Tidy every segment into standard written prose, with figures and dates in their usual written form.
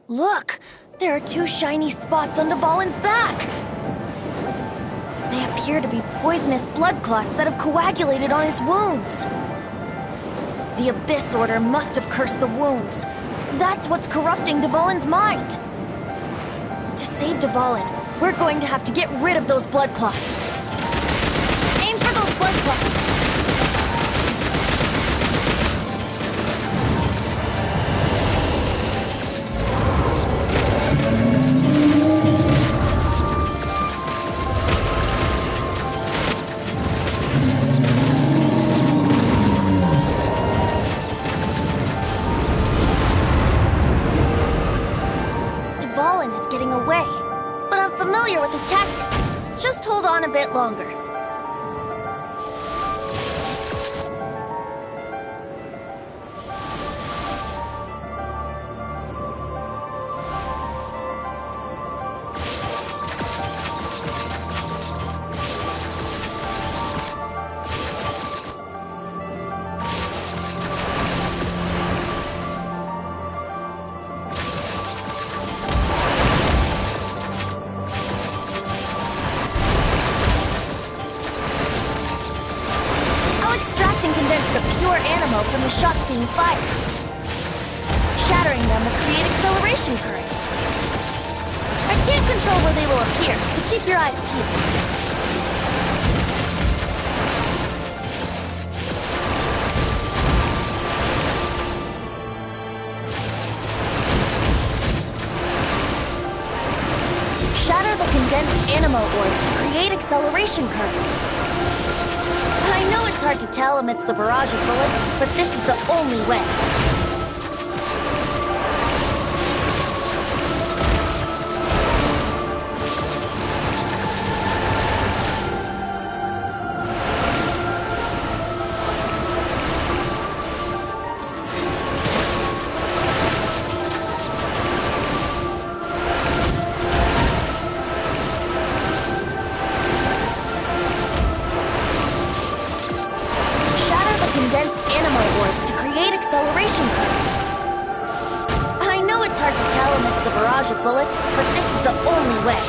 Look! There are two shiny spots on Dvalin's back! They appear to be poisonous blood clots that have coagulated on his wounds. The Abyss Order must have cursed the wounds. That's what's corrupting Dvalin's mind. To save Dvalin, we're going to have to get rid of those blood clots. Aim for those blood clots! With his tactics. Just hold on a bit longer. From the shots being fired. Shattering them will create acceleration currents. I can't control where they will appear, so keep your eyes peeled. Shatter the condensed animo orbs to create acceleration currents. I know it's hard to tell amidst the barrage of bullets, but this is the only way. Condensed animo orbs to create acceleration currents. I know it's hard to tell amidst the barrage of bullets, but this is the only way.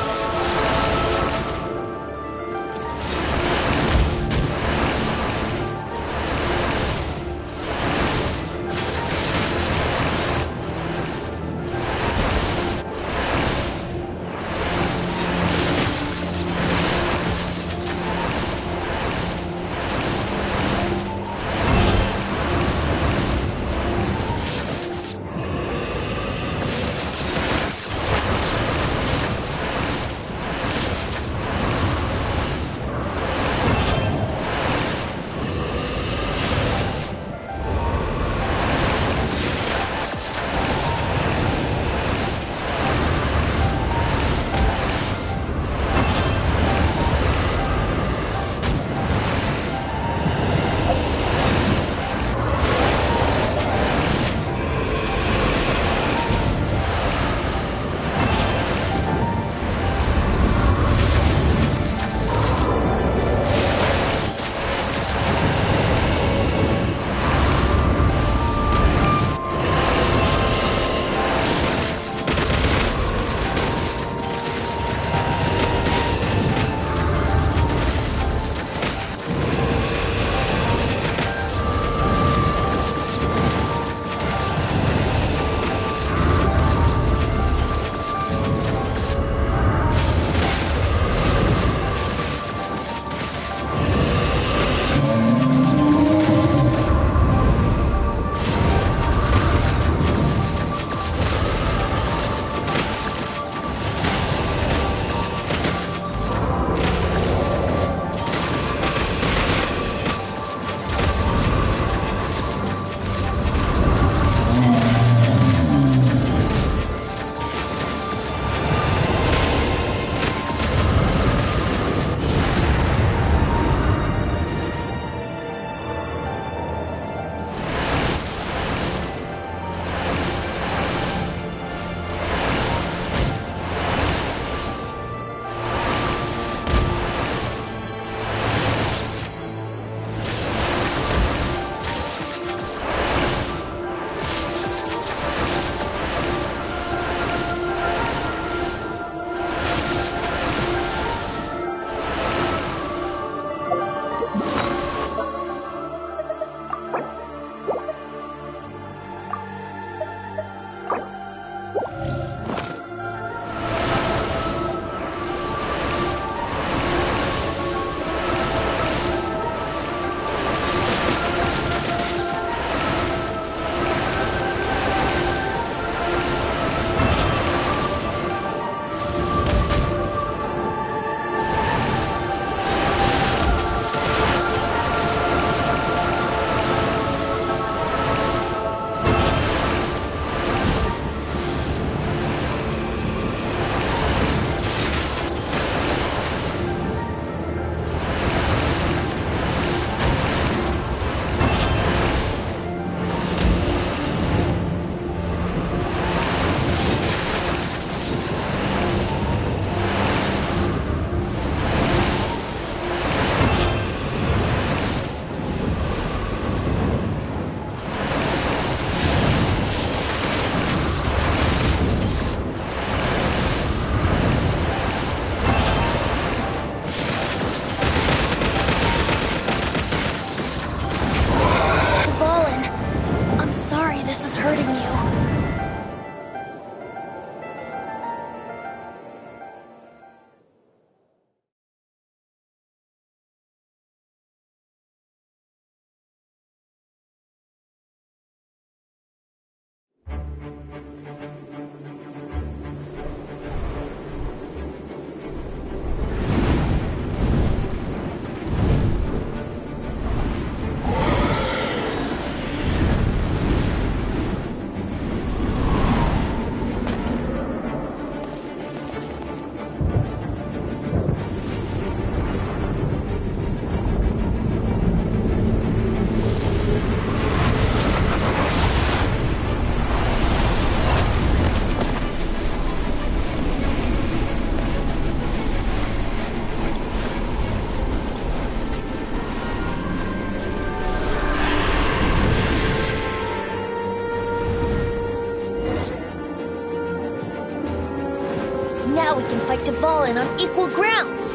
in on equal grounds.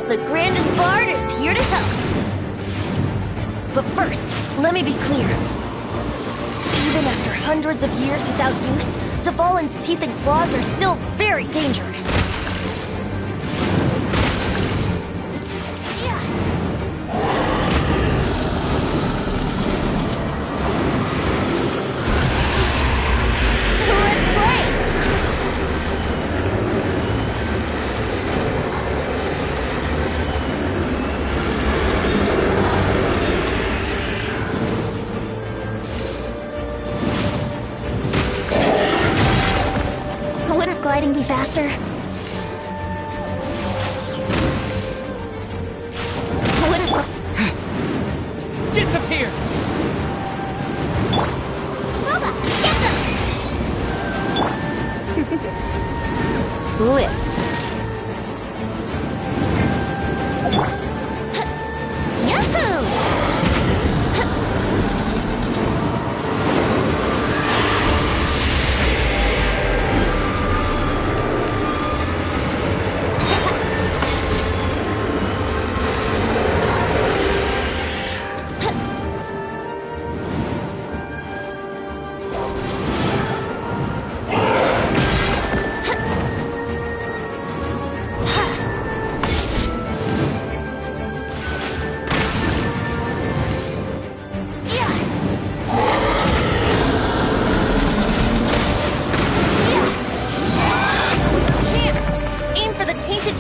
The grandest bard is here to help. But first, let me be clear. Even after hundreds of years without use, Dvalin's teeth and claws are still very dangerous. Gliding be faster? Disappear! Boba, get them! Blitz. Yahoo!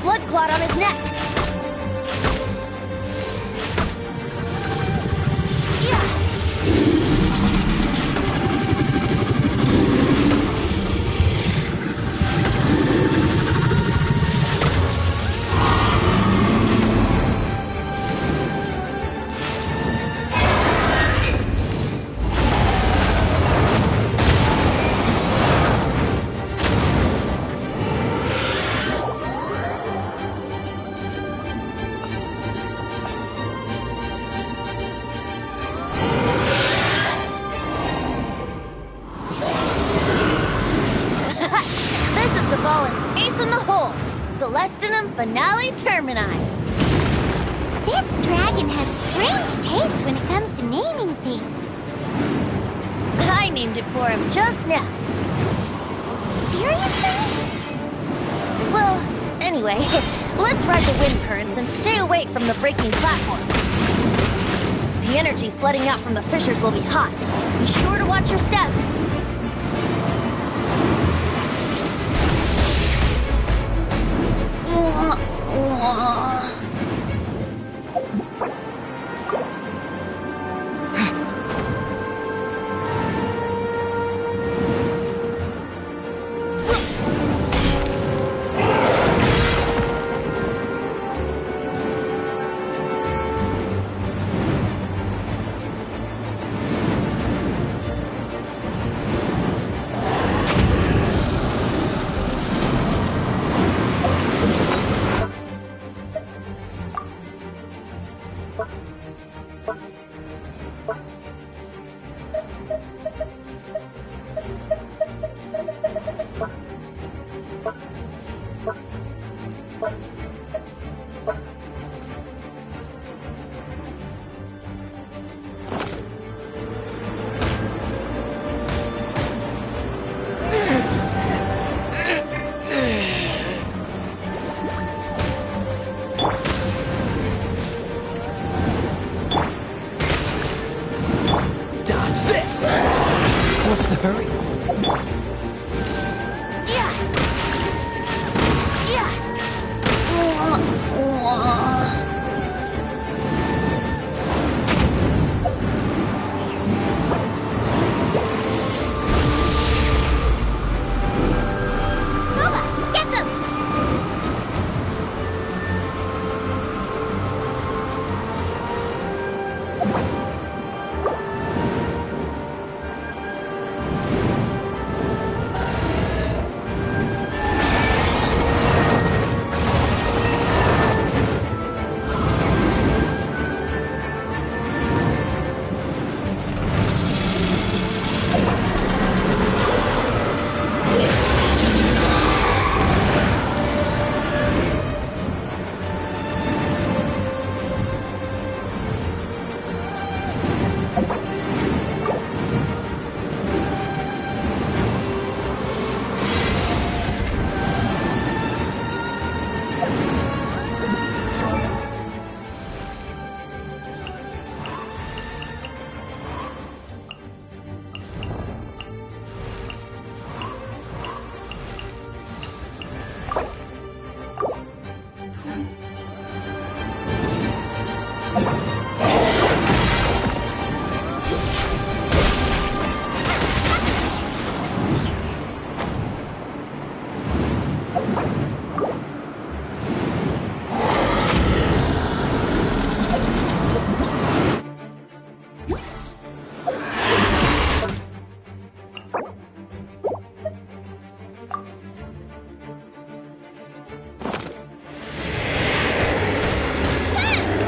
Blood clot on his neck. Dvalin's ace in the hole. Celestinum Finale Termini. This dragon has strange taste when it comes to naming things. I named it for him just now. Seriously? Well, anyway, let's ride the wind currents and stay away from the breaking platforms. The energy flooding out from the fissures will be hot. Be sure to watch your step. What's the hurry? Yeah.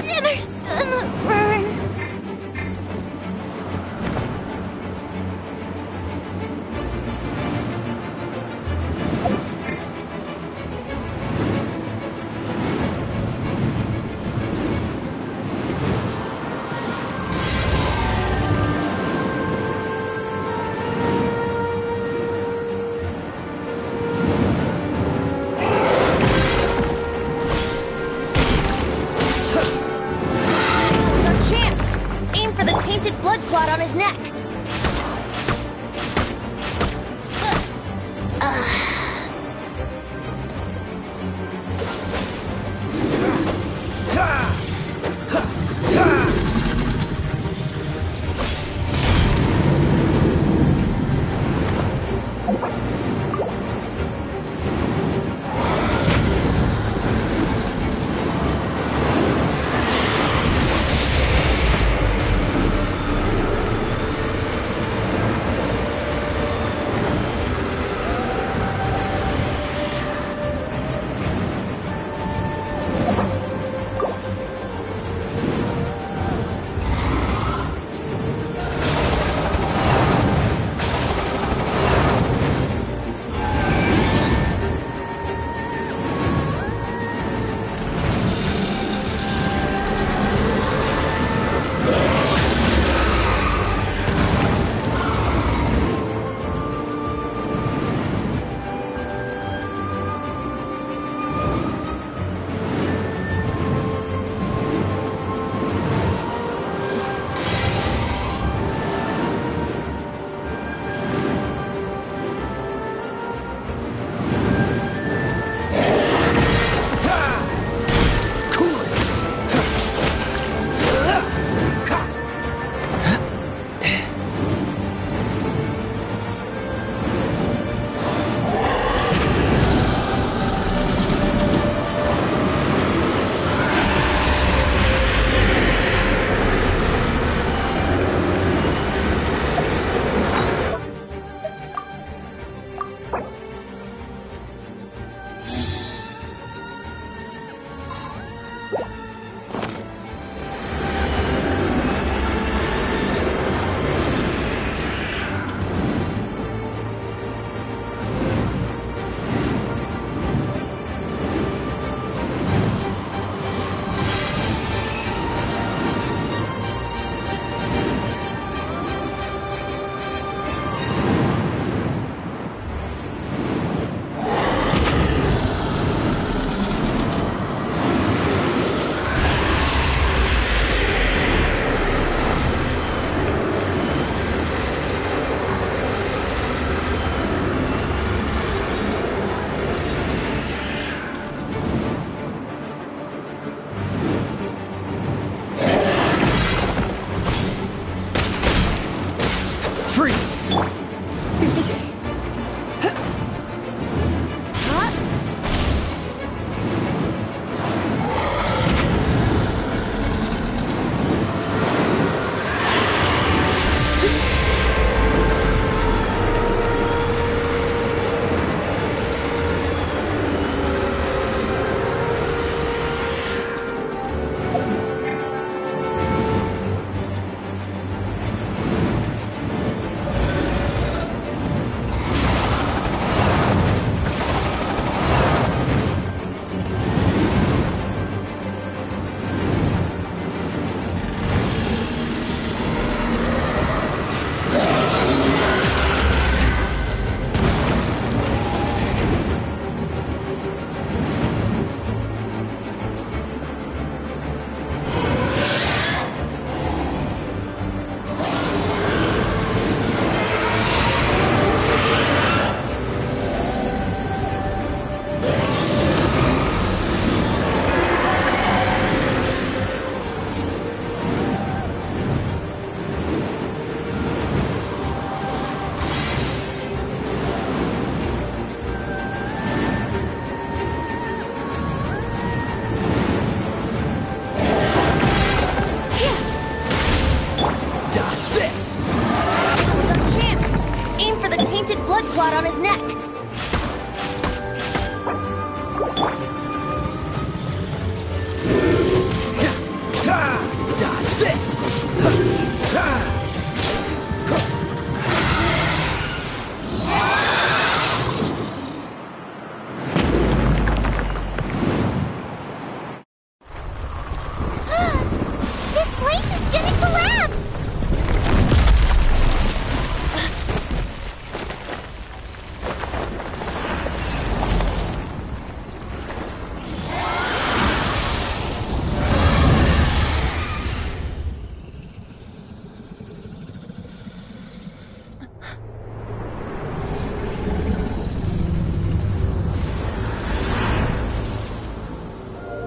Dinner's gonna burn. Now's our chance. Aim for the tainted blood clot on his neck.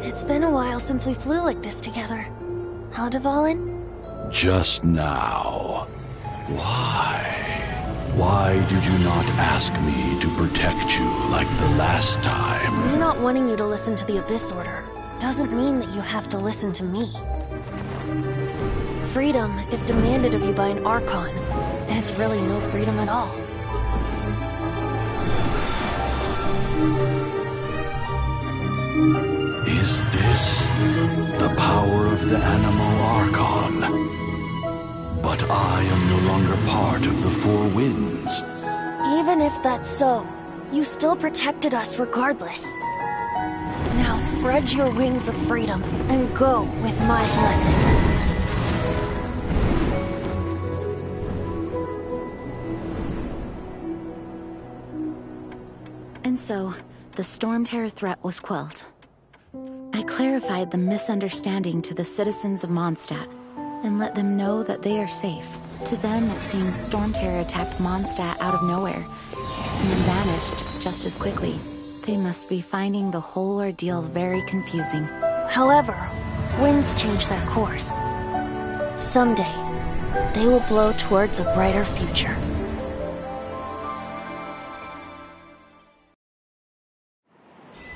It's been a while since we flew like this together. Huh, Dvalin? Just now. Why? Why did you not ask me to protect you like the last time? Me not wanting you to listen to the Abyss Order doesn't mean that you have to listen to me. Freedom, if demanded of you by an Archon, is really no freedom at all. Is this the power of the Animal Archon? But I am no longer part of the Four Winds. Even if that's so, you still protected us regardless. Now spread your wings of freedom and go with my blessing. And so, the Storm Terror threat was quelled. I clarified the misunderstanding to the citizens of Mondstadt, and let them know that they are safe. To them, it seems Storm Terror attacked Mondstadt out of nowhere, and then vanished just as quickly. They must be finding the whole ordeal very confusing. However, winds change their course. Someday, they will blow towards a brighter future.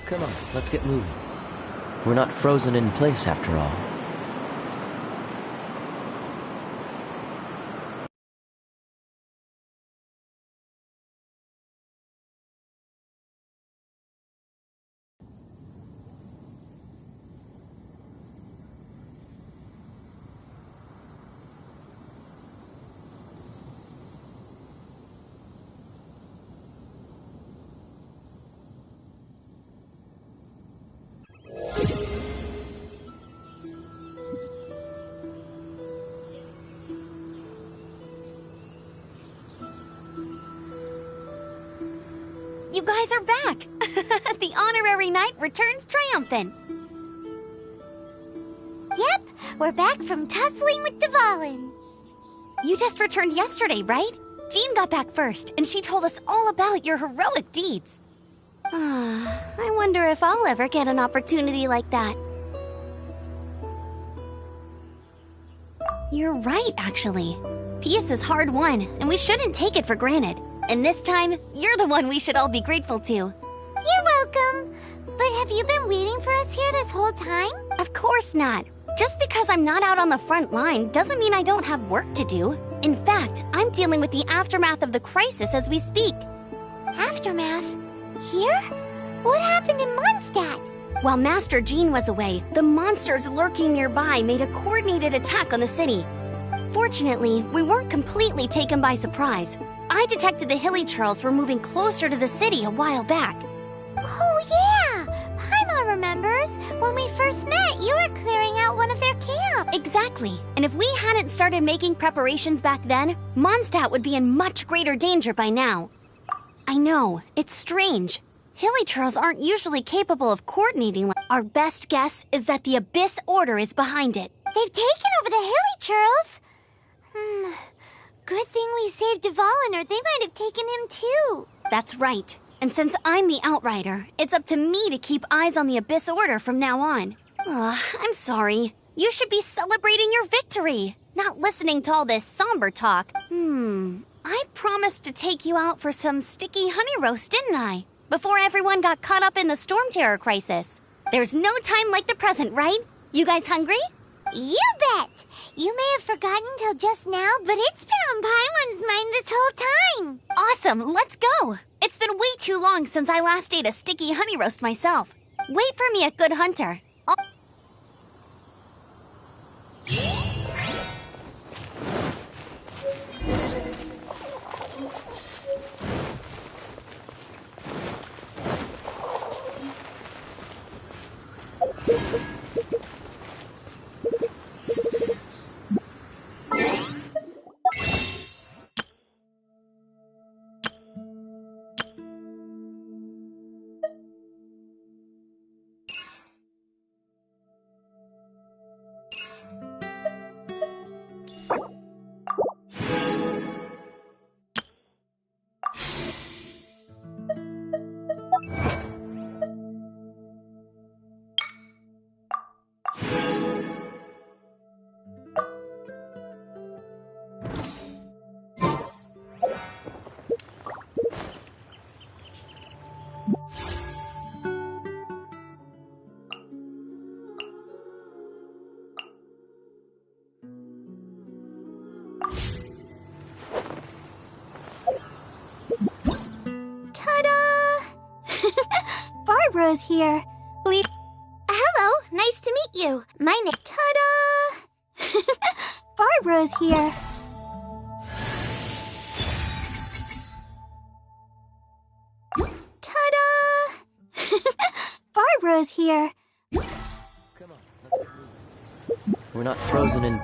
Come on, let's get moving. We're not frozen in place after all. You guys are back! The honorary knight returns triumphant. Yep, we're back from tussling with Dvalin. You just returned yesterday, right? Jean got back first, and she told us all about your heroic deeds. I wonder if I'll ever get an opportunity like that. You're right, actually. Peace is hard won, and we shouldn't take it for granted. And this time, you're the one we should all be grateful to. You're welcome. But have you been waiting for us here this whole time? Of course not. Just because I'm not out on the front line doesn't mean I don't have work to do. In fact, I'm dealing with the aftermath of the crisis as we speak. Aftermath? Here? What happened in Mondstadt? While Master Jean was away, the monsters lurking nearby made a coordinated attack on the city. Fortunately, we weren't completely taken by surprise. I detected the Hilly Churls were moving closer to the city a while back. Oh yeah! Paimon remembers. When we first met, you were clearing out one of their camps. Exactly. And if we hadn't started making preparations back then, Mondstadt would be in much greater danger by now. I know, it's strange. Hilly Churls aren't usually capable of coordinating. Our best guess is that the Abyss Order is behind it. They've taken over the Hilly Churls? Good thing we saved Dvalin, or they might have taken him too. That's right. And since I'm the Outrider, it's up to me to keep eyes on the Abyss Order from now on. I'm sorry. You should be celebrating your victory, not listening to all this somber talk. I promised to take you out for some sticky honey roast, didn't I? Before everyone got caught up in the Storm Terror crisis. There's no time like the present, right? You guys hungry? You bet! You may have forgotten till just now, but it's been on Paimon's mind this whole time. Awesome, let's go! It's been way too long since I last ate a sticky honey roast myself. Wait for me at Good Hunter. Bros here. Hello, nice to meet you. My name... Ta-da! Barbro's here. Ta-da! Barbro's here. Come on, let's get moving. We're not frozen in...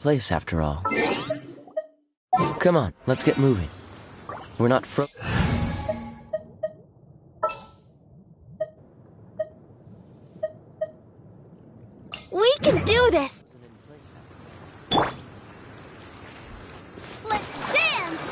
place after all. Come on, let's get moving. We're not We can do this! Let's dance!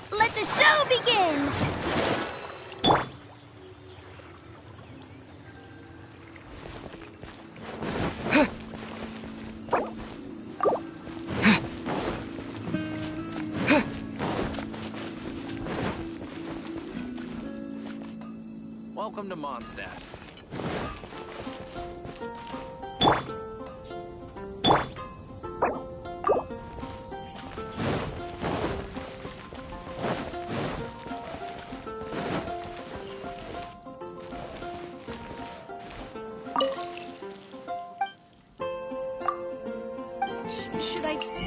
Let the show begin! Welcome to Mondstadt. Should I...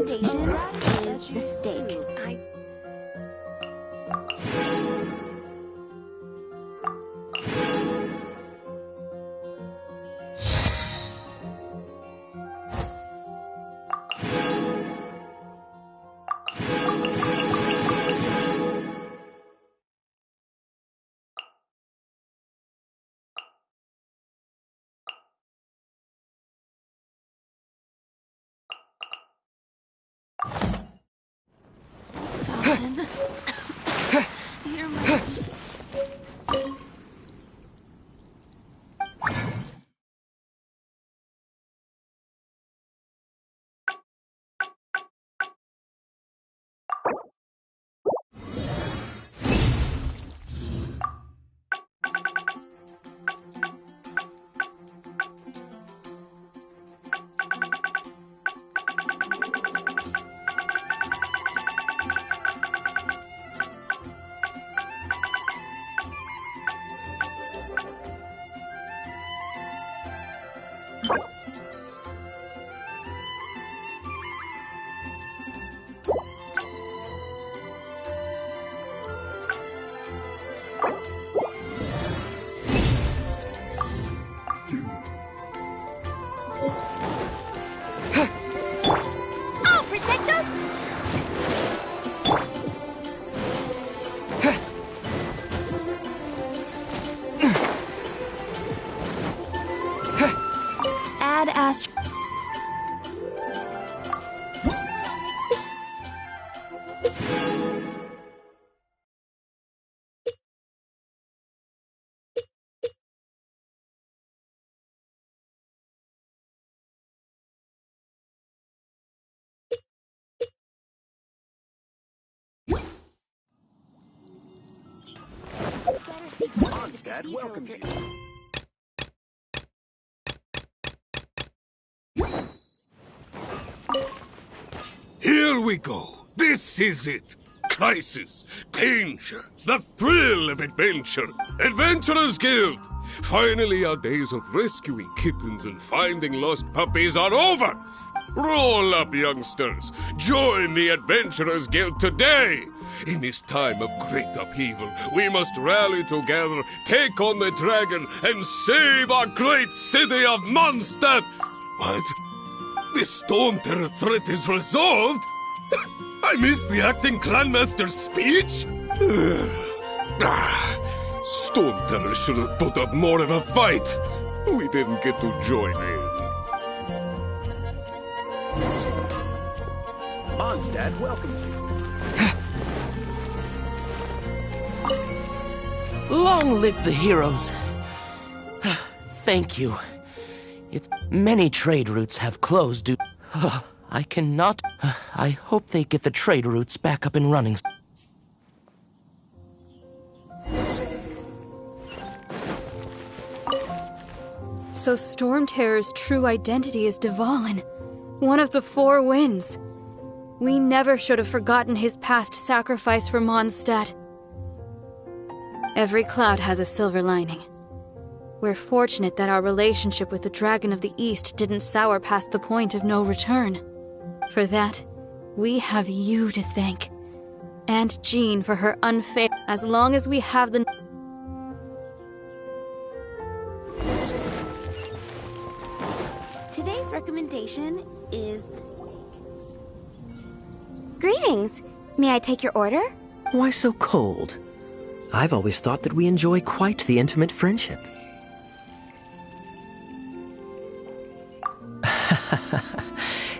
recommendation is the steak. Falcon. You're my... Oh, protect us! Add Astro... Mondstadt welcomes you. Here we go. This is it. Crisis, danger, the thrill of adventure. Adventurers Guild. Finally, our days of rescuing kittens and finding lost puppies are over. Roll up, youngsters. Join the Adventurers Guild today. In this time of great upheaval, we must rally together, take on the dragon, and save our great city of Mondstadt. What? The Storm Terror threat is resolved? I missed the acting clanmaster's speech? Storm Terror should have put up more of a fight. We didn't get to join in. Mondstadt welcomes you. Long live the heroes. Thank you. It's many trade routes have closed due... I cannot... I hope they get the trade routes back up and running. So Storm Terror's true identity is Dvalin, one of the Four Winds. We never should have forgotten his past sacrifice for Mondstadt. Every cloud has a silver lining. We're fortunate that our relationship with the Dragon of the East didn't sour past the point of no return. For that, we have you to thank. And Jean for her unfair... As long as we have the... Today's recommendation is... Greetings! May I take your order? Why so cold? I've always thought that we enjoy quite the intimate friendship.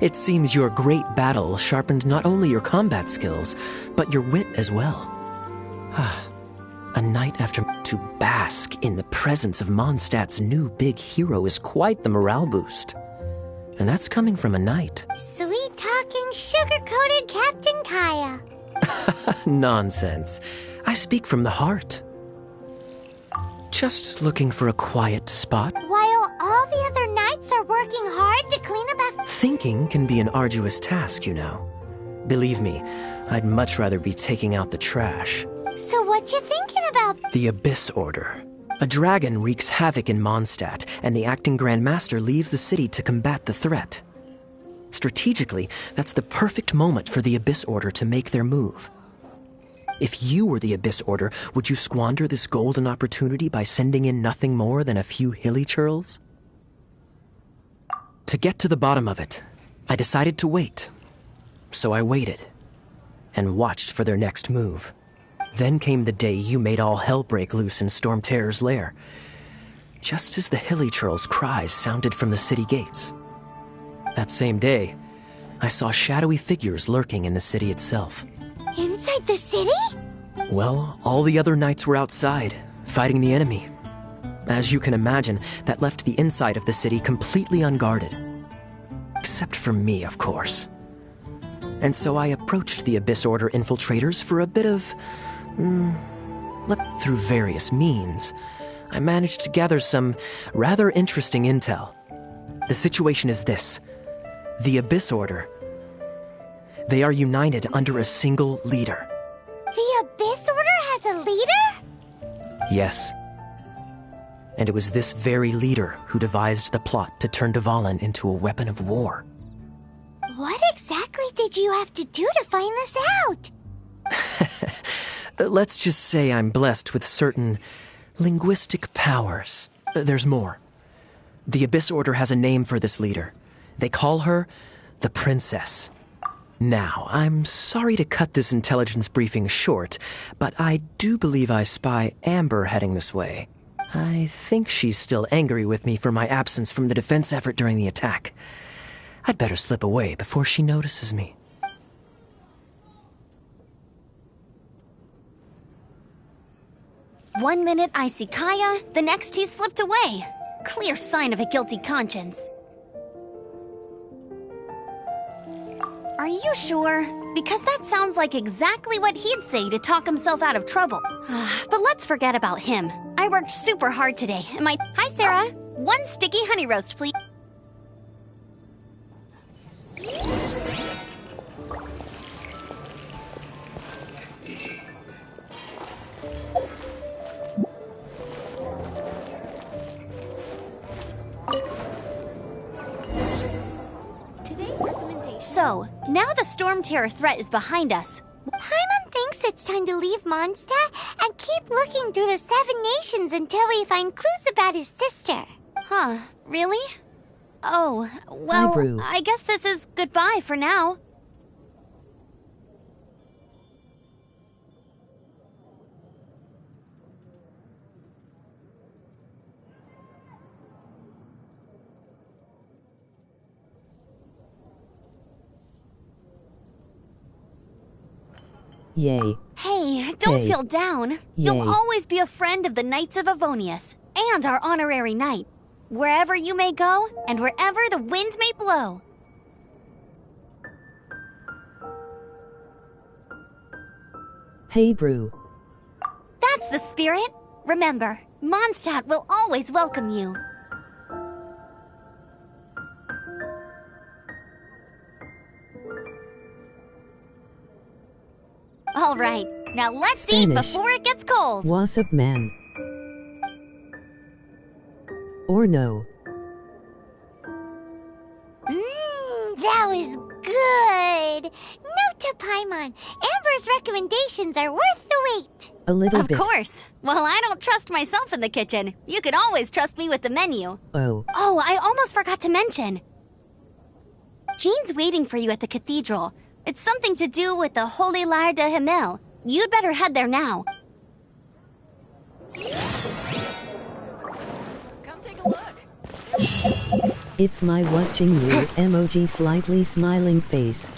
It seems your great battle sharpened not only your combat skills, but your wit as well. A night after to bask in the presence of Mondstadt's new big hero is quite the morale boost. And that's coming from a knight. Sweet-talking, sugar-coated Captain Kaya. Nonsense. I speak from the heart. Just looking for a quiet spot. While all the other knights are working hard to clean up after... Thinking can be an arduous task, you know. Believe me, I'd much rather be taking out the trash. So what you thinking about? The Abyss Order. A dragon wreaks havoc in Mondstadt, and the acting Grand Master leaves the city to combat the threat. Strategically, that's the perfect moment for the Abyss Order to make their move. If you were the Abyss Order, would you squander this golden opportunity by sending in nothing more than a few hilly churls? To get to the bottom of it, I decided to wait. So I waited, and watched for their next move. Then came the day you made all hell break loose in Storm Terror's lair, just as the hilly churls' cries sounded from the city gates. That same day, I saw shadowy figures lurking in the city itself. Inside the city? Well, all the other knights were outside, fighting the enemy. As you can imagine, that left the inside of the city completely unguarded. Except for me, of course. And so I approached the Abyss Order infiltrators for a bit of... through various means, I managed to gather some rather interesting intel. The situation is this. The Abyss Order. They are united under a single leader. The Abyss Order has a leader? Yes. And it was this very leader who devised the plot to turn Dvalin into a weapon of war. What exactly did you have to do to find this out? Let's just say I'm blessed with certain linguistic powers. There's more. The Abyss Order has a name for this leader. They call her the Princess. Now, I'm sorry to cut this intelligence briefing short, but I do believe I spy Amber heading this way. I think she's still angry with me for my absence from the defense effort during the attack. I'd better slip away before she notices me. One minute I see Kaya, the next he slipped away. Clear sign of a guilty conscience. Are you sure? Because that sounds like exactly what he'd say to talk himself out of trouble. But let's forget about him. I worked super hard today, and my... Hi, Sarah. One sticky honey roast, please. So, now the Storm Terror threat is behind us. Paimon thinks it's time to leave Mondstadt and keep looking through the 7 nations until we find clues about his sister. Huh, really? Oh, well, I guess this is goodbye for now. Yay. Hey, don't feel down. You'll always be a friend of the Knights of Avonius, and our honorary knight. Wherever you may go, and wherever the wind may blow. Hey, Brew. That's the spirit. Remember, Mondstadt will always welcome you. All right, now let's eat before it gets cold. What's up, man? Or no. That was good. Note to Paimon, Amber's recommendations are worth the wait. A little bit. Of course. Well, I don't trust myself in the kitchen. You can always trust me with the menu. Oh, I almost forgot to mention. Jean's waiting for you at the cathedral. It's something to do with the Holy Lyre de Himmel. You'd better head there now. Come take a look. It's my watching you emoji slightly smiling face.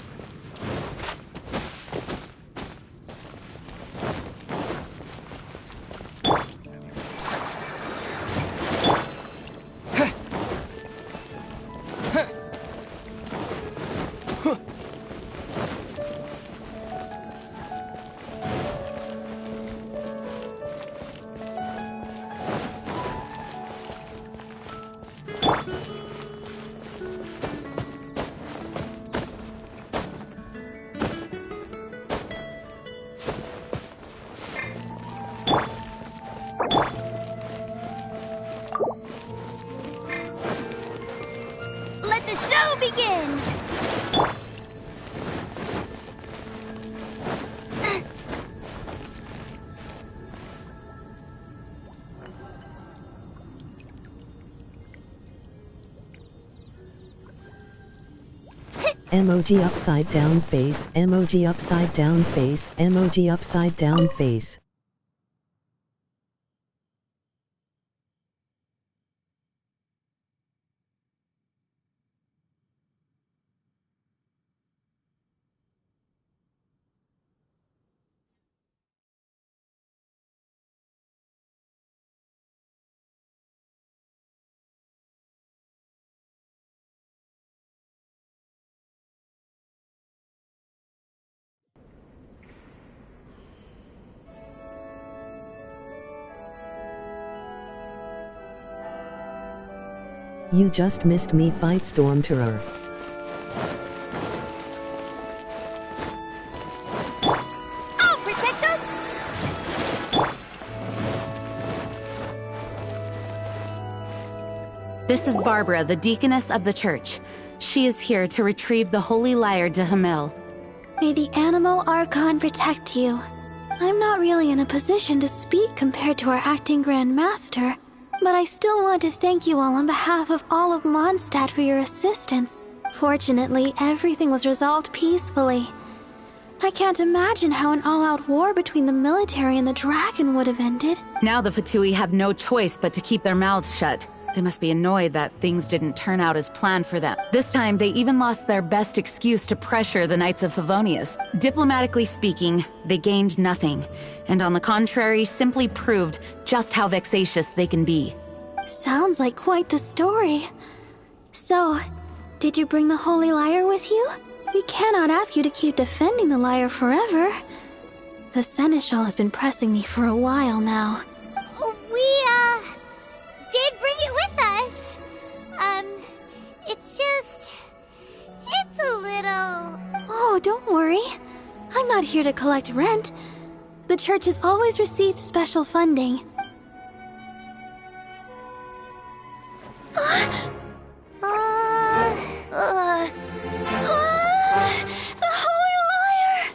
Let the show begin! Emoji upside down face. Emoji upside down face. Emoji upside down face. You just missed me fight Stormterror. I'll protect us! This is Barbara, the deaconess of the church. She is here to retrieve the holy lyre de Hamel. May the Animo Archon protect you. I'm not really in a position to speak compared to our acting Grand Master, but I still want to thank you all on behalf of all of Mondstadt for your assistance. Fortunately, everything was resolved peacefully. I can't imagine how an all-out war between the military and the dragon would have ended. Now the Fatui have no choice but to keep their mouths shut. They must be annoyed that things didn't turn out as planned for them. This time, they even lost their best excuse to pressure the Knights of Favonius. Diplomatically speaking, they gained nothing, and on the contrary, simply proved just how vexatious they can be. Sounds like quite the story. So, did you bring the holy lyre with you? We cannot ask you to keep defending the lyre forever. The Seneschal has been pressing me for a while now. We, did bring it with us. It's a little... Oh, don't worry. I'm not here to collect rent. The church has always received special funding. The Holy Lyre!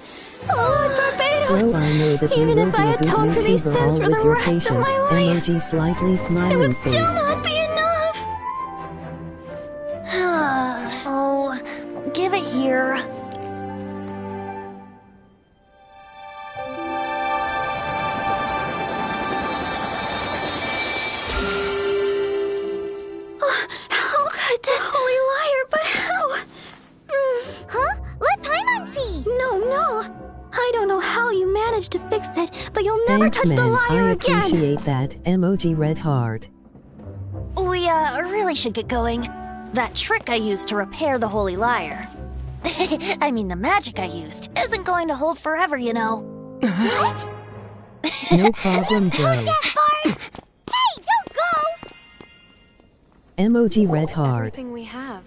Lord Barbados! Well, I know that Even you if will I be a good atone for these YouTuber sins all for the with your rest of patience. my life, Emoji slightly it smiling would face. still not be enough! Oh, give it here. How could this Holy Lyre, but how? Huh? Let Paimon see! No. I don't know how you managed to fix it, but you'll never Thanks, touch the man. lyre I again! appreciate that. Emoji red heart. We, really should get going. That trick I used to repair the holy lyre. I mean, the magic I used isn't going to hold forever, you know. What? No problem, bro. Hey, don't go! Emoji red heart. Everything we have.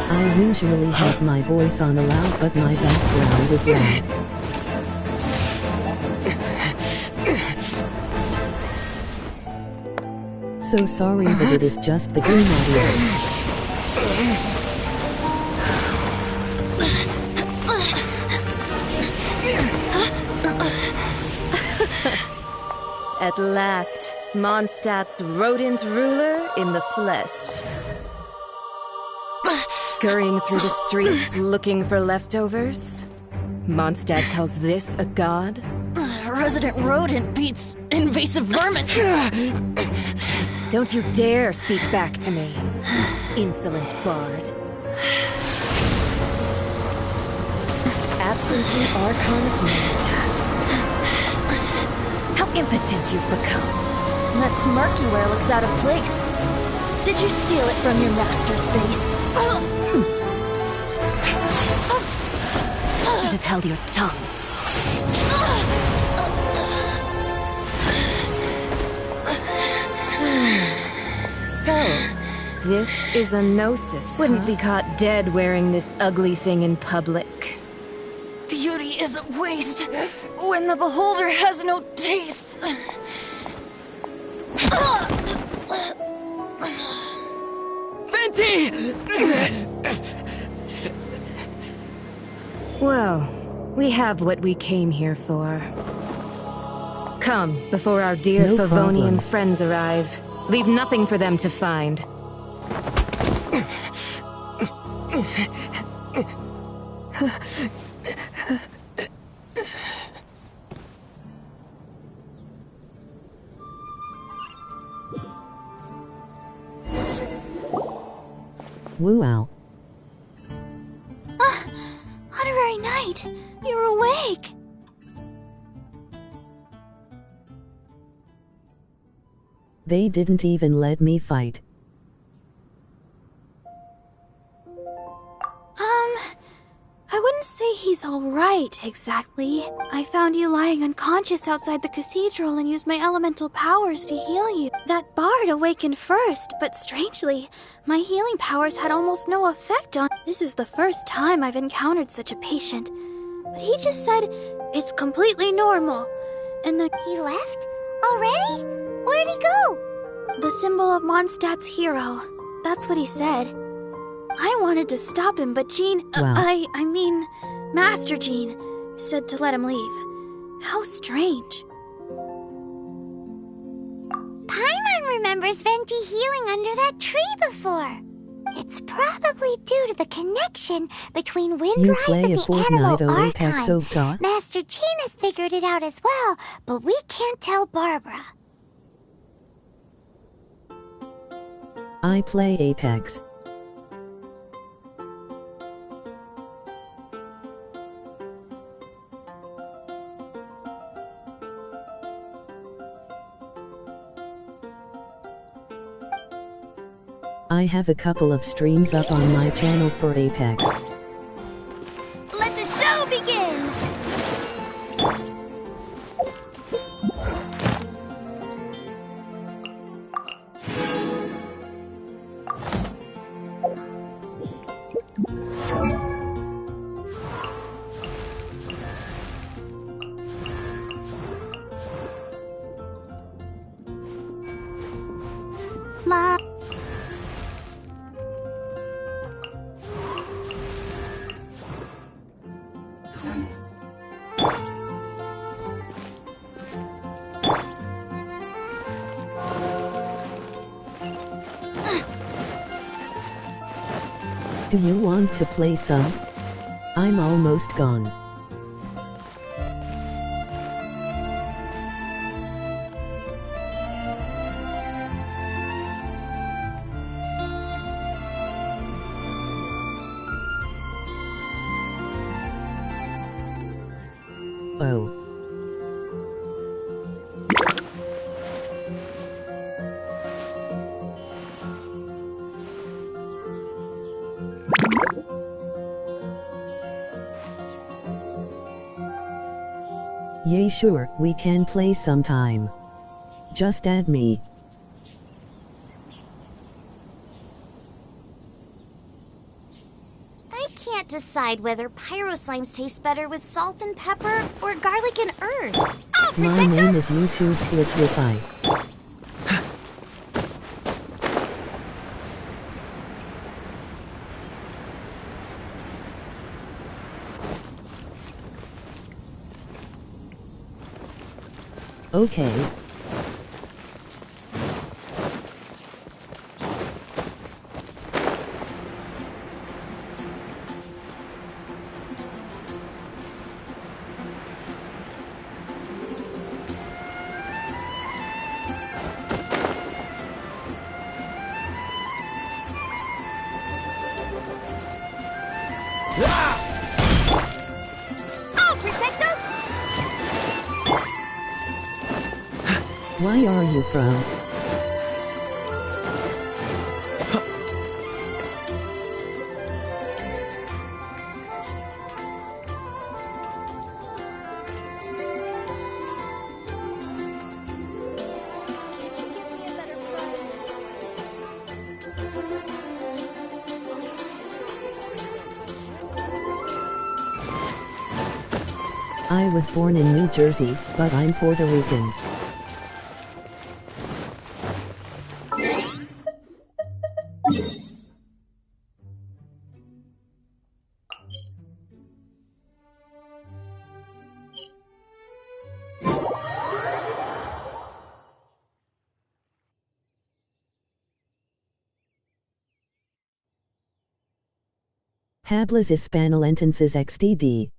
I usually have my voice on loud, but my background is loud. So sorry, but it is just the game audio. At last, Mondstadt's rodent ruler in the flesh. Scurrying through the streets looking for leftovers? Mondstadt calls this a god? Resident rodent beats invasive vermin. Don't you dare speak back to me, insolent bard. Absentee Archon of Mondstadt. How impotent you've become. That smirk you wear looks out of place. Did you steal it from your master's face? Should have held your tongue. So, This is a gnosis. Wouldn't be caught dead wearing this ugly thing in public. Beauty is a waste when the beholder has no taste. Venti! Well, we have what we came here for. Come, before our dear No Favonian problem. friends arrive. Leave nothing for them to find. Wow. Honorary Knight, you're awake! They didn't even let me fight. I wouldn't say he's alright, exactly. I found you lying unconscious outside the cathedral and used my elemental powers to heal you. That bard awakened first, but strangely, my healing powers had almost no effect on... This is the first time I've encountered such a patient. But he just said, it's completely normal. And then... He left? Already? Where'd he go? The symbol of Mondstadt's hero. That's what he said. I wanted to stop him, but Jean... Wow. I mean, Master Jean said to let him leave. How strange. Paimon remembers Venti healing under that tree before. It's probably due to the connection between You Windrise play and a the Animal Fortnite Apex Archive. Octa? Master Jean has figured it out as well, but we can't tell Barbara. I play Apex. I have a couple of streams up on my channel for Apex. Let the show begin! Mom. Do you want to play some? I'm almost gone. Oh. Yeah, sure, we can play sometime. Just add me. I can't decide whether pyro slimes taste better with salt and pepper or garlic and herbs. I'll My protect name us! is YouTube Slipify. Okay. I'll protect us! Why are you from? I was born in New Jersey, but I'm Puerto Rican. Hablas Hispanolentenses XDD.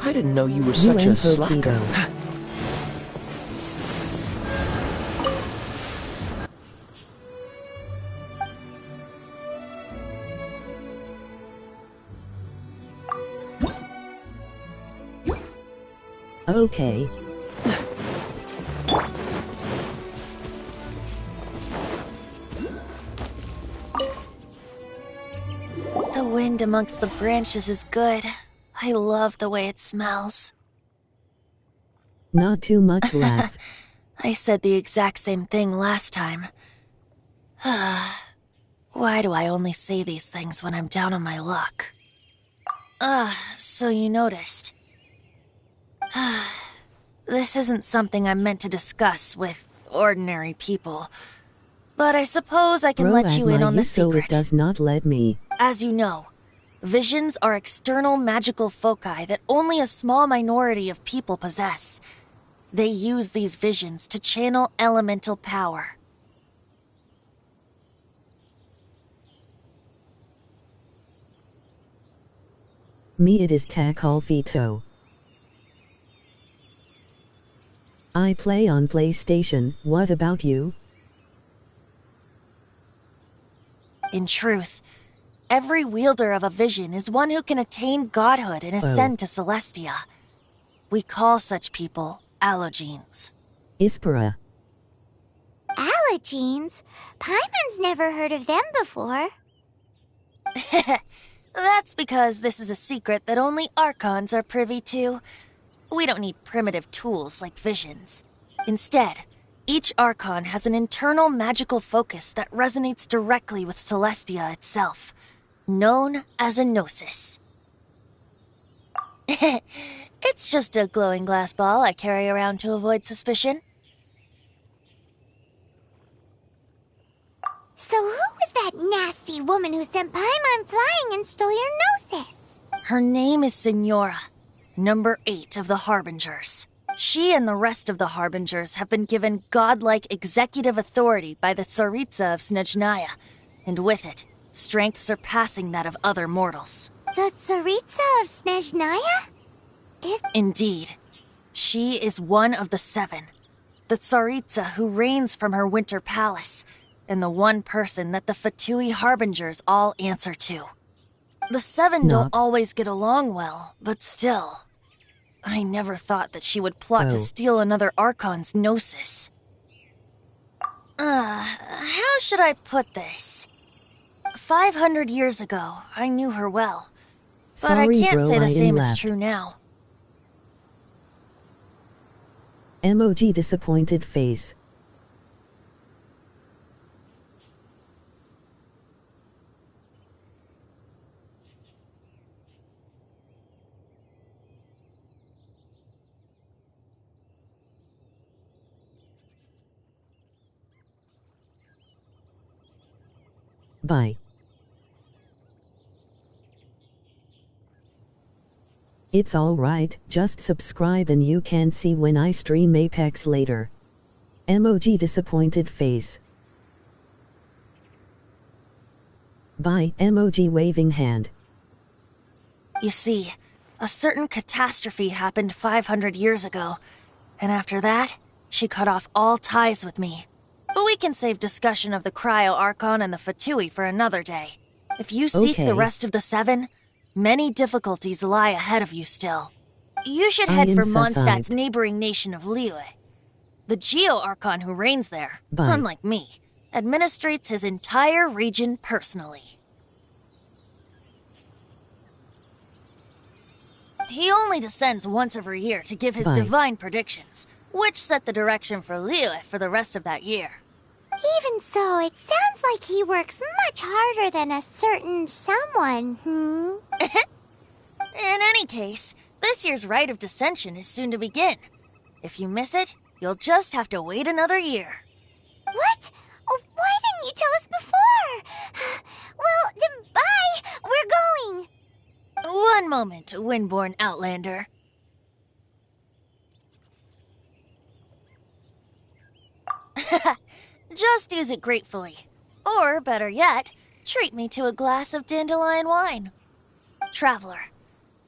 I didn't know you were such a slacker. Okay. The wind amongst the branches is good. I love the way it smells. Not too much laugh. I said the exact same thing last time. Why do I only say these things when I'm down on my luck? So you noticed. This isn't something I'm meant to discuss with ordinary people. But I suppose I can let you in on the secret. So it does not let me. As you know, visions are external magical foci that only a small minority of people possess. They use these visions to channel elemental power. Me it is Takalfito. I play on PlayStation, what about you? In truth, every wielder of a vision is one who can attain godhood and ascend to Celestia. We call such people allogenes. Ispera. Allogenes? Paimon's never heard of them before. That's because this is a secret that only Archons are privy to. We don't need primitive tools like visions. Instead, each Archon has an internal magical focus that resonates directly with Celestia itself, known as a gnosis. It's just a glowing glass ball I carry around to avoid suspicion. So who was that nasty woman who sent Paimon flying and stole your gnosis? Her name is Signora, number 8 of the Harbingers. She and the rest of the Harbingers have been given godlike executive authority by the Tsaritsa of Snezhnaya, and with it, strength surpassing that of other mortals. The Tsaritsa of Snezhnaya? Indeed. She is one of the 7, the Tsaritsa who reigns from her winter palace, and the one person that the Fatui Harbingers all answer to. The 7 don't always get along well, but still. I never thought that she would plot to steal another Archon's gnosis. How should I put this? 500 years ago, I knew her well. But Sorry, I can't bro, say the I same is laughed. true now. Emoji disappointed face. Bye. It's alright, just subscribe and you can see when I stream Apex later. Emoji disappointed face. Bye, emoji waving hand. You see, a certain catastrophe happened 500 years ago, and after that, she cut off all ties with me. But we can save discussion of the Cryo Archon and the Fatui for another day. If you seek the rest of the 7, many difficulties lie ahead of you still. You should head for Mondstadt's neighboring nation of Liyue. The Geo Archon who reigns there, unlike me, administrates his entire region personally. He only descends once every year to give his divine predictions, which set the direction for Liyue for the rest of that year. Even so, it sounds like he works much harder than a certain someone, In any case, this year's Rite of Dissension is soon to begin. If you miss it, you'll just have to wait another year. What? Oh, why didn't you tell us before? Well, then bye! We're going! One moment, Windborn Outlander. Just use it gratefully. Or, better yet, treat me to a glass of dandelion wine. Traveler,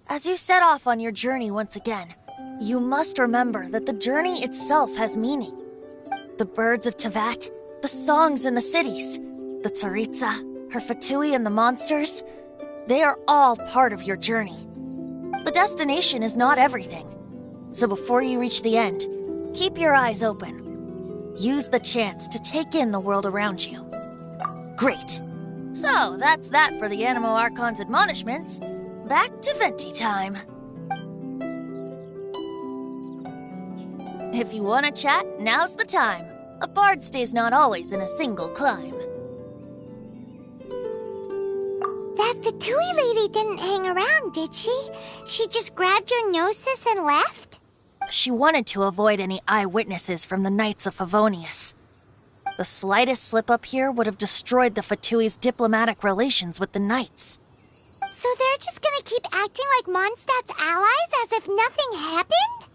as you set off on your journey once again, you must remember that the journey itself has meaning. The birds of Tevat, the songs in the cities, the Tsaritsa, her Fatui and the monsters, they are all part of your journey. The destination is not everything. So before you reach the end, keep your eyes open. Use the chance to take in the world around you. Great. So, that's that for the Animo Archon's admonishments. Back to Venti time. If you want to chat, now's the time. A bard stays not always in a single climb. That Fatui lady didn't hang around, did she? She just grabbed your gnosis and left? She wanted to avoid any eyewitnesses from the Knights of Favonius. The slightest slip-up here would have destroyed the Fatui's diplomatic relations with the Knights. So they're just gonna keep acting like Mondstadt's allies as if nothing happened?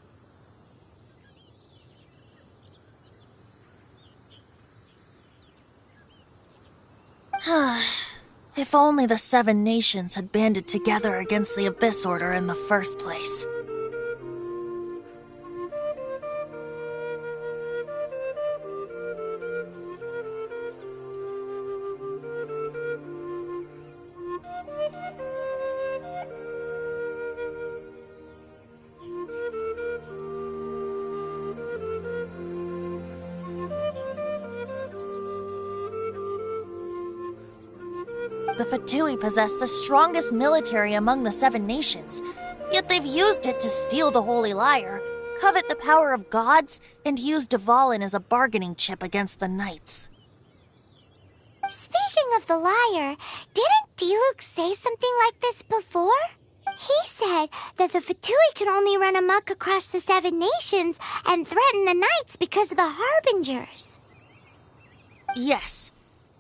If only the Seven Nations had banded together against the Abyss Order in the first place. The Fatui possess the strongest military among the Seven Nations, yet they've used it to steal the Holy Lyre, covet the power of gods, and use Dvalin as a bargaining chip against the Knights. Speaking of the lyre, didn't Diluc say something like this before? He said that the Fatui can only run amok across the Seven Nations and threaten the Knights because of the Harbingers. Yes.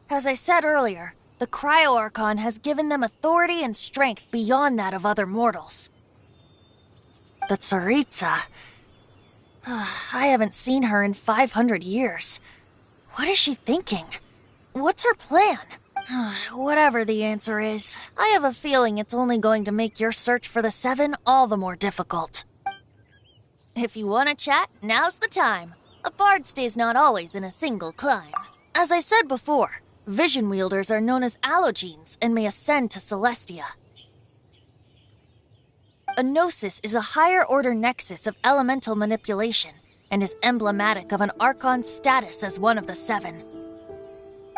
As I said earlier, the Cryo-Archon has given them authority and strength beyond that of other mortals. The Tsaritsa... I haven't seen her in 500 years. What is she thinking? What's her plan? Whatever the answer is, I have a feeling it's only going to make your search for the Seven all the more difficult. If you want to chat, now's the time. A bard stays not always in a single climb. As I said before, Vision Wielders are known as Allogenes and may ascend to Celestia. A Gnosis is a higher-order nexus of elemental manipulation and is emblematic of an Archon's status as one of the Seven.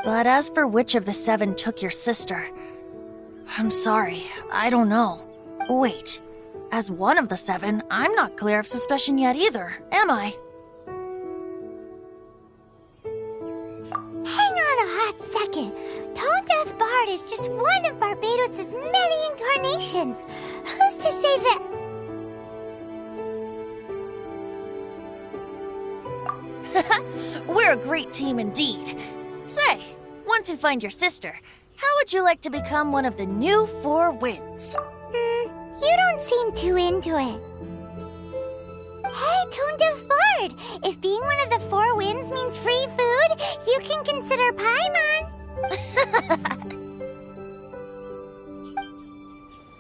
But as for which of the Seven took your sister, I'm sorry, I don't know. Wait, as one of the Seven, I'm not clear of suspicion yet either, am I? Hang on a hot second. Tone Deaf Bard is just one of Barbados' many incarnations. Who's to say that... We're a great team indeed. Say, once you find your sister, how would you like to become one of the new Four Winds? You don't seem too into it. Hey, Tone Deaf Bard! If being one of the Four Winds means free food, you can consider Paimon.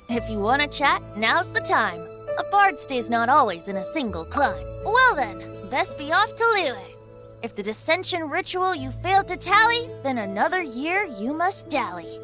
If you want to chat, now's the time. A bard stays not always in a single climb. Well then, best be off to Liyue. If the dissension ritual you failed to tally, then another year you must dally.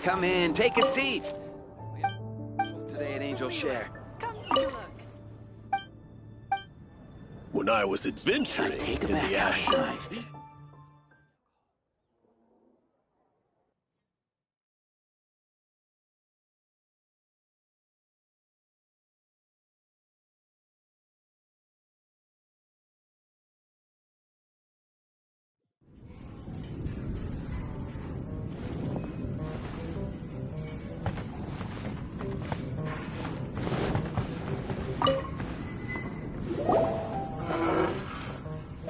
Come in, take a seat. Today at Angel Share. Come take a look. When I was adventuring Take a in back the out, ashes.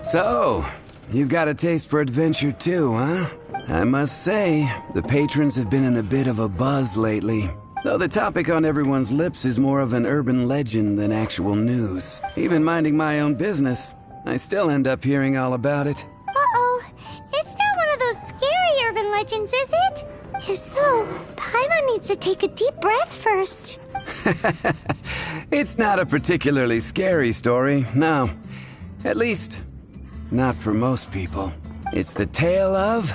So, you've got a taste for adventure too, huh? I must say, the patrons have been in a bit of a buzz lately. Though the topic on everyone's lips is more of an urban legend than actual news. Even minding my own business, I still end up hearing all about it. Uh-oh. It's not one of those scary urban legends, is it? If so, Paimon needs to take a deep breath first. It's not a particularly scary story, no. At least, not for most people. It's the tale of...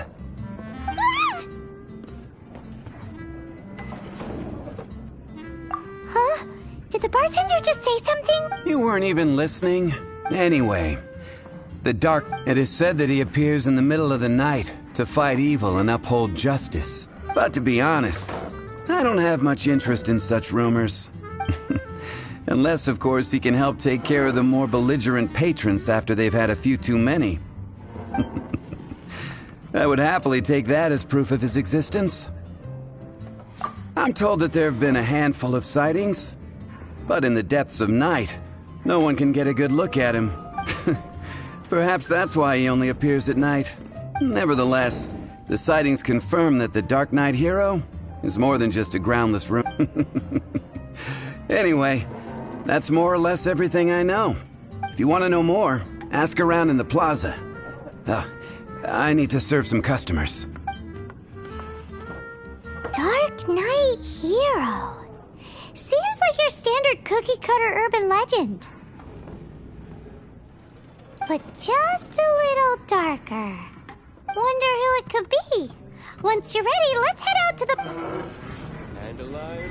Huh? Did the bartender just say something? You weren't even listening. Anyway, the Dark... It is said that he appears in the middle of the night to fight evil and uphold justice. But to be honest, I don't have much interest in such rumors. Unless, of course, he can help take care of the more belligerent patrons after they've had a few too many. I would happily take that as proof of his existence. I'm told that there have been a handful of sightings, but in the depths of night, no one can get a good look at him. Perhaps that's why he only appears at night. Nevertheless, the sightings confirm that the Dark Knight hero is more than just a groundless rumor. Anyway, that's more or less everything I know. If you want to know more, ask around in the plaza. I need to serve some customers. Dark Knight Hero. Seems like your standard cookie-cutter urban legend. But just a little darker. Wonder who it could be. Once you're ready, let's head out to the... Dandelion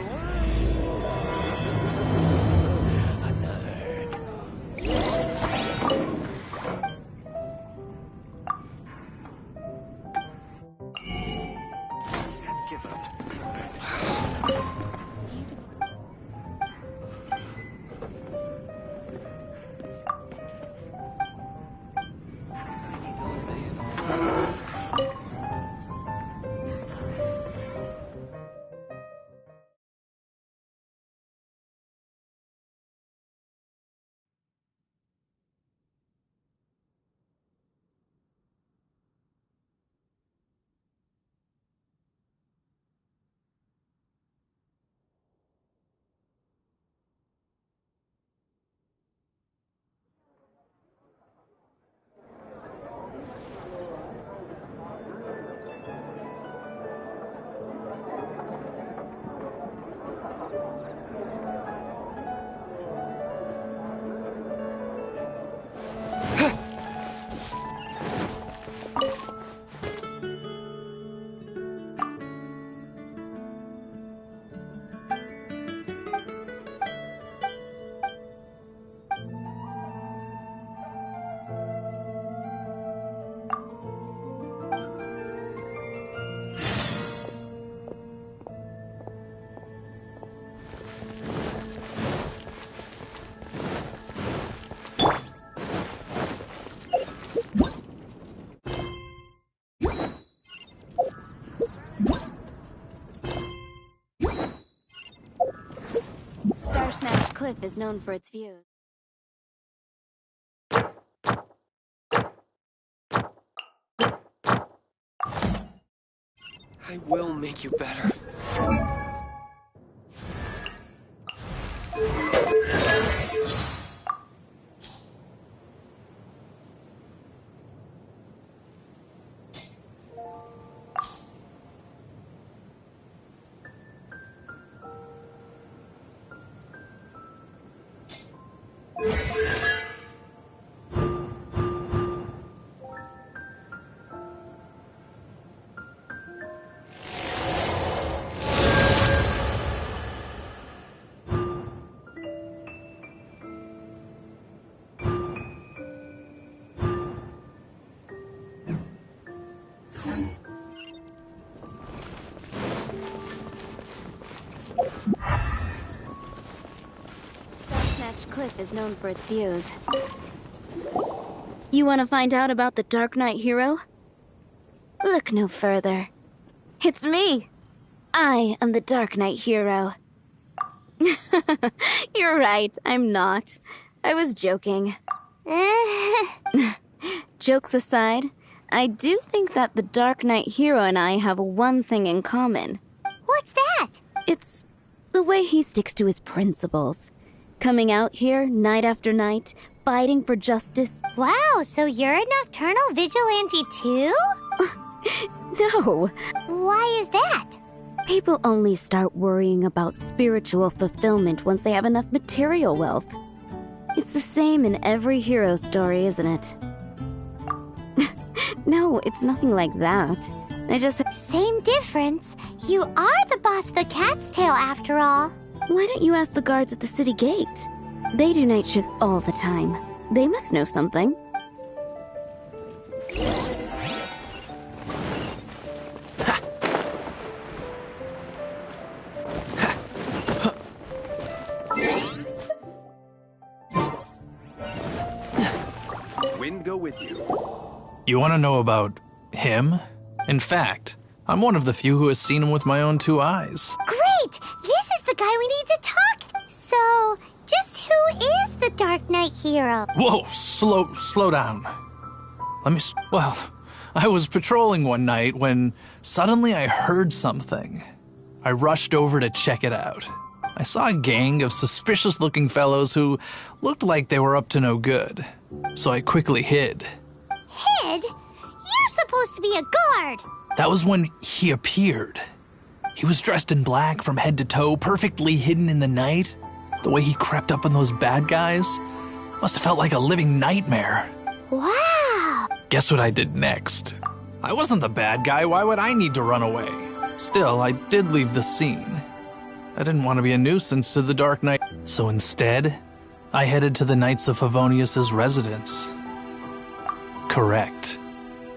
Cliff is known for its views. I will make you better. Snatch Cliff is known for its views. You want to find out about the Dark Knight hero? Look no further. It's me! I am the Dark Knight hero. You're right, I'm not. I was joking. Jokes aside, I do think that the Dark Knight hero and I have one thing in common. What's that? It's the way he sticks to his principles. Coming out here night after night, fighting for justice. Wow, so you're a nocturnal vigilante too? No. Why is that? People only start worrying about spiritual fulfillment once they have enough material wealth. It's the same in every hero story, isn't it? No, it's nothing like that. I just... Same difference. You are the boss of the Cat's Tail after all. Why don't you ask the guards at the city gate? They do night shifts all the time. They must know something. Wind go with you. You want to know about him? In fact, I'm one of the few who has seen him with my own 2 eyes. Great! This is the guy we need to talk to. So, just who is the Dark Knight hero? Whoa, slow down. Well, I was patrolling one night when suddenly I heard something. I rushed over to check it out. I saw a gang of suspicious-looking fellows who looked like they were up to no good. So I quickly hid. Hid? You're supposed to be a guard. That was when he appeared. He was dressed in black from head to toe, perfectly hidden in the night. The way he crept up on those bad guys must have felt like a living nightmare. Wow! Guess what I did next? I wasn't the bad guy, why would I need to run away? Still, I did leave the scene. I didn't want to be a nuisance to the Dark Knight, so instead, I headed to the Knights of Favonius' residence. Correct.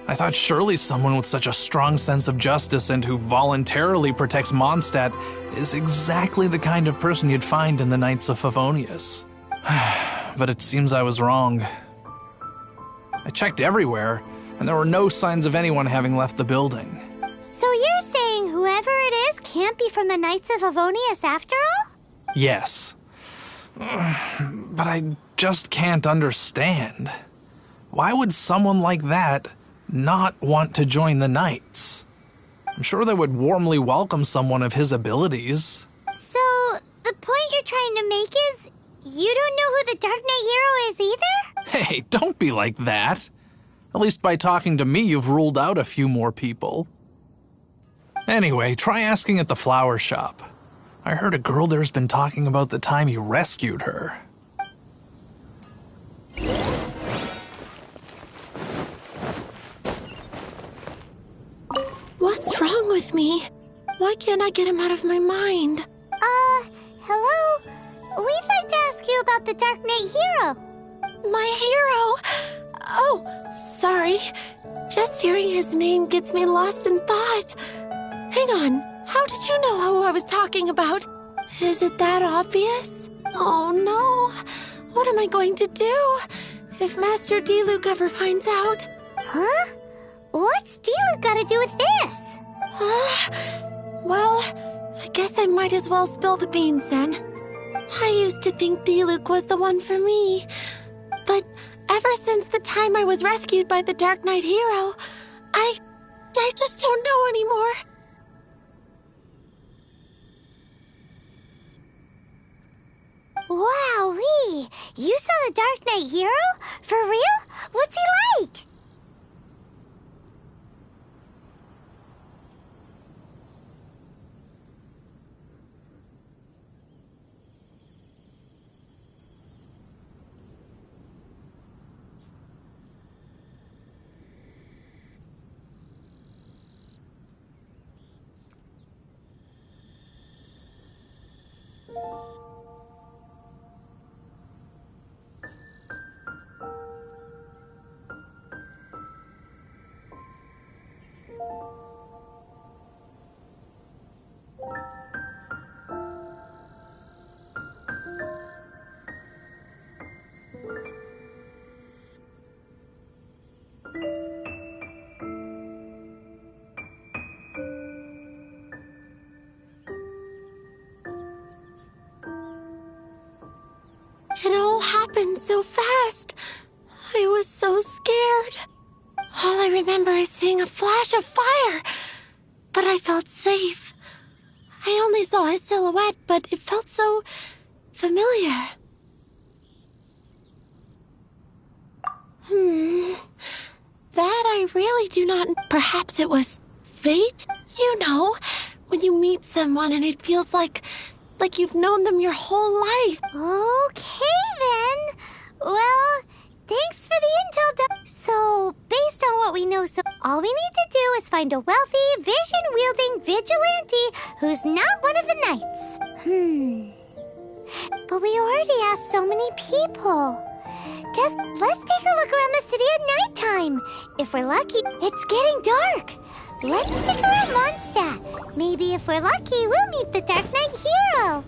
I thought surely someone with such a strong sense of justice and who voluntarily protects Mondstadt is exactly the kind of person you'd find in the Knights of Favonius. But it seems I was wrong. I checked everywhere, and there were no signs of anyone having left the building. So you're saying whoever it is can't be from the Knights of Favonius after all? Yes. But I just can't understand. Why would someone like that not want to join the Knights? I'm sure they would warmly welcome someone of his abilities. So, the point you're trying to make is, you don't know who the Dark Knight hero is either? Hey, don't be like that. At least by talking to me, you've ruled out a few more people. Anyway, try asking at the flower shop. I heard a girl there's been talking about the time you rescued her. What's wrong with me? Why can't I get him out of my mind? Hello? We'd like to ask you about the Dark Knight hero. My hero? Oh, sorry. Just hearing his name gets me lost in thought. Hang on, how did you know who I was talking about? Is it that obvious? Oh no, what am I going to do if Master Diluc ever finds out? Huh? What's Diluc got to do with this? Well, I guess I might as well spill the beans then. I used to think Diluc was the one for me. But ever since the time I was rescued by the Dark Knight hero, I just don't know anymore. Wowee! You saw the Dark Knight hero? For real? What's he like? It all happened so fast. I was so scared. All I remember is seeing a flash of fire. But I felt safe. I only saw his silhouette, but it felt so familiar. That I really do not... Perhaps it was fate? You know, when you meet someone and it feels like you've known them your whole life. Okay, then. Well, thanks for the intel, So, based on what we know, all we need to do is find a wealthy, vision-wielding vigilante who's not one of the knights. But we already asked so many people. Guess let's take a look around the city at nighttime. If we're lucky, it's getting dark. Let's stick around Mondstadt. Maybe if we're lucky, we'll meet the Dark Knight hero.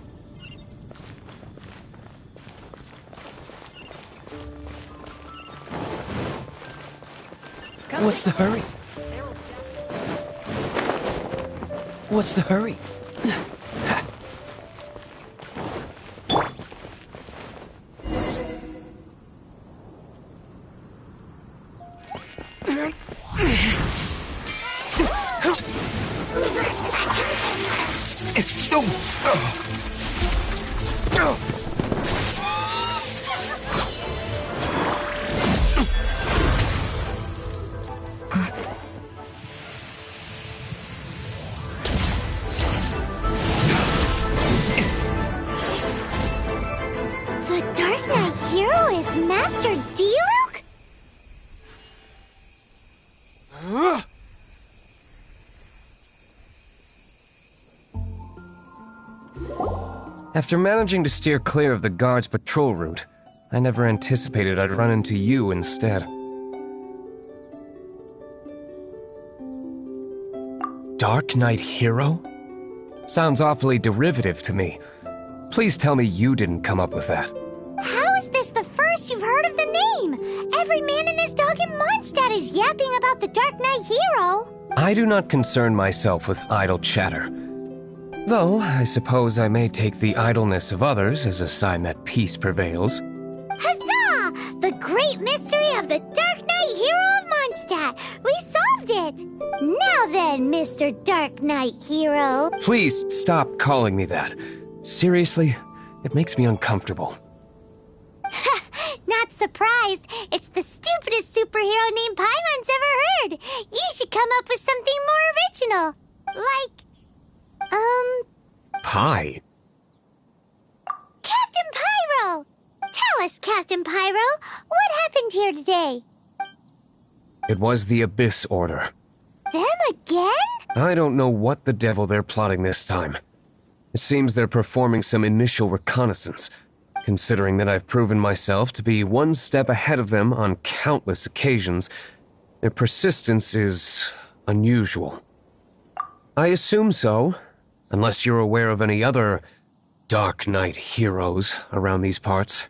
What's the hurry? What's the hurry? The Dark Knight hero is Master Diluc? After managing to steer clear of the guards' patrol route, I never anticipated I'd run into you instead. Dark Knight hero? Sounds awfully derivative to me. Please tell me you didn't come up with that. How is this the first you've heard of the name? Every man and his dog in Mondstadt is yapping about the Dark Knight hero. I do not concern myself with idle chatter. Though, I suppose I may take the idleness of others as a sign that peace prevails. Huzzah! The great mystery of the Dark Knight hero of Mondstadt! We solved it! Now then, Mr. Dark Knight hero. Please stop calling me that. Seriously, it makes me uncomfortable. Not surprised. It's the stupidest superhero name Paimon's ever heard. You should come up with something more original. Like, Pie? Captain Pyro! Tell us, Captain Pyro, what happened here today? It was the Abyss Order. Them again? I don't know what the devil they're plotting this time. It seems they're performing some initial reconnaissance, considering that I've proven myself to be one step ahead of them on countless occasions. Their persistence is unusual. I assume so, unless you're aware of any other Dark Knight heroes around these parts.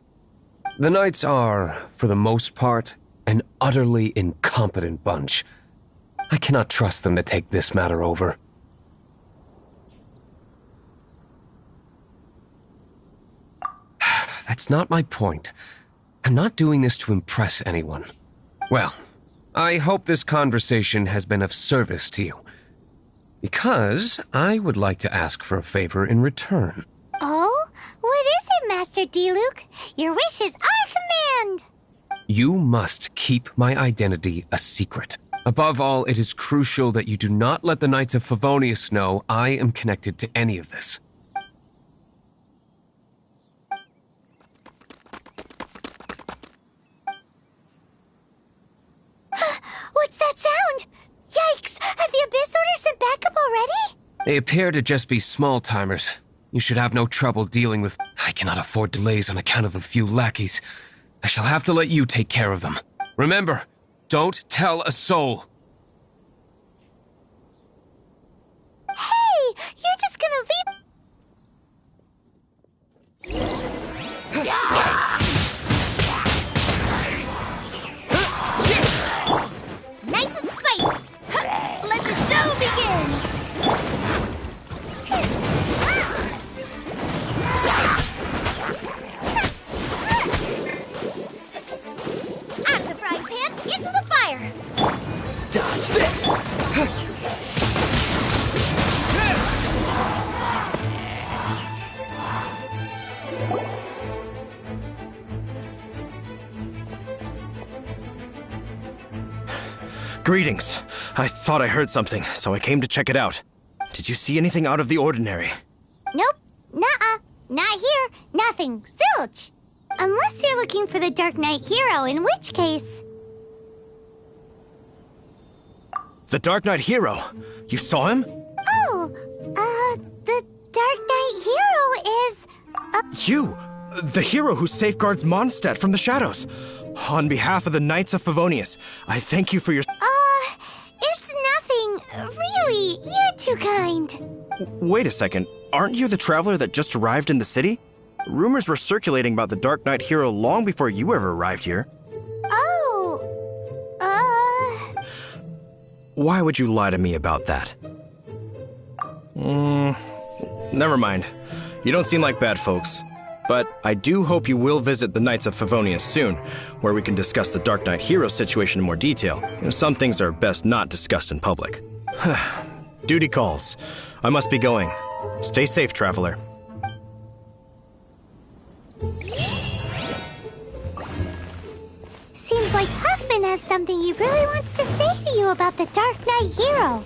The Knights are, for the most part, an utterly incompetent bunch. I cannot trust them to take this matter over. That's not my point. I'm not doing this to impress anyone. Well, I hope this conversation has been of service to you. Because I would like to ask for a favor in return. Oh? What is it, Master Diluc? Your wish is our command! You must keep my identity a secret. Above all, it is crucial that you do not let the Knights of Favonius know I am connected to any of this. What's that sound? Yikes! Have the Abyss Order sent backup already? They appear to just be small-timers. You should have no trouble dealing with... I cannot afford delays on account of a few lackeys. I shall have to let you take care of them. Remember, don't tell a soul. Hey! You're just gonna leave... Nice and spicy! Let the show begin! Out of the frying pan, into the fire! Dodge this! Greetings. I thought I heard something, so I came to check it out. Did you see anything out of the ordinary? Nope. Nuh-uh. Not here. Nothing. Zilch. Unless you're looking for the Dark Knight hero, in which case... The Dark Knight hero? You saw him? Oh, the Dark Knight hero is... You! The hero who safeguards Mondstadt from the shadows. On behalf of the Knights of Favonius, I thank you for your... It's nothing. Really, you're too kind. Wait a second. Aren't you the traveler that just arrived in the city? Rumors were circulating about the Dark Knight hero long before you ever arrived here. Oh, Why would you lie to me about that? Never mind. You don't seem like bad folks. But I do hope you will visit the Knights of Favonius soon, where we can discuss the Dark Knight hero situation in more detail. Some things are best not discussed in public. Duty calls. I must be going. Stay safe, traveler. seems like Huffman has something he really wants to say to you about the Dark Knight hero.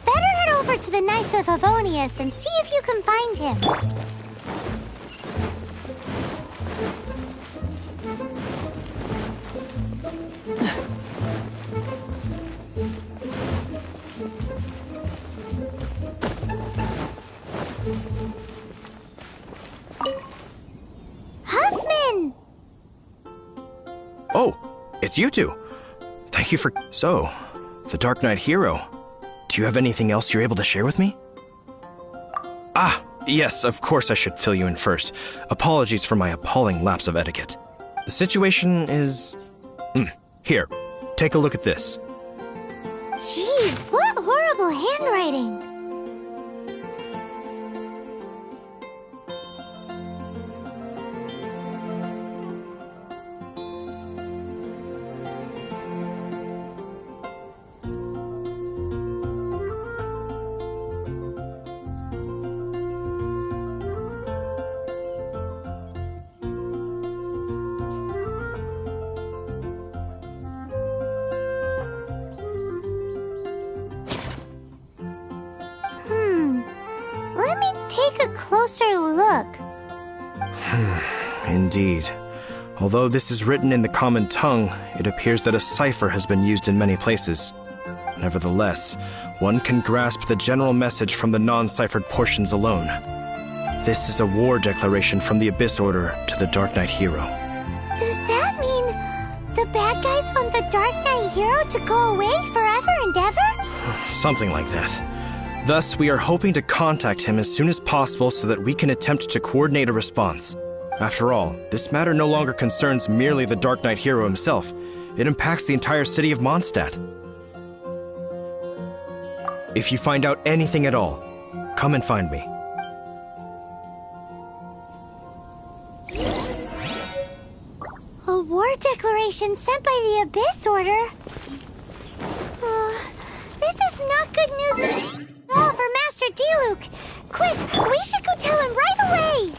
Better head over to the Knights of Favonius and see if you can find him. Huffman! Oh, it's you two. Thank you for... So, the Dark Knight hero. Do you have anything else you're able to share with me? Ah, yes, of course I should fill you in first. Apologies for my appalling lapse of etiquette. The situation is... Here, take a look at this. Jeez, what horrible handwriting! Let me take a closer look. Indeed. Although this is written in the common tongue, it appears that a cipher has been used in many places. Nevertheless, one can grasp the general message from the non-ciphered portions alone. This is a war declaration from the Abyss Order to the Dark Knight hero. Does that mean the bad guys want the Dark Knight hero to go away forever and ever? Something like that. Thus, we are hoping to contact him as soon as possible so that we can attempt to coordinate a response. After all, this matter no longer concerns merely the Dark Knight hero himself. It impacts the entire city of Mondstadt. If you find out anything at all, come and find me. declaration sent by the Abyss Order. This is not good news at all for Master Diluc. Quick, we should go tell him right away!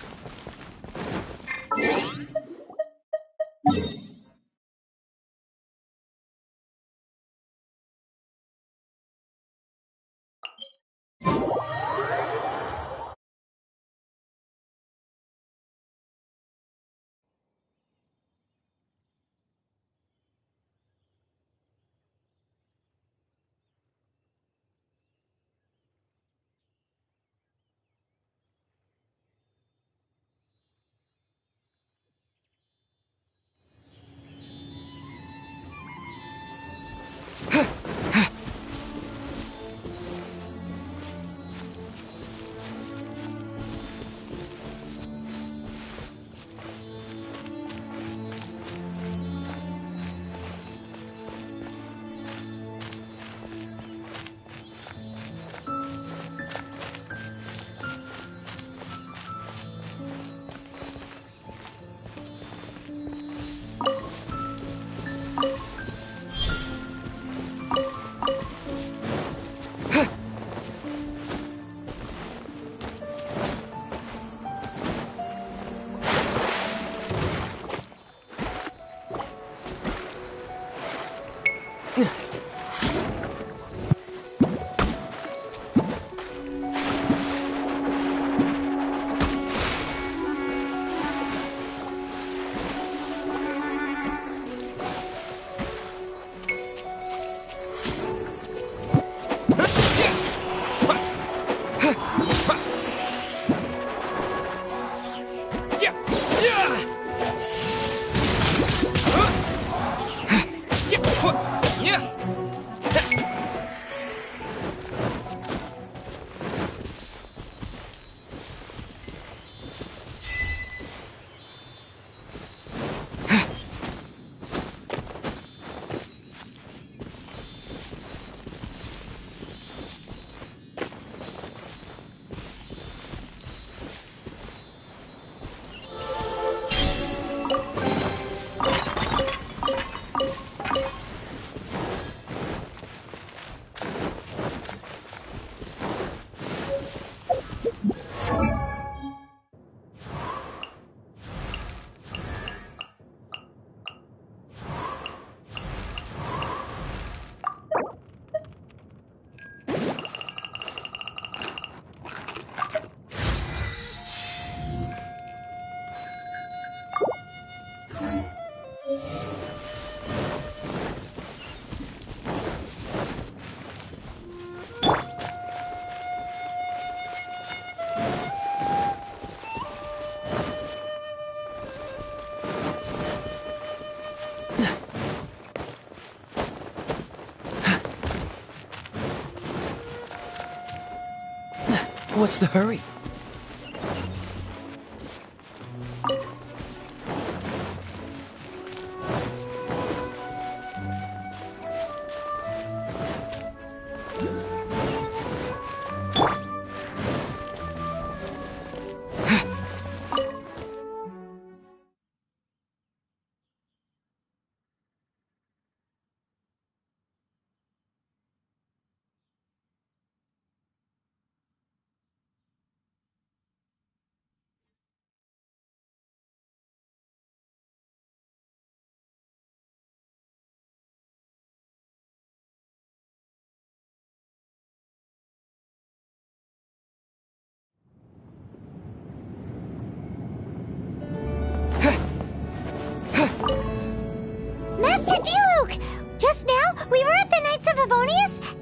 What's the hurry?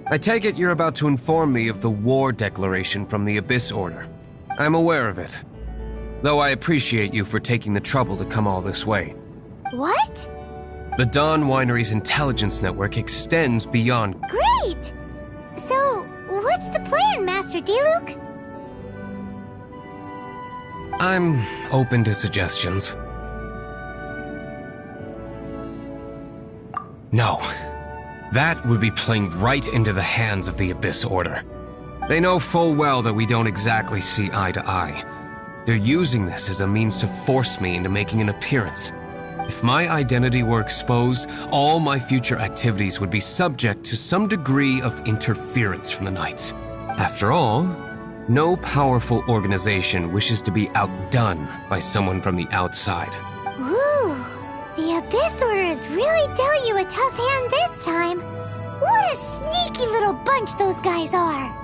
I take it you're about to inform me of the war declaration from the Abyss Order. I'm aware of it. Though I appreciate you for taking the trouble to come all this way. What? The Dawn Winery's intelligence network extends beyond... Great! So, what's the plan, Master Diluc? I'm open to suggestions. No. That would be playing right into the hands of the Abyss Order. They know full well that we don't exactly see eye to eye. They're using this as a means to force me into making an appearance. If my identity were exposed, all my future activities would be subject to some degree of interference from the Knights. After all, no powerful organization wishes to be outdone by someone from the outside. Ooh, the Abyss Orders really dealt you a tough hand this time. What a sneaky little bunch those guys are.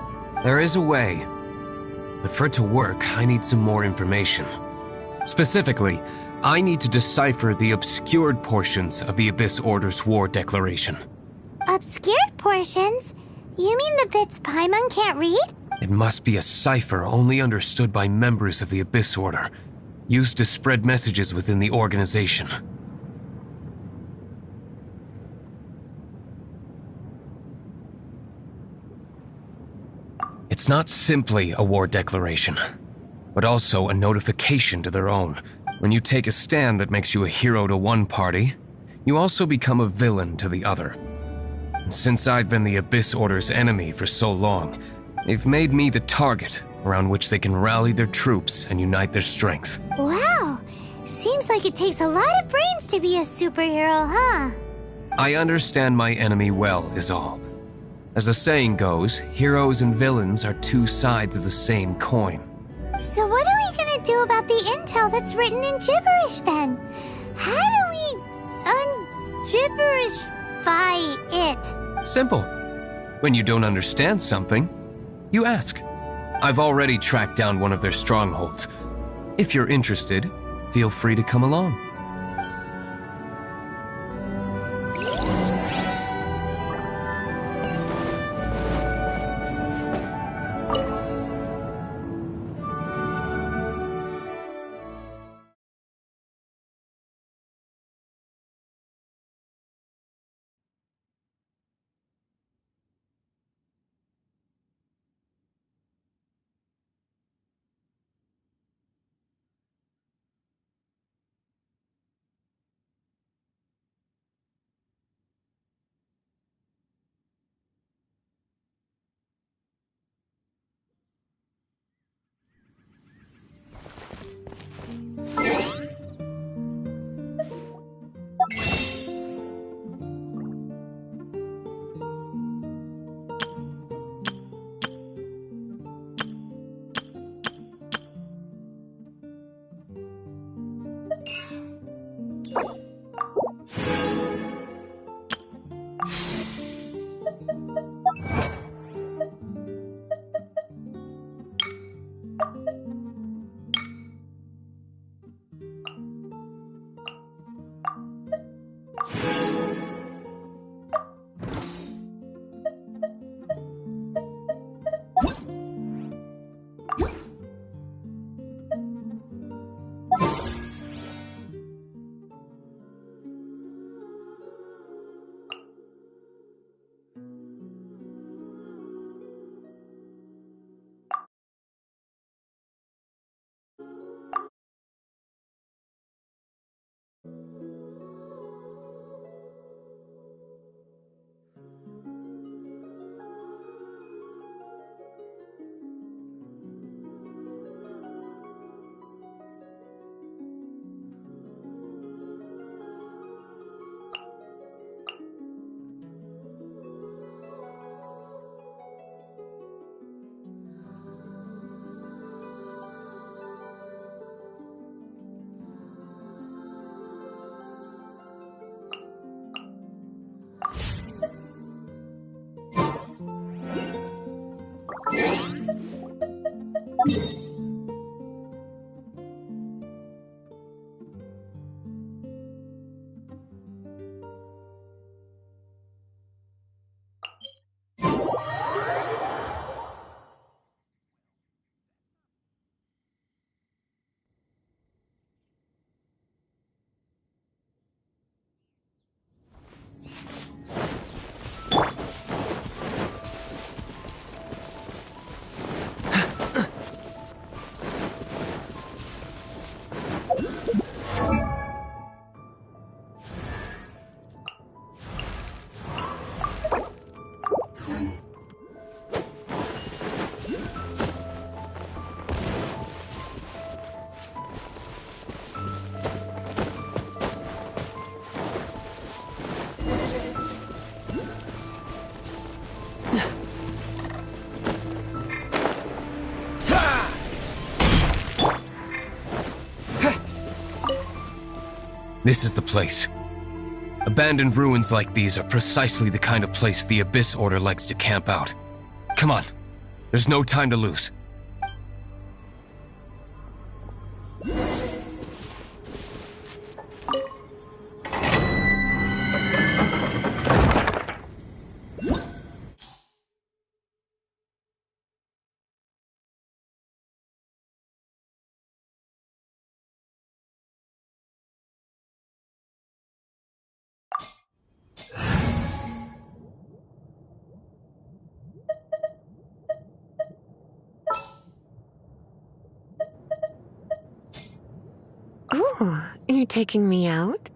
There is a way, but for it to work, I need some more information. Specifically, I need to decipher the obscured portions of the Abyss Order's war declaration. Obscured portions? You mean the bits Paimon can't read? It must be a cipher only understood by members of the Abyss Order, used to spread messages within the organization. It's not simply a war declaration, but also a notification to their own. When you take a stand that makes you a hero to one party, you also become a villain to the other. And since I've been the Abyss Order's enemy for so long, they've made me the target around which they can rally their troops and unite their strength. Wow, seems like it takes a lot of brains to be a superhero, huh? I understand my enemy well, is all. As the saying goes, heroes and villains are two sides of the same coin. So what are we gonna do about the intel that's written in gibberish then? How do we un-gibberishify it? Simple. When you don't understand something, you ask. I've already tracked down one of their strongholds. If you're interested, feel free to come along. This is the place. Abandoned ruins like these are precisely the kind of place the Abyss Order likes to camp out. Come on. There's no time to lose. Oh, you're taking me out?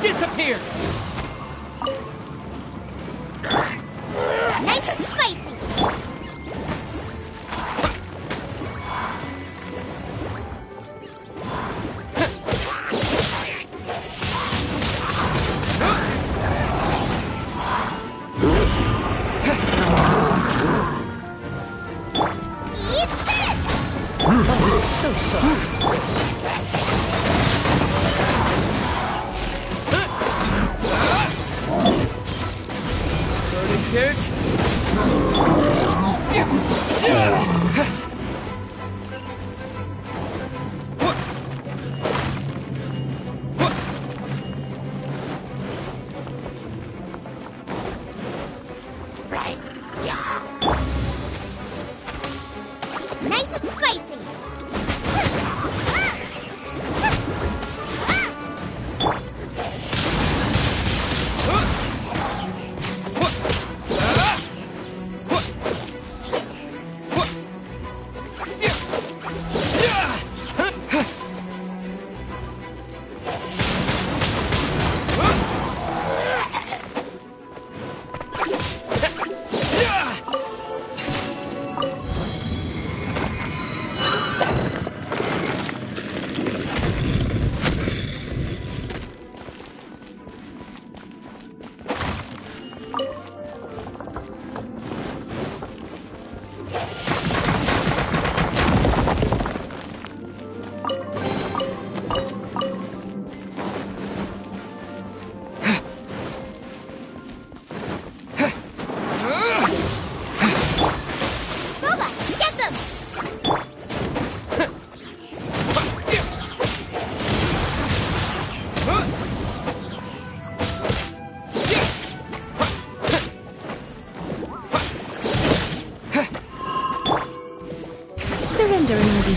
Disappear! Nice and spicy! Eat this! So sorry. Dirt.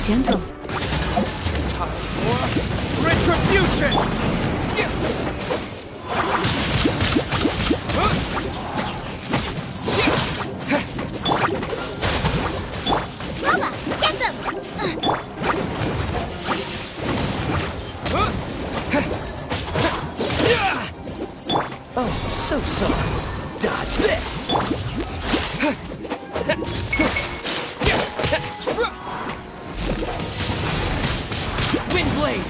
Gentle. Time for retribution! Loba, get them! Oh, so sorry. Dodge this! Windblade!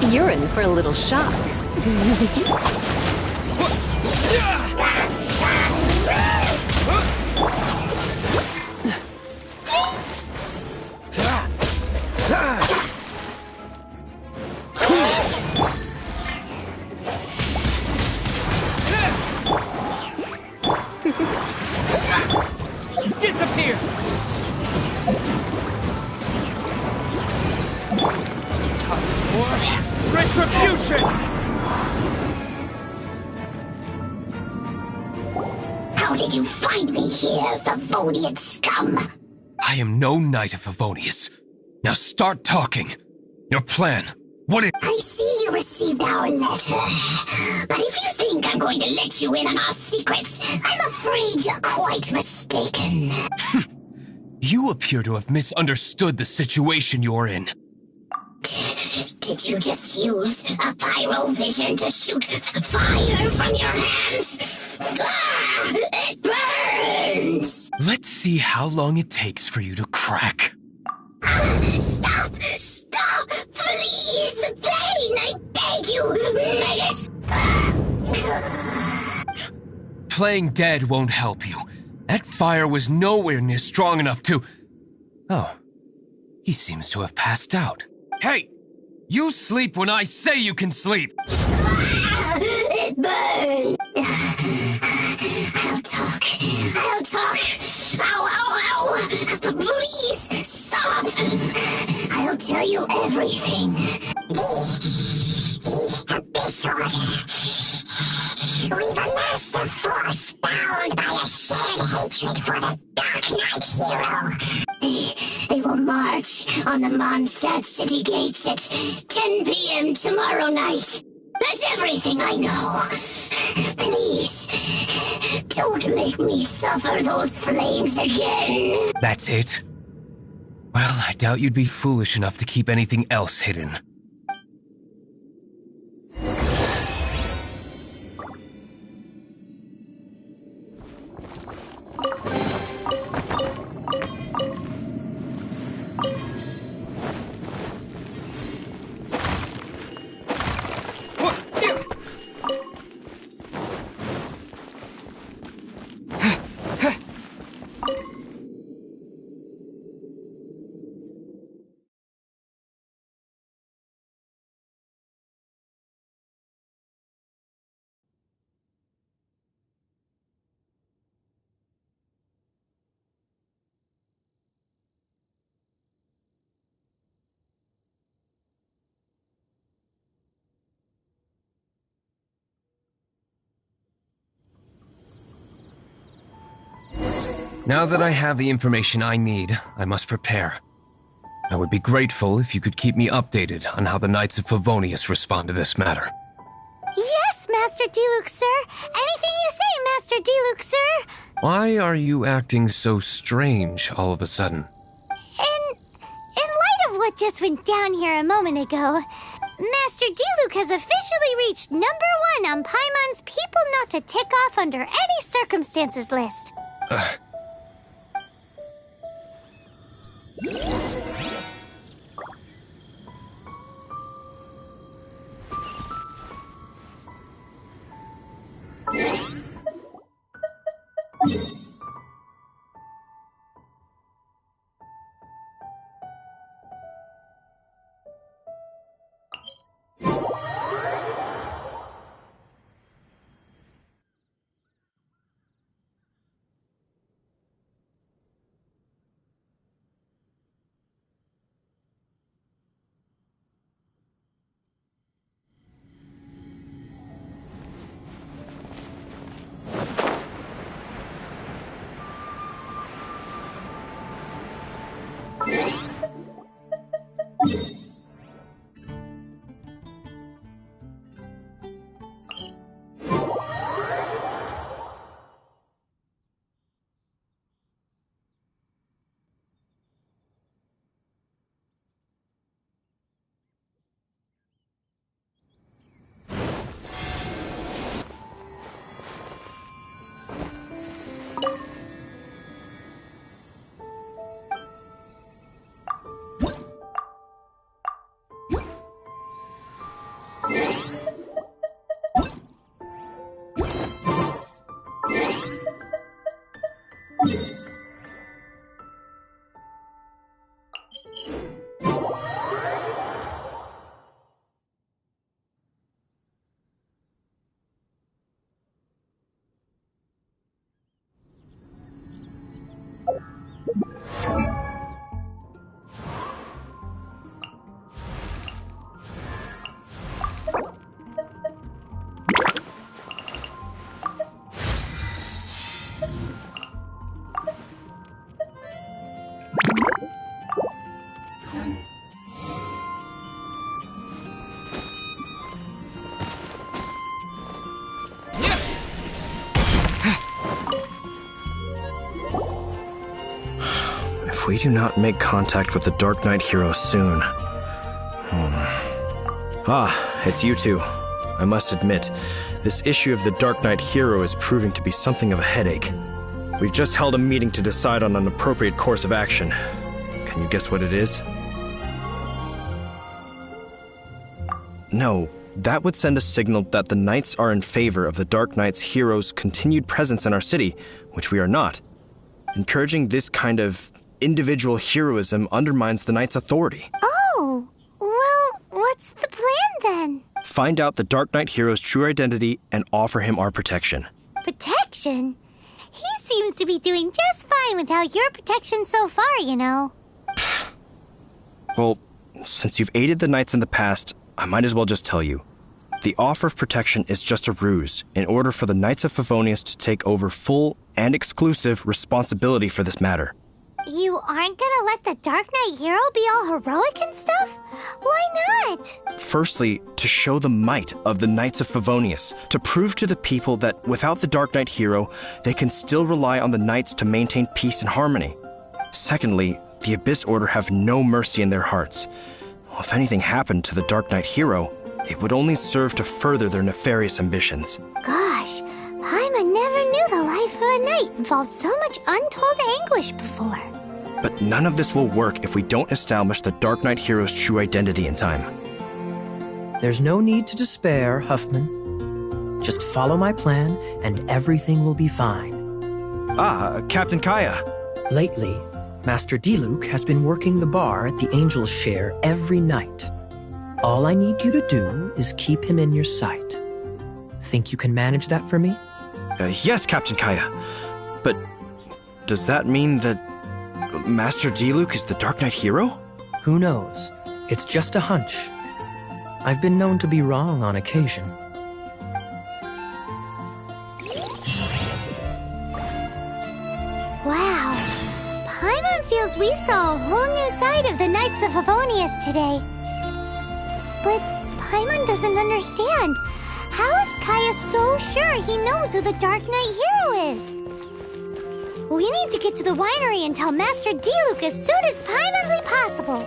You're in for a little shock. Disappear! Time for retribution! How did you find me here, Favonian scum? I am no knight of Favonius. Now start talking. Your plan. What is— I see you received our letter. But if you think I'm going to let you in on our secrets, I'm afraid you're quite mistaken. You appear to have misunderstood the situation you're in. Did you just use a pyro vision to shoot fire from your hands? Ah, it burns! Let's see how long it takes for you to crack. Stop! Stop! Please! Pain! I beg you! Make it... Playing dead won't help you. That fire was nowhere near strong enough to— Oh. He seems to have passed out. Hey! You sleep when I say you can sleep! It burns! I'll talk. I'll talk. Ow, ow, ow! Please, stop! I'll tell you everything. Disorder. We've amassed a force bound by a shared hatred for the Dark Knight hero. They will march on the Mondstadt city gates at 10 p.m. tomorrow night. That's everything I know. Please, don't make me suffer those flames again. That's it? Well, I doubt you'd be foolish enough to keep anything else hidden. Now that I have the information I need, I must prepare. I would be grateful if you could keep me updated on how the Knights of Favonius respond to this matter. Yes, Master Diluc, sir. Anything you say, Master Diluc, sir. Why are you acting so strange all of a sudden? In light of what just went down here a moment ago, Master Diluc has officially reached #1 on Paimon's People Not to Tick Off Under Any Circumstances list. If we do not make contact with the Dark Knight hero soon... Ah, it's you two. I must admit, this issue of the Dark Knight hero is proving to be something of a headache. We've just held a meeting to decide on an appropriate course of action. Can you guess what it is? No, that would send a signal that the Knights are in favor of the Dark Knight's hero's continued presence in our city, which we are not. Encouraging this kind of individual heroism undermines the Knight's authority. Oh, well, what's the plan then? Find out the Dark Knight hero's true identity and offer him our protection. Protection? He seems to be doing just fine without your protection so far, you know. Well, since you've aided the Knights in the past, I might as well just tell you. The offer of protection is just a ruse in order for the Knights of Favonius to take over full and exclusive responsibility for this matter. You aren't gonna let the Dark Knight hero be all heroic and stuff? Why not? Firstly, to show the might of the Knights of Favonius, to prove to the people that without the Dark Knight hero, they can still rely on the Knights to maintain peace and harmony. Secondly, the Abyss Order have no mercy in their hearts. If anything happened to the Dark Knight hero, it would only serve to further their nefarious ambitions. Gosh, Paimon never knew the life of a knight involved so much untold anguish before. But none of this will work if we don't establish the Dark Knight hero's true identity in time. There's no need to despair, Huffman. Just follow my plan, and everything will be fine. Ah, Captain Kaya. Lately, Master Diluc has been working the bar at the Angel's Share every night. All I need you to do is keep him in your sight. Think you can manage that for me? Yes, Captain Kaya. But does that mean that Master Diluc is the Dark Knight hero? Who knows? It's just a hunch. I've been known to be wrong on occasion. Wow. Paimon feels we saw a whole new side of the Knights of Favonius today. But Paimon doesn't understand. How is Kaya so sure he knows who the Dark Knight hero is? We need to get to the winery and tell Master Diluc as soon as Paimonly possible.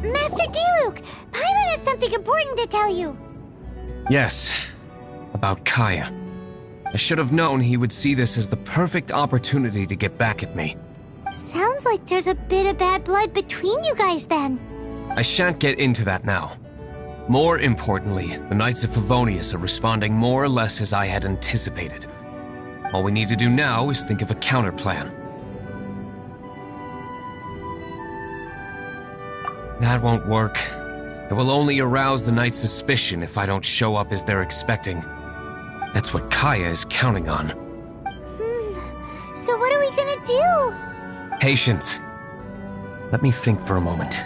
Master Diluc! Paimon has something important to tell you! Yes, about Kaya. I should have known he would see this as the perfect opportunity to get back at me. Sounds like there's a bit of bad blood between you guys then. I shan't get into that now. More importantly, the Knights of Favonius are responding more or less as I had anticipated. All we need to do now is think of a counterplan. That won't work. It will only arouse the Knights' suspicion if I don't show up as they're expecting. That's what Kaya is counting on. So what are we gonna do? Patience. Let me think for a moment.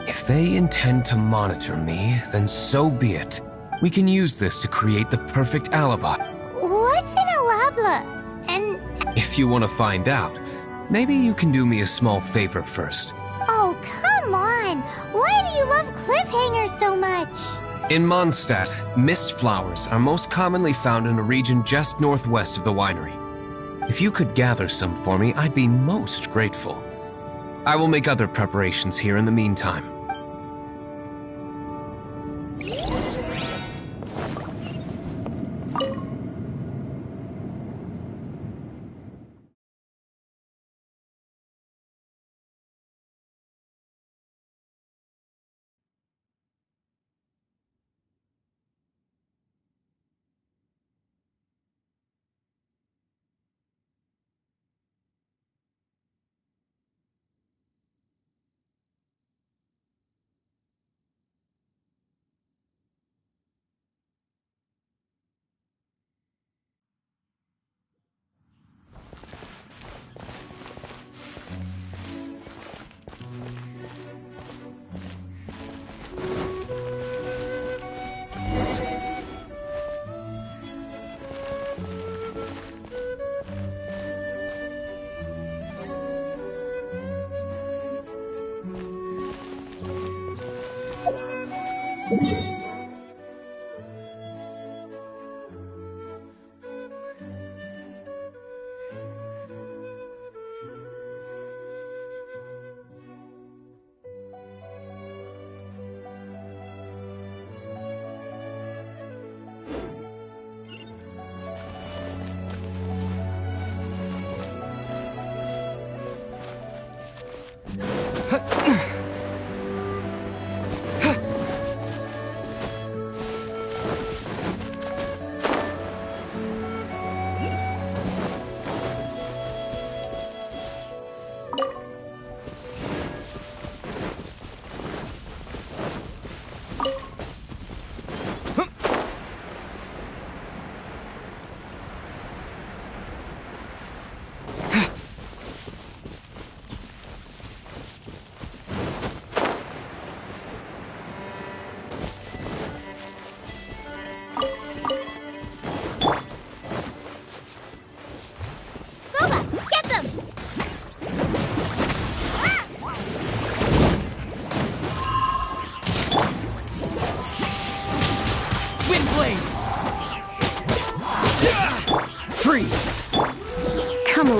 If they intend to monitor me, then so be it. We can use this to create the perfect alibi. What's an alabla? And... If you want to find out, maybe you can do me a small favor first. Oh, come on! Why do you love cliffhangers so much? In Mondstadt, mist flowers are most commonly found in a region just northwest of the winery. If you could gather some for me, I'd be most grateful. I will make other preparations here in the meantime.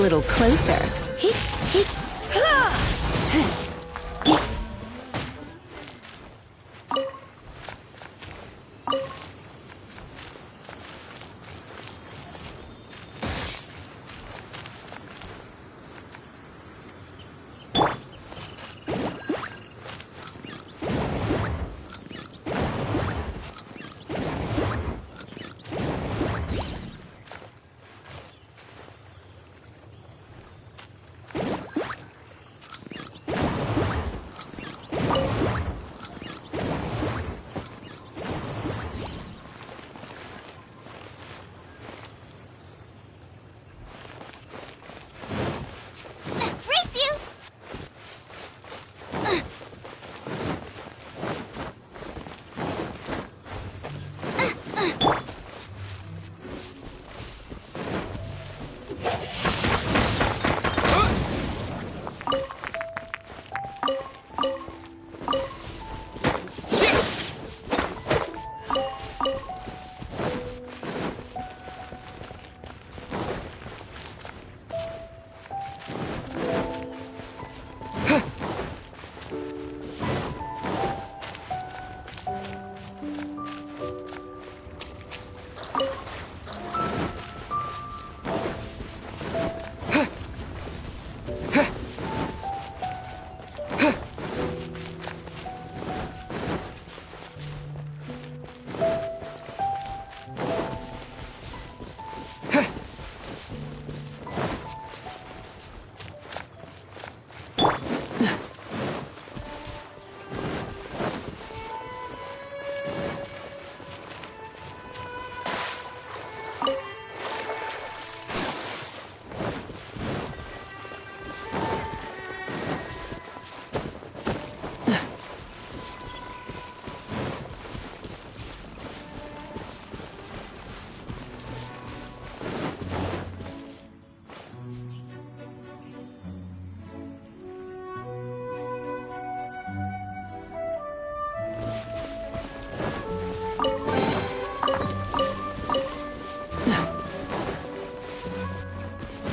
little closer. Race you!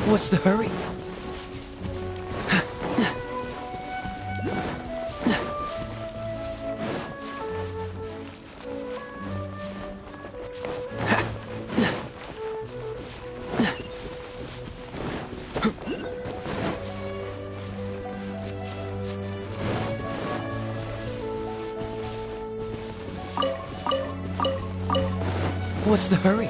What's the hurry? What's the hurry?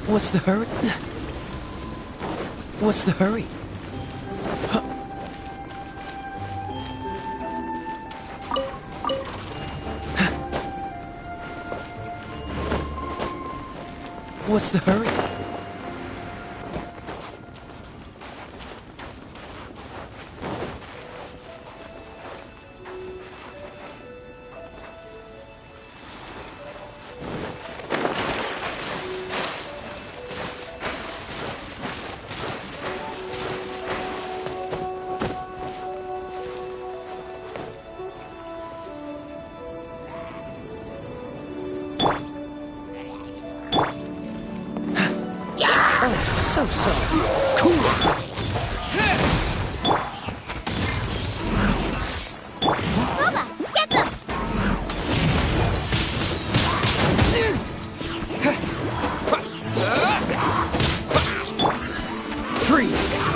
What's the hurry? What's the hurry? What's the hurry? So. Cool it! Booba, get them! Freeze!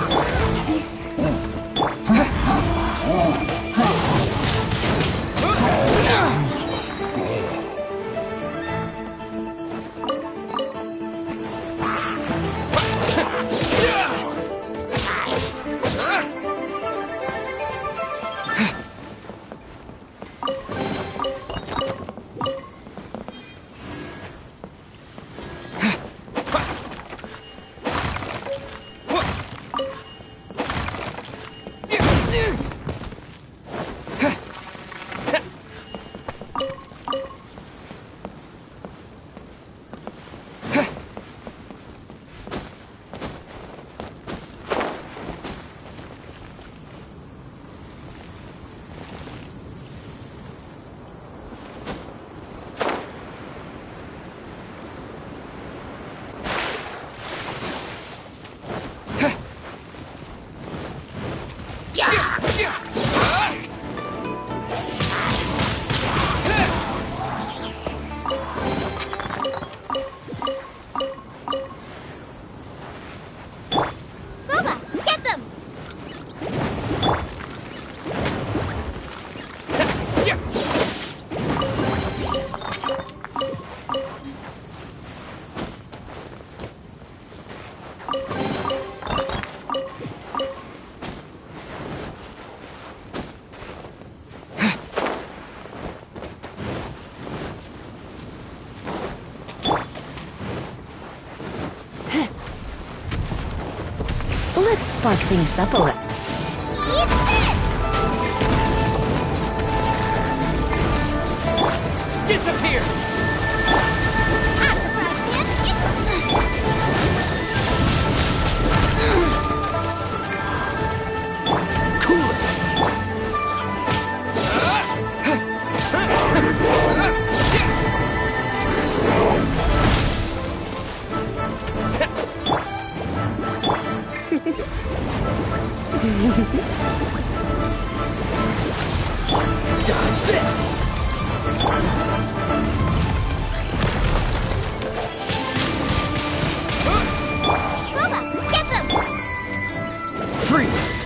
Let's spark things up a little. Disappear! Cool it! Dodge this! Booba, get them! Freeze!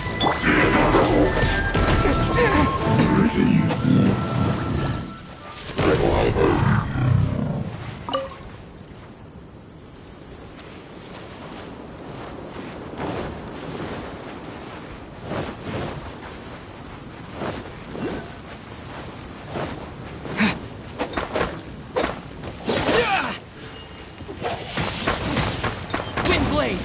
Windblade!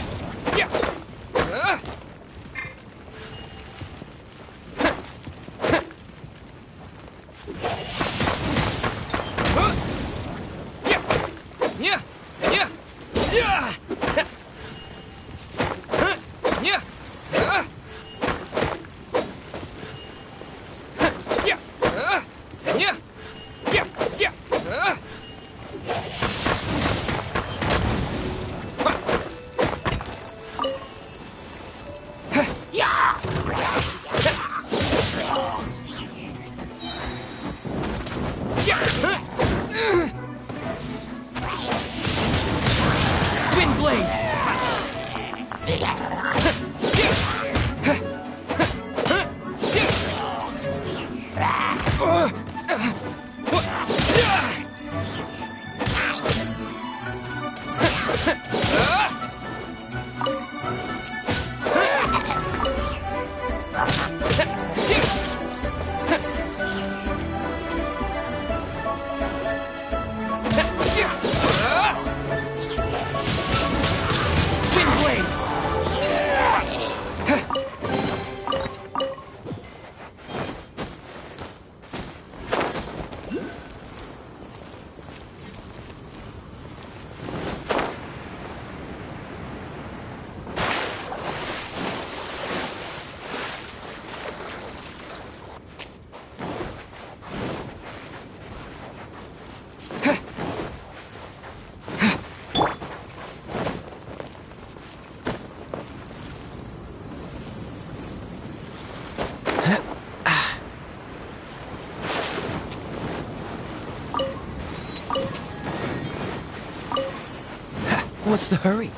What's the hurry?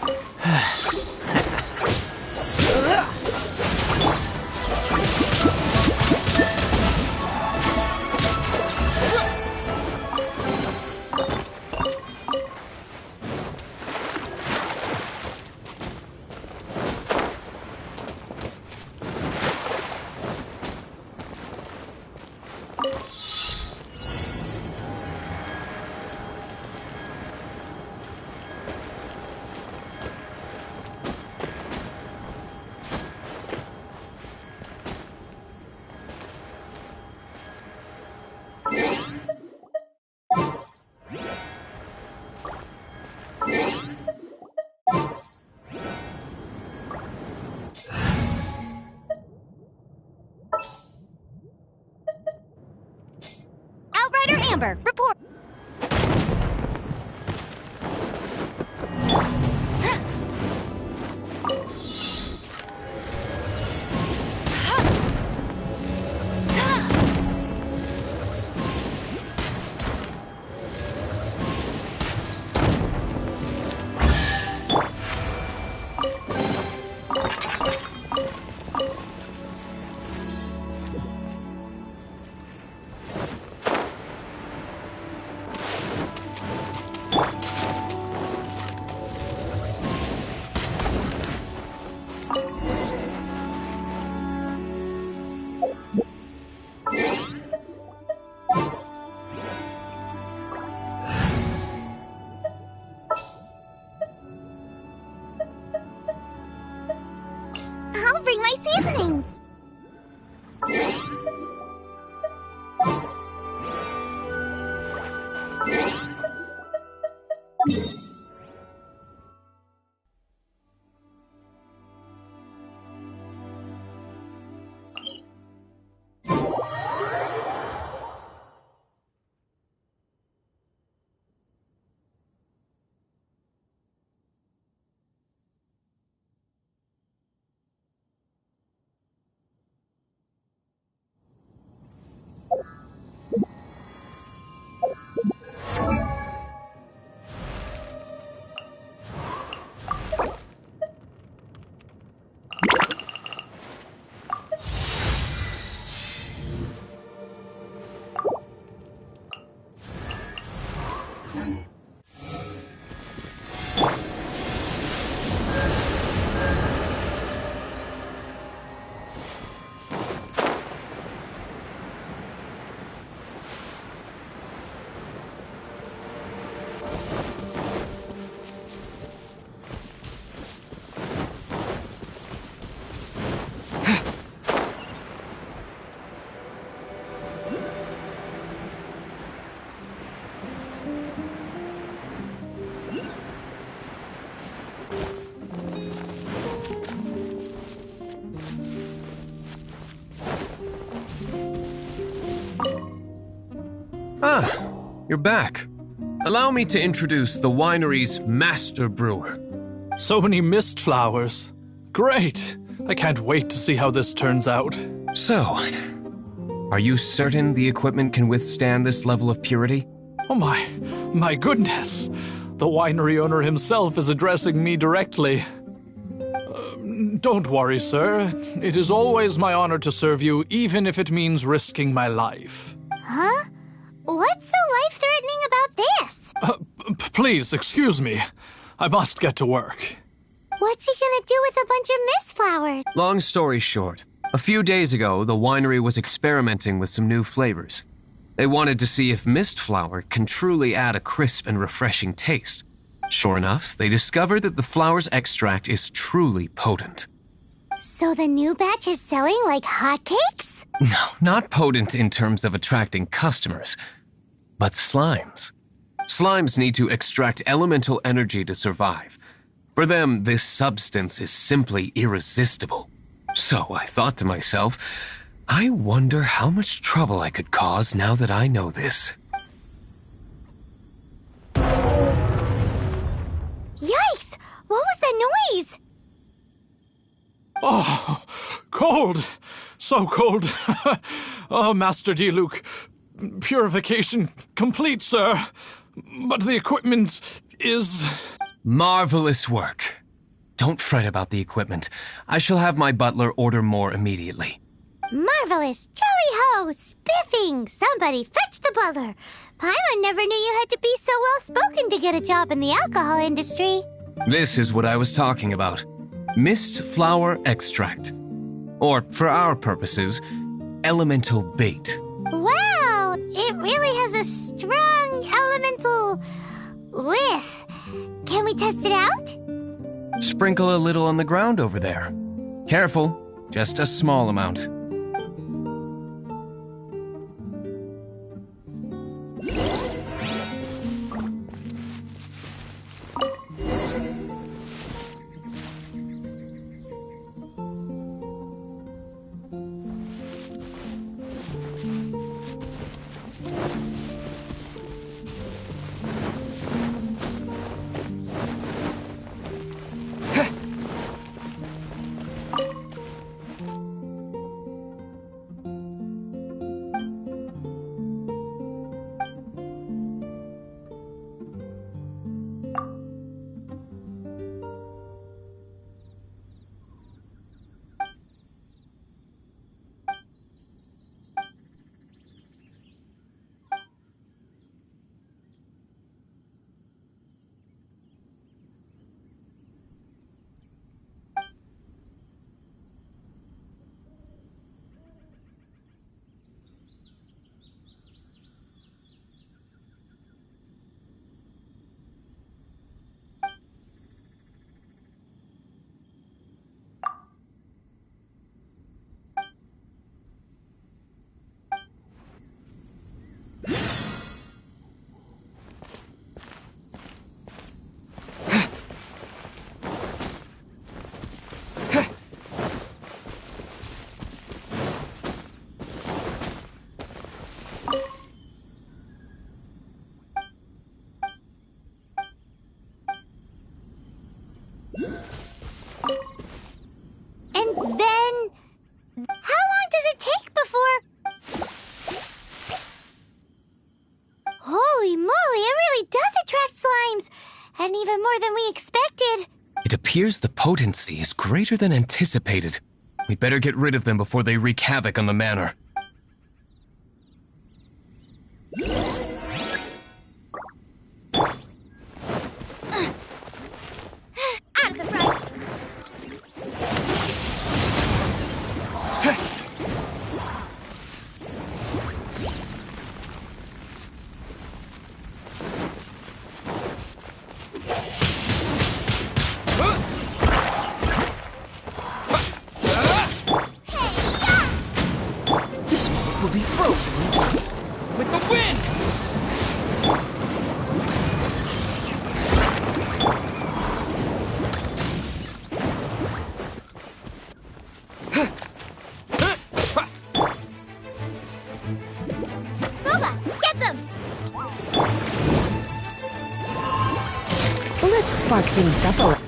Outrider Amber, report. I'll bring my seasonings. Ah, you're back. Allow me to introduce the winery's master brewer. So many mist flowers. Great! I can't wait to see how this turns out. So, are you certain the equipment can withstand this level of purity? Oh my goodness! The winery owner himself is addressing me directly. Don't worry, sir. It is always my honor to serve you, even if it means risking my life. Huh? What's so life-threatening about this? Please, excuse me. I must get to work. What's he gonna do with a bunch of mist flowers? Long story short, a few days ago, the winery was experimenting with some new flavors. They wanted to see if mist flower can truly add a crisp and refreshing taste. Sure enough, they discovered that the flower's extract is truly potent. So the new batch is selling like hotcakes? No, not potent in terms of attracting customers, but slimes. Slimes need to extract elemental energy to survive. For them, this substance is simply irresistible. So I thought to myself, I wonder how much trouble I could cause now that I know this. Yikes! What was that noise? Oh, cold! So cold! Oh, Master Diluc, purification complete, sir. But the equipment is... Marvelous work. Don't fret about the equipment. I shall have my butler order more immediately. Marvelous! Jolly ho! Spiffing! Somebody fetch the butler! Paimon never knew you had to be so well-spoken to get a job in the alcohol industry. This is what I was talking about. Mist flower extract. Or, for our purposes, elemental bait. Wow! It really has a strong elemental whiff. Can we test it out? Sprinkle a little on the ground over there. Careful, just a small amount. And then... how long does it take before... Holy moly, it really does attract slimes! And even more than we expected. It appears the potency is greater than anticipated. We'd better get rid of them before they wreak havoc on the manor. Out of the front! This boat will be frozen in time. With the wind! Booba, get them! Let's spark things up a little.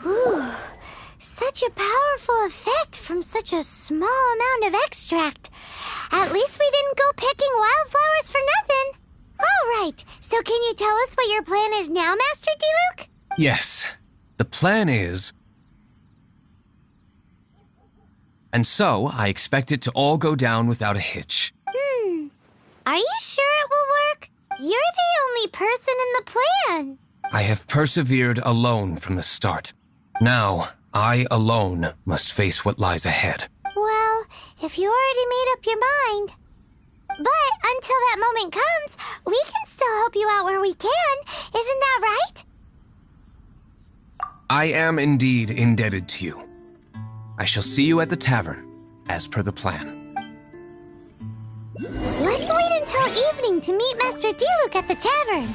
Whew. Such a powerful effect from such a small amount of extract. At least we didn't go picking wildflowers for nothing. All right, so can you tell us what your plan is now, Master Diluc? Yes. The plan is... And so, I expect it to all go down without a hitch. Are you sure it will work? You're the only person in the plan. I have persevered alone from the start. Now, I alone must face what lies ahead. Well, if you already made up your mind. But until that moment comes, we can still help you out where we can. Isn't that right? I am indeed indebted to you. I shall see you at the tavern, as per the plan. Let's wait until evening to meet Master Diluc at the tavern.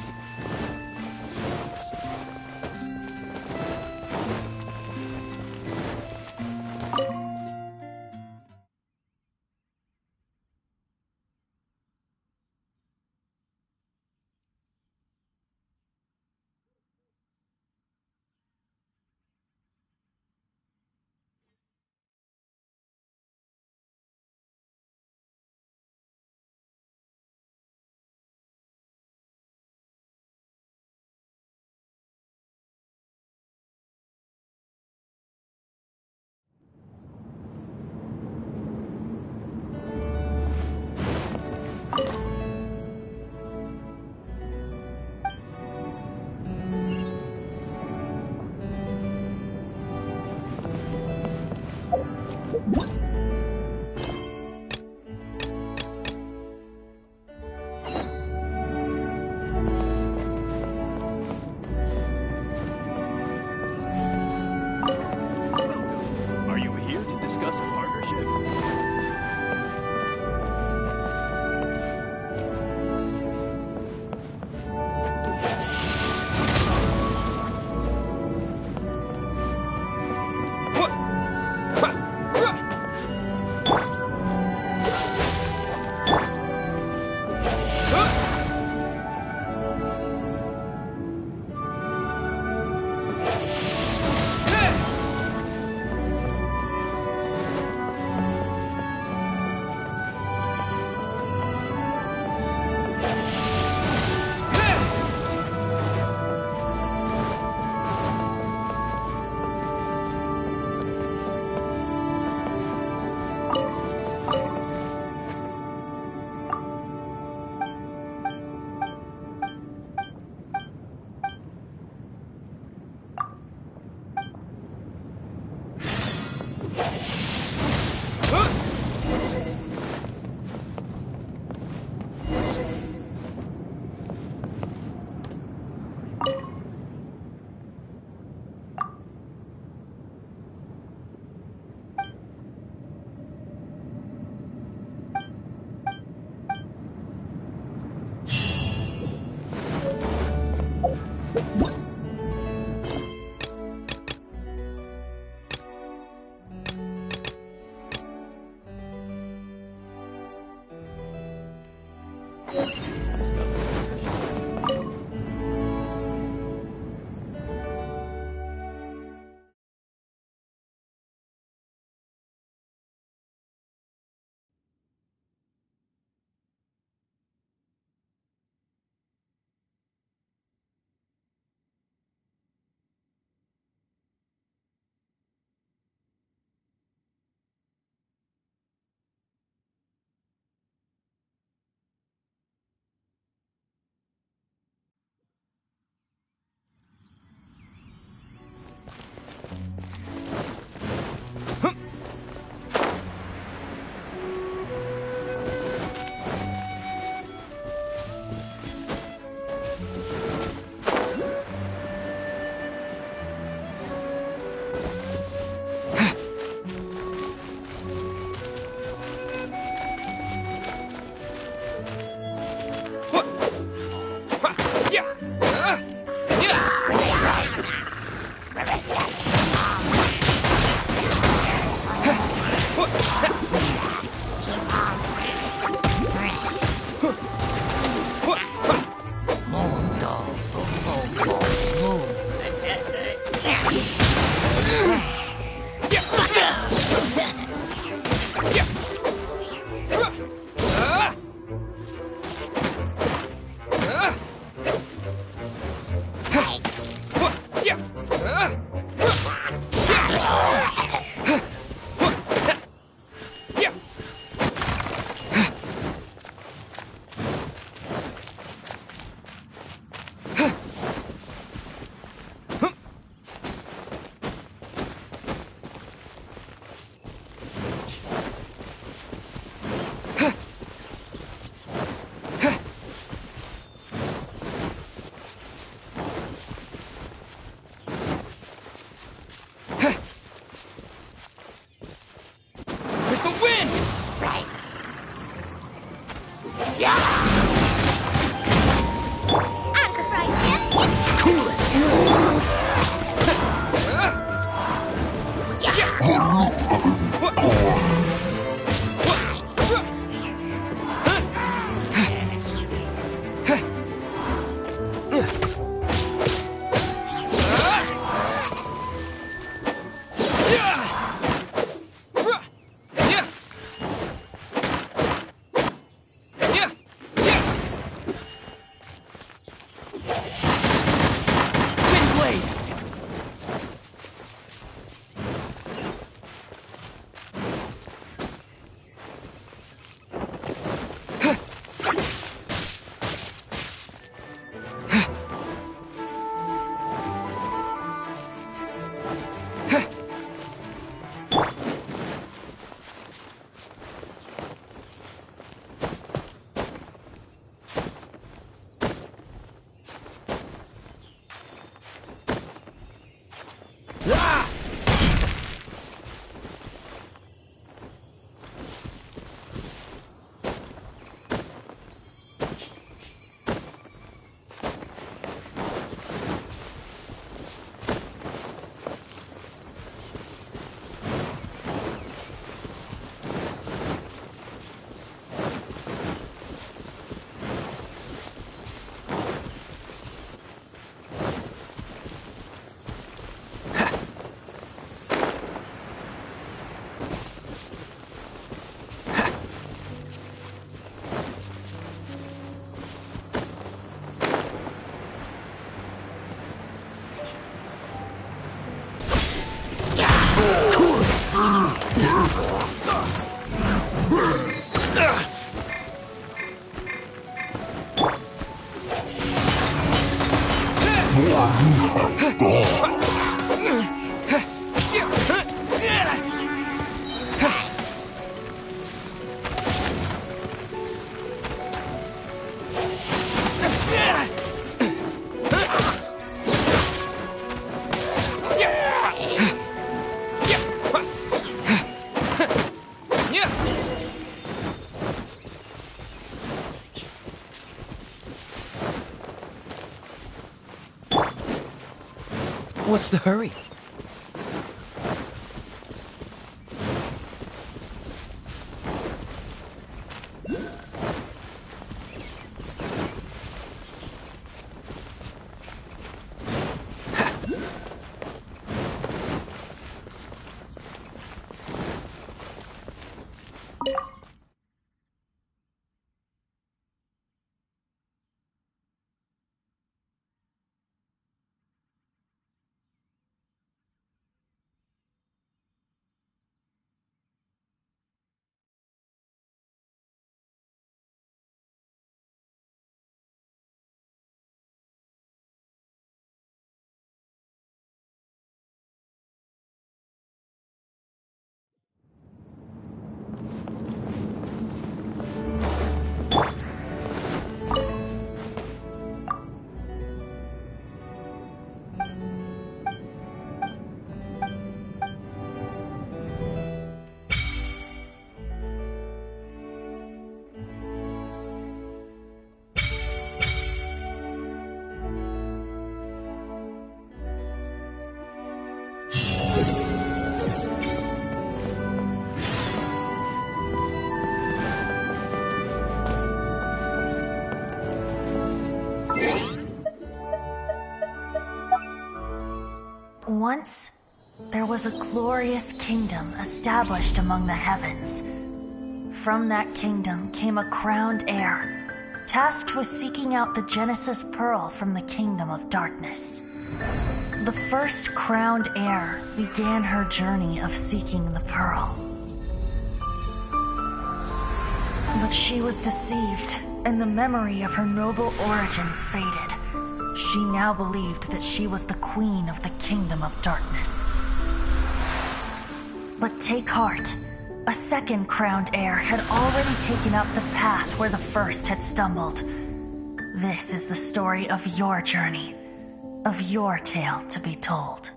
Are you here to discuss a partnership? What's the hurry? Once, there was a glorious kingdom established among the heavens. From that kingdom came a crowned heir, tasked with seeking out the Genesis Pearl from the kingdom of darkness. The first crowned heir began her journey of seeking the pearl. But she was deceived, and the memory of her noble origins faded. She now believed that she was the queen of the kingdom of darkness. But take heart. A second crowned heir had already taken up the path where the first had stumbled. This is the story of your journey, of your tale to be told.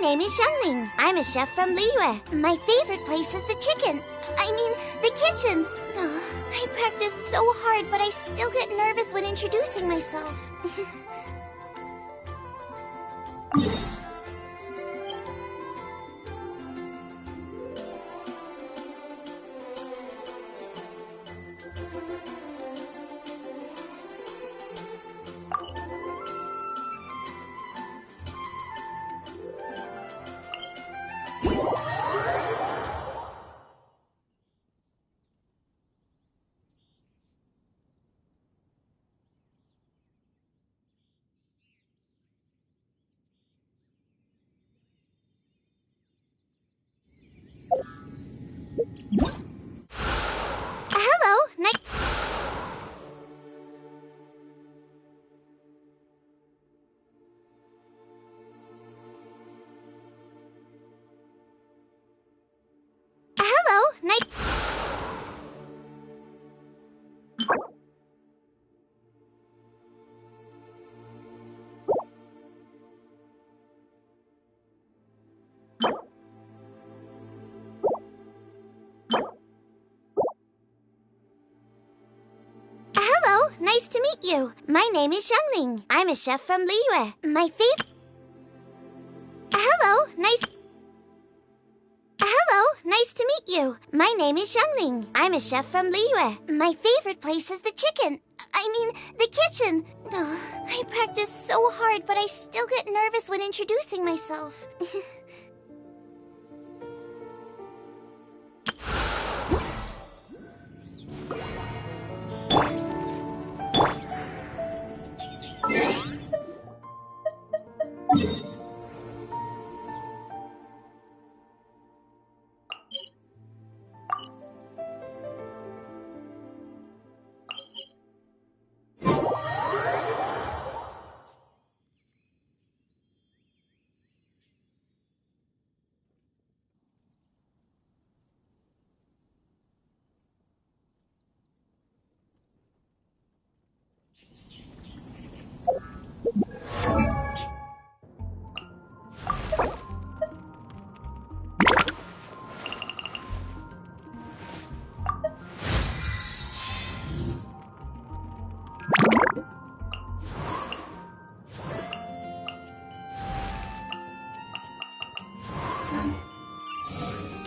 name is Xiangling. I'm a chef from Liyue. My favorite place is the chicken. I mean, the kitchen. Ugh, I practice so hard, but I still get nervous when introducing myself. Hello, night. Hello, nice to meet you. My name is Xiangling. I'm a chef from Liyue. My favorite. Hello, nice to meet you. My name is Xiangling. I'm a chef from Liyue. My favorite place is the chicken. I mean, the kitchen. Ugh, I practice so hard, but I still get nervous when introducing myself.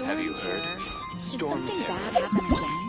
Have you heard? Storm Did something terror. bad happen again?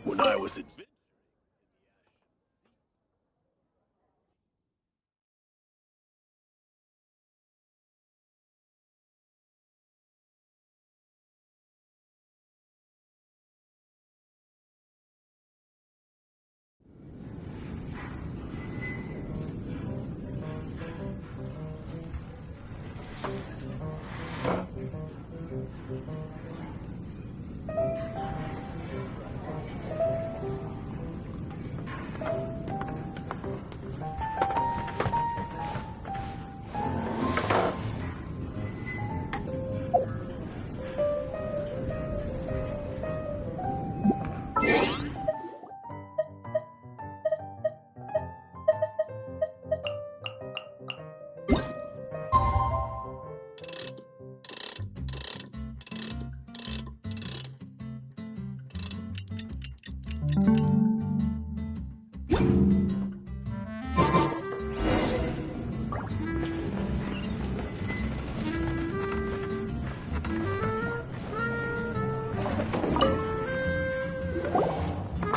When I was adventuring.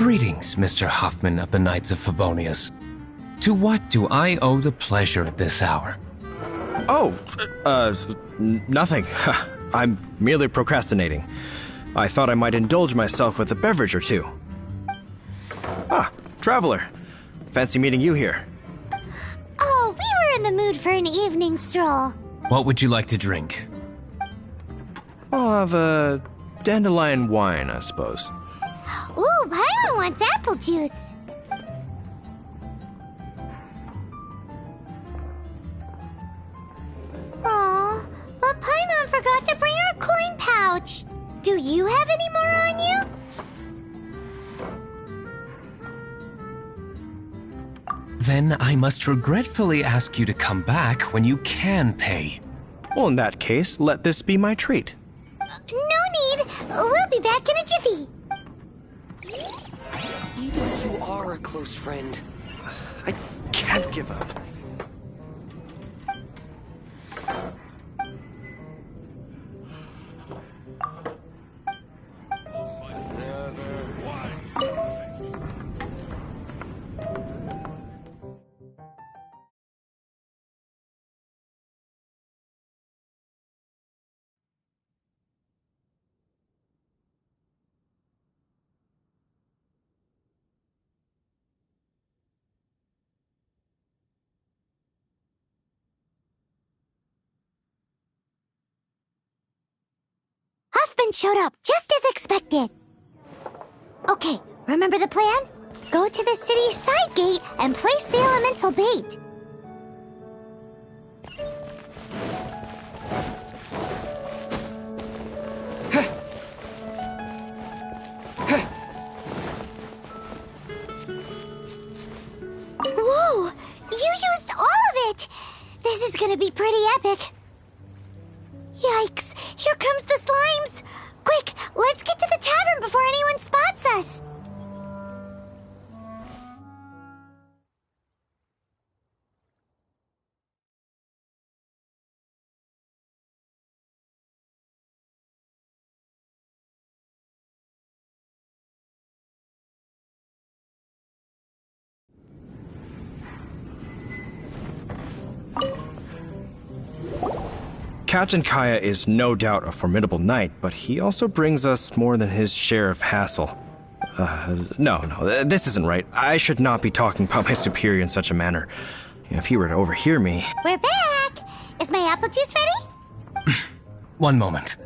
Greetings, Mr. Huffman of the Knights of Favonius. To what do I owe the pleasure at this hour? Oh, nothing. I'm merely procrastinating. I thought I might indulge myself with a beverage or two. Ah, Traveler. Fancy meeting you here. Oh, we were in the mood for an evening stroll. What would you like to drink? I'll have a dandelion wine, I suppose. Ooh, Paimon wants apple juice. Aw, but Paimon forgot to bring her coin pouch. Do you have any more on you? Then I must regretfully ask you to come back when you can pay. Well, in that case, let this be my treat. No need. We'll be back in a jiffy. Even if you are a close friend, I can't give up. Huffman showed up, just as expected. Okay, remember the plan? Go to the city's side gate and place the elemental bait. Whoa! You used all of it! This is gonna be pretty epic. Yikes! Here comes the slimes! Quick, let's get to the tavern before anyone spots us! Captain Kaya is no doubt a formidable knight, but he also brings us more than his share of hassle. No, this isn't right. I should not be talking about my superior in such a manner. If he were to overhear me... We're back! Is my apple juice ready? One moment.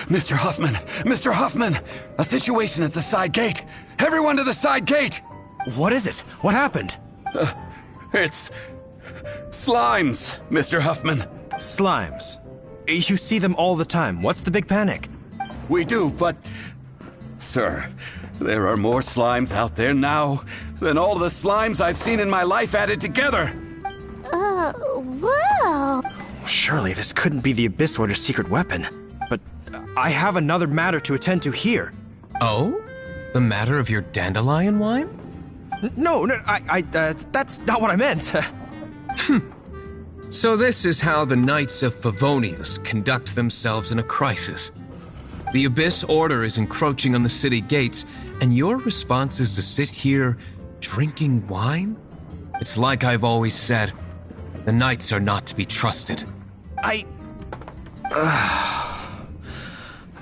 Mr. Huffman! Mr. Huffman! A situation at the side gate! Everyone to the side gate! What is it? What happened? It's... slimes, Mr. Huffman. Slimes? You see them all the time. What's the big panic? We do, but... Sir, there are more slimes out there now than all the slimes I've seen in my life added together! Whoa! Surely this couldn't be the Abyss Order's secret weapon. But I have another matter to attend to here. Oh? The matter of your dandelion wine? No, that's not what I meant. So this is how the Knights of Favonius conduct themselves in a crisis. The Abyss Order is encroaching on the city gates, and your response is to sit here drinking wine? It's like I've always said, the Knights are not to be trusted.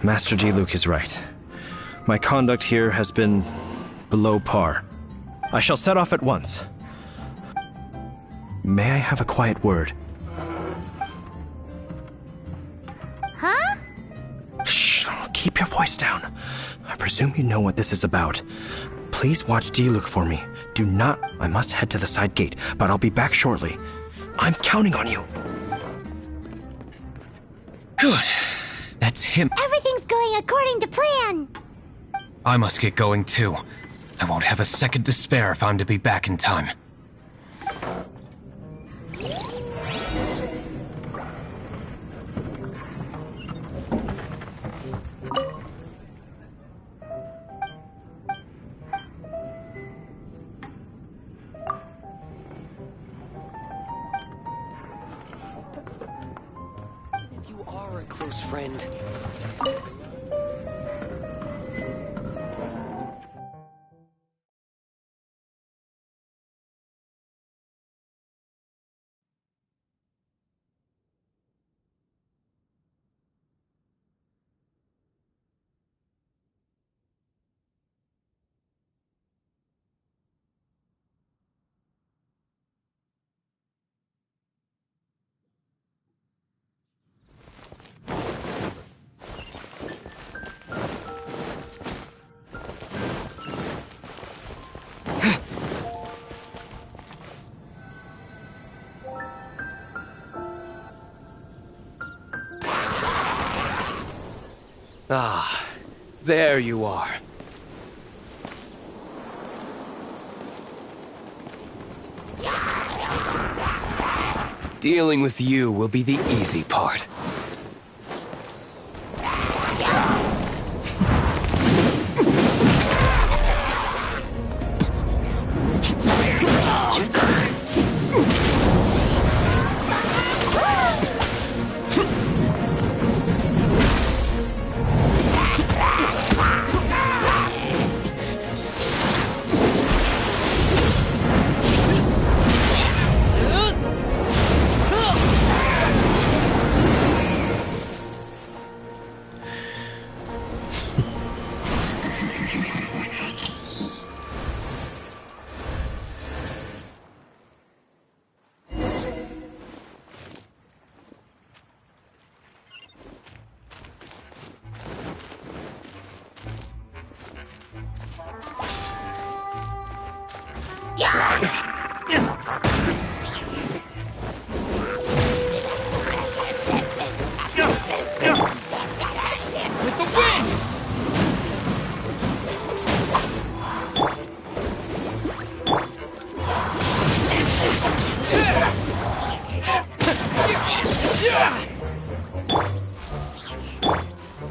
Master Diluc is right. My conduct here has been below par. I shall set off at once. May I have a quiet word? Huh? Shh, keep your voice down. I presume you know what this is about. Please watch Diluc for me. Do not... I must head to the side gate, but I'll be back shortly. I'm counting on you. Good. That's him. Everything's going according to plan. I must get going too. I won't have a second to spare if I'm to be back in time. if you are a close friend, Ah, there you are. Dealing with you will be the easy part.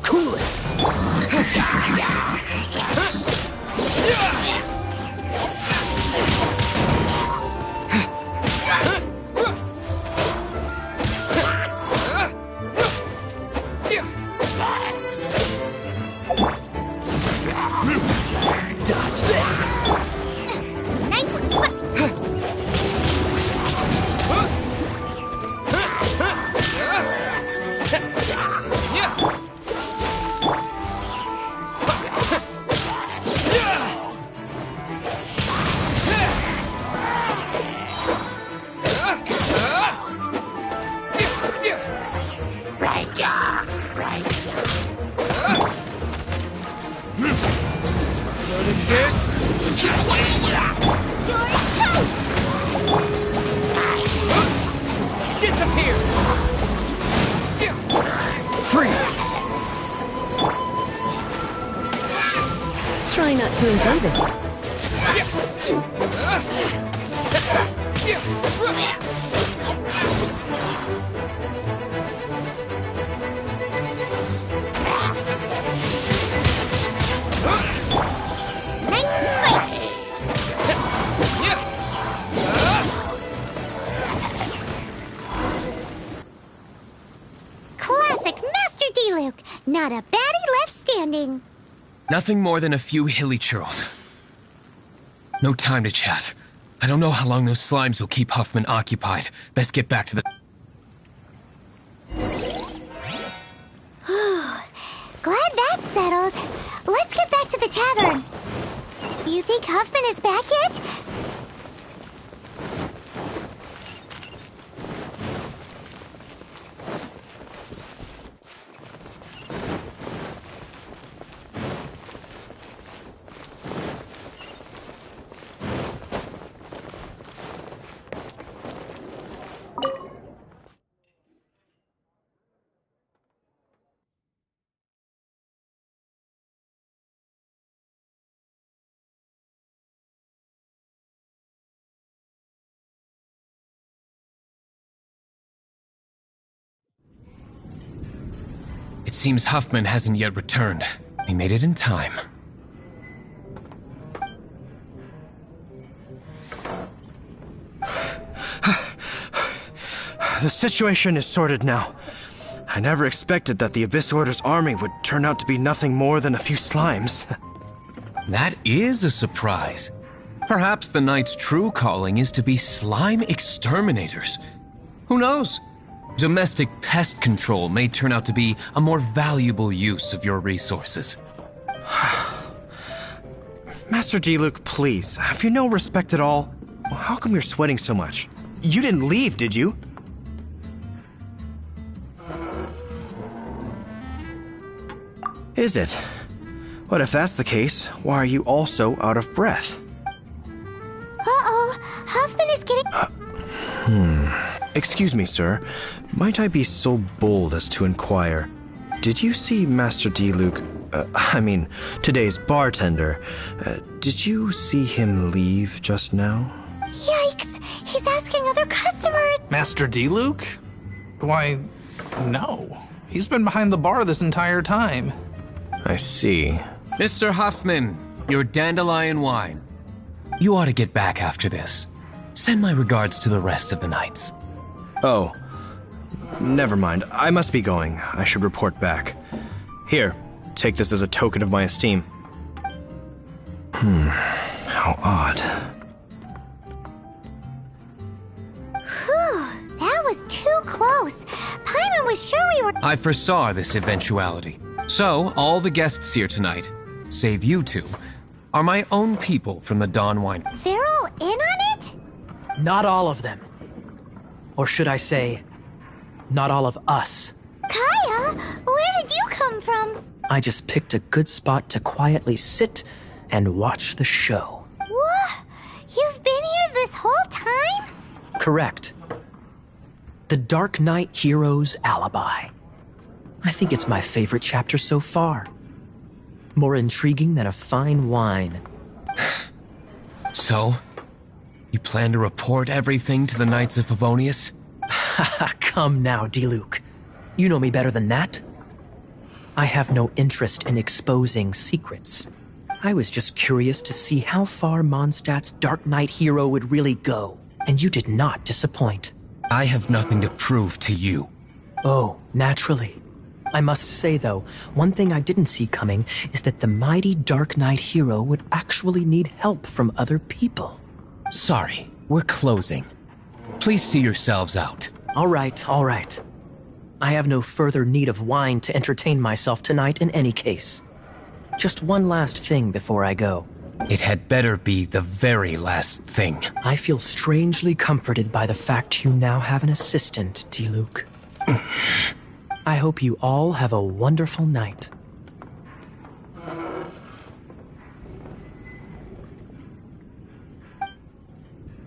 Cool it! Dodge this! Nice and swift. Disappear! Freeze! Try not to enjoy this. Nice and spicy. Classic Master D-Luke. Not a baddie left standing. Nothing more than a few hilly churls. No time to chat. I don't know how long those slimes will keep Huffman occupied. Best get back to the... Glad that's settled. Let's get back to the tavern. You think Huffman is back yet? It seems Huffman hasn't yet returned. He made it in time. The situation is sorted now. I never expected that the Abyss Order's army would turn out to be nothing more than a few slimes. That is a surprise. Perhaps the Knight's true calling is to be slime exterminators. Who knows? Domestic pest control may turn out to be a more valuable use of your resources. Master D-Luke, please, have you no respect at all? How come you're sweating so much? You didn't leave, did you? Is it? But if that's the case, why are you also out of breath? Uh-oh, Huffman is getting... Excuse me, sir. Might I be so bold as to inquire, did you see Master D. Luke? Today's bartender. Did you see him leave just now? Yikes! He's asking other customers. Master D. Luke? Why, no. He's been behind the bar this entire time. I see. Mr. Huffman, your dandelion wine. You ought to get back after this. Send my regards to the rest of the knights. Oh, never mind. I must be going. I should report back. Here, take this as a token of my esteem. How odd. Whew, that was too close. Paimon was sure we were— I foresaw this eventuality. So, all the guests here tonight, save you two, are my own people from the Dawn Wine. They're all in on it? Not all of them. Or should I say, not all of us. Kaya, where did you come from? I just picked a good spot to quietly sit and watch the show. What? You've been here this whole time? Correct. The Dark Knight Hero's Alibi. I think it's my favorite chapter so far. More intriguing than a fine wine. So, you plan to report everything to the Knights of Favonius? Come now, D-Luke. You know me better than that. I have no interest in exposing secrets. I was just curious to see how far Mondstadt's Dark Knight hero would really go, and you did not disappoint. I have nothing to prove to you. Oh, naturally. I must say, though, one thing I didn't see coming is that the mighty Dark Knight hero would actually need help from other people. Sorry, we're closing. Please see yourselves out. All right. I have no further need of wine to entertain myself tonight in any case. Just one last thing before I go. It had better be the very last thing. I feel strangely comforted by the fact you now have an assistant, D-Luke. I hope you all have a wonderful night.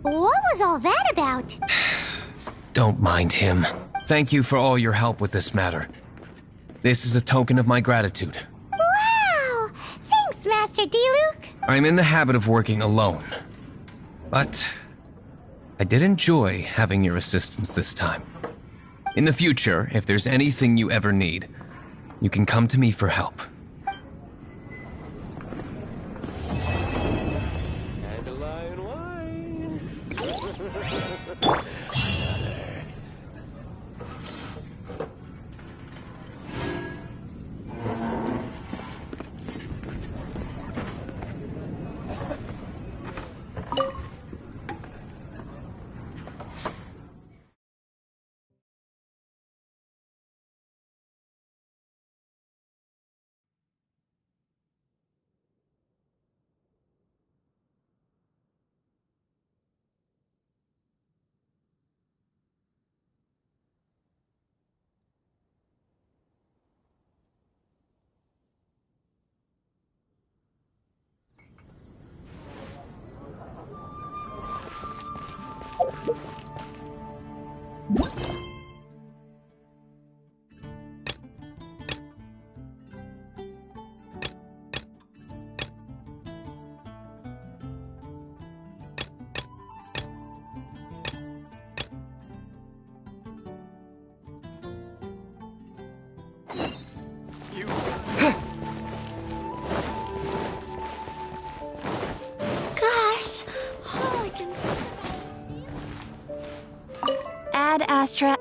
What was all that about? Don't mind him. Thank you for all your help with this matter. This is a token of my gratitude. Wow! Thanks, Master D-Luke. I'm in the habit of working alone. But I did enjoy having your assistance this time. In the future, if there's anything you ever need, you can come to me for help. Ad Astra.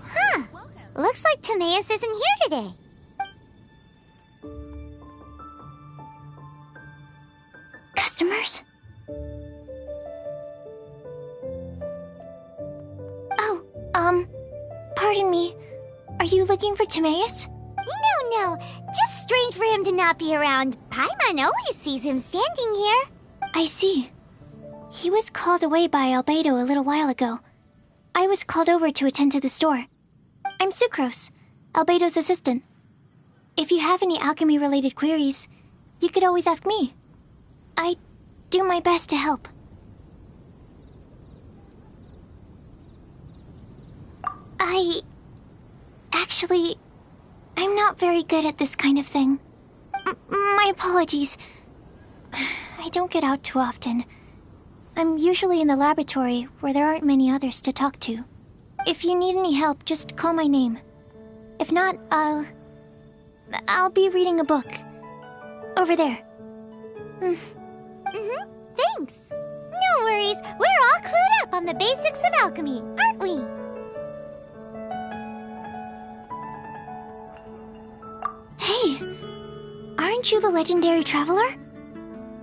Huh. Looks like Timaeus isn't here today. Customers? Oh, pardon me. Are you looking for Timaeus? No. Just strange for him to not be around. Paimon always sees him standing here. I see. He was called away by Albedo a little while ago. I was called over to attend to the store. I'm Sucrose, Albedo's assistant. If you have any alchemy-related queries, you could always ask me. I do my best to help. Actually, I'm not very good at this kind of thing. My apologies. I don't get out too often. I'm usually in the laboratory where there aren't many others to talk to. If you need any help, just call my name. If not, I'll be reading a book. Over there. Thanks. No worries, we're all clued up on the basics of alchemy, aren't we? Hey! Aren't you the legendary traveler?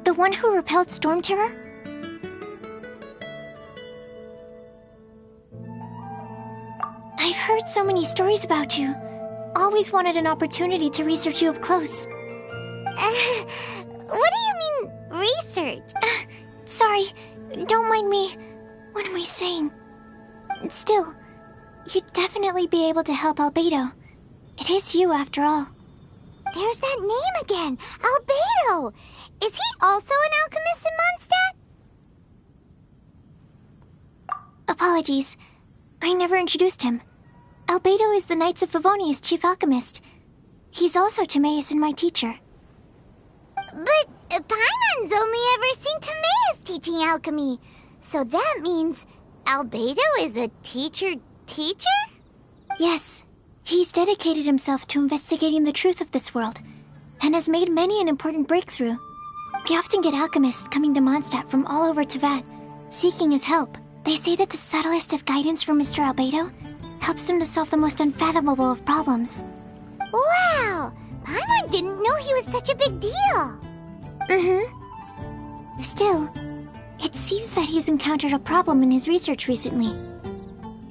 The one who repelled Storm Terror? I've heard so many stories about you. Always wanted an opportunity to research you up close. What do you mean, research? Sorry, don't mind me. What am I saying? Still, you'd definitely be able to help Albedo. It is you, after all. There's that name again, Albedo! Is he also an alchemist in Mondstadt? Apologies. I never introduced him. Albedo is the Knights of Favonia's chief alchemist. He's also Timaeus and my teacher. But Paimon's only ever seen Timaeus teaching alchemy. So that means Albedo is a teacher? Yes. He's dedicated himself to investigating the truth of this world, and has made many an important breakthrough. We often get alchemists coming to Mondstadt from all over Teyvat, seeking his help. They say that the subtlest of guidance from Mr. Albedo helps him to solve the most unfathomable of problems. Wow! Paimon didn't know he was such a big deal. Still, it seems that he's encountered a problem in his research recently.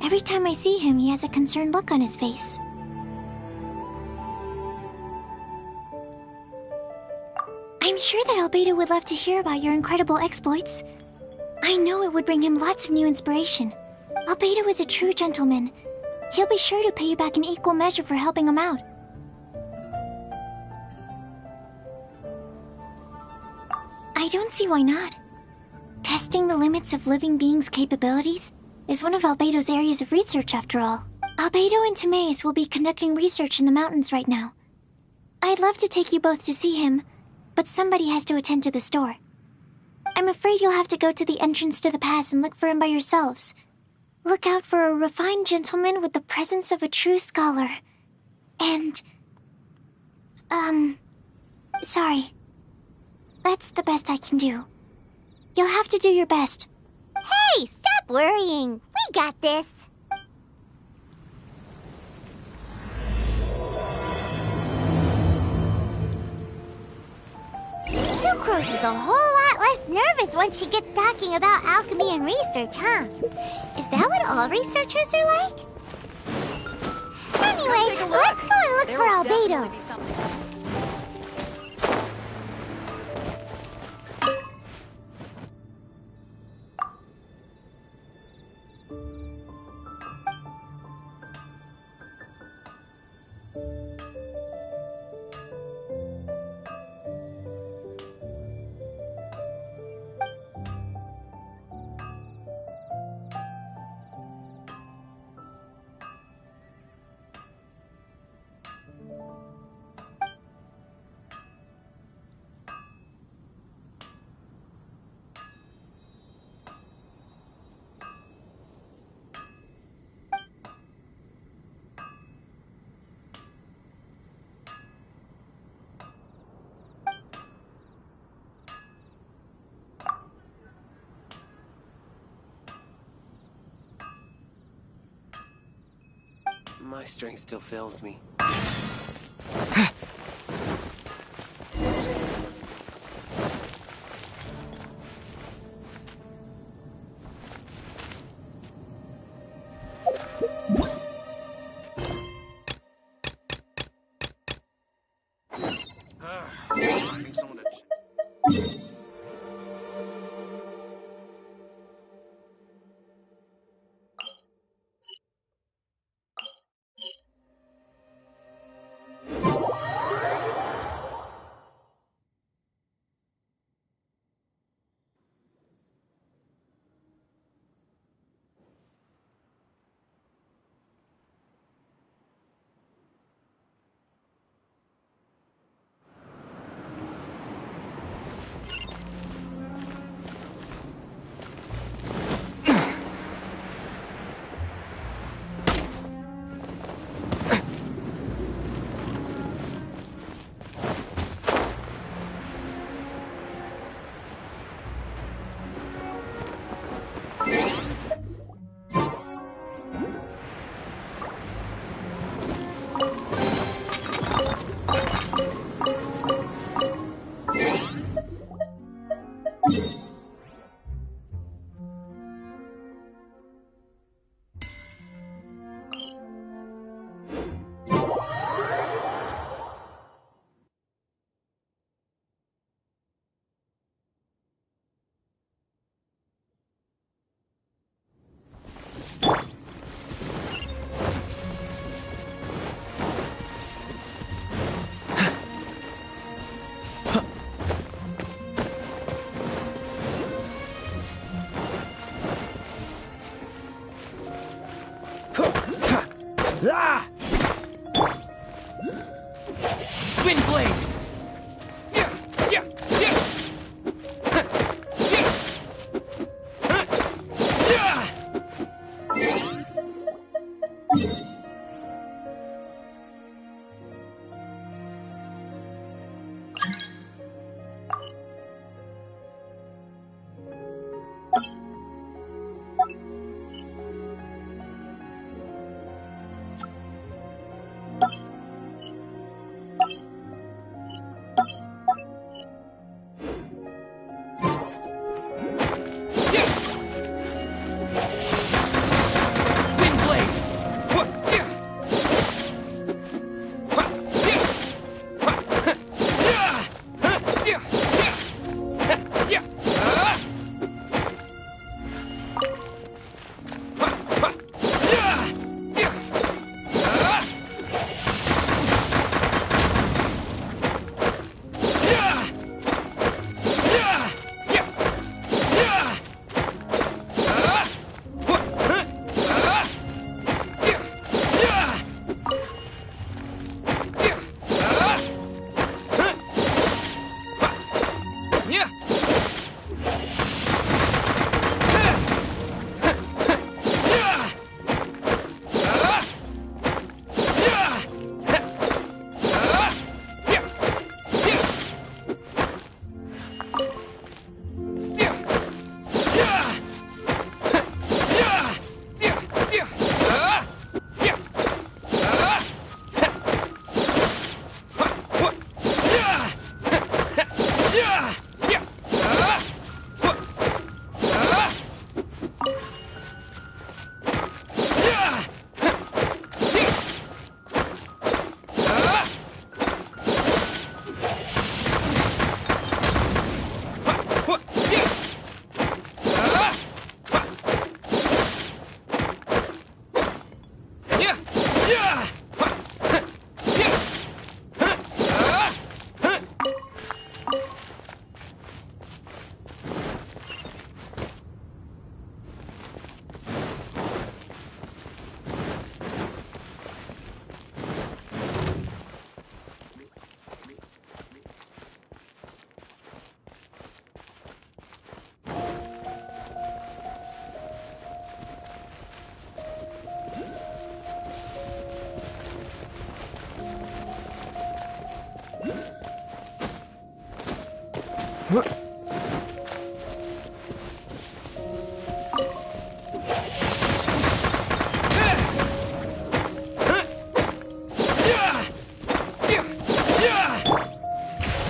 Every time I see him, he has a concerned look on his face. I'm sure that Albedo would love to hear about your incredible exploits. I know it would bring him lots of new inspiration. Albedo is a true gentleman. He'll be sure to pay you back in equal measure for helping him out. I don't see why not. Testing the limits of living beings' capabilities is one of Albedo's areas of research, after all. Albedo and Timaeus will be conducting research in the mountains right now. I'd love to take you both to see him, but somebody has to attend to the store. I'm afraid you'll have to go to the entrance to the pass and look for him by yourselves. Look out for a refined gentleman with the presence of a true scholar. And... sorry. That's the best I can do. You'll have to do your best. Hey, stop worrying. We got this. Sucrose is a whole lot less nervous once she gets talking about alchemy and research, huh? Is that what all researchers are like? Anyway, let's go and look for Albedo. My strength still fails me.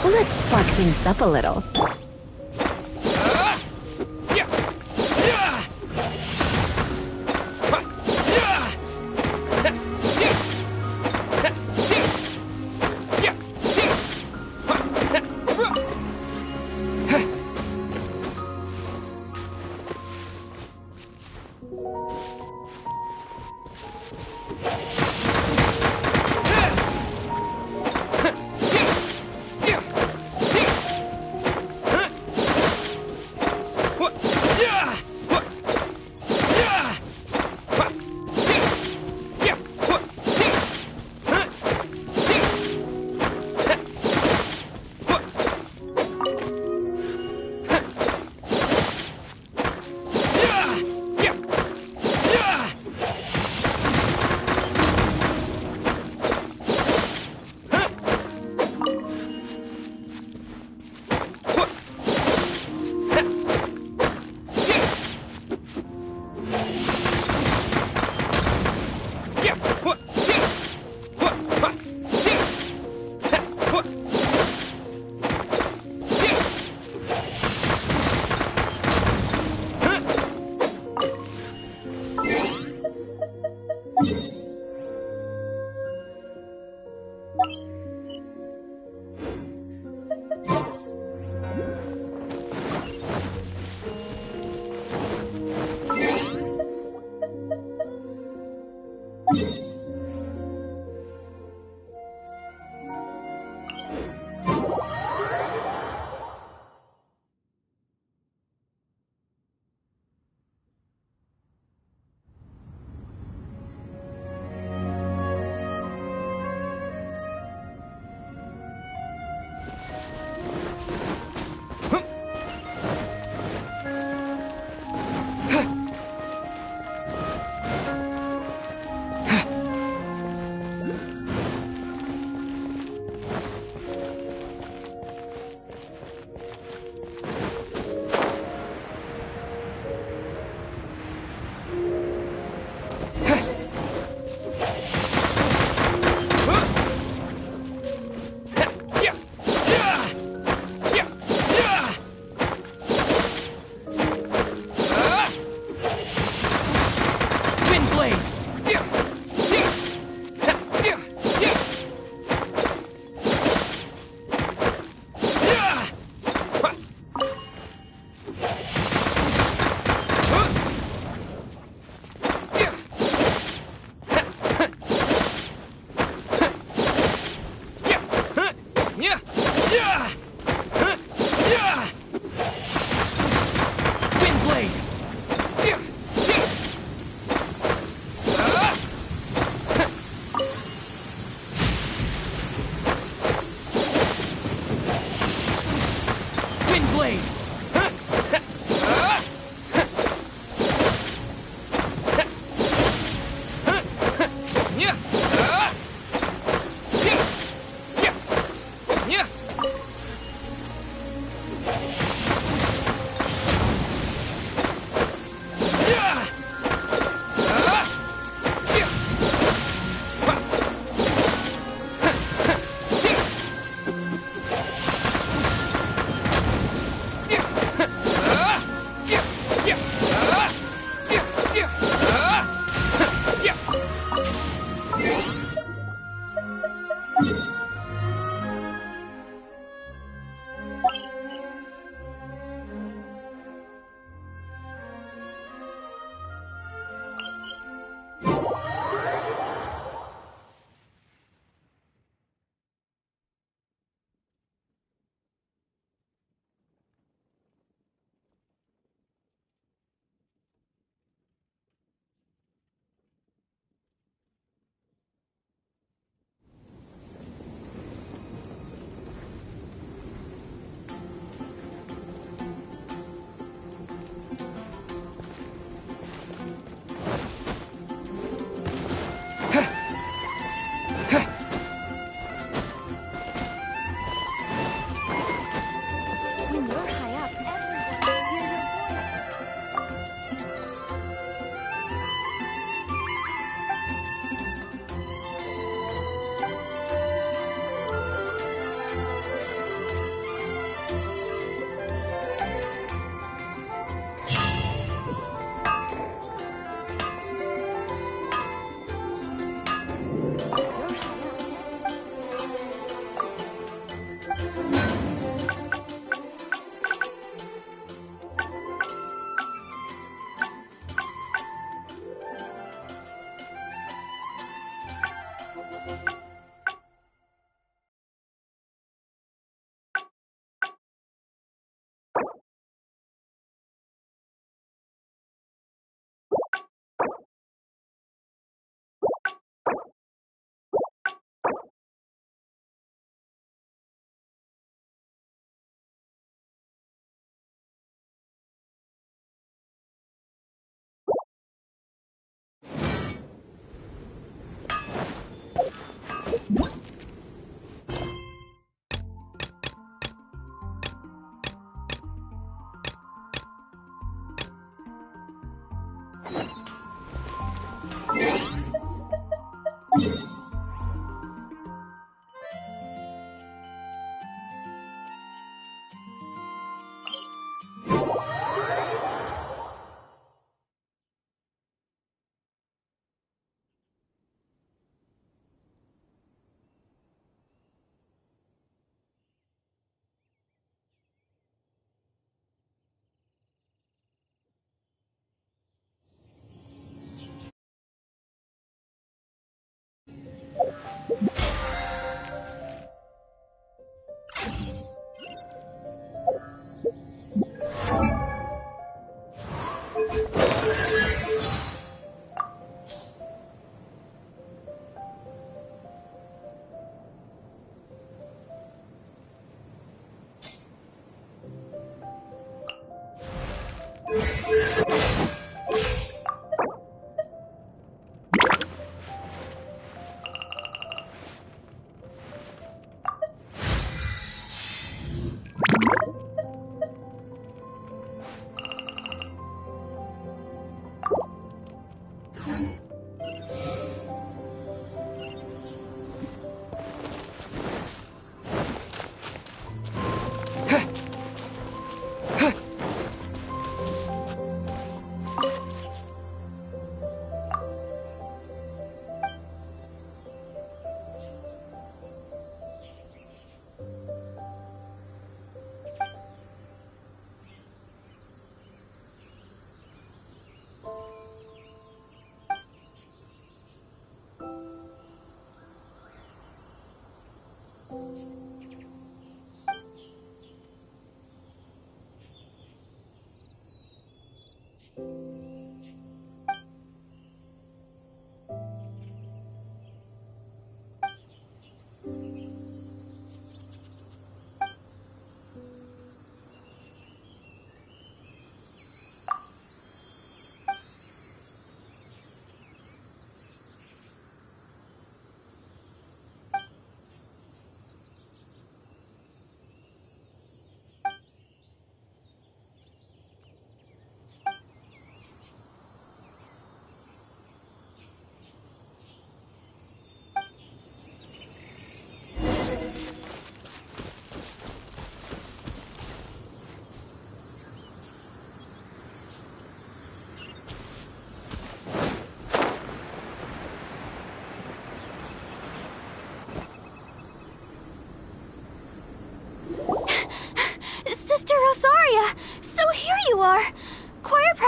Let's spark things up a little. blade!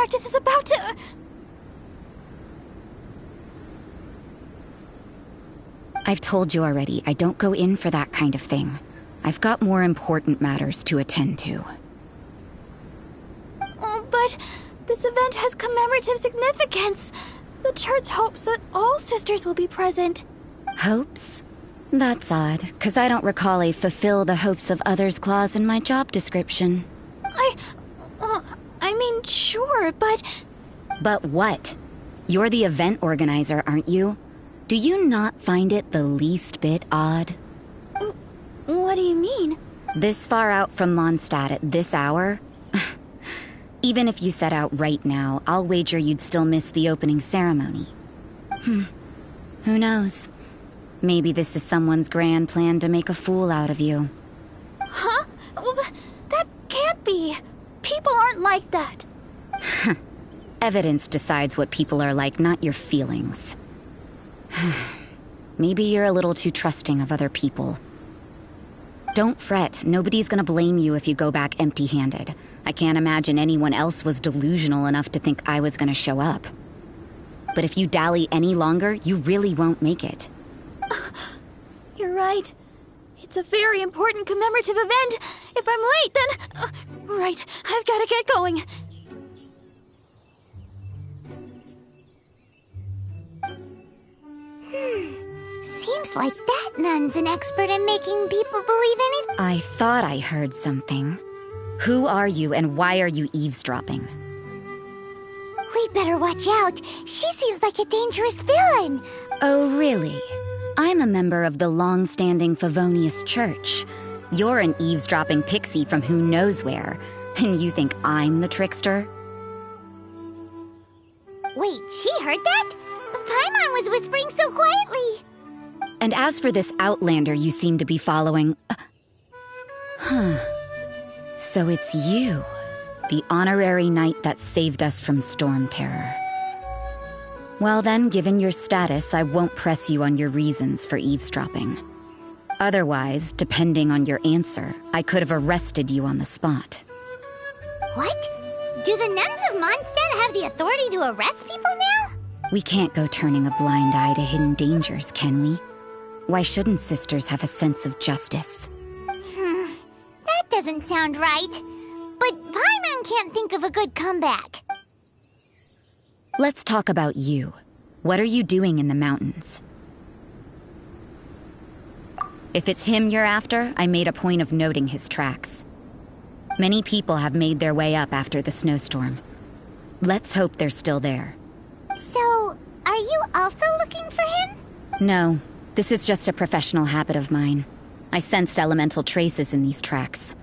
practice is about to... I've told you already, I don't go in for that kind of thing. I've got more important matters to attend to. Oh, but this event has commemorative significance. The church hopes that all sisters will be present. Hopes? That's odd, because I don't recall a fulfill the hopes of others clause in my job description. I mean, sure, but... But what? You're the event organizer, aren't you? Do you not find it the least bit odd? What do you mean? This far out from Mondstadt at this hour? Even if you set out right now, I'll wager you'd still miss the opening ceremony. Who knows? Maybe this is someone's grand plan to make a fool out of you. Huh? Well, that can't be. People aren't like that. Evidence decides what people are like, not your feelings. Maybe you're a little too trusting of other people. Don't fret, nobody's gonna blame you if you go back empty-handed. I can't imagine anyone else was delusional enough to think I was gonna show up. But if you dally any longer, you really won't make it. You're right. It's a very important commemorative event. If I'm late, then... right, I've gotta get going. Seems like that nun's an expert in making people believe anything. I thought I heard something. Who are you and why are you eavesdropping? We better watch out. She seems like a dangerous villain. Oh, really? I'm a member of the long-standing Favonius Church. You're an eavesdropping pixie from who knows where, and you think I'm the trickster? Wait, she heard that? Paimon was whispering so quietly. And as for this outlander you seem to be following... So it's you, the honorary knight that saved us from Storm Terror. Well then, given your status, I won't press you on your reasons for eavesdropping. Otherwise, depending on your answer, I could have arrested you on the spot. What? Do the nuns of Mondstadt have the authority to arrest people now? We can't go turning a blind eye to hidden dangers, can we? Why shouldn't sisters have a sense of justice? That doesn't sound right. But Paimon can't think of a good comeback. Let's talk about you. What are you doing in the mountains? If it's him you're after, I made a point of noting his tracks. Many people have made their way up after the snowstorm. Let's hope they're still there. So, are you also looking for him? No, this is just a professional habit of mine. I sensed elemental traces in these tracks.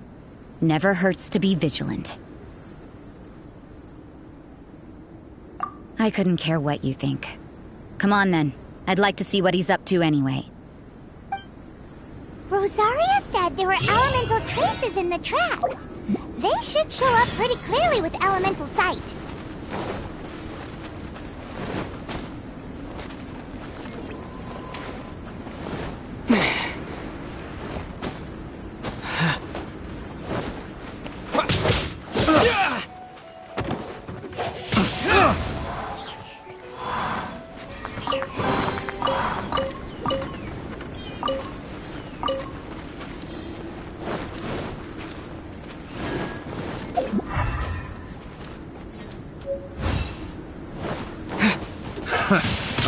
Never hurts to be vigilant. I couldn't care what you think. Come on then. I'd like to see what he's up to anyway. Rosaria said there were elemental traces in the tracks. They should show up pretty clearly with elemental sight.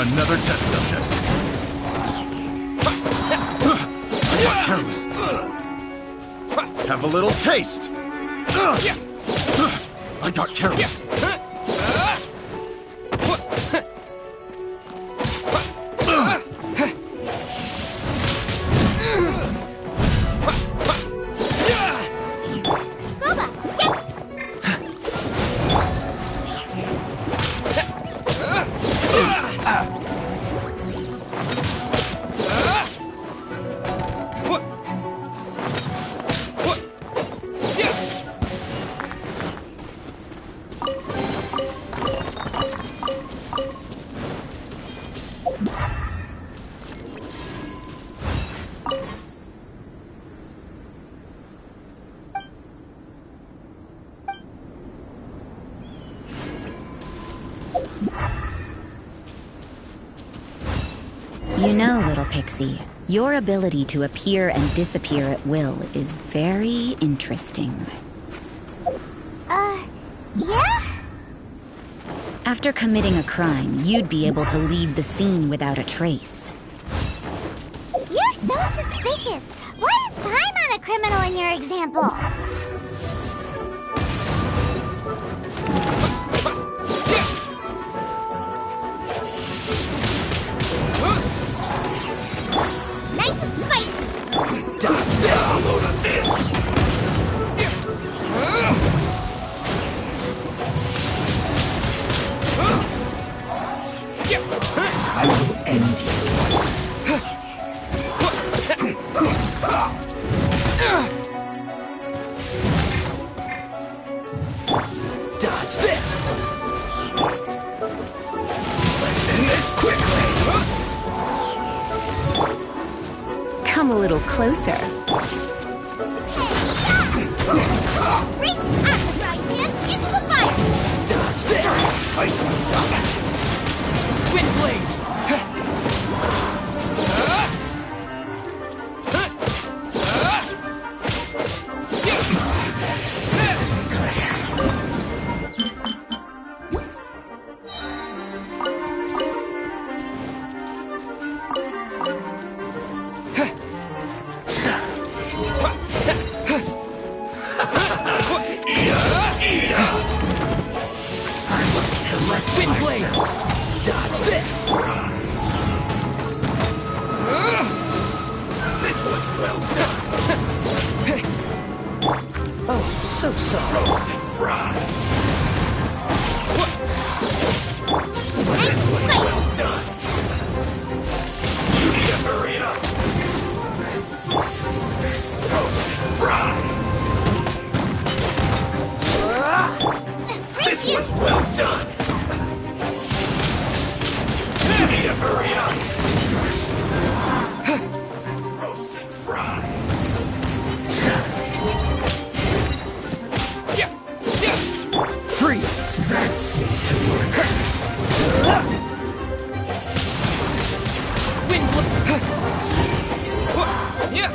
Another test subject. I got careless. Have a little taste. I got careless. You know, little pixie, your ability to appear and disappear at will is very interesting. Yeah? After committing a crime, you'd be able to leave the scene without a trace. You're so suspicious. Why is Paimon a criminal in your example? Nice and spicy. Dodge this! A load of this! I will end you. Dodge this! Let's end this quickly! Come a little closer. Race at the right man into the fire! Dodge this! I stuck! Windblade! This isn't good. I must collect Windblade! Dodge this! This was well done! Oh, so sorry. Roasted fries! This was well done! You need to hurry up! Roasted fries! This was well done! You need to hurry up! Roasted fry! Freeze! That seemed to work. You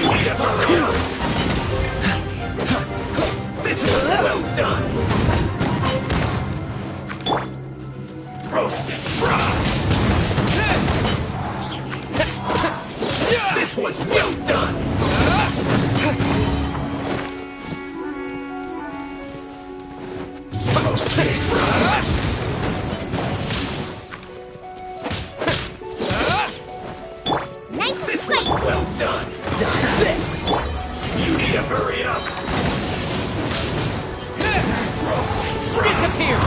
need to hurry up! This was well done! Roasted fry! This was well done! Roasted fries! Nice and This spicy! was well done! Dodge this! You need to hurry up! Disappear!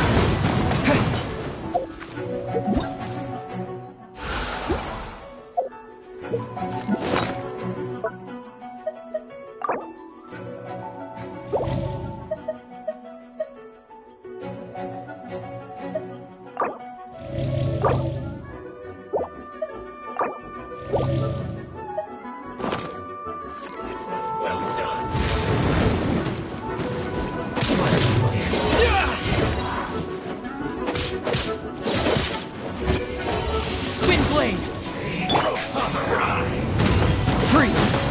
Freeze!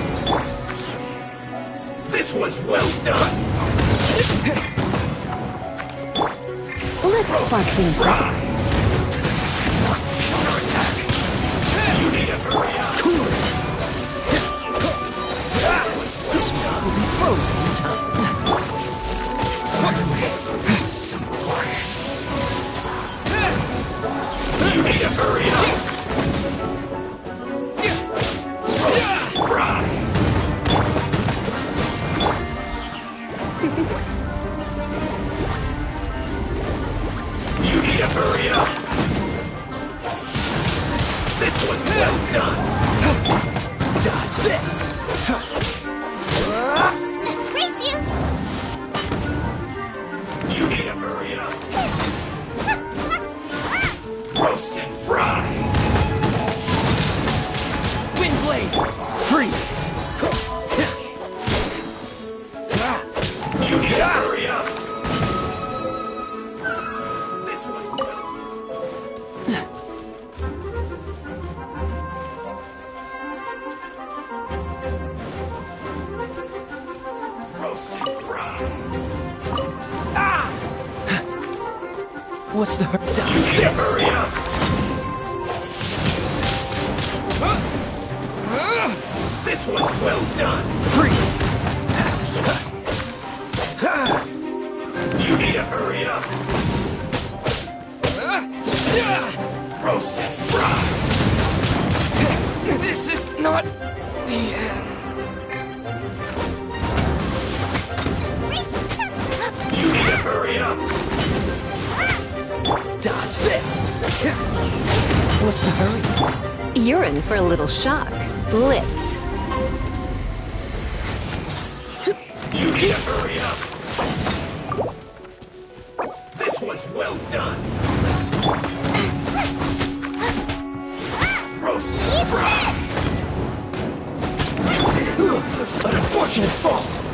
This was well done! Let's spark things up. Counterattack! You need to hurry up! Cool it! This mob will be frozen in time. Some water. You need to hurry up! Fry! You need to hurry up! This was well done! Roasted fry. What's the hurt? You need to hurry up. This one's well done. Freeze! You need to hurry up. Roasted fry. This is not the end. You need to hurry up. Dodge this! What's the hurry? You're in for a little shock. Blitz. You need to hurry up. This one's well done. Roasted fry. An unfortunate fault!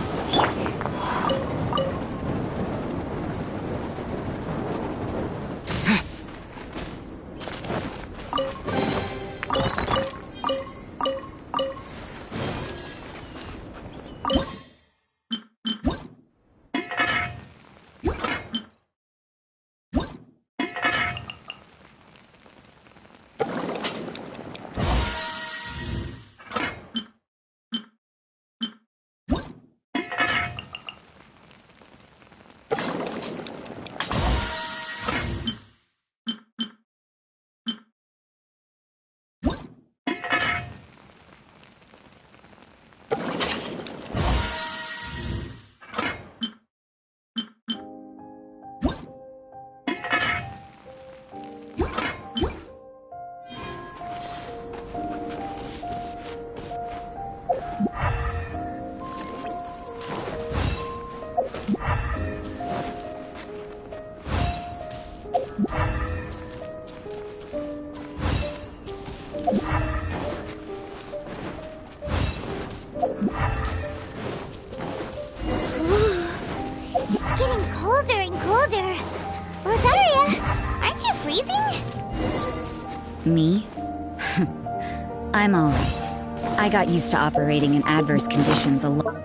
Me? I'm alright. I got used to operating in adverse conditions alone.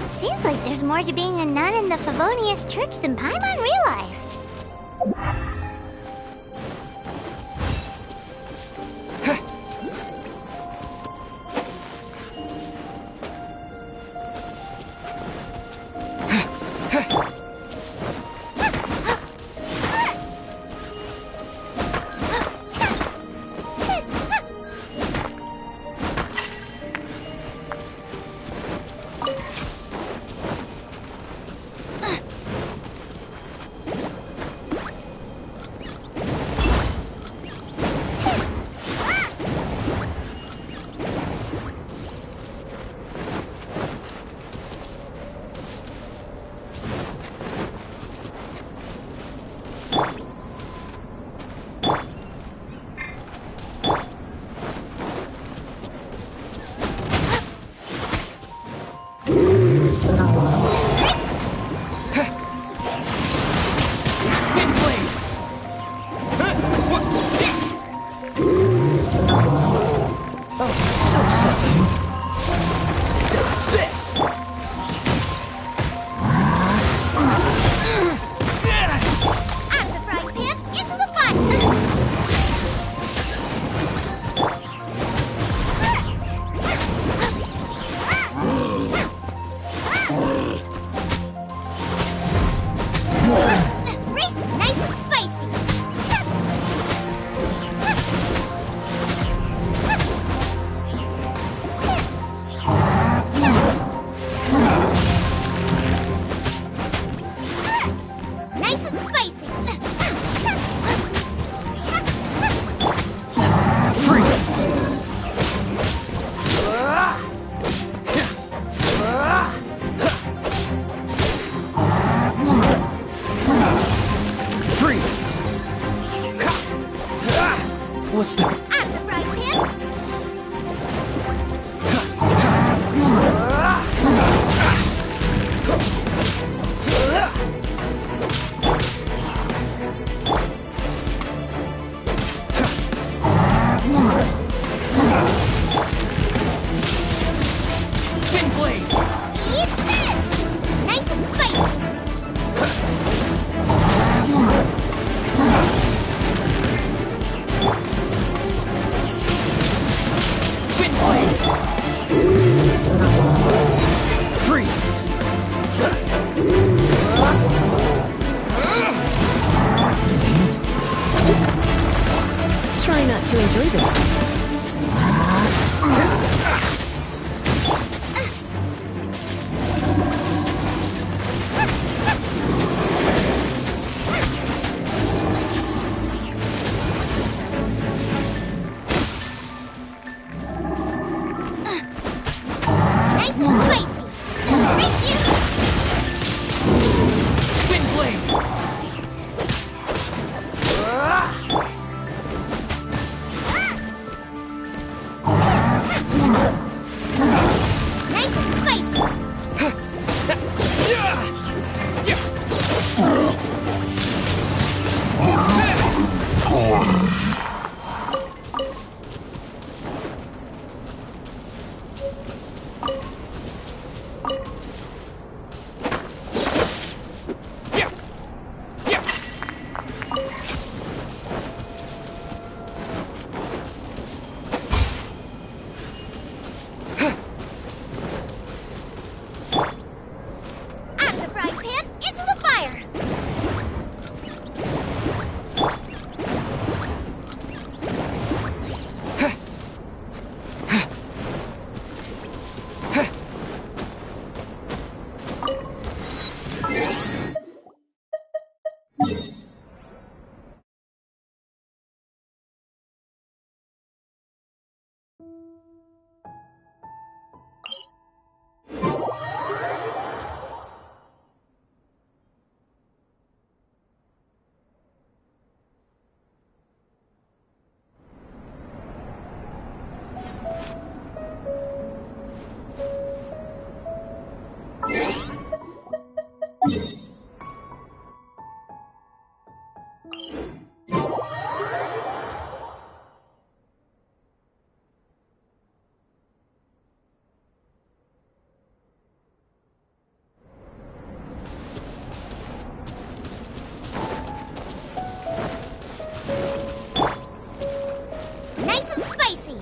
Seems like there's more to being a nun in the Favonius Church than Paimon realized. What's the... Out of the frying pan! Nice and spicy.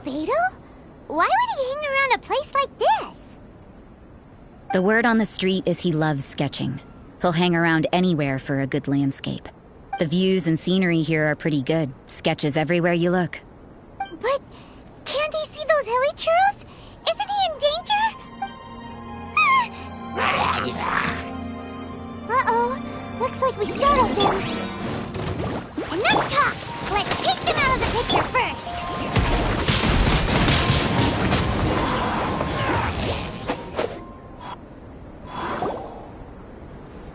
Albedo? Why would he hang around a place like this? The word on the street is he loves sketching. He'll hang around anywhere for a good landscape. The views and scenery here are pretty good. Sketches everywhere you look. But can't he see those hilichurls? Isn't he in danger? Uh-oh. Looks like we startled them. Enough talk! Let's take them out of the picture first!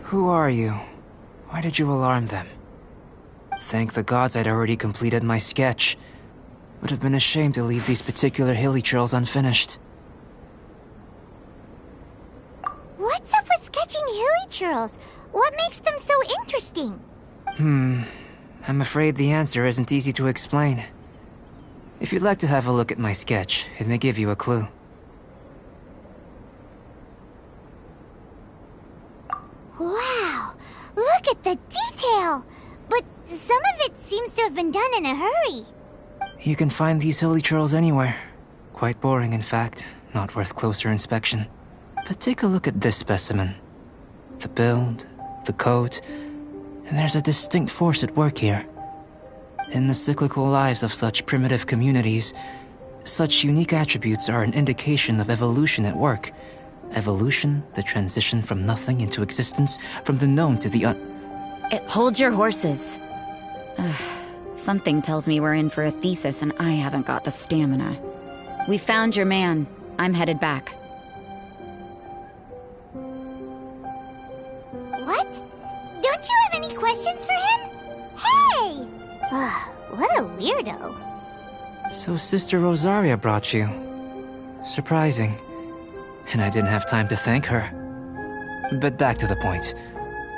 Who are you? Why did you alarm them? Thank the gods I'd already completed my sketch. Would have been a shame to leave these particular hilichurls unfinished. What's up with sketching hilichurls? What makes them so interesting? I'm afraid the answer isn't easy to explain. If you'd like to have a look at my sketch, it may give you a clue. Wow! Look at the detail! But some of it seems to have been done in a hurry. You can find these hilichurls anywhere. Quite boring, in fact. Not worth closer inspection. But take a look at this specimen. The build, the coat, and there's a distinct force at work here. In the cyclical lives of such primitive communities, such unique attributes are an indication of evolution at work. Evolution, the transition from nothing into existence, from the known to the Hold your horses. Something tells me we're in for a thesis and I haven't got the stamina. We found your man. I'm headed back. What? Don't you have any questions for him? Hey! What a weirdo. So Sister Rosaria brought you. Surprising. And I didn't have time to thank her. But back to the point.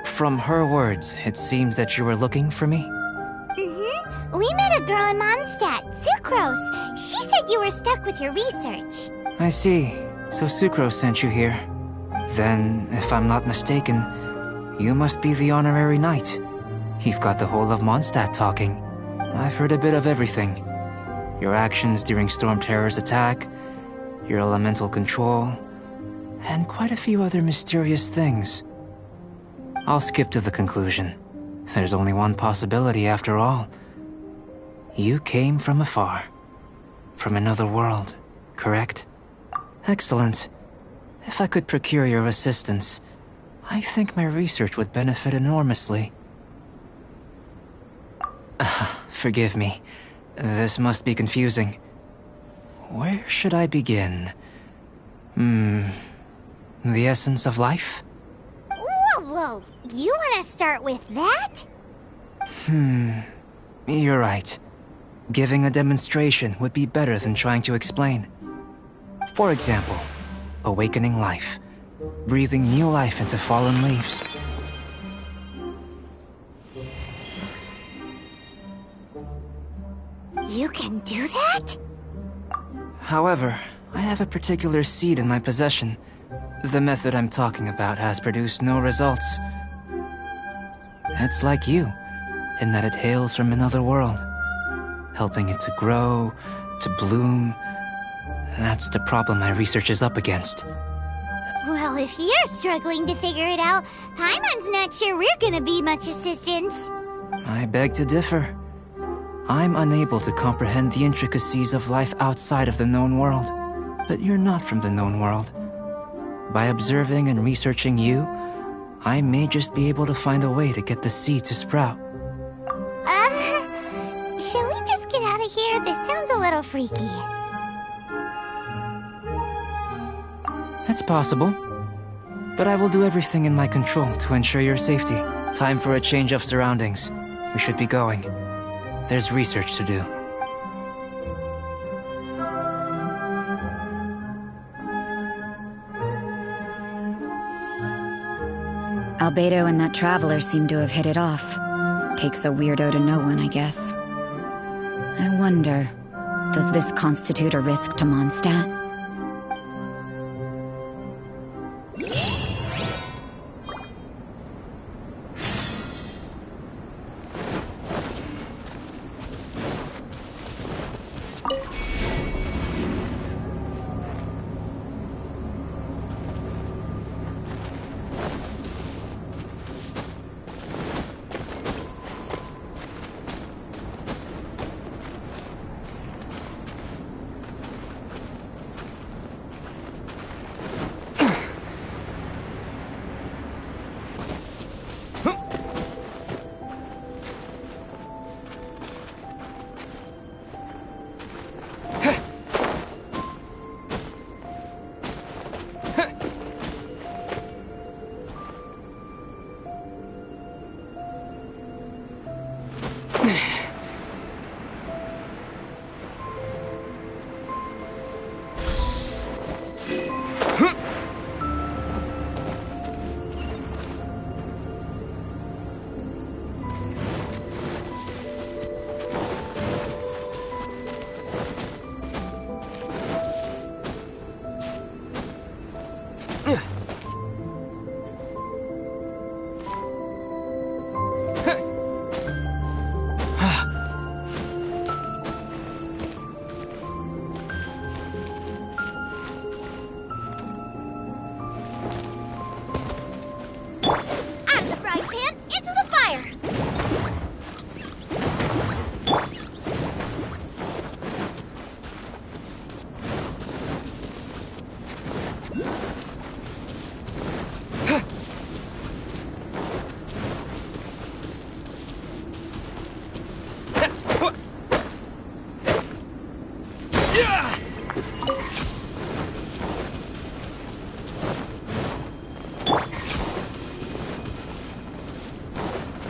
From her words, it seems that you were looking for me? Mm-hmm. We met a girl in Mondstadt, Sucrose. She said you were stuck with your research. I see. So Sucrose sent you here. Then, if I'm not mistaken, you must be the honorary knight. You've got the whole of Mondstadt talking. I've heard a bit of everything. Your actions during Storm Terror's attack, your elemental control, and quite a few other mysterious things. I'll skip to the conclusion. There's only one possibility after all. You came from afar. From another world, correct? Excellent. If I could procure your assistance, I think my research would benefit enormously. Forgive me. This must be confusing. Where should I begin? The essence of life? Whoa. You want to start with that? You're right. Giving a demonstration would be better than trying to explain. For example, awakening life. Breathing new life into fallen leaves. You can do that? However, I have a particular seed in my possession. The method I'm talking about has produced no results. It's like you, in that it hails from another world. Helping it to grow, to bloom. That's the problem my research is up against. Well, if you're struggling to figure it out, Paimon's not sure we're gonna be much assistance. I beg to differ. I'm unable to comprehend the intricacies of life outside of the known world. But you're not from the known world. By observing and researching you, I may just be able to find a way to get the seed to sprout. Shall we just get out of here? This sounds a little freaky. It's possible. But I will do everything in my control to ensure your safety. Time for a change of surroundings. We should be going. There's research to do. Albedo and that traveler seem to have hit it off. Takes a weirdo to know one, I guess. I wonder, does this constitute a risk to Mondstadt?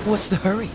What's the hurry?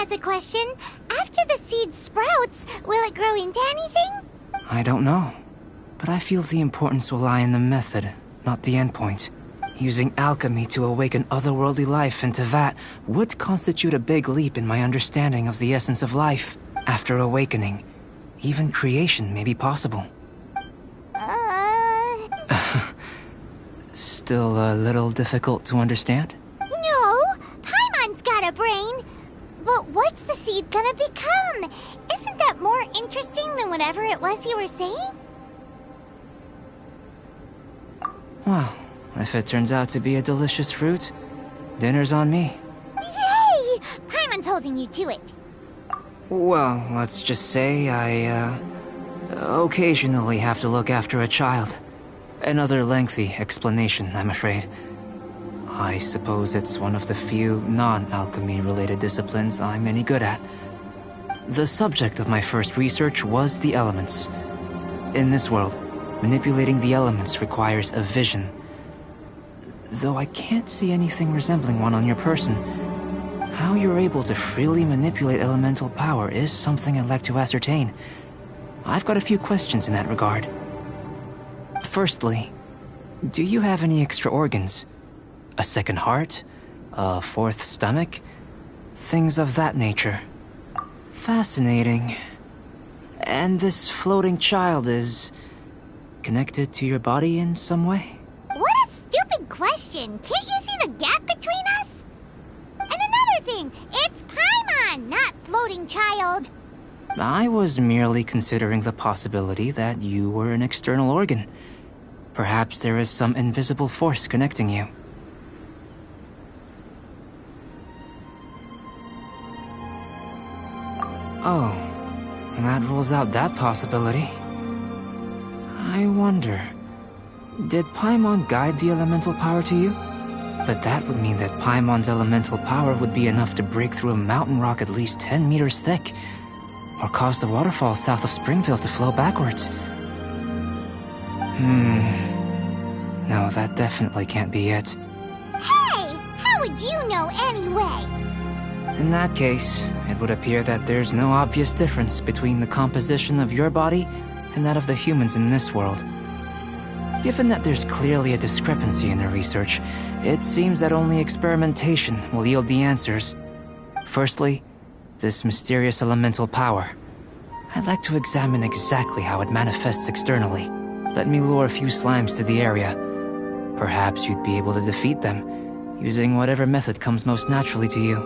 A question. After the seed sprouts, will it grow into anything? I don't know. But I feel the importance will lie in the method, not the endpoint. Using alchemy to awaken otherworldly life into that would constitute a big leap in my understanding of the essence of life. After awakening, even creation may be possible. Still a little difficult to understand? No! Paimon's got a brain! But what's the seed gonna become? Isn't that more interesting than whatever it was you were saying? Well, if it turns out to be a delicious fruit, dinner's on me. Yay! Paimon's holding you to it. Well, let's just say I, occasionally have to look after a child. Another lengthy explanation, I'm afraid. I suppose it's one of the few non-alchemy related disciplines I'm any good at. The subject of my first research was the elements. In this world, manipulating the elements requires a vision. Though I can't see anything resembling one on your person, how you're able to freely manipulate elemental power is something I'd like to ascertain. I've got a few questions in that regard. Firstly, do you have any extra organs? A second heart? A fourth stomach? Things of that nature. Fascinating. And this floating child is connected to your body in some way? What a stupid question! Can't you see the gap between us? And another thing, it's Paimon, not floating child. I was merely considering the possibility that you were an external organ. Perhaps there is some invisible force connecting you. Oh, that rules out that possibility. I wonder, did Paimon guide the elemental power to you? But that would mean that Paimon's elemental power would be enough to break through a mountain rock at least 10 meters thick, or cause the waterfall south of Springville to flow backwards. No, that definitely can't be it. Hey! How would you know anyway? In that case, it would appear that there's no obvious difference between the composition of your body and that of the humans in this world. Given that there's clearly a discrepancy in the research, It seems that only experimentation will yield the answers. Firstly, this mysterious elemental power. I'd like to examine exactly how it manifests externally. Let me lure a few slimes to the area. Perhaps you'd be able to defeat them, using whatever method comes most naturally to you.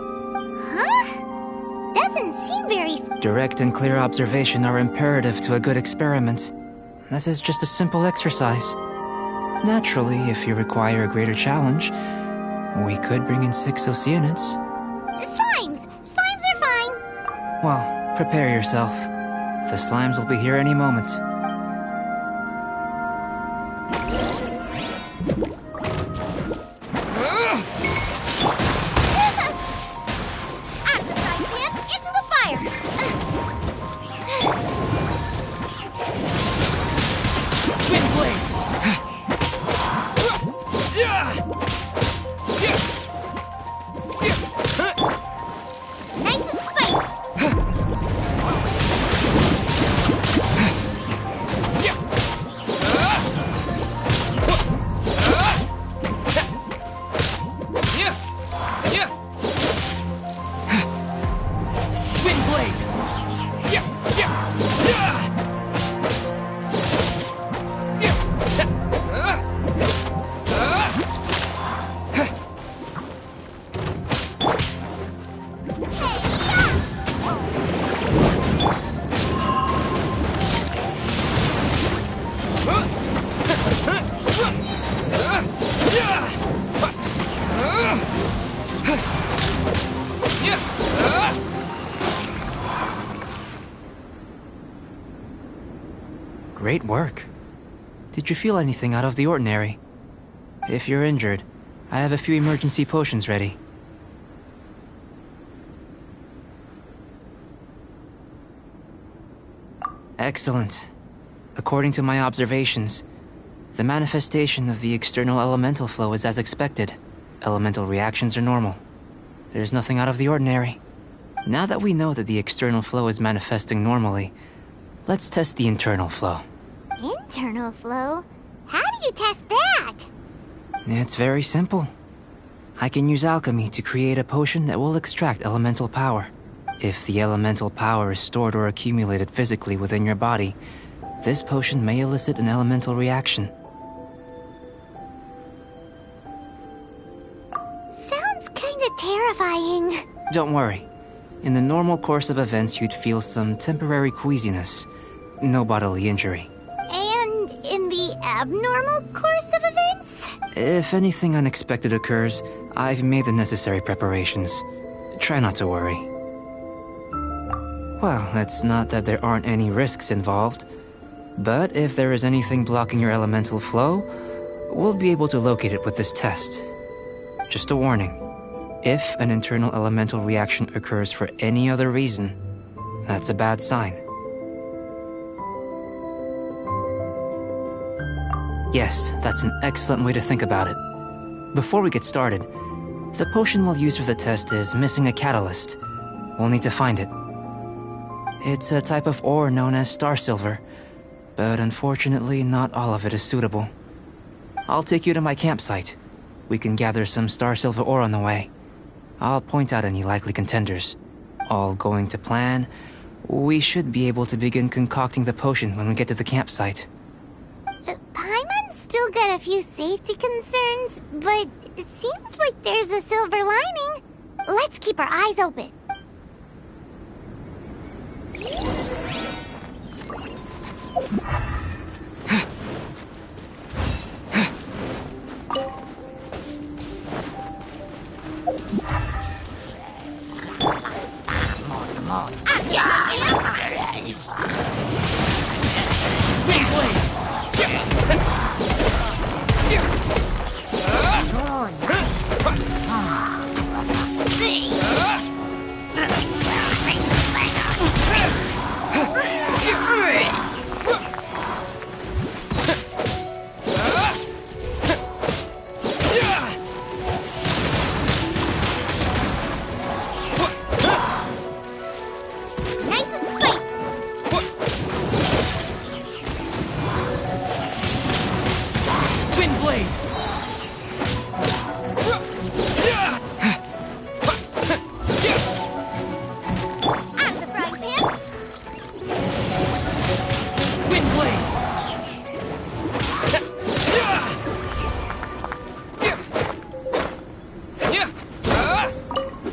Huh? Doesn't seem very... Direct and clear observation are imperative to a good experiment. This is just a simple exercise. Naturally, if you require a greater challenge, we could bring in 6 Oceanids. Slimes! Slimes are fine! Well, prepare yourself. The slimes will be here any moment. Great work. Did you feel anything out of the ordinary? If you're injured, I have a few emergency potions ready. Excellent. According to my observations, the manifestation of the external elemental flow is as expected. Elemental reactions are normal. There's nothing out of the ordinary. Now that we know that the external flow is manifesting normally, let's test the internal flow. Internal flow? How do you test that? It's very simple. I can use alchemy to create a potion that will extract elemental power. If the elemental power is stored or accumulated physically within your body, this potion may elicit an elemental reaction. Sounds kinda terrifying. Don't worry. In the normal course of events, you'd feel some temporary queasiness. No bodily injury. And in the abnormal course of events? If anything unexpected occurs, I've made the necessary preparations. Try not to worry. Well, it's not that there aren't any risks involved, but if there is anything blocking your elemental flow, we'll be able to locate it with this test. Just a warning. If an internal elemental reaction occurs for any other reason, that's a bad sign. Yes, that's an excellent way to think about it. Before we get started, the potion we'll use for the test is missing a catalyst. We'll need to find it. It's a type of ore known as star silver, but unfortunately not all of it is suitable. I'll take you to my campsite. We can gather some star silver ore on the way. I'll point out any likely contenders. All going to plan, we should be able to begin concocting the potion when we get to the campsite. Paimon's still got a few safety concerns, but it seems like there's a silver lining. Let's keep our eyes open.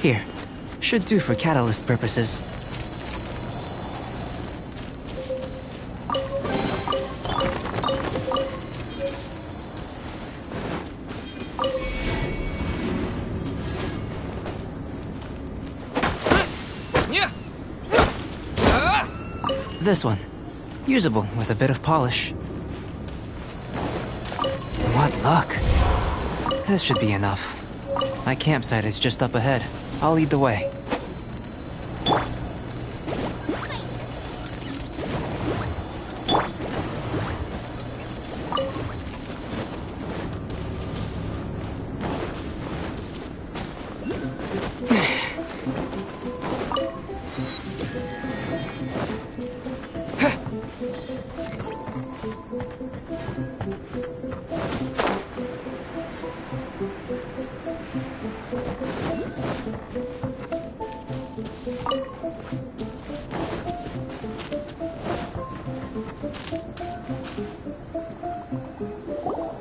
Here, should do for catalyst purposes. This one. Usable with a bit of polish. What luck. This should be enough. My campsite is just up ahead. I'll lead the way.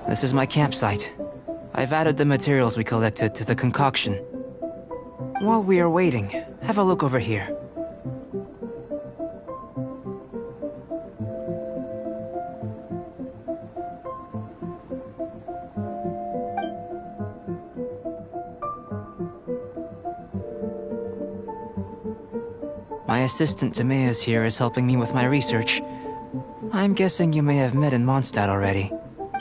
This is my campsite. I've added the materials we collected to the concoction. While we are waiting, have a look over here. My assistant Timaeus here is helping me with my research. I'm guessing you may have met in Mondstadt already.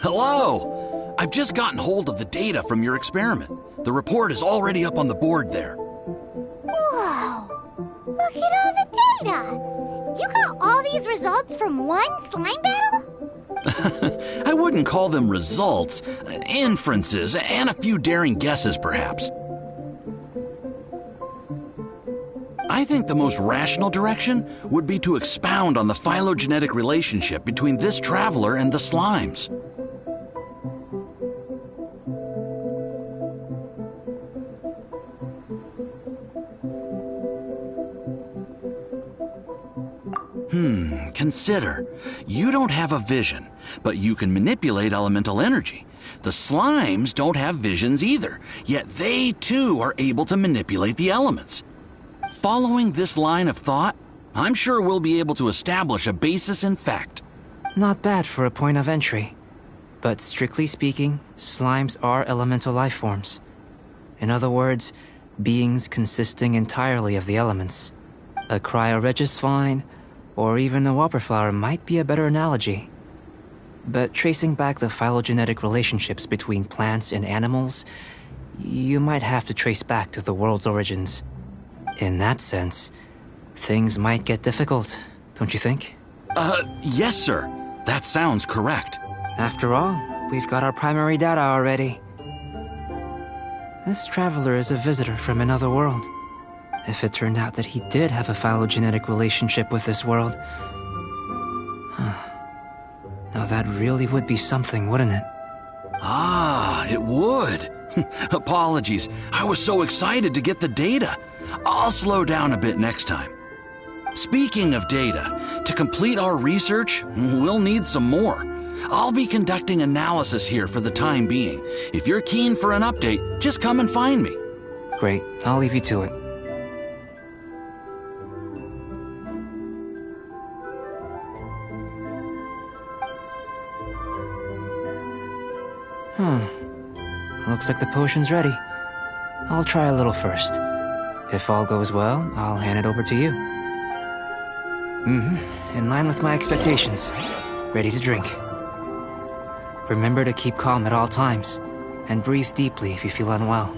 Hello! I've just gotten hold of the data from your experiment. The report is already up on the board there. Whoa! Look at all the data! You got all these results from one slime battle? I wouldn't call them results, inferences, and a few daring guesses, perhaps. I think the most rational direction would be to expound on the phylogenetic relationship between this traveler and the slimes. Consider. You don't have a vision, but you can manipulate elemental energy. The slimes don't have visions either, yet they too are able to manipulate the elements. Following this line of thought, I'm sure we'll be able to establish a basis in fact. Not bad for a point of entry. But strictly speaking, slimes are elemental life forms. In other words, beings consisting entirely of the elements. A cryoregis vine, or even a whopper flower might be a better analogy. But tracing back the phylogenetic relationships between plants and animals, you might have to trace back to the world's origins. In that sense, things might get difficult, don't you think? Yes, sir. That sounds correct. After all, we've got our primary data already. This traveler is a visitor from another world. If it turned out that he did have a phylogenetic relationship with this world... Now that really would be something, wouldn't it? Ah, it would. Apologies. I was so excited to get the data. I'll slow down a bit next time. Speaking of data, to complete our research, we'll need some more. I'll be conducting analysis here for the time being. If you're keen for an update, just come and find me. Great. I'll leave you to it. Looks like the potion's ready. I'll try a little first. If all goes well, I'll hand it over to you. In line with my expectations. Ready to drink. Remember to keep calm at all times, and breathe deeply if you feel unwell.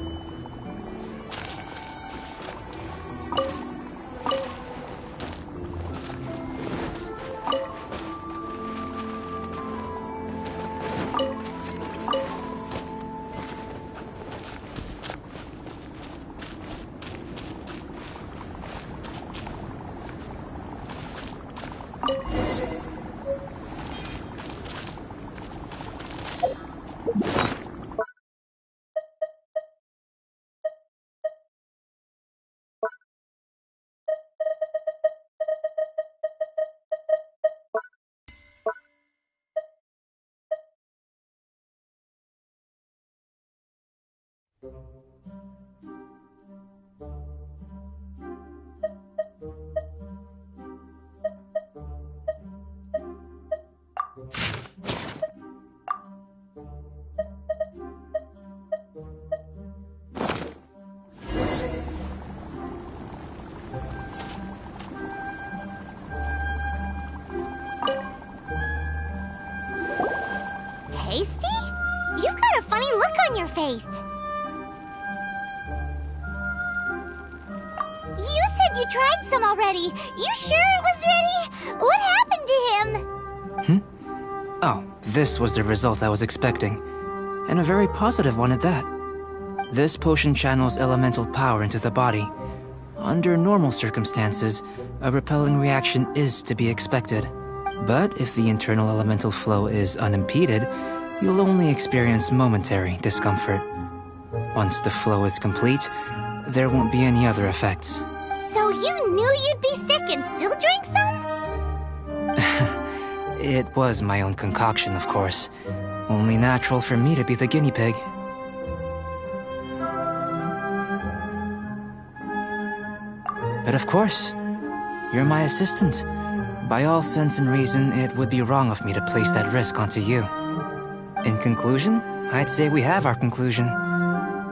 face. You said you tried some already. You sure it was ready? What happened to him? Oh, this was the result I was expecting. And a very positive one at that. This potion channels elemental power into the body. Under normal circumstances, a repelling reaction is to be expected. But if the internal elemental flow is unimpeded, you'll only experience momentary discomfort. Once the flow is complete, there won't be any other effects. So you knew you'd be sick and still drank some? It was my own concoction, of course. Only natural for me to be the guinea pig. But of course, you're my assistant. By all sense and reason, it would be wrong of me to place that risk onto you. In conclusion, I'd say we have our conclusion.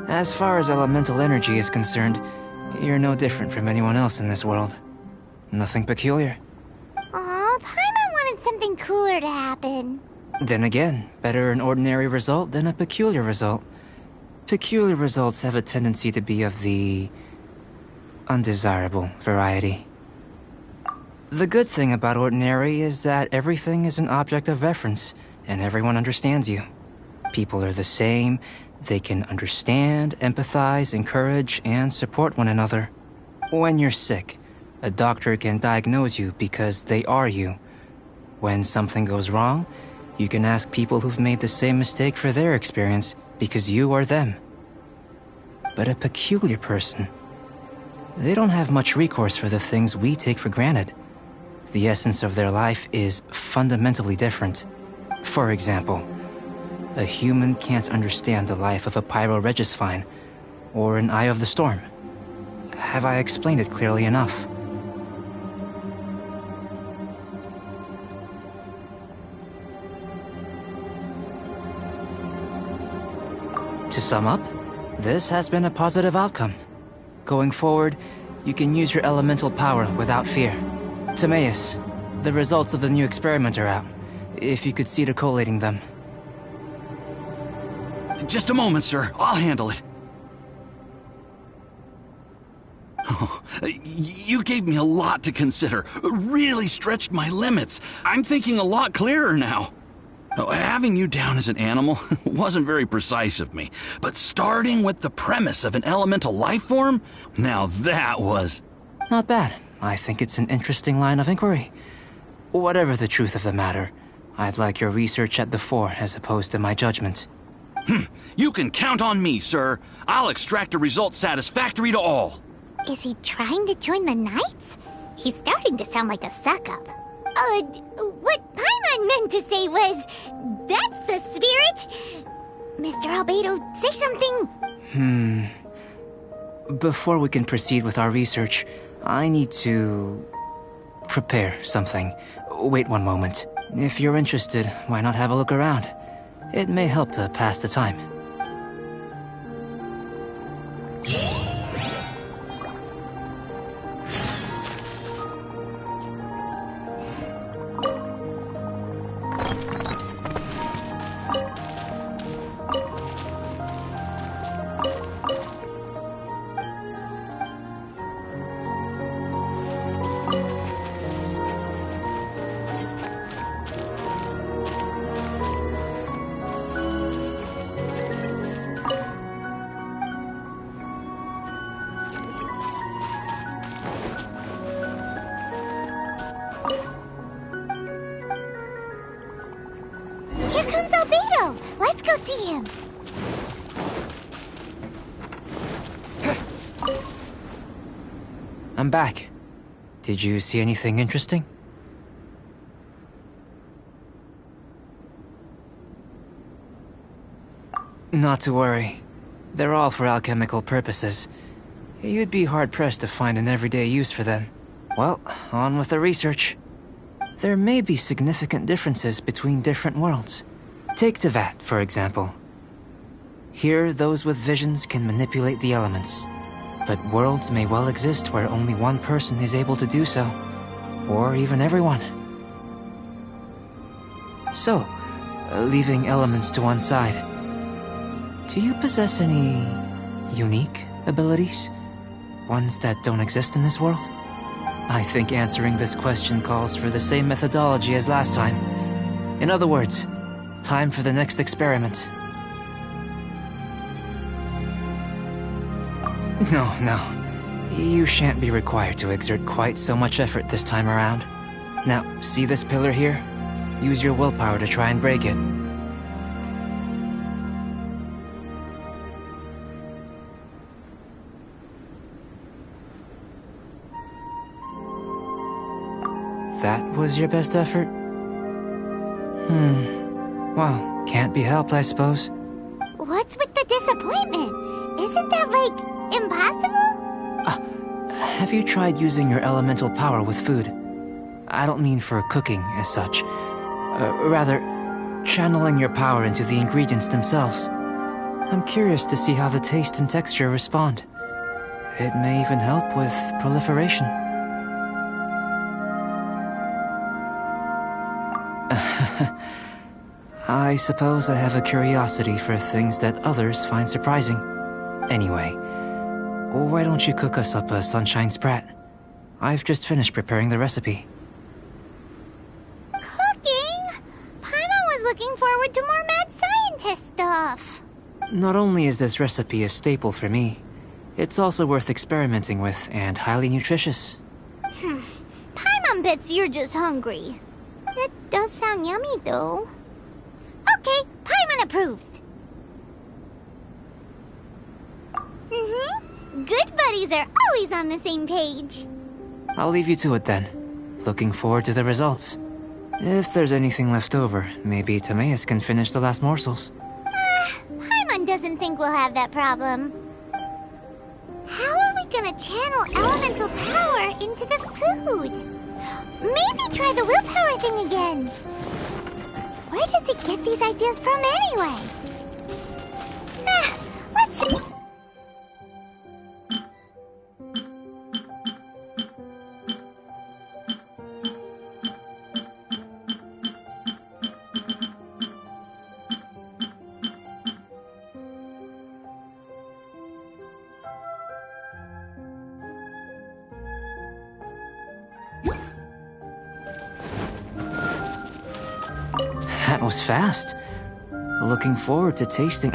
As far as elemental energy is concerned, you're no different from anyone else in this world. Nothing peculiar. Aw, Paimon wanted something cooler to happen. Then again, better an ordinary result than a peculiar result. Peculiar results have a tendency to be of the undesirable variety. The good thing about ordinary is that everything is an object of reference, and everyone understands you. People are the same, they can understand, empathize, encourage, and support one another. When you're sick, a doctor can diagnose you because they are you. When something goes wrong, you can ask people who've made the same mistake for their experience because you are them. But a peculiar person, they don't have much recourse for the things we take for granted. The essence of their life is fundamentally different. For example, a human can't understand the life of a pyro-regisvine or an Eye of the Storm. Have I explained it clearly enough? To sum up, this has been a positive outcome. Going forward, you can use your elemental power without fear. Timaeus, the results of the new experiment are out. If you could see to collating them. Just a moment, sir. I'll handle it. Oh, you gave me a lot to consider. Really stretched my limits. I'm thinking a lot clearer now. Having you down as an animal wasn't very precise of me, but starting with the premise of an elemental life form? Now that was... Not bad. I think it's an interesting line of inquiry. Whatever the truth of the matter, I'd like your research at the fore as opposed to my judgment. You can count on me, sir. I'll extract a result satisfactory to all. Is he trying to join the Knights? He's starting to sound like a suck-up. What Paimon meant to say was, that's the spirit! Mr. Albedo, say something! Before we can proceed with our research, I need to... prepare something. Wait one moment. If you're interested, why not have a look around? It may help to pass the time. Here comes Albedo! Let's go see him! I'm back. Did you see anything interesting? Not to worry. They're all for alchemical purposes. You'd be hard-pressed to find an everyday use for them. Well, on with the research. There may be significant differences between different worlds. Take Tevat, for example. Here, those with visions can manipulate the elements. But worlds may well exist where only one person is able to do so. Or even everyone. So, leaving elements to one side, Do you possess any unique abilities? Ones that don't exist in this world? I think answering this question calls for the same methodology as last time. In other words, time for the next experiment. No. You shan't be required to exert quite so much effort this time around. Now, see this pillar here? Use your willpower to try and break it. That was your best effort? Well, can't be helped, I suppose. What's with the disappointment? Isn't that, like, impossible? Have you tried using your elemental power with food? I don't mean for cooking, as such. Rather, channeling your power into the ingredients themselves. I'm curious to see how the taste and texture respond. It may even help with proliferation. I suppose I have a curiosity for things that others find surprising. Anyway, why don't you cook us up a sunshine sprat? I've just finished preparing the recipe. Cooking? Paimon was looking forward to more mad scientist stuff. Not only is this recipe a staple for me, it's also worth experimenting with and highly nutritious. Paimon bets you're just hungry. It does sound yummy, though. Okay, Paimon approves. Good buddies are always on the same page. I'll leave you to it then. Looking forward to the results. If there's anything left over, maybe Timaeus can finish the last morsels. Paimon doesn't think we'll have that problem. How are we gonna channel elemental power into the food? Maybe try the willpower thing again. Where does it get these ideas from anyway? Let's see. That was fast. Looking forward to testing.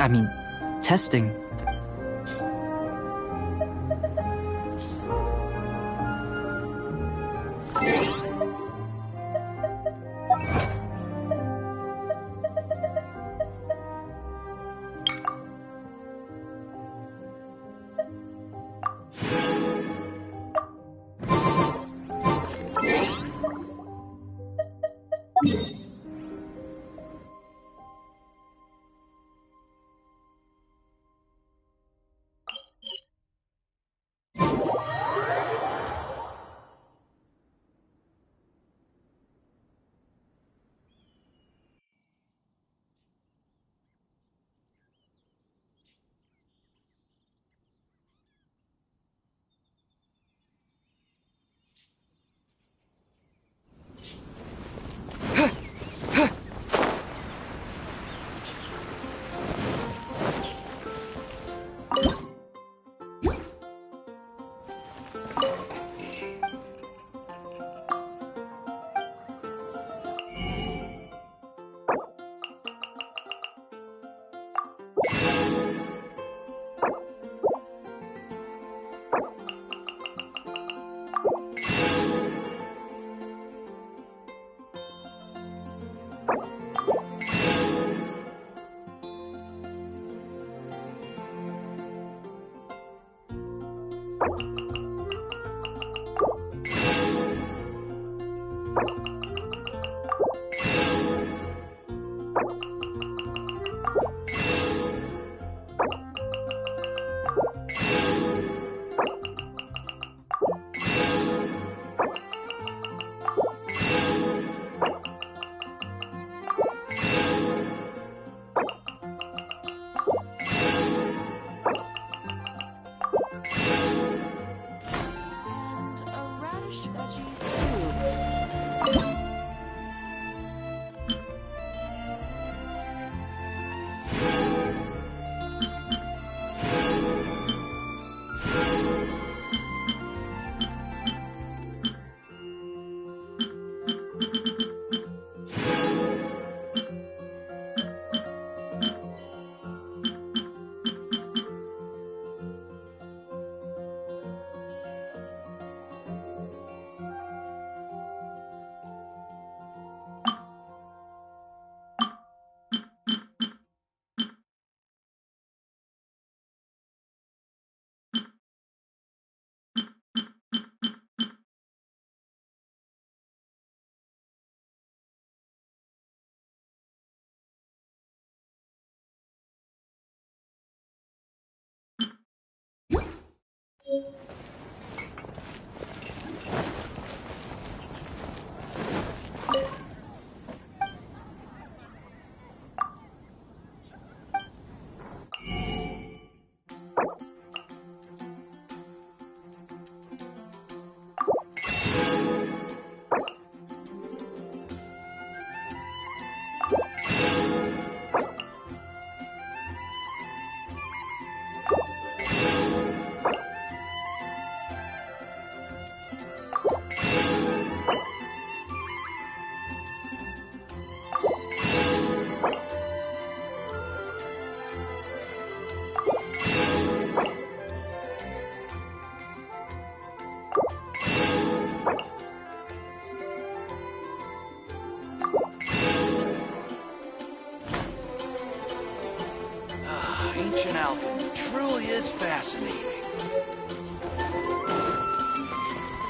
is fascinating.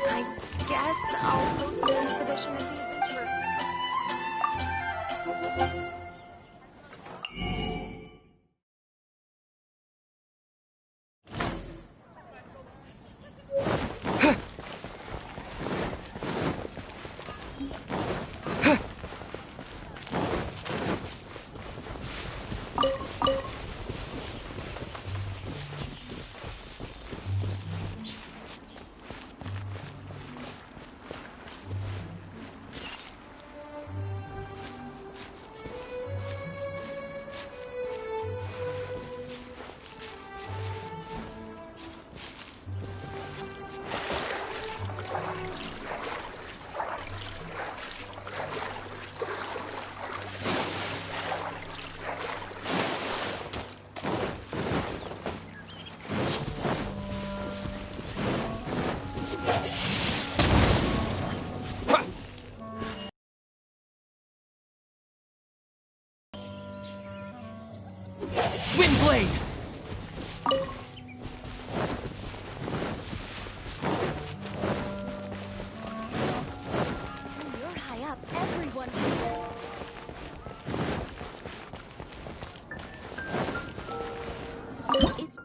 I guess I'll post the expedition of the adventurer. Windblade! You're high up. Everyone. It's.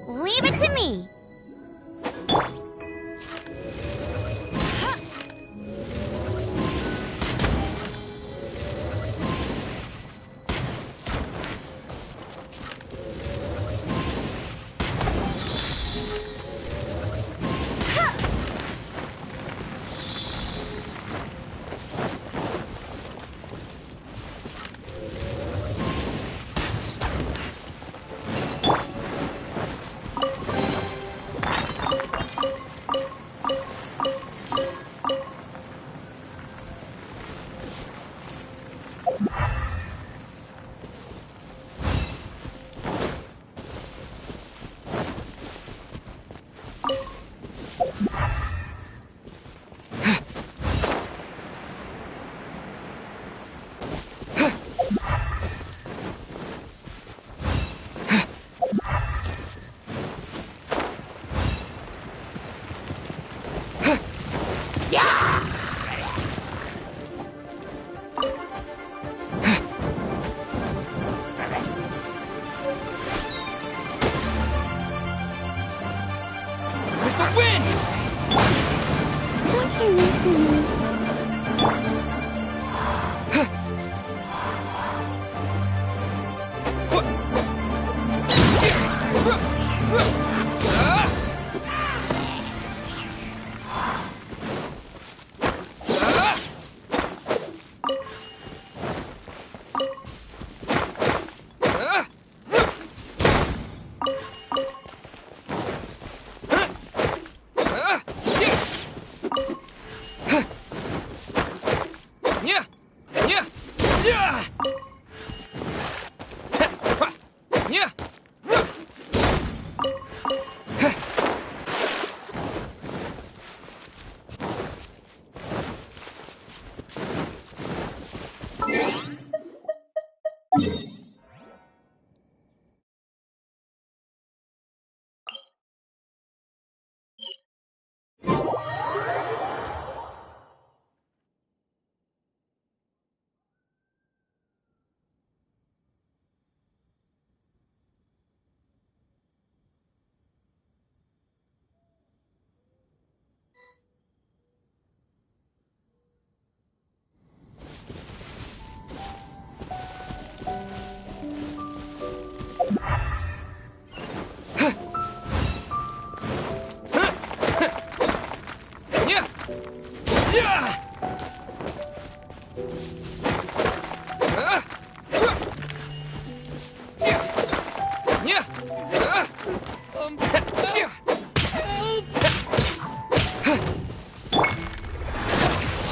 Leave it to me!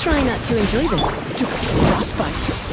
Try not to enjoy this stupid frostbite.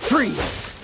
Freeze!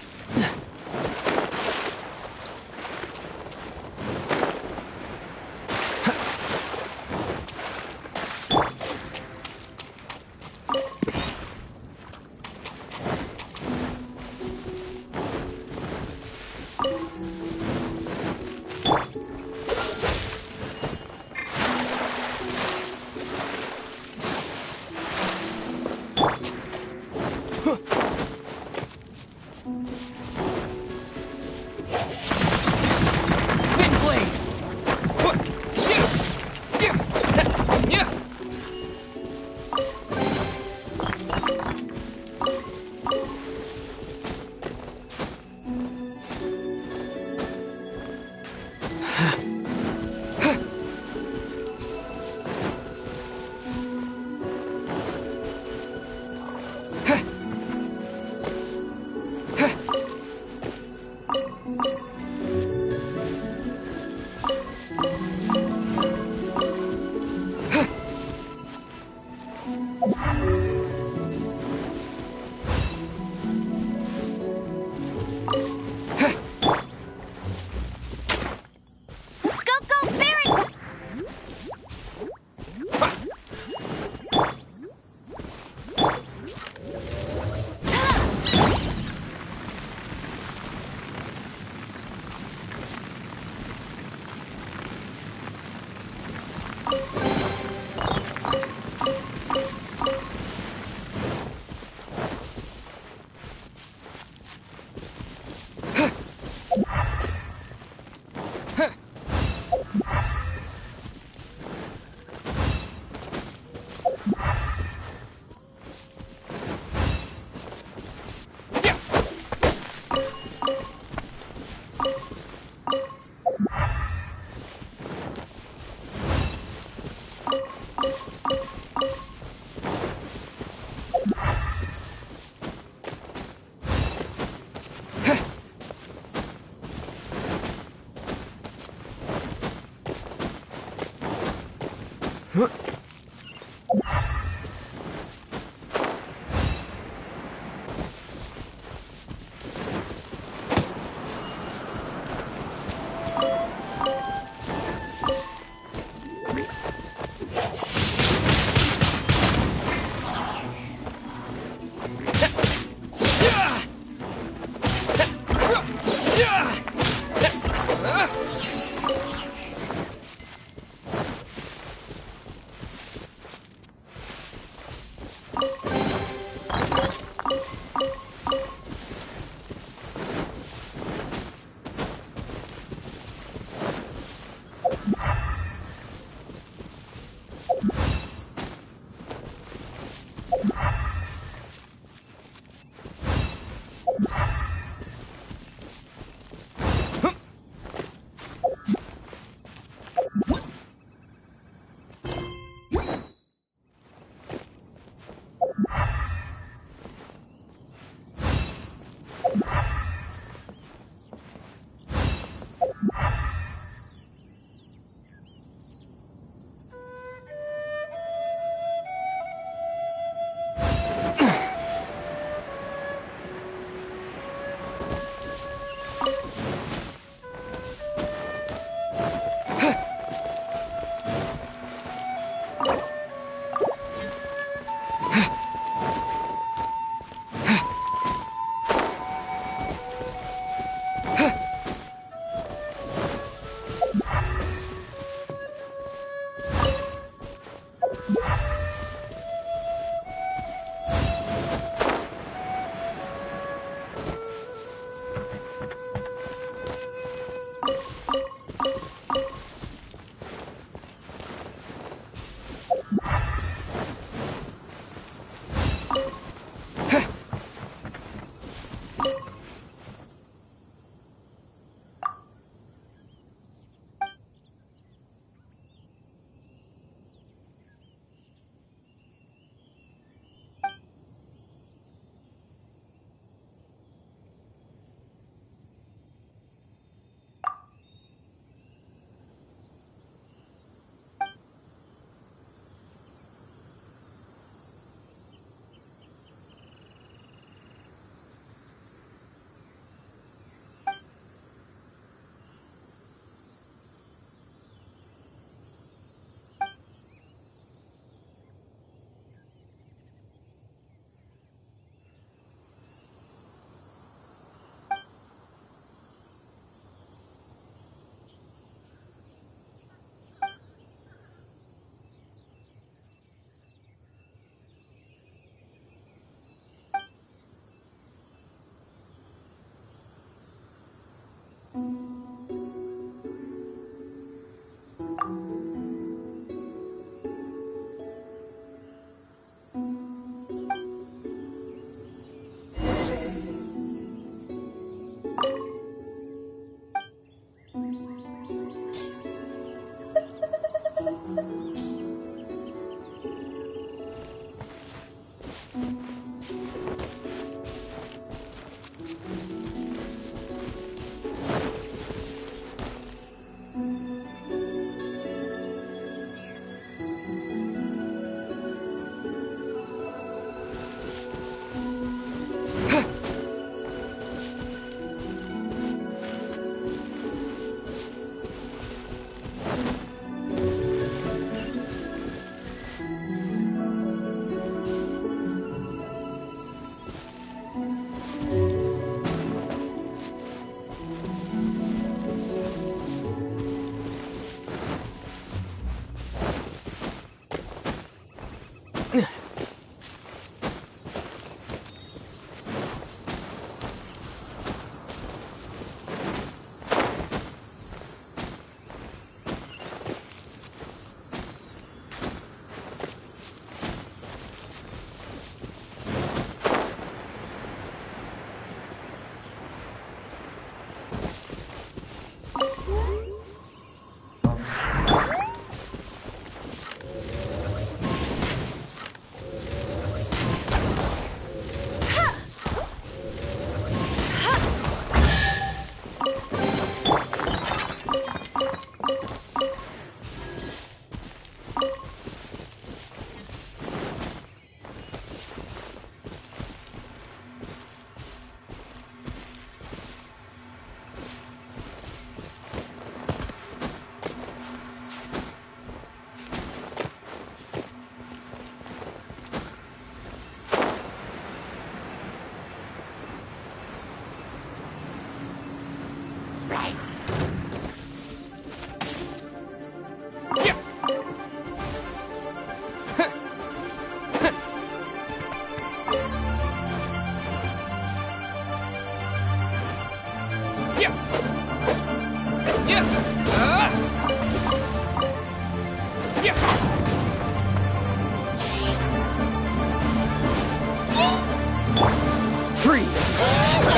Freeze!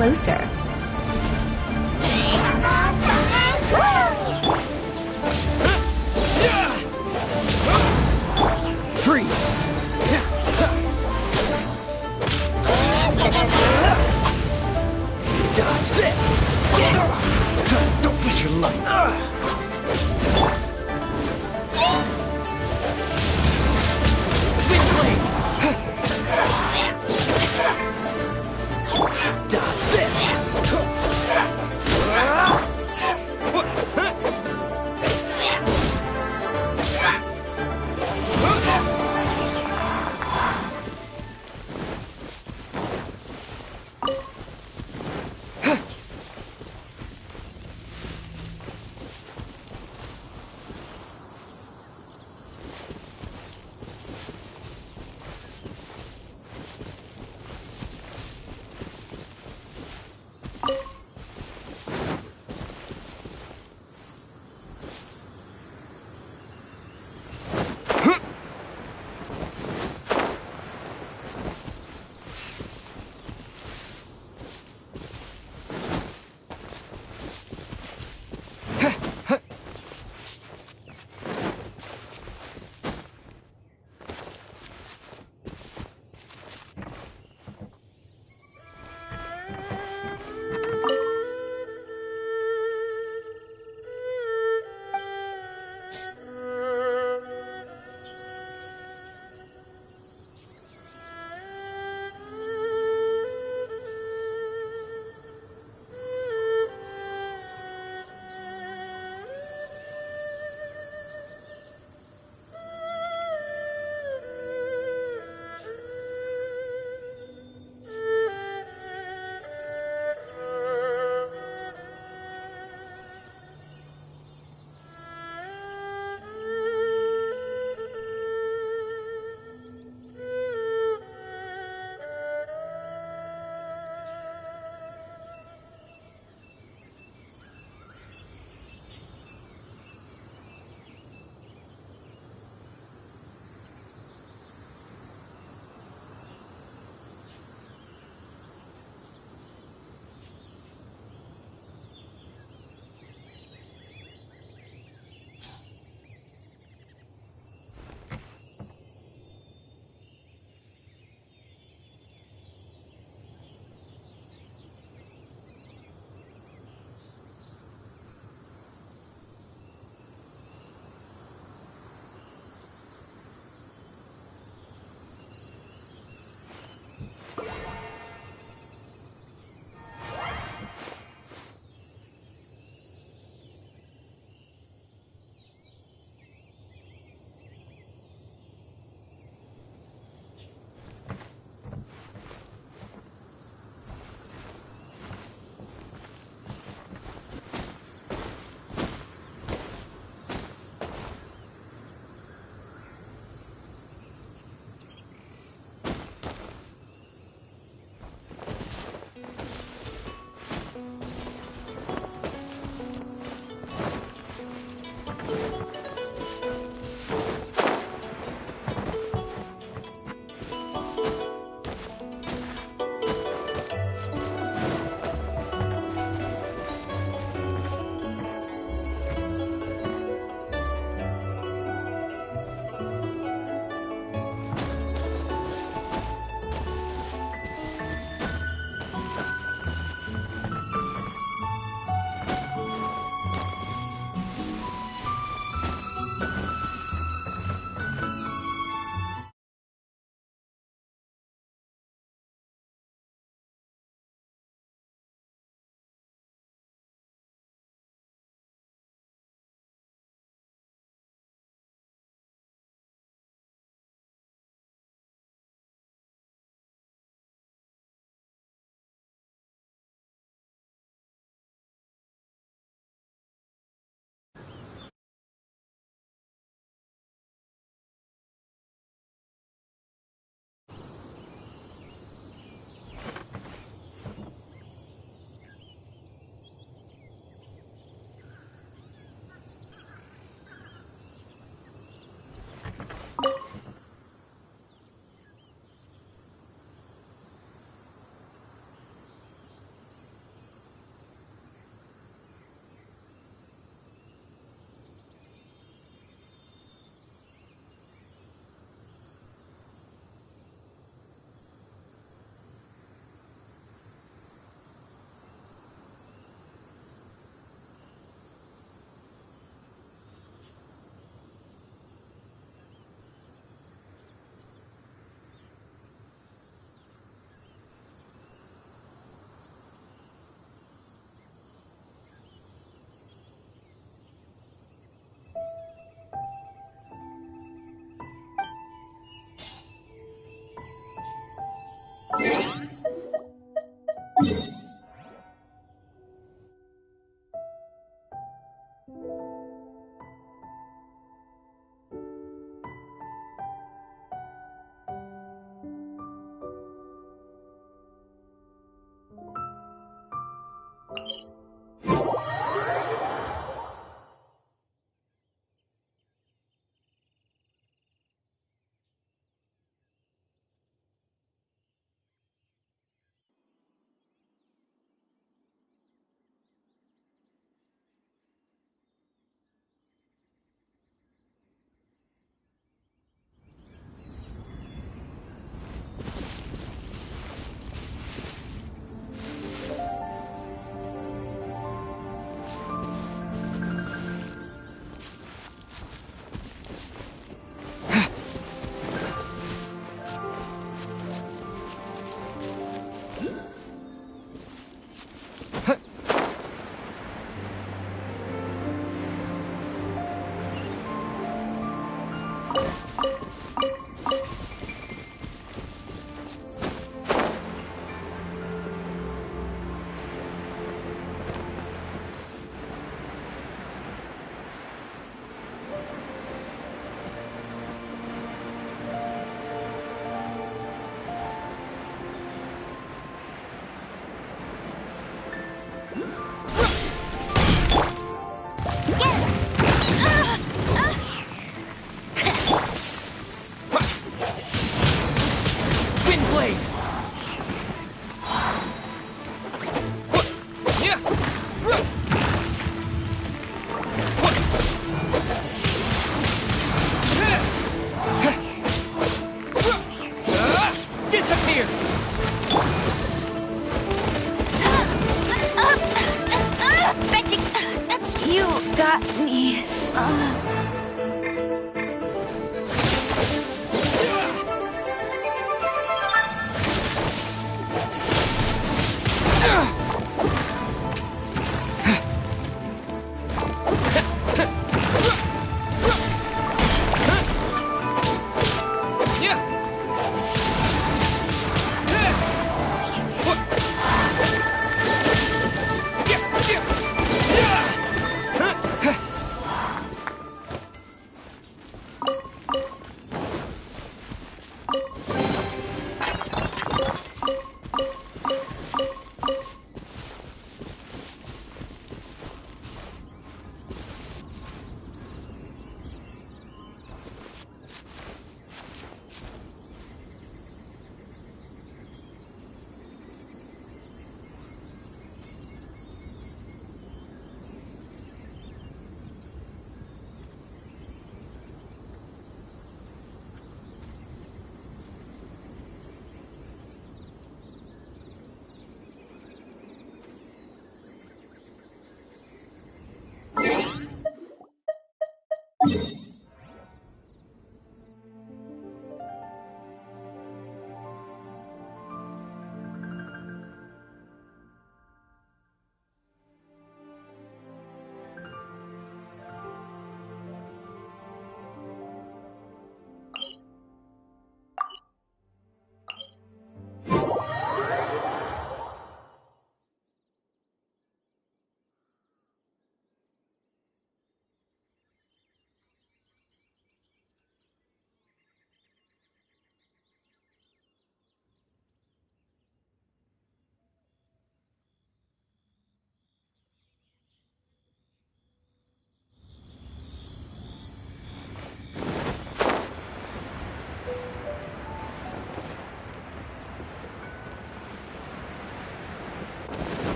closer. Freeze! Dodge this! Don't push your luck! Vigilate! Dodge this!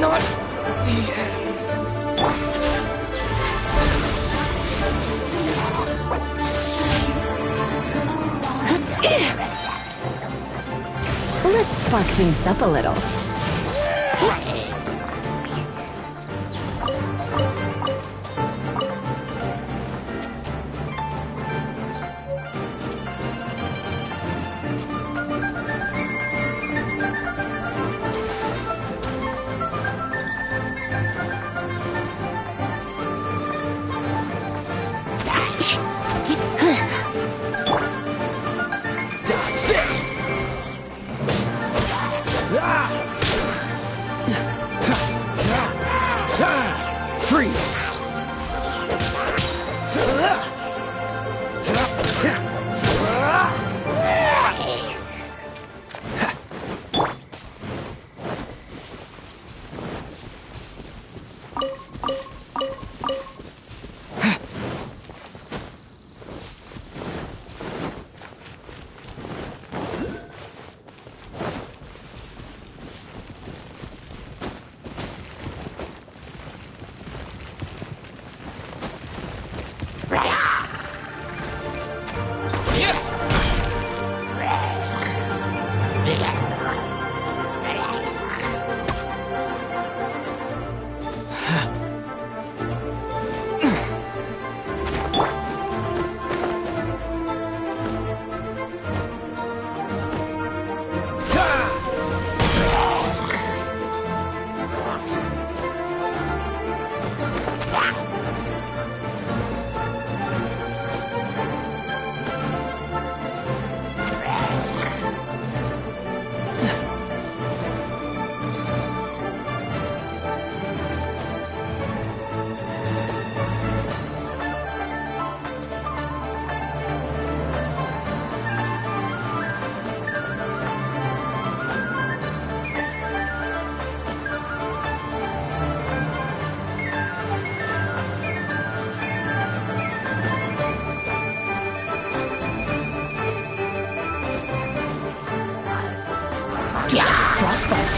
not the end. Let's spark things up a little. Dodge this! Freeze! Frostbite!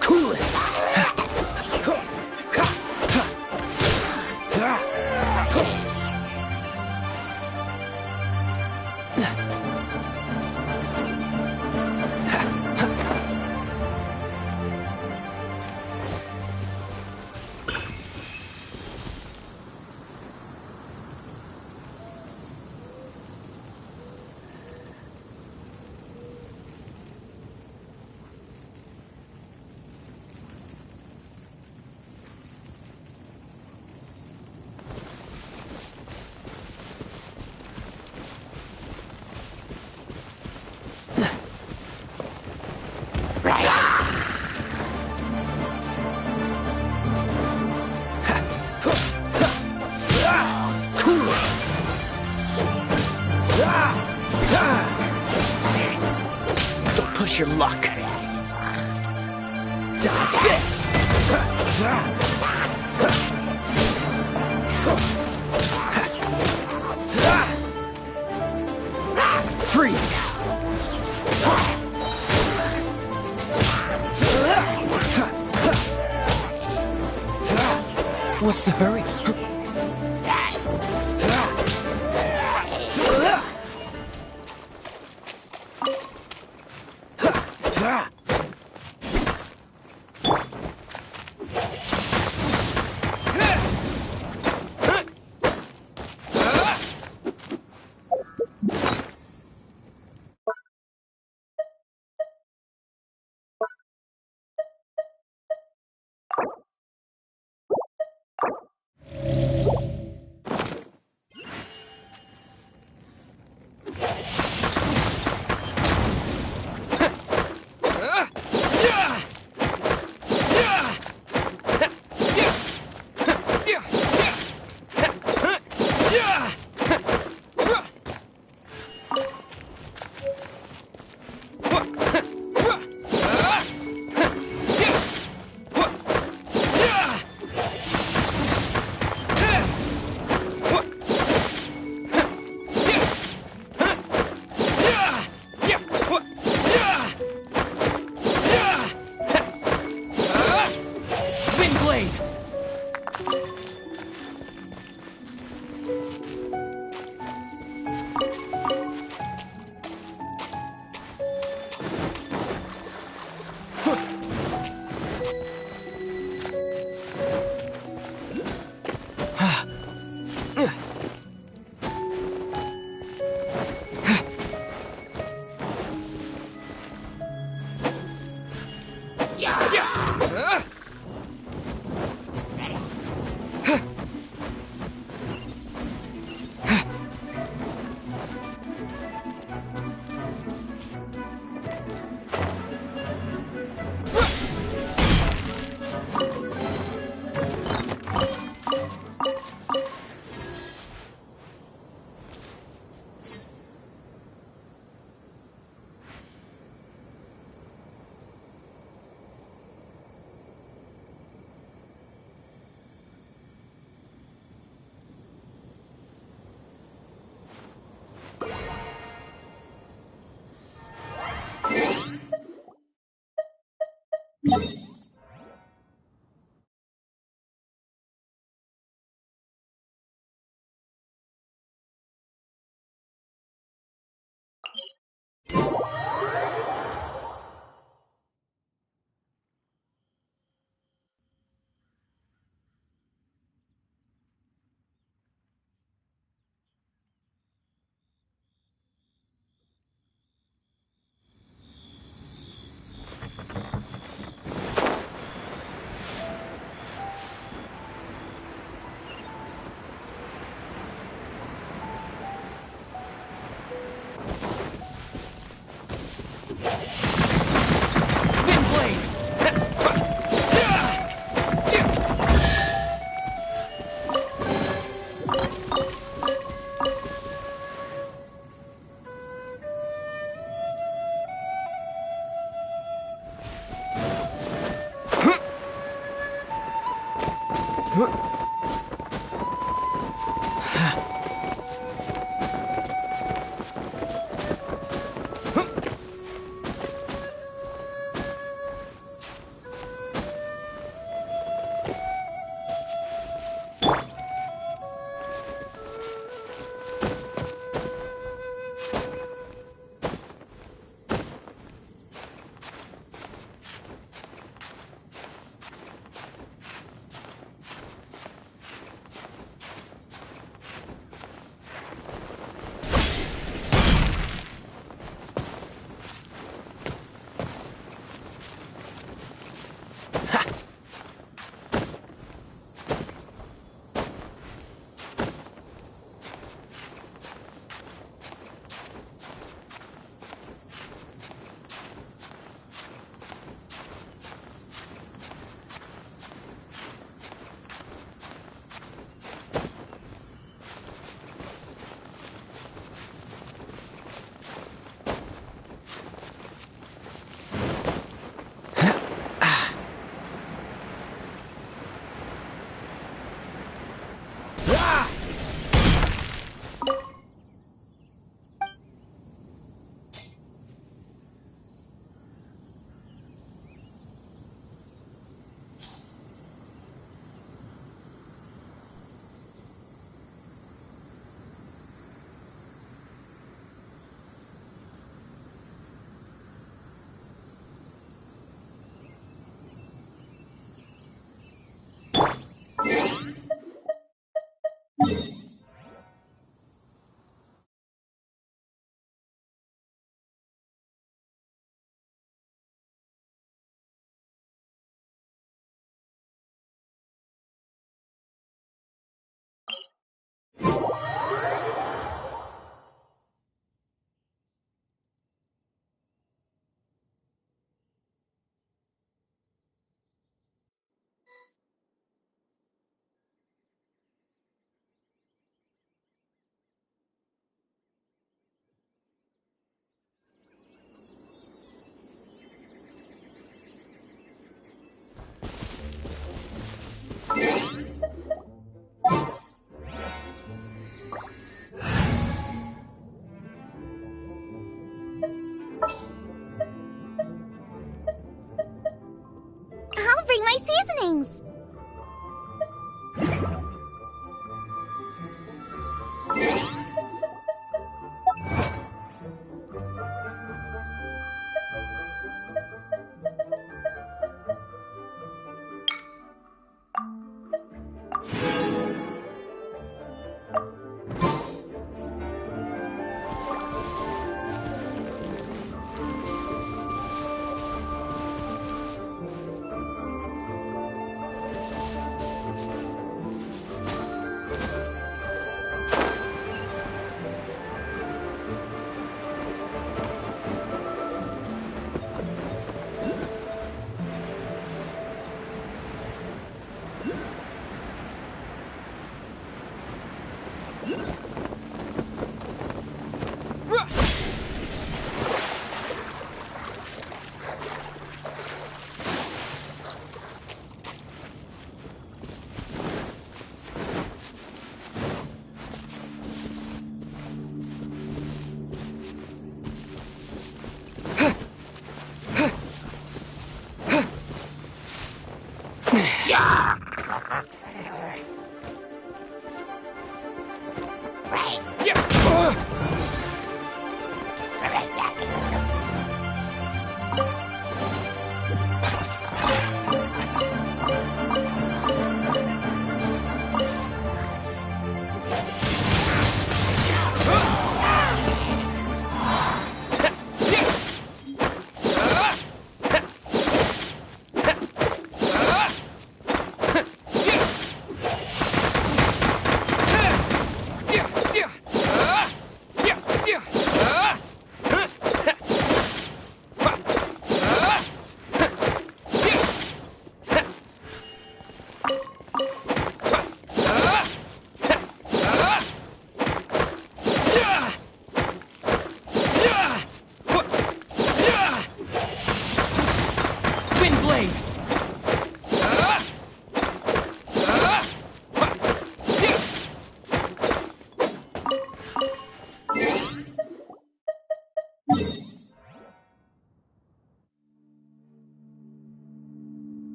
Cool it! Don't push your luck. Dodge this! Freeze! What's the hurry?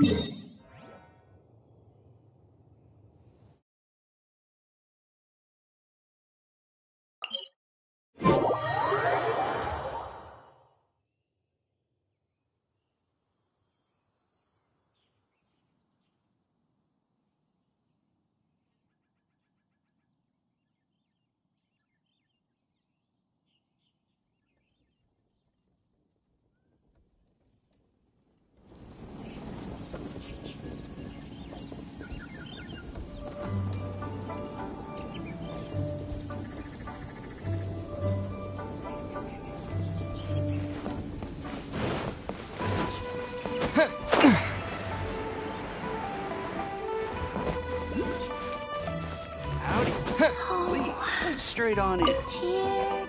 Howdy. Please, pull straight on in. Here.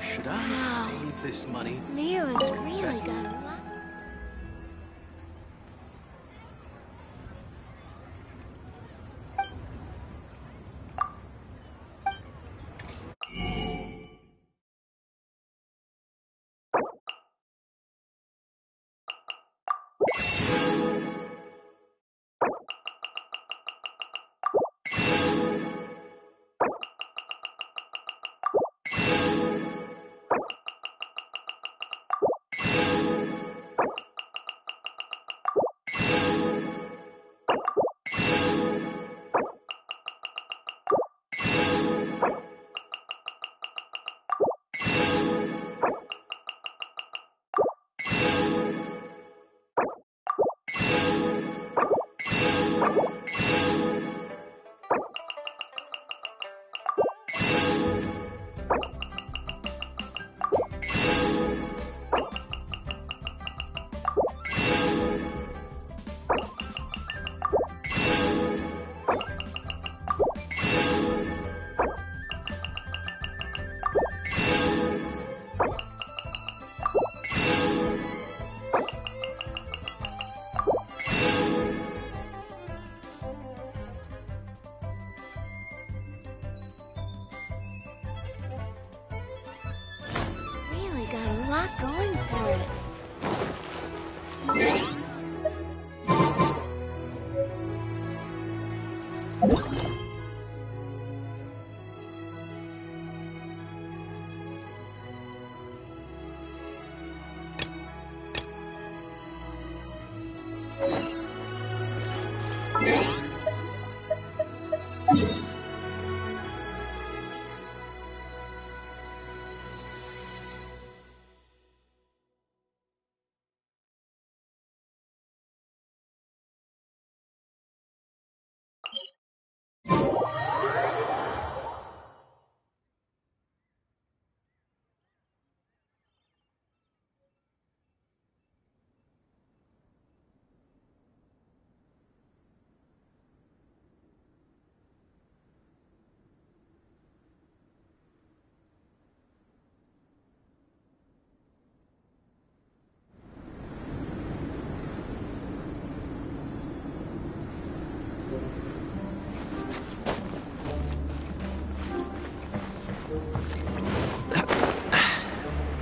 Should I save this money? Leo's or really invest got it? a lot. got a lot going for it.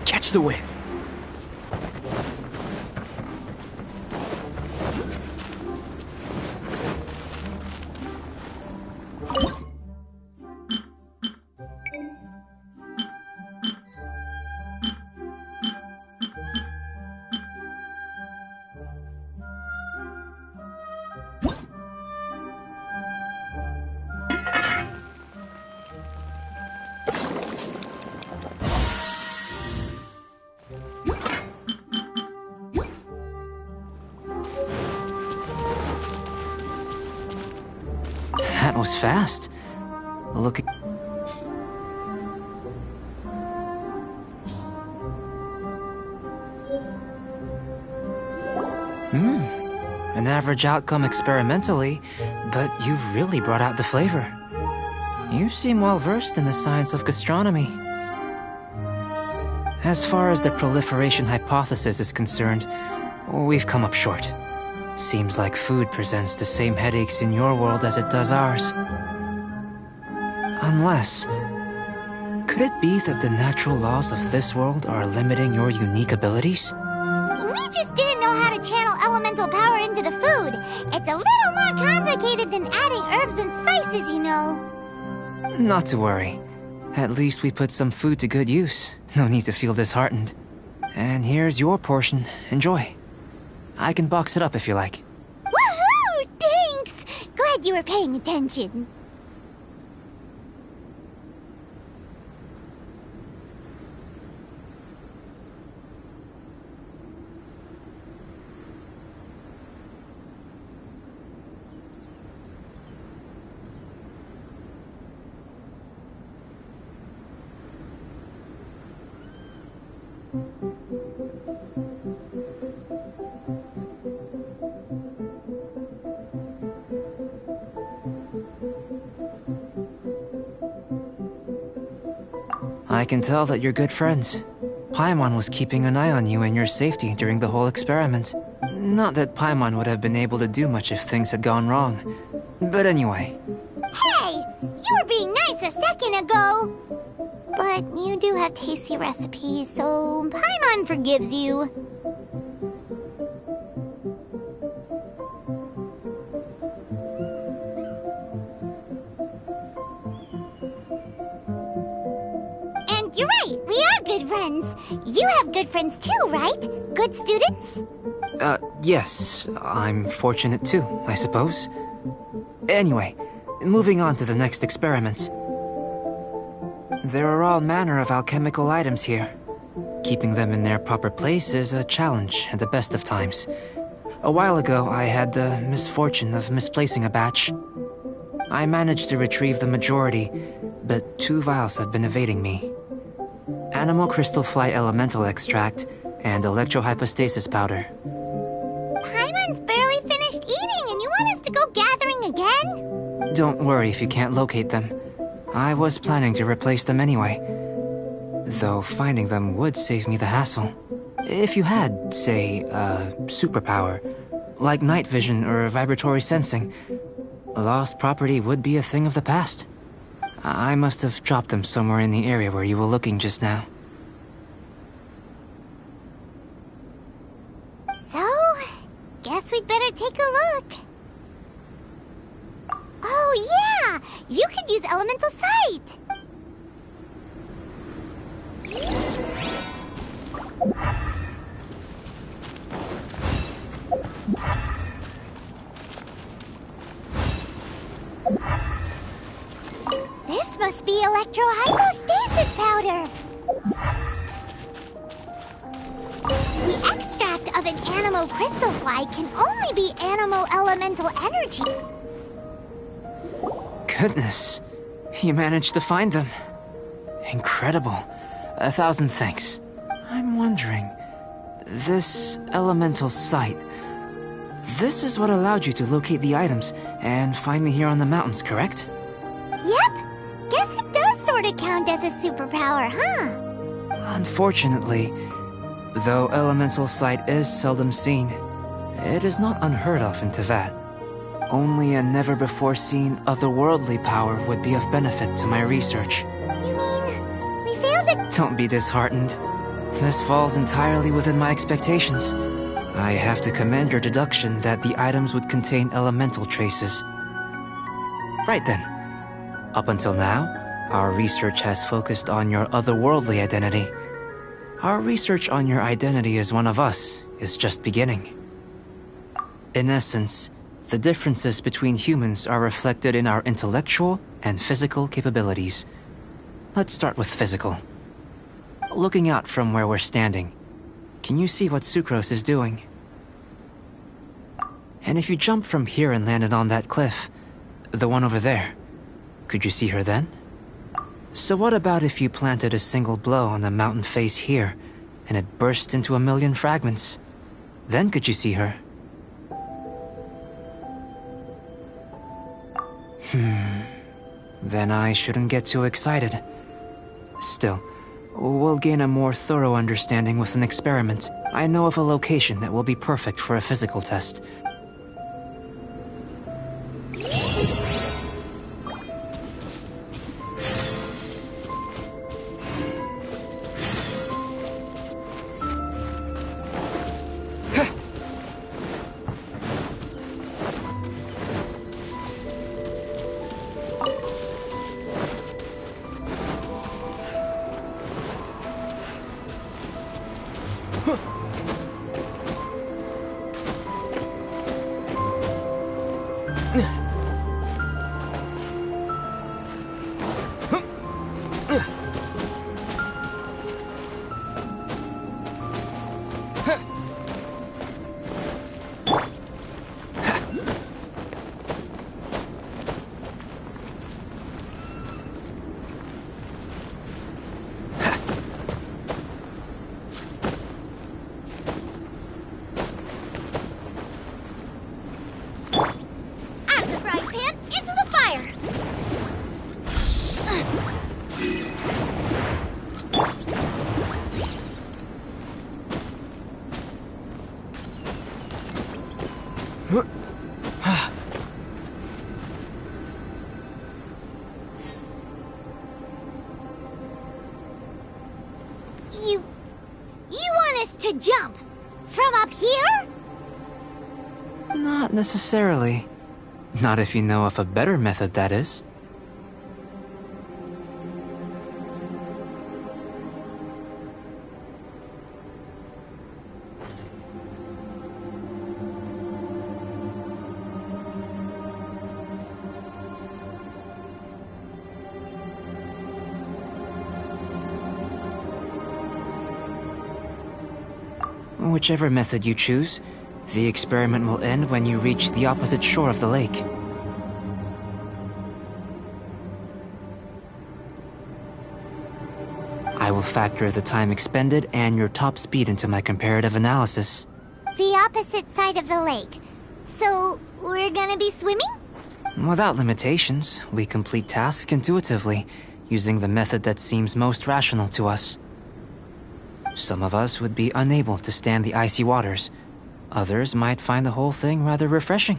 Catch the wind. That was fast. Look at... An average outcome experimentally, but you've really brought out the flavor. You seem well versed in the science of gastronomy. As far as the proliferation hypothesis is concerned, we've come up short. Seems like food presents the same headaches in your world as it does ours. Unless... could it be that the natural laws of this world are limiting your unique abilities? We just didn't know how to channel elemental power into the food. It's a little more complicated than adding herbs and spices, you know. Not to worry. At least we put some food to good use. No need to feel disheartened. And here's your portion. Enjoy. I can box it up if you like. Woohoo! Thanks! Glad you were paying attention. I can tell that you're good friends. Paimon was keeping an eye on you and your safety during the whole experiment. Not that Paimon would have been able to do much if things had gone wrong. But anyway. Hey! You were being nice a second ago! But you do have tasty recipes, so Paimon forgives you. And you're right, we are good friends. You have good friends too, right? Good students? Yes. I'm fortunate too, I suppose. Anyway, moving on to the next experiment. There are all manner of alchemical items here. Keeping them in their proper place is a challenge at the best of times. A while ago, I had the misfortune of misplacing a batch. I managed to retrieve the majority, but 2 vials have been evading me. Animal crystal fly elemental extract and electrohypostasis powder. Paimon's barely finished eating and you want us to go gathering again? Don't worry if you can't locate them. I was planning to replace them anyway. Though finding them would save me the hassle. If you had, say, a superpower, like night vision or vibratory sensing, lost property would be a thing of the past. I must have dropped them somewhere in the area where you were looking just now. elemental sight! This must be electrohypostasis powder! The extract of an animo crystal fly can only be animo elemental energy. Goodness, you managed to find them. Incredible. 1,000 thanks. I'm wondering, this elemental sight, this is what allowed you to locate the items and find me here on the mountains, correct? Yep. Guess it does sort of count as a superpower, huh? Unfortunately, though elemental sight is seldom seen, it is not unheard of in Teyvat. Only a never-before-seen otherworldly power would be of benefit to my research. You mean, we failed at— Don't be disheartened. This falls entirely within my expectations. I have to commend your deduction that the items would contain elemental traces. Right then. Up until now, our research has focused on your otherworldly identity. Our research on your identity as one of us is just beginning. In essence, the differences between humans are reflected in our intellectual and physical capabilities. Let's start with physical. Looking out from where we're standing, can you see what Sucrose is doing? And if you jumped from here and landed on that cliff, the one over there, could you see her then? So what about if you planted a single blow on the mountain face here, and it burst into 1,000,000 fragments? Then could you see her? Then I shouldn't get too excited. Still, we'll gain a more thorough understanding with an experiment. I know of a location that will be perfect for a physical test. You want us to jump? From up here? Not necessarily. Not if you know of a better method, that is. Whichever method you choose, the experiment will end when you reach the opposite shore of the lake. I will factor the time expended and your top speed into my comparative analysis. The opposite side of the lake. So, we're gonna be swimming? Without limitations, we complete tasks intuitively, using the method that seems most rational to us. Some of us would be unable to stand the icy waters. Others might find the whole thing rather refreshing.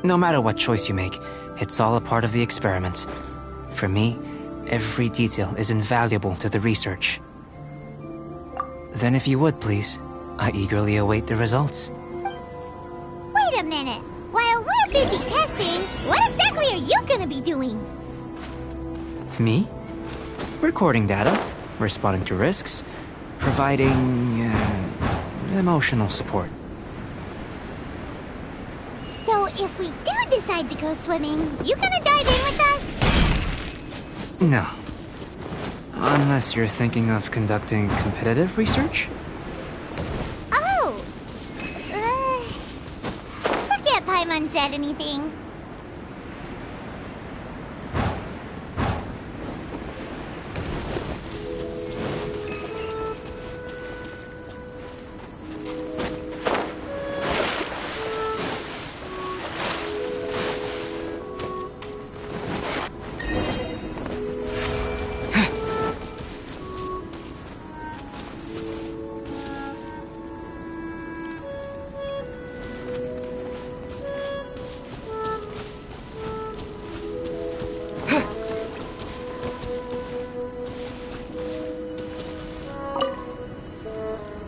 No matter what choice you make, it's all a part of the experiment. For me, every detail is invaluable to the research. Then if you would, please, I eagerly await the results. Wait a minute. While we're busy testing, what exactly are you gonna be doing? Me? Recording data, responding to risks, providing emotional support. So if we do decide to go swimming, you gonna dive in with us? No. Unless you're thinking of conducting competitive research? Oh! Forget Paimon said anything.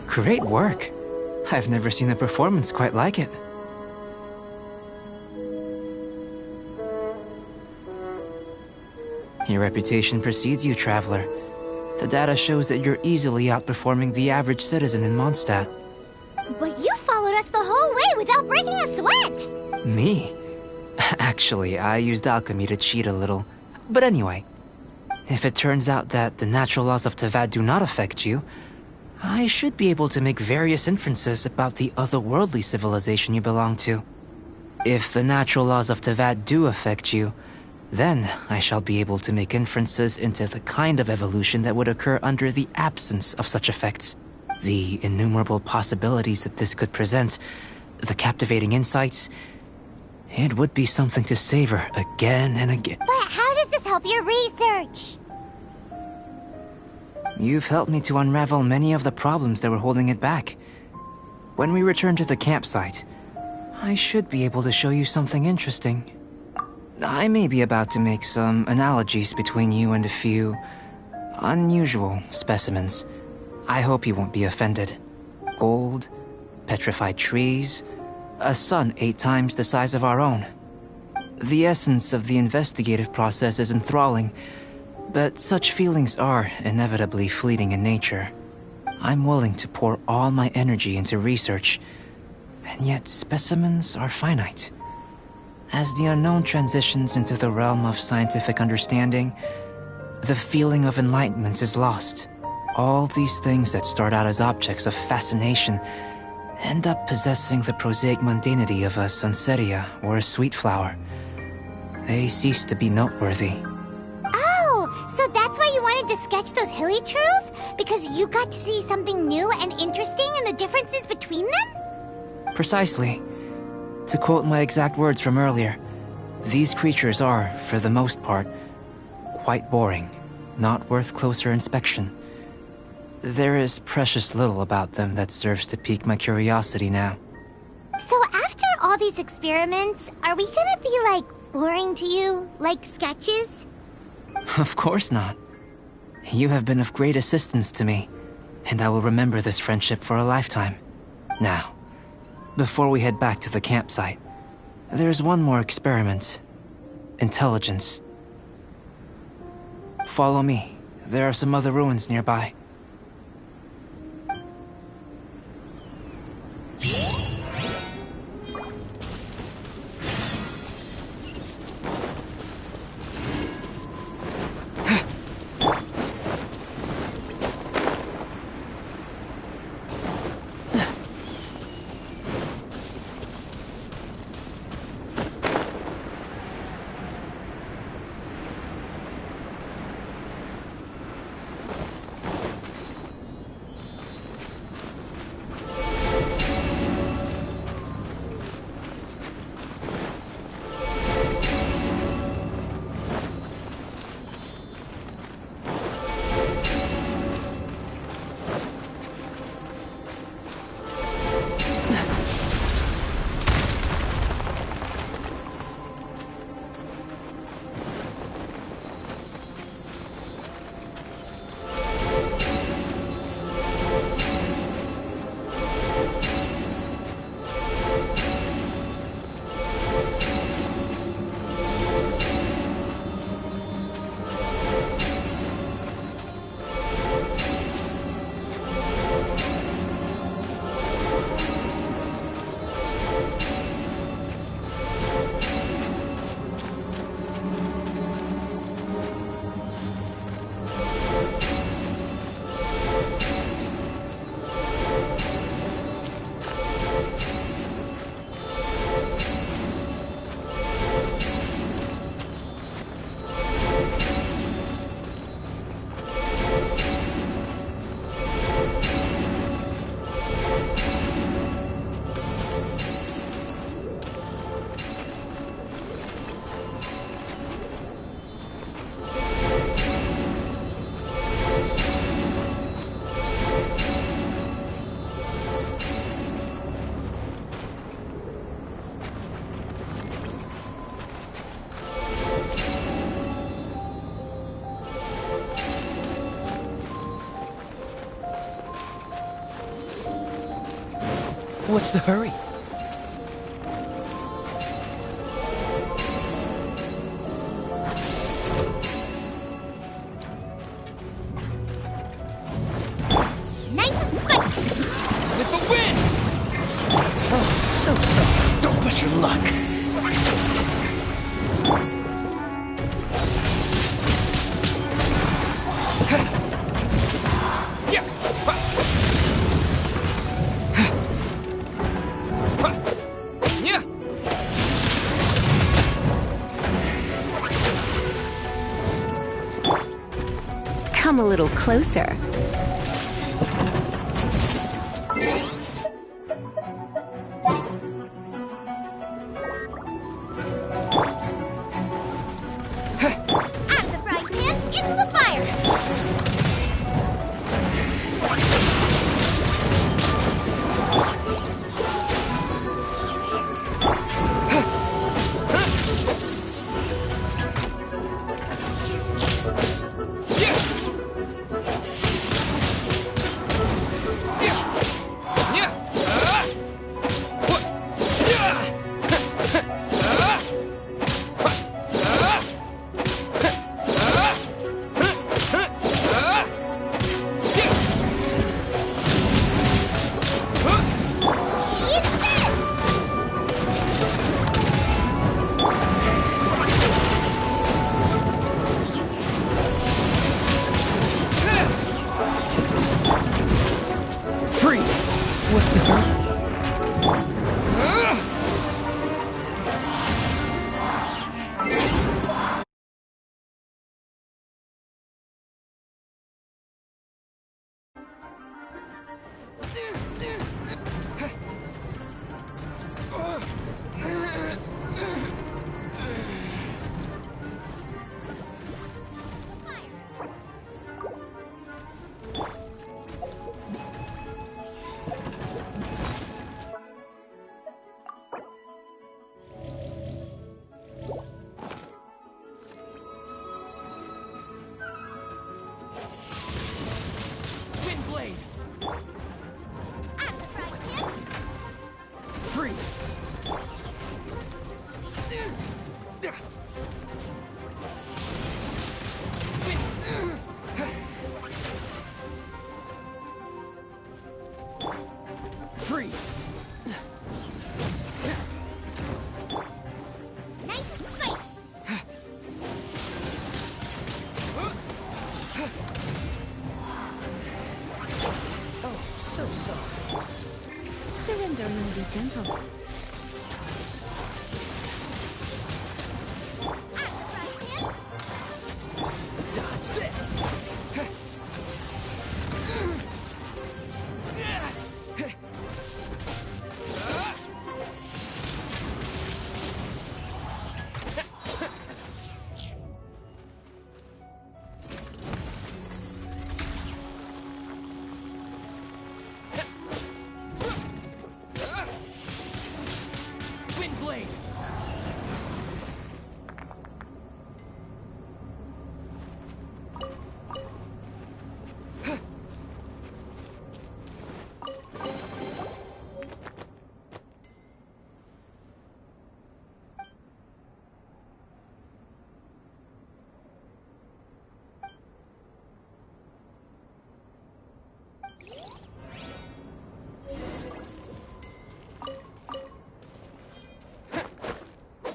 Great work. I've never seen a performance quite like it. Your reputation precedes you, Traveler. The data shows that you're easily outperforming the average citizen in Mondstadt. But you followed us the whole way without breaking a sweat! Me? Actually, I used alchemy to cheat a little. But anyway, if it turns out that the natural laws of Tavad do not affect you, I should be able to make various inferences about the otherworldly civilization you belong to. If the natural laws of Tavad do affect you, then I shall be able to make inferences into the kind of evolution that would occur under the absence of such effects. The innumerable possibilities that this could present, the captivating insights, it would be something to savor again and again. But how does this help your research? You've helped me to unravel many of the problems that were holding it back. When we return to the campsite, I should be able to show you something interesting. I may be about to make some analogies between you and a few unusual specimens. I hope you won't be offended. Gold, petrified trees, a sun 8 times the size of our own. The essence of the investigative process is enthralling, but such feelings are inevitably fleeting in nature. I'm willing to pour all my energy into research, and yet specimens are finite. As the unknown transitions into the realm of scientific understanding, the feeling of enlightenment is lost. All these things that start out as objects of fascination end up possessing the prosaic mundanity of a sunsetia or a sweet flower. They cease to be noteworthy. So that's why you wanted to sketch those hilly churls? Because you got to see something new and interesting and the differences between them? Precisely. To quote my exact words from earlier, these creatures are, for the most part, quite boring, not worth closer inspection. There is precious little about them that serves to pique my curiosity now. So after all these experiments, are we gonna be, like, boring to you? Like sketches? Of course not. You have been of great assistance to me, and I will remember this friendship for a lifetime. Now, before we head back to the campsite, there's one more experiment. Intelligence. Follow me. There are some other ruins nearby. What's the hurry? Nice and spiky! With the wind! Oh, so. Don't push your luck. Come a little closer. Out of the frying pan, into the fire! Freeze! What's the hurry? Windblade! Out of the frying pan! Freeze! Freeze! Nice and spicy! Oh, so sorry. Surrender may be gentle. Dodge this! Windblade!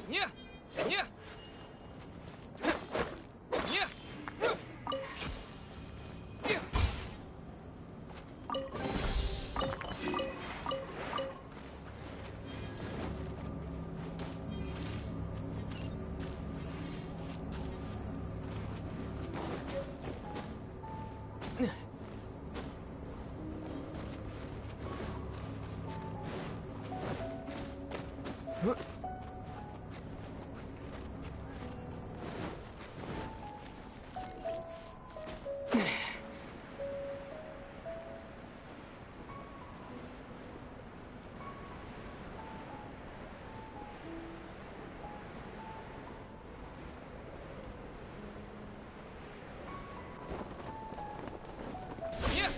Yeah! Yeah! Yeah! Yeah!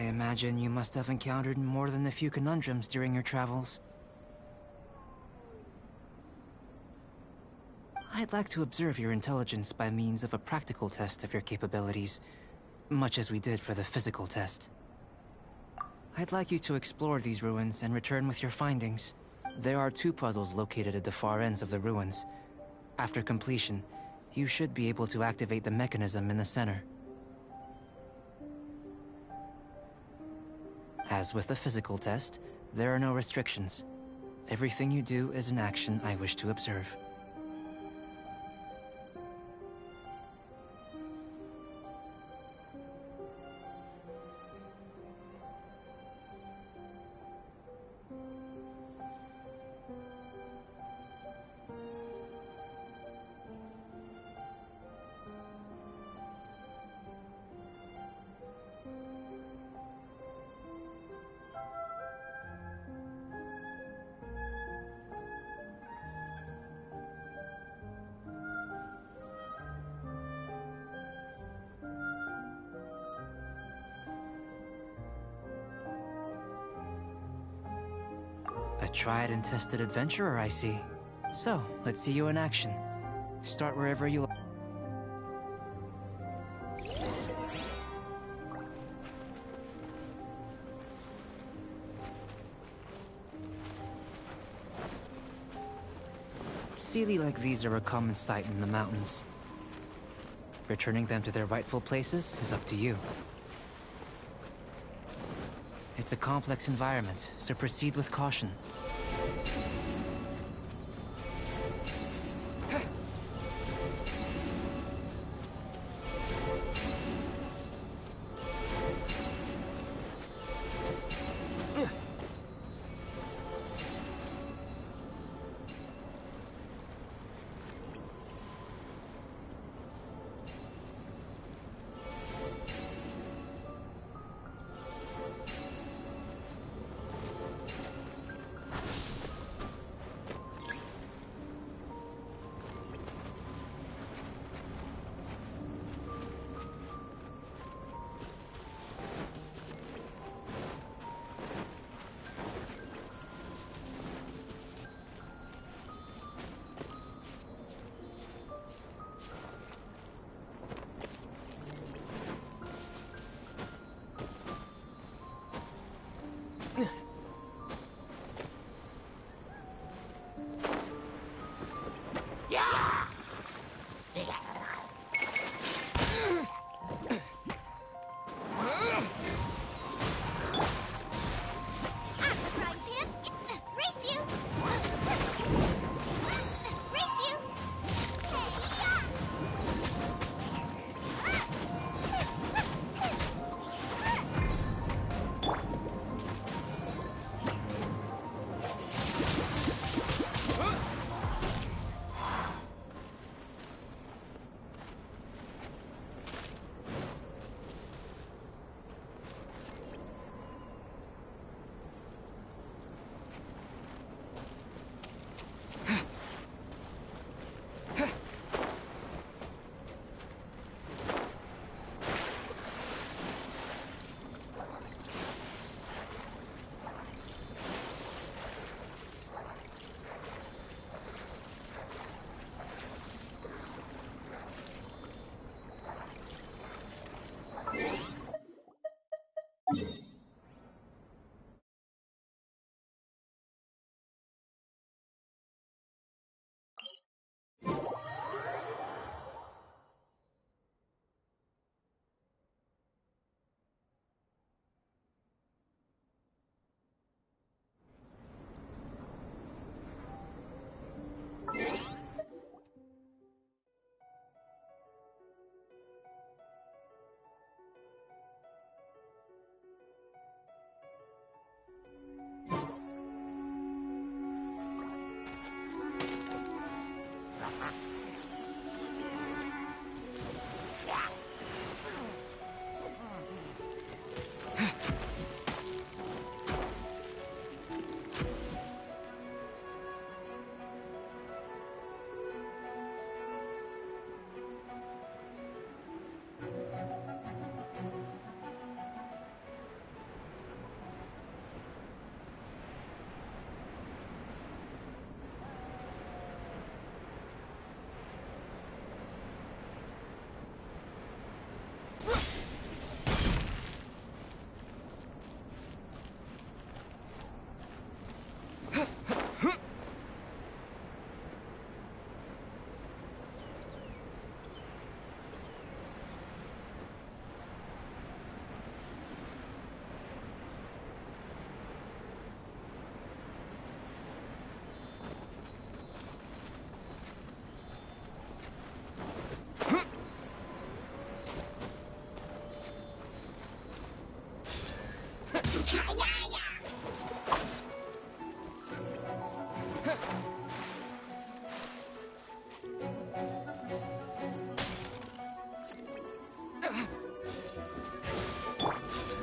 imagine you must have encountered more than a few conundrums during your travels. I'd like to observe your intelligence by means of a practical test of your capabilities, much as we did for the physical test. I'd like you to explore these ruins and return with your findings. There are 2 puzzles located at the far ends of the ruins. After completion, you should be able to activate the mechanism in the center. As with the physical test, there are no restrictions. Everything you do is an action I wish to observe. A tried and tested adventurer, I see. So, let's see you in action. Start wherever you like. Sealy like these are a common sight in the mountains. Returning them to their rightful places is up to you. It's a complex environment, so proceed with caution.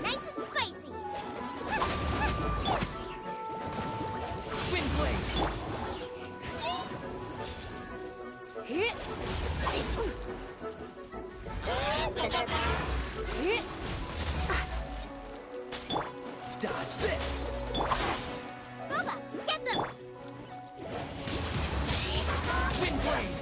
Nice and spicy. Wind blade! Hit. Hit! Dodge this! Booba, get them! Wind blade!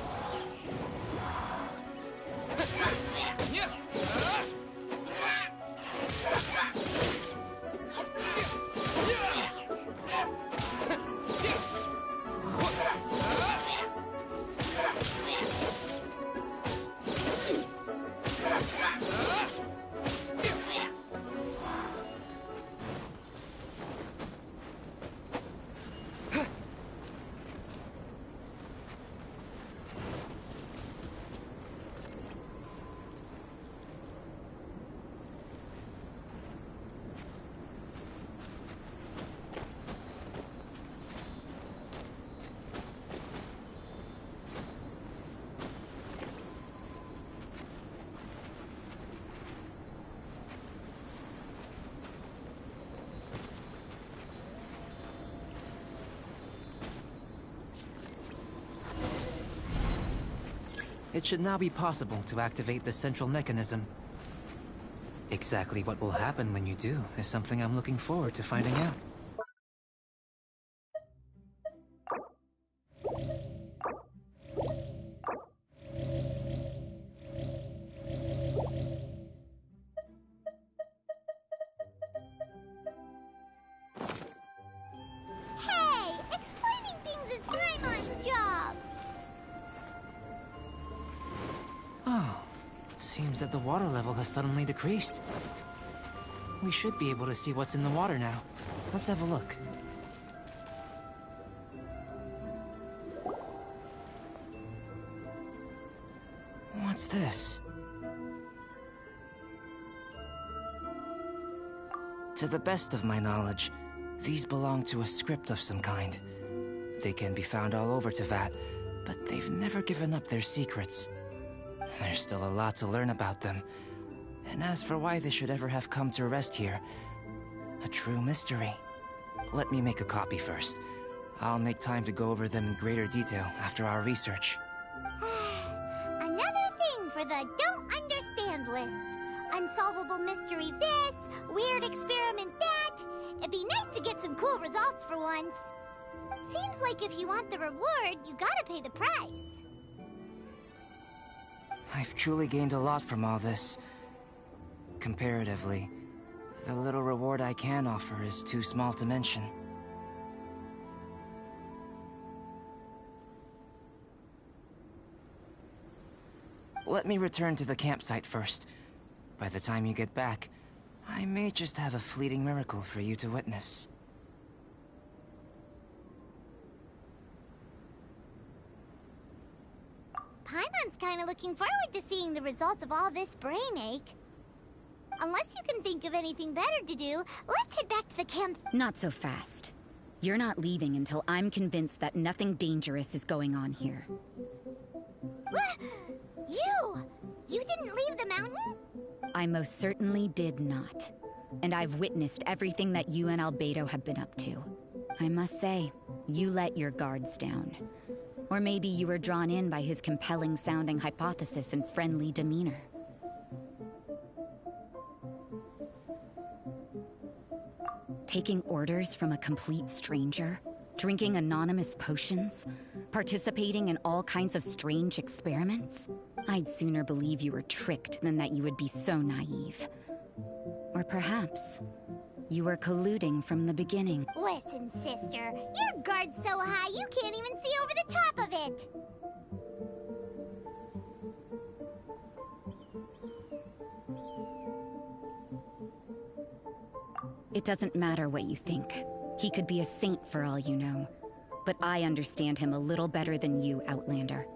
It should now be possible to activate the central mechanism. Exactly what will happen when you do is something I'm looking forward to finding out. Hey, explaining things is Paimon's job. Oh, seems that the water level has suddenly decreased. We should be able to see what's in the water now. Let's have a look. What's this? To the best of my knowledge, these belong to a script of some kind. They can be found all over Teyvat, but they've never given up their secrets. There's still a lot to learn about them. And as for why they should ever have come to rest here, a true mystery. Let me make a copy first. I'll make time to go over them in greater detail after our research. Another thing for the don't understand list. Unsolvable mystery this, weird experiment that. It'd be nice to get some cool results for once. Seems like if you want the reward, you gotta pay the price. I've truly gained a lot from all this. Comparatively, the little reward I can offer is too small to mention. Let me return to the campsite first. By the time you get back, I may just have a fleeting miracle for you to witness. Paimon's kinda looking forward to seeing the results of all this brain ache. Unless you can think of anything better to do, let's head back to the camp. Not so fast. You're not leaving until I'm convinced that nothing dangerous is going on here. You didn't leave the mountain? I most certainly did not. And I've witnessed everything that you and Albedo have been up to. I must say, you let your guards down. Or maybe you were drawn in by his compelling-sounding hypothesis and friendly demeanor. Taking orders from a complete stranger, drinking anonymous potions, participating in all kinds of strange experiments? I'd sooner believe you were tricked than that you would be so naive. Or perhaps you were colluding from the beginning. Listen, sister, your guard's so high you can't even see over the top of it. It doesn't matter what you think. He could be a saint for all you know. But I understand him a little better than you, Outlander.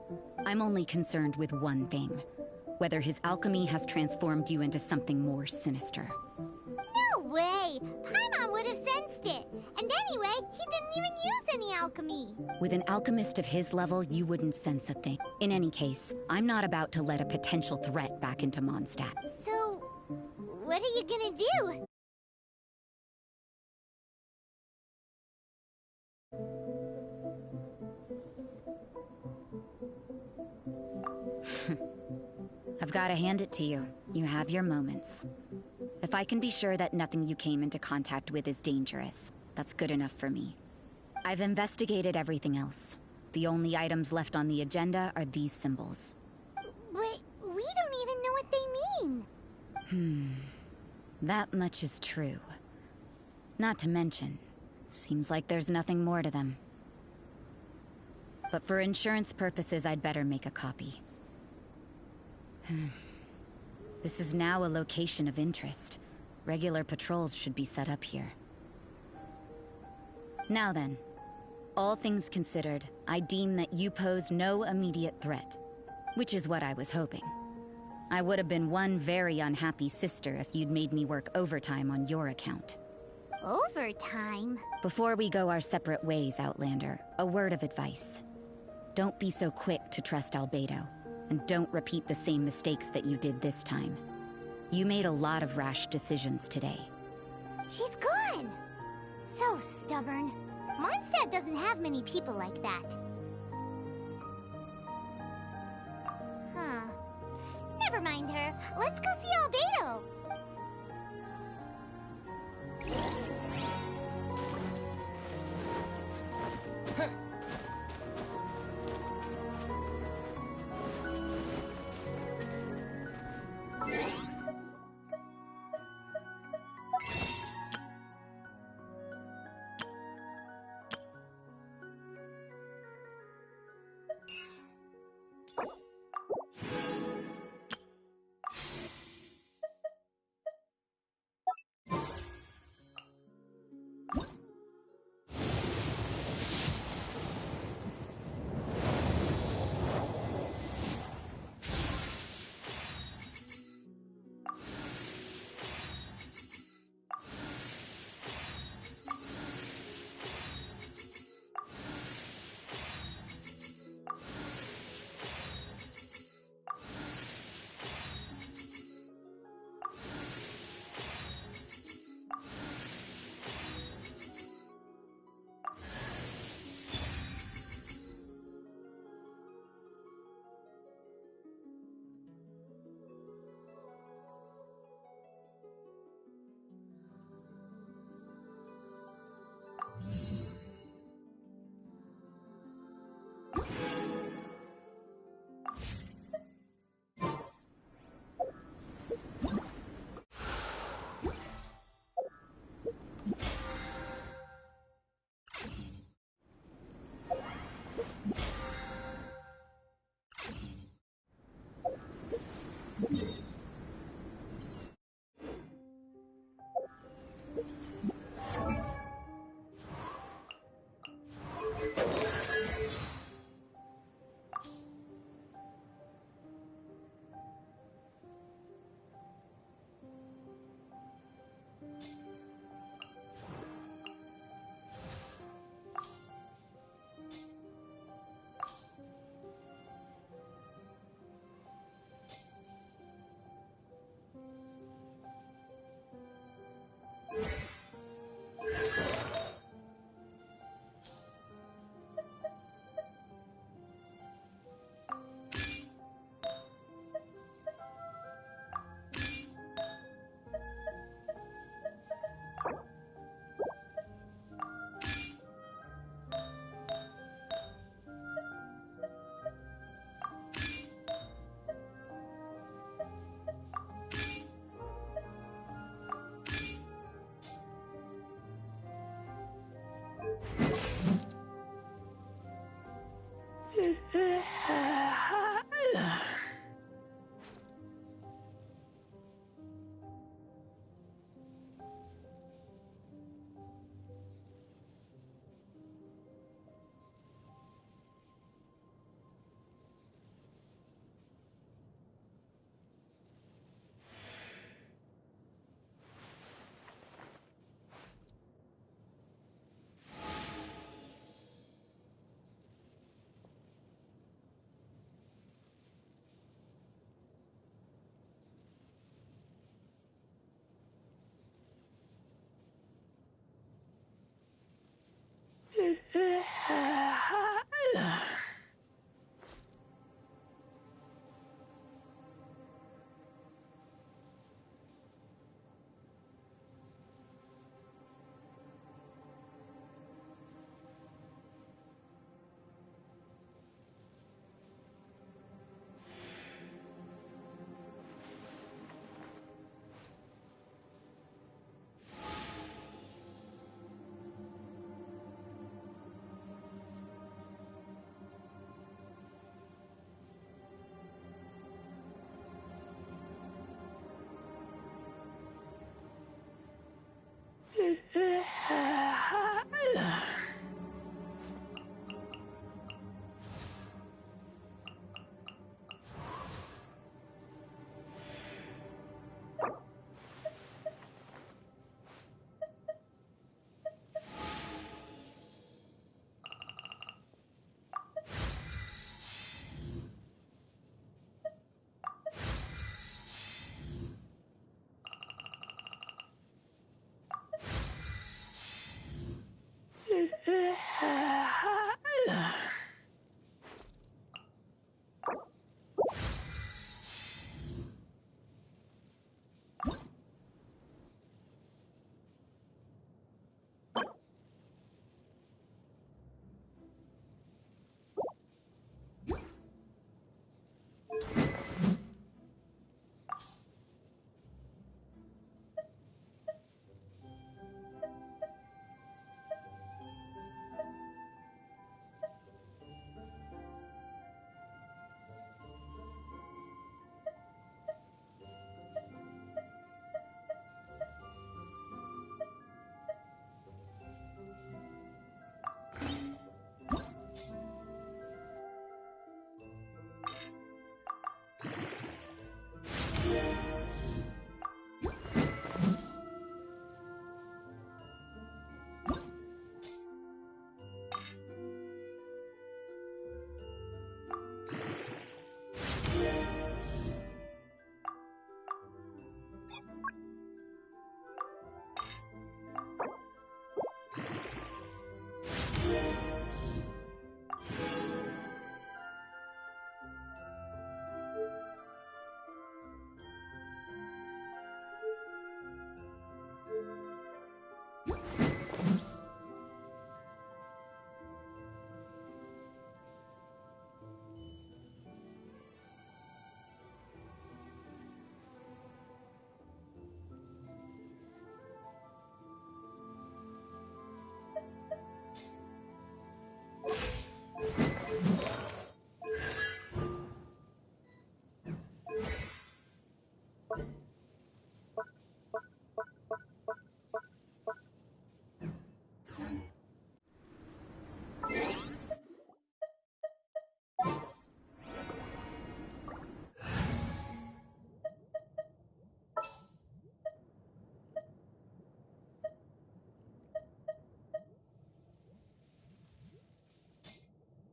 I'm only concerned with one thing. Whether his alchemy has transformed you into something more sinister. No way! Paimon would have sensed it. And anyway, he didn't even use any alchemy. With an alchemist of his level, you wouldn't sense a thing. In any case, I'm not about to let a potential threat back into Mondstadt. So, what are you gonna do? I've gotta hand it to you. You have your moments. If I can be sure that nothing you came into contact with is dangerous, that's good enough for me. I've investigated everything else. The only items left on the agenda are these symbols. But we don't even know what they mean. That much is true. Not to mention, seems like there's nothing more to them. But for insurance purposes, I'd better make a copy. This is now a location of interest. Regular patrols should be set up here. Now then, all things considered, I deem that you pose no immediate threat, which is what I was hoping. I would have been one very unhappy sister if you'd made me work overtime on your account. Overtime? Before we go our separate ways, Outlander, a word of advice. Don't be so quick to trust Albedo, and don't repeat the same mistakes that you did this time. You made a lot of rash decisions today. She's gone! So stubborn. Mondstadt doesn't have many people like that. Huh. Never mind her. Let's go see Albedo!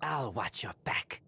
I'll watch your back.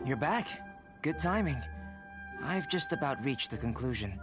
You're back. Good timing. I've just about reached the conclusion.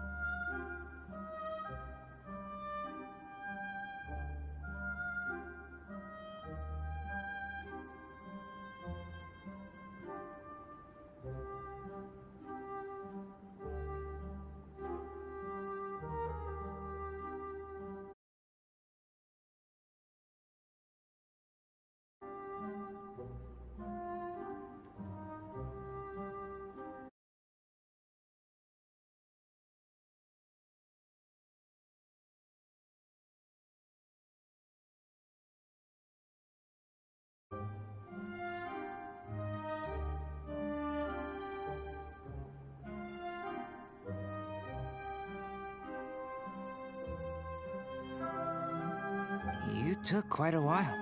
You took quite a while.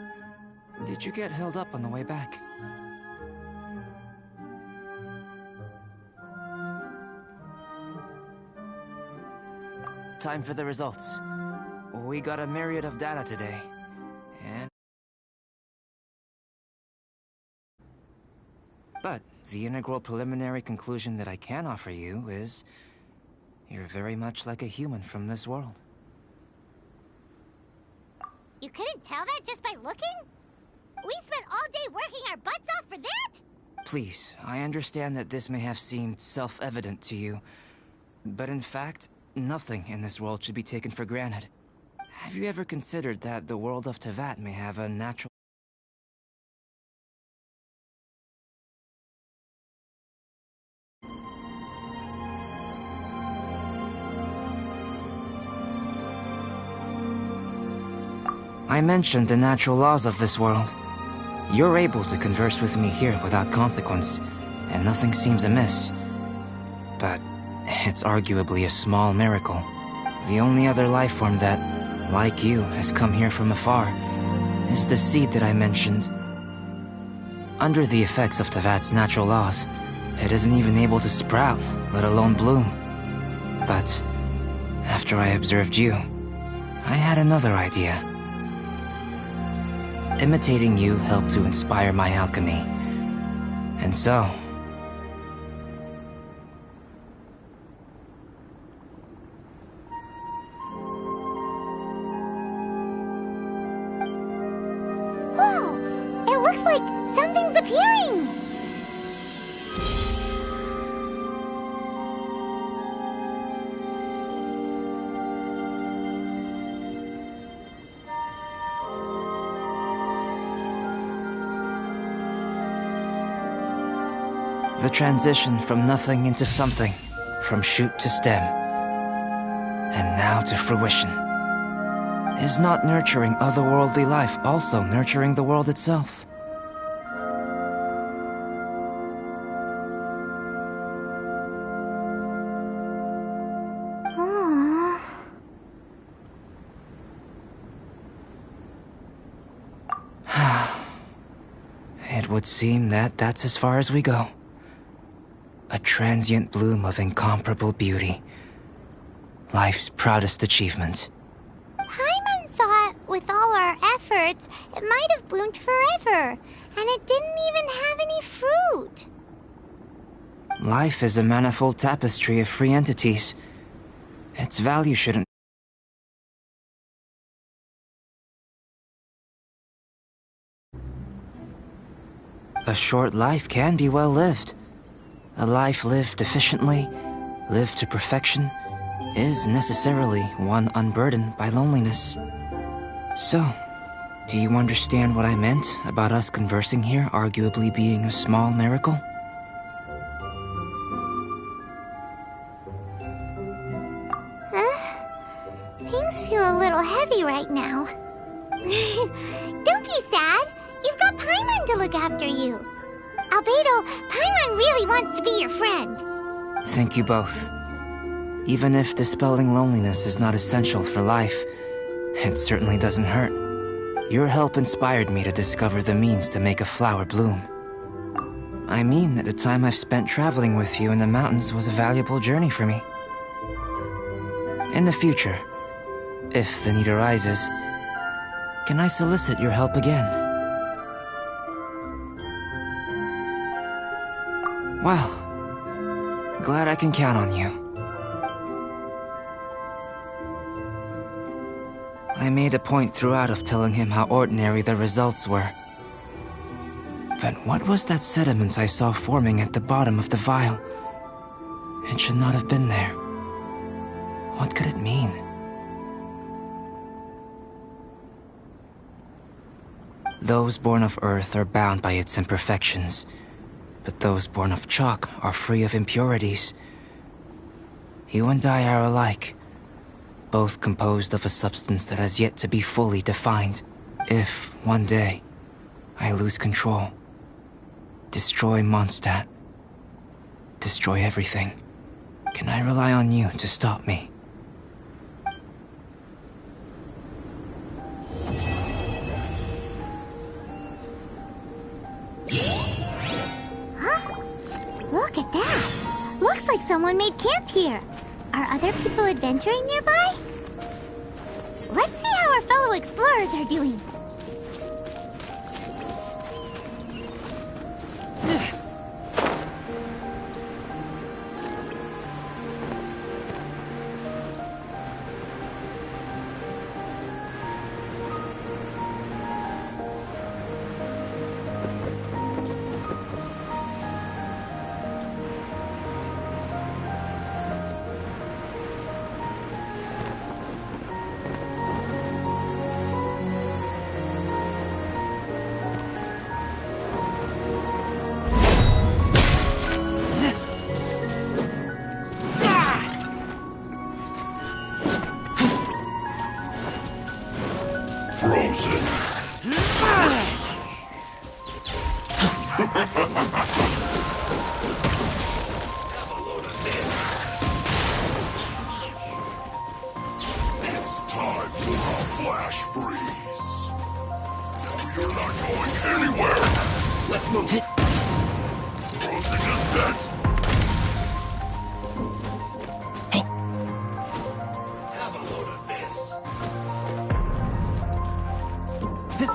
Did you get held up on the way back? Time for the results. We got a myriad of data today. But the integral preliminary conclusion that I can offer you is... you're very much like a human from this world. You couldn't tell that just by looking? We spent all day working our butts off for that? Please, I understand that this may have seemed self-evident to you, but in fact, nothing in this world should be taken for granted. Have you ever considered that the world of Teyvat may have a natural... I mentioned the natural laws of this world. You're able to converse with me here without consequence, and nothing seems amiss. But it's arguably a small miracle. The only other life form that, like you, has come here from afar is the seed that I mentioned. Under the effects of Teyvat's natural laws, it isn't even able to sprout, let alone bloom. But after I observed you, I had another idea. Imitating you helped to inspire my alchemy. And so... Whoa! It looks like something's appearing! The transition from nothing into something, from shoot to stem, and now to fruition. Is not nurturing otherworldly life also nurturing the world itself? It would seem that that's as far as we go. A transient bloom of incomparable beauty. Life's proudest achievement. Paimon thought, with all our efforts, it might have bloomed forever, and it didn't even have any fruit. Life is a manifold tapestry of free entities. Its value shouldn't... A short life can be well lived. A life lived efficiently, lived to perfection, is necessarily one unburdened by loneliness. So, do you understand what I meant about us conversing here arguably being a small miracle? Things feel a little heavy right now. Don't be sad. You've got Paimon to look after you. Albedo, Paimon really wants to be your friend. Thank you both. Even if dispelling loneliness is not essential for life, it certainly doesn't hurt. Your help inspired me to discover the means to make a flower bloom. I mean that the time I've spent traveling with you in the mountains was a valuable journey for me. In the future, if the need arises, can I solicit your help again? Well, glad I can count on you. I made a point throughout of telling him how ordinary the results were. But what was that sediment I saw forming at the bottom of the vial? It should not have been there. What could it mean? Those born of Earth are bound by its imperfections, but those born of chalk are free of impurities. You and I are alike, both composed of a substance that has yet to be fully defined. If, one day, I lose control, destroy Mondstadt, destroy everything, can I rely on you to stop me? Huh? Look at that! Looks like someone made camp here. Are other people adventuring nearby? Let's see how our fellow explorers are doing. It's time for a flash freeze. You're not going anywhere. Let's move. Frozen is set. Have a load of this. The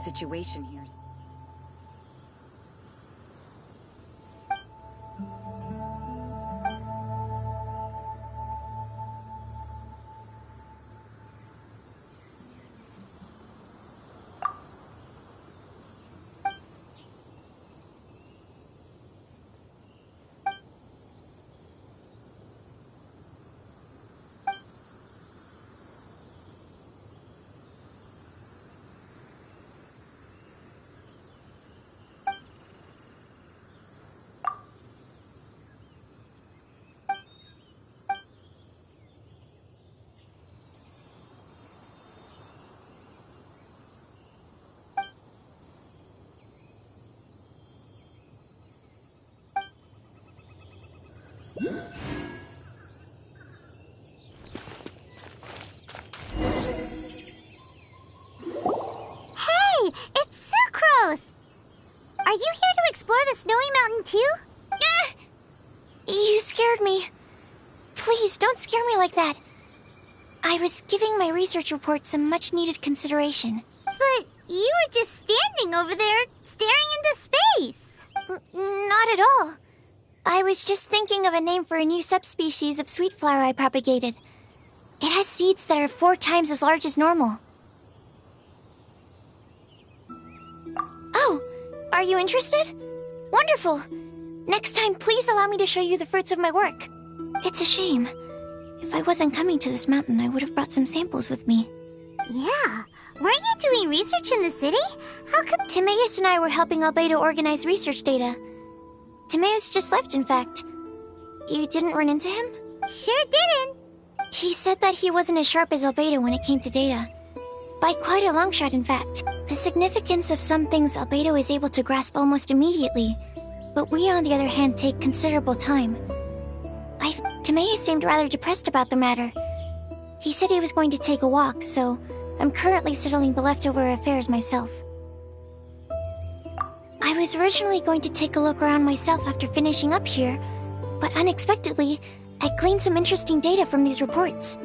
situation here. Hey, it's Sucrose! Are you here to explore the snowy mountain too? You scared me. Please, don't scare me like that. I was giving my research report some much-needed consideration. But you were just standing over there, staring into space. Not at all. I was just thinking of a name for a new subspecies of sweet flower I propagated. It has seeds that are 4 times as large as normal. Oh, are you interested? Wonderful. Next time, please allow me to show you the fruits of my work. It's a shame. If I wasn't coming to this mountain, I would have brought some samples with me. Yeah. Weren't you doing research in the city? How come... Timaeus and I were helping Albedo organize research data. Timaeus just left, in fact. You didn't run into him? Sure didn't. He said that he wasn't as sharp as Albedo when it came to data. By quite a long shot, in fact. The significance of some things Albedo is able to grasp almost immediately, but we, on the other hand, take considerable time. Timaeus seemed rather depressed about the matter. He said he was going to take a walk, so I'm currently settling the leftover affairs myself. I was originally going to take a look around myself after finishing up here, but unexpectedly, I gleaned some interesting data from these reports.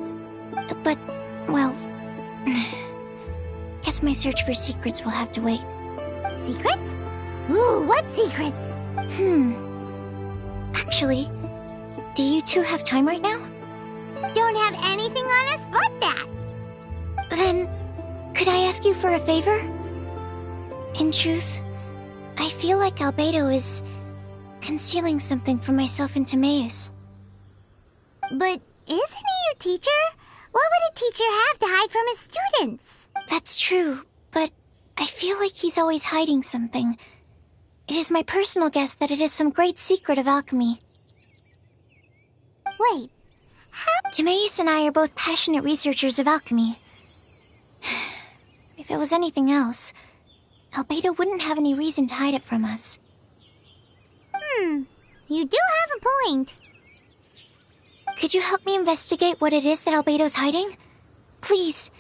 But, well... guess my search for secrets will have to wait. Secrets? Ooh, what secrets? Actually, do you two have time right now? Don't have anything on us but that. Then, could I ask you for a favor? In truth, I feel like Albedo is concealing something from myself and Timaeus. But isn't he your teacher? What would a teacher have to hide from his students? That's true, but I feel like he's always hiding something. It is my personal guess that it is some great secret of alchemy. Wait, how? Timaeus and I are both passionate researchers of alchemy. If it was anything else, Albedo wouldn't have any reason to hide it from us. You do have a point. Could you help me investigate what it is that Albedo's hiding? Please.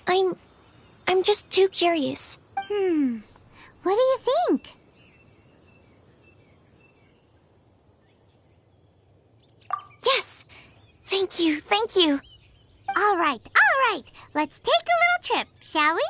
I'm just too curious. What do you think? Yes! Thank you, thank you. All right. Let's take a little trip, shall we?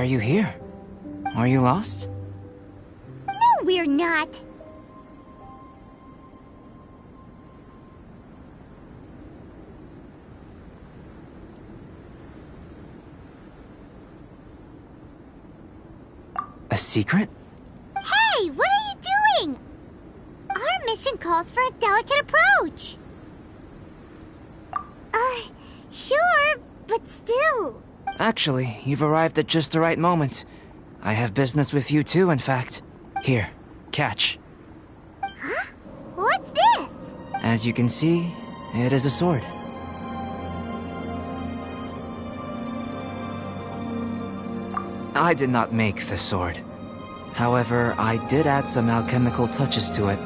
are you here? Are you lost? No, we're not. A secret? Hey, what are you doing? Our mission calls for a delicate approach. Sure, but still. Actually, you've arrived at just the right moment. I have business with you too, in fact. Here, catch. Huh? What's this? As you can see, it is a sword. I did not make the sword. However, I did add some alchemical touches to it.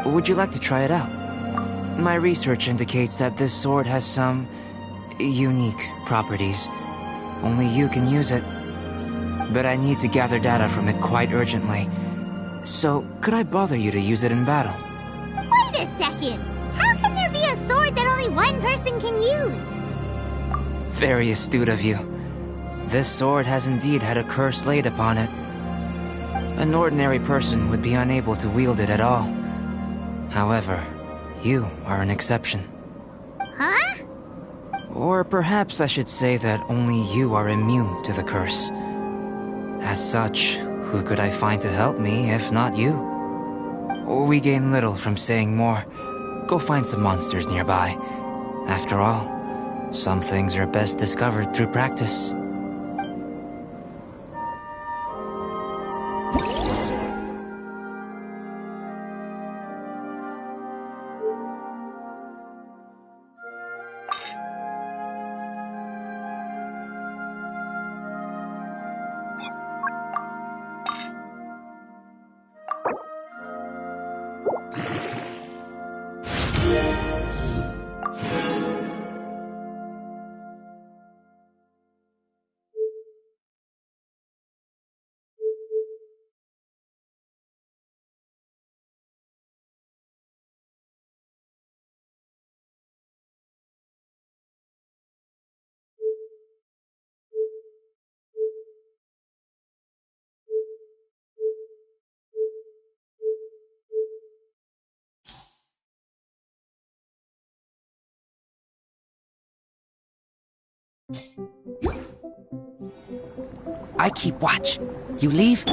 Would you like to try it out? My research indicates that this sword has some unique properties. Only you can use it. But I need to gather data from it quite urgently. So, could I bother you to use it in battle? Wait a second! How can there be a sword that only one person can use? Very astute of you. This sword has indeed had a curse laid upon it. An ordinary person would be unable to wield it at all. However, you are an exception. Huh? Or perhaps I should say that only you are immune to the curse. As such, who could I find to help me if not you? We gain little from saying more. Go find some monsters nearby. After all, some things are best discovered through practice. I keep watch. You leave?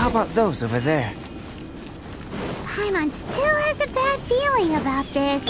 How about those over there? Paimon still has a bad feeling about this.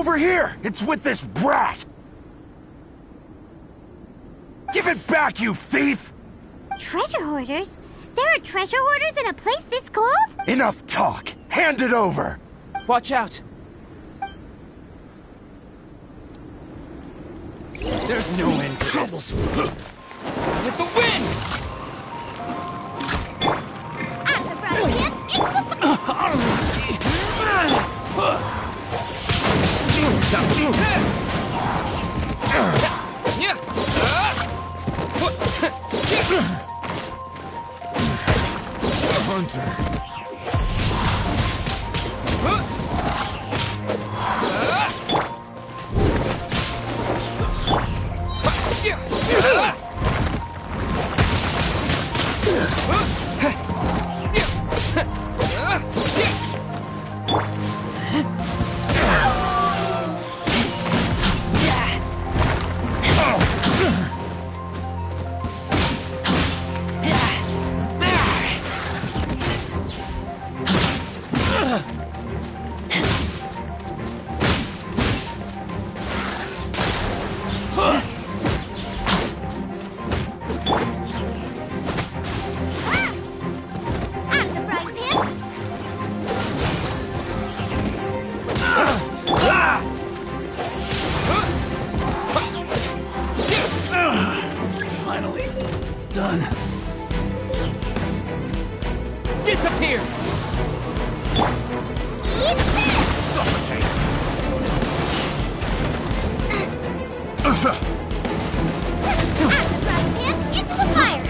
over here! It's with this brat! Give it back, you thief! Treasure hoarders? There are treasure hoarders in a place this cold? Enough talk! Hand it over! Watch out! There's no end to this. With the wind! Out of Brian! It's Finally done. Disappear! Into the fire!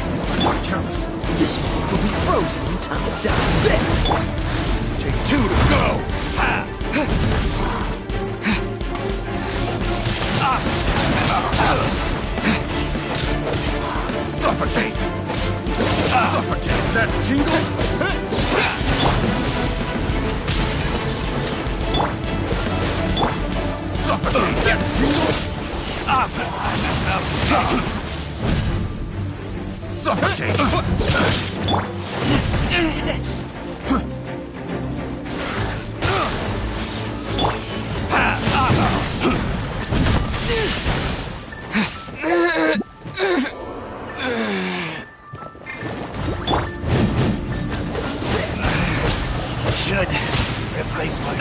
Not careless. This one will be frozen in time to dodge this. Take two to go! Suffocate! Suffocate! That tingle! Suffocate! That tingle! Should replace my...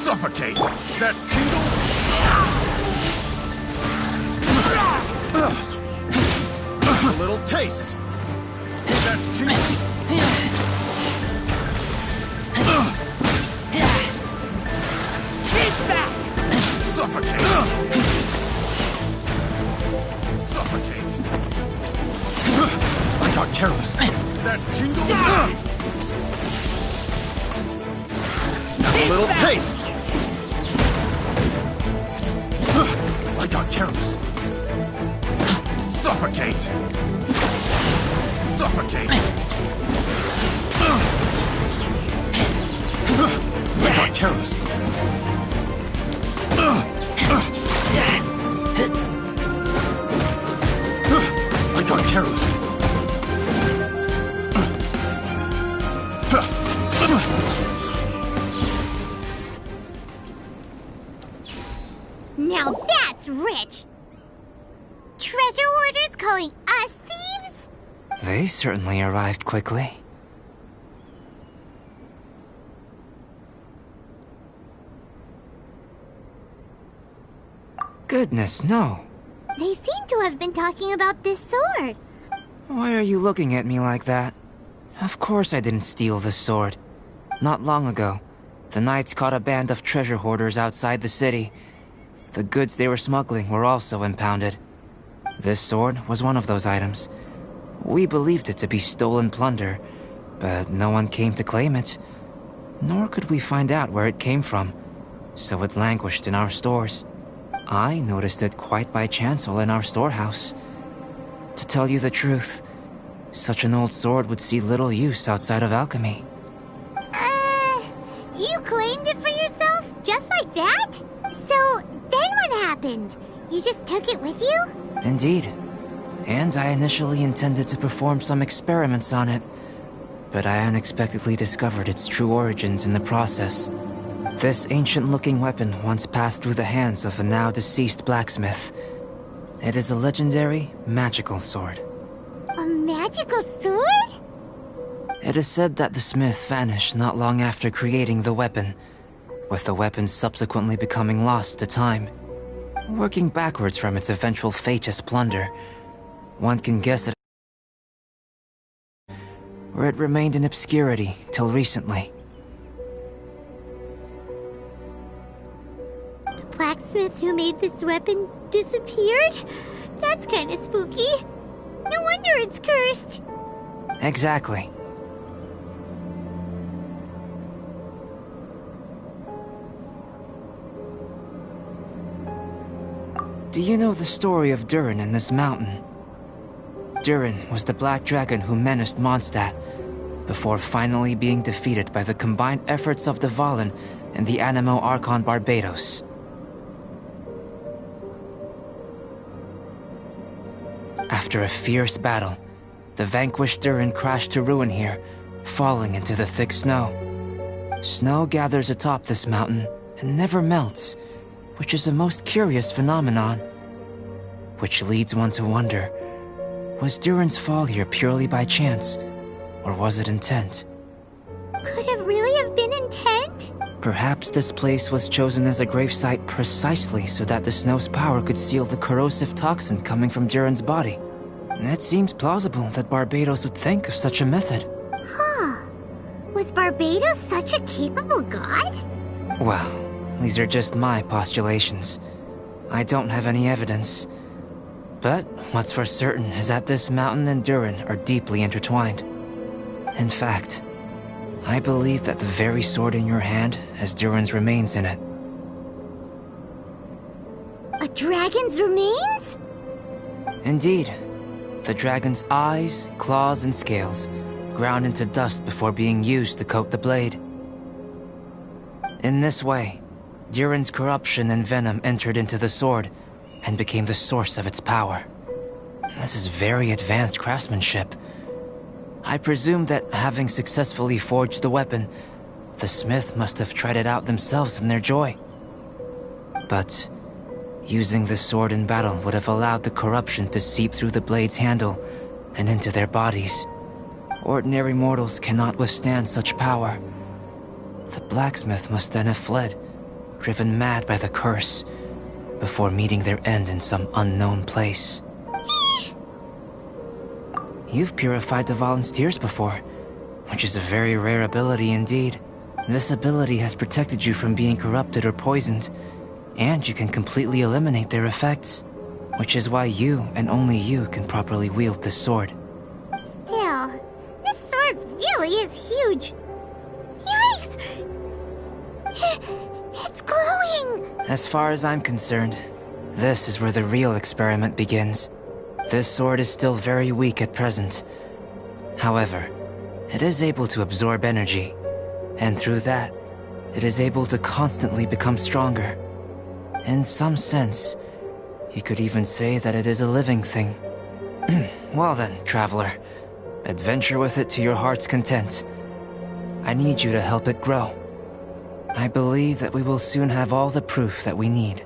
Suffocate! That tingle! A little taste! That tingle! Keep back! Suffocate! Suffocate! I got careless. That tingle! A little taste! I got careless. Suffocate! Suffocate! I got careless. I got careless. Now that's rich! Treasure hoarders calling us thieves? They certainly arrived quickly. Goodness, no. They seem to have been talking about this sword. Why are you looking at me like that? Of course I didn't steal this sword. Not long ago, the Knights caught a band of treasure hoarders outside the city. The goods they were smuggling were also impounded. This sword was one of those items. We believed it to be stolen plunder, but no one came to claim it. Nor could we find out where it came from, so it languished in our stores. I noticed it quite by chance while in our storehouse. To tell you the truth, such an old sword would see little use outside of alchemy. You claimed it for yourself? Just like that? So, then what happened? You just took it with you? Indeed. And I initially intended to perform some experiments on it. but I unexpectedly discovered its true origins in the process. This ancient-looking weapon once passed through the hands of a now-deceased blacksmith. It is a legendary, magical sword. A magical sword? It is said that the smith vanished not long after creating the weapon, with the weapon subsequently becoming lost to time. Working backwards from its eventual fate as plunder, one can guess that where it remained in obscurity till recently. The blacksmith who made this weapon disappeared? That's kinda spooky. No wonder it's cursed. Exactly. Do you know the story of Durin and this mountain? Durin was the black dragon who menaced Mondstadt, before finally being defeated by the combined efforts of the Valen and the Anemo Archon Barbados. After a fierce battle, the vanquished Durin crashed to ruin here, falling into the thick snow. Snow gathers atop this mountain and never melts, which is a most curious phenomenon. Which leads one to wonder, was Durin's fall here purely by chance, or was it intent? Could it really have been intent? Perhaps this place was chosen as a gravesite precisely so that the snow's power could seal the corrosive toxin coming from Durin's body. It seems plausible that Barbados would think of such a method. Huh. Was Barbados such a capable god? Well, these are just my postulations. I don't have any evidence. But what's for certain is that this mountain and Durin are deeply intertwined. In fact, I believe that the very sword in your hand has Durin's remains in it. A dragon's remains? Indeed. The dragon's eyes, claws, and scales ground into dust before being used to coat the blade. In this way, Durin's corruption and venom entered into the sword and became the source of its power. This is very advanced craftsmanship. I presume that having successfully forged the weapon, the smith must have tried it out themselves in their joy. But using the sword in battle would have allowed the corruption to seep through the blade's handle and into their bodies. Ordinary mortals cannot withstand such power. The blacksmith must then have fled, driven mad by the curse, before meeting their end in some unknown place. You've purified the Valen's tears before, which is a very rare ability indeed. This ability has protected you from being corrupted or poisoned, and you can completely eliminate their effects, which is why you and only you can properly wield this sword. Still, this sword really is huge. Yikes! It's glowing! As far as I'm concerned, this is where the real experiment begins. This sword is still very weak at present. However, it is able to absorb energy, and through that, it is able to constantly become stronger. In some sense, you could even say that it is a living thing. Well then, traveler, adventure with it to your heart's content. I need you to help it grow. I believe that we will soon have all the proof that we need.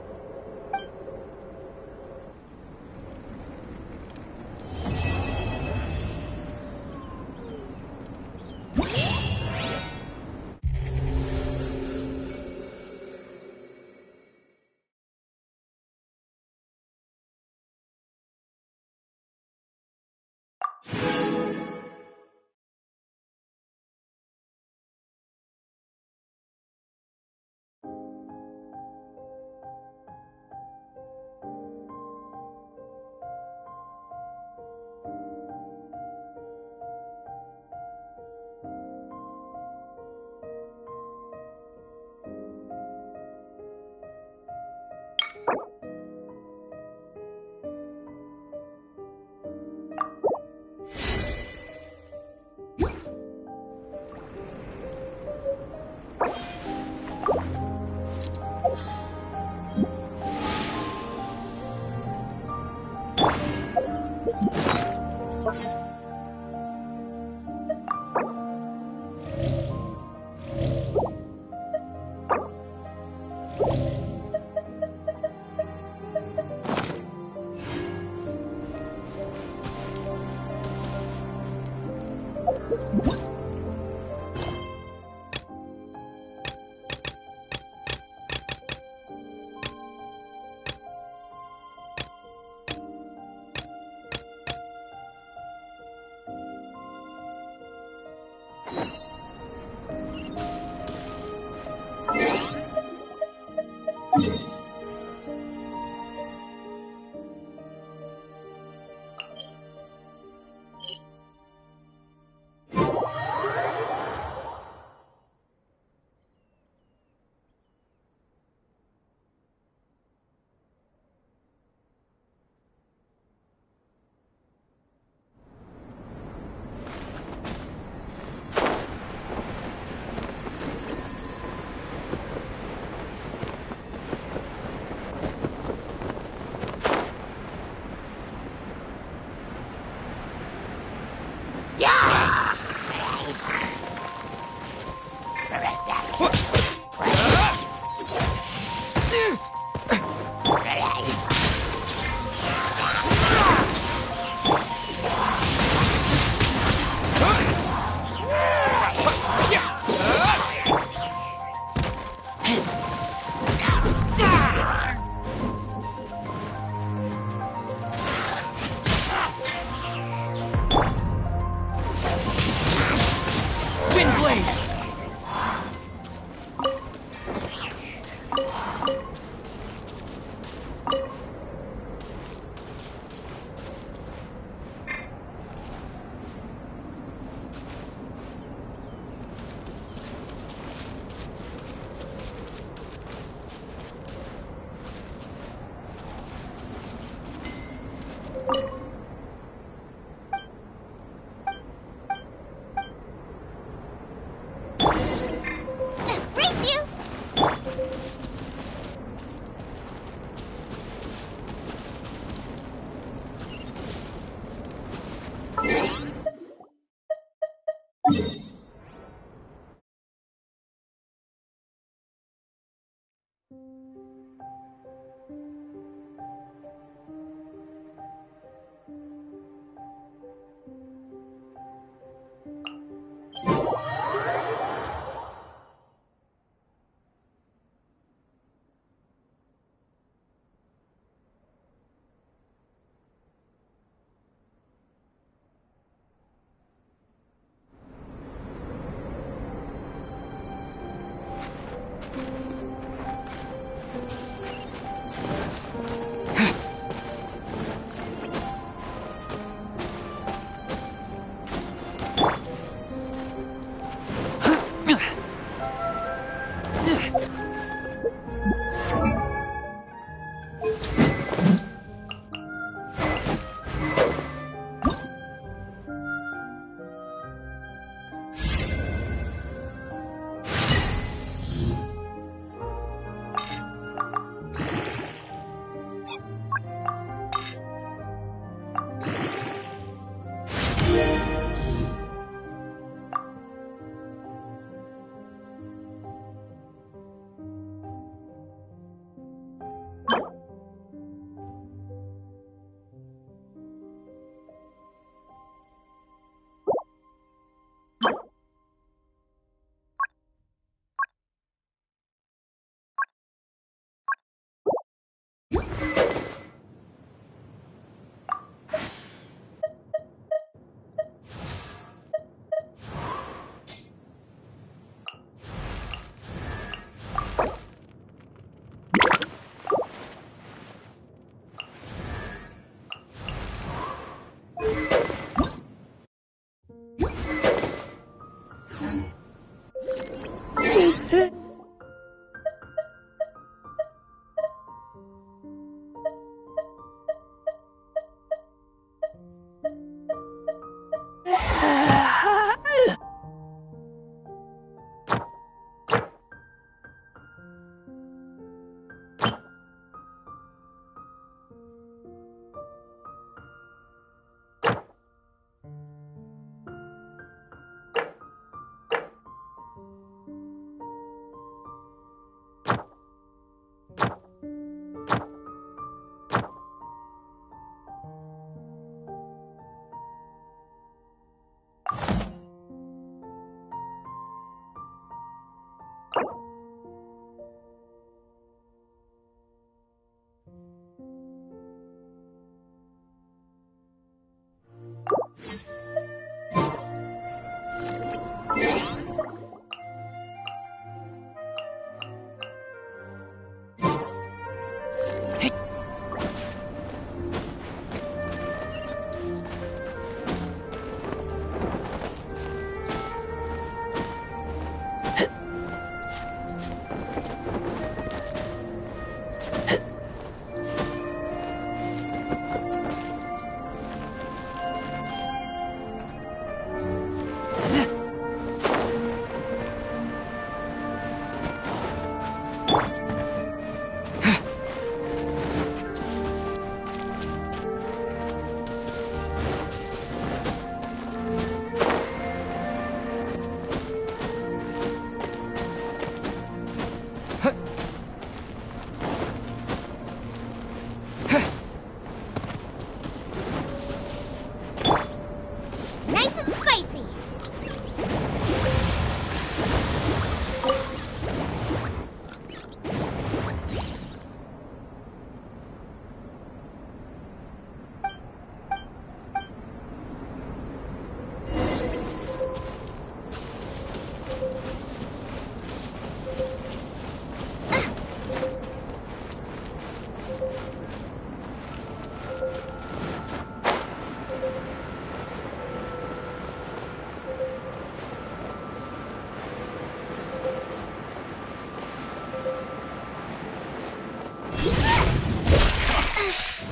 Nice and spicy.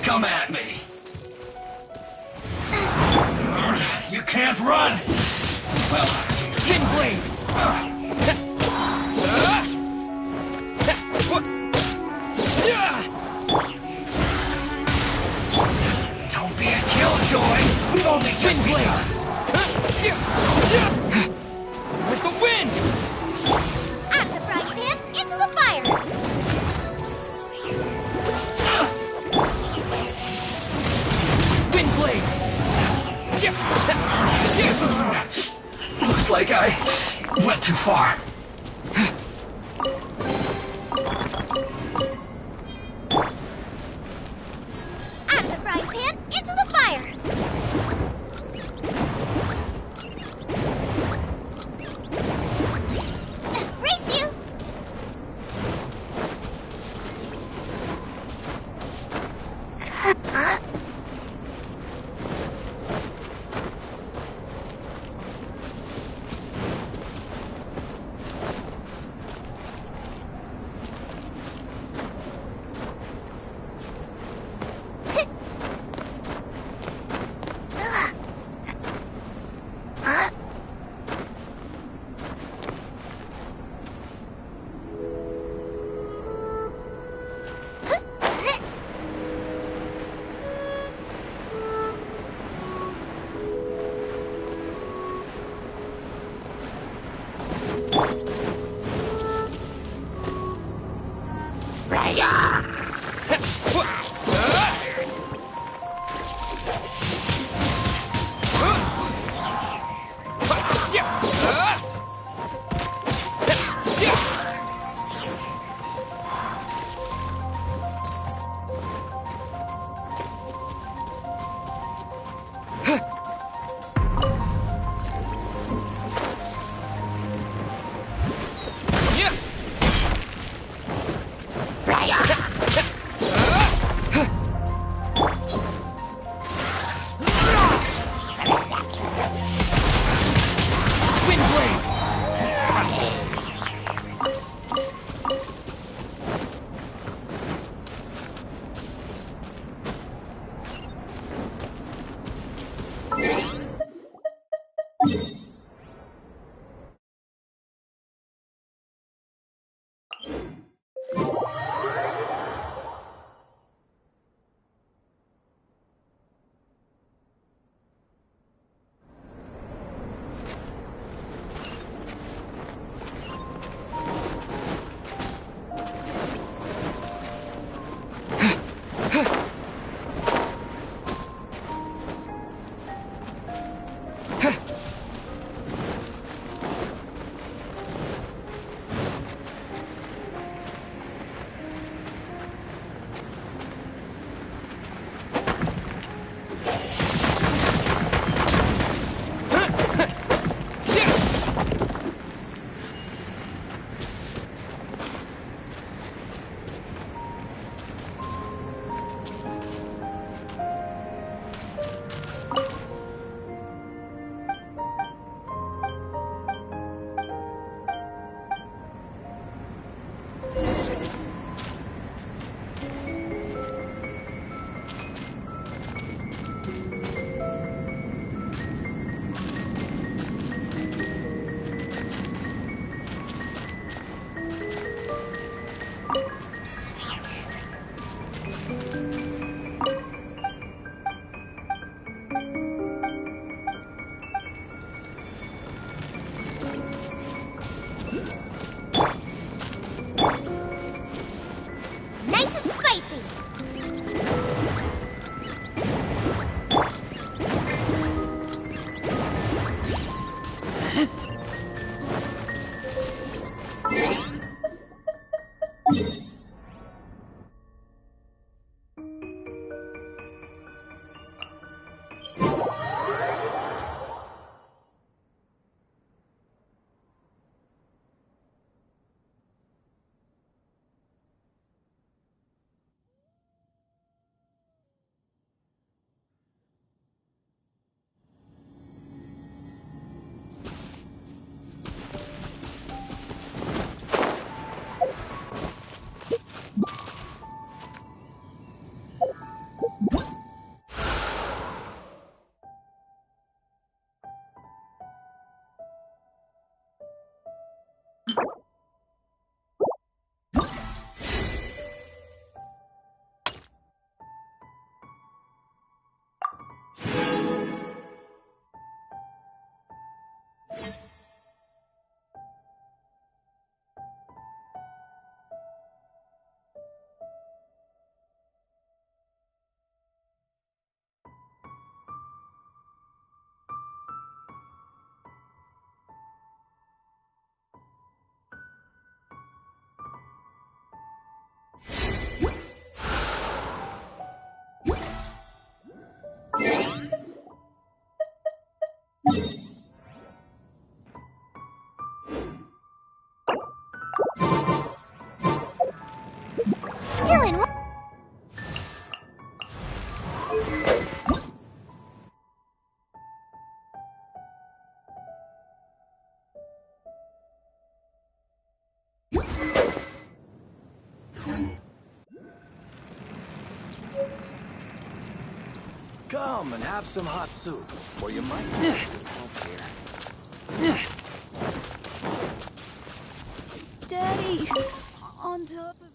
Come at me. You can't run. Well, Wind Blade. Don't be a killjoy. We've only just begun. With the wind. Out of the frying pan, into the fire. Wind Blade. Looks like I went too far. Out of the frying pan, into the fire. Race you. Nice and spicy. Still in one. Come and have some hot soup, or you might want to help here. Daddy! On top of...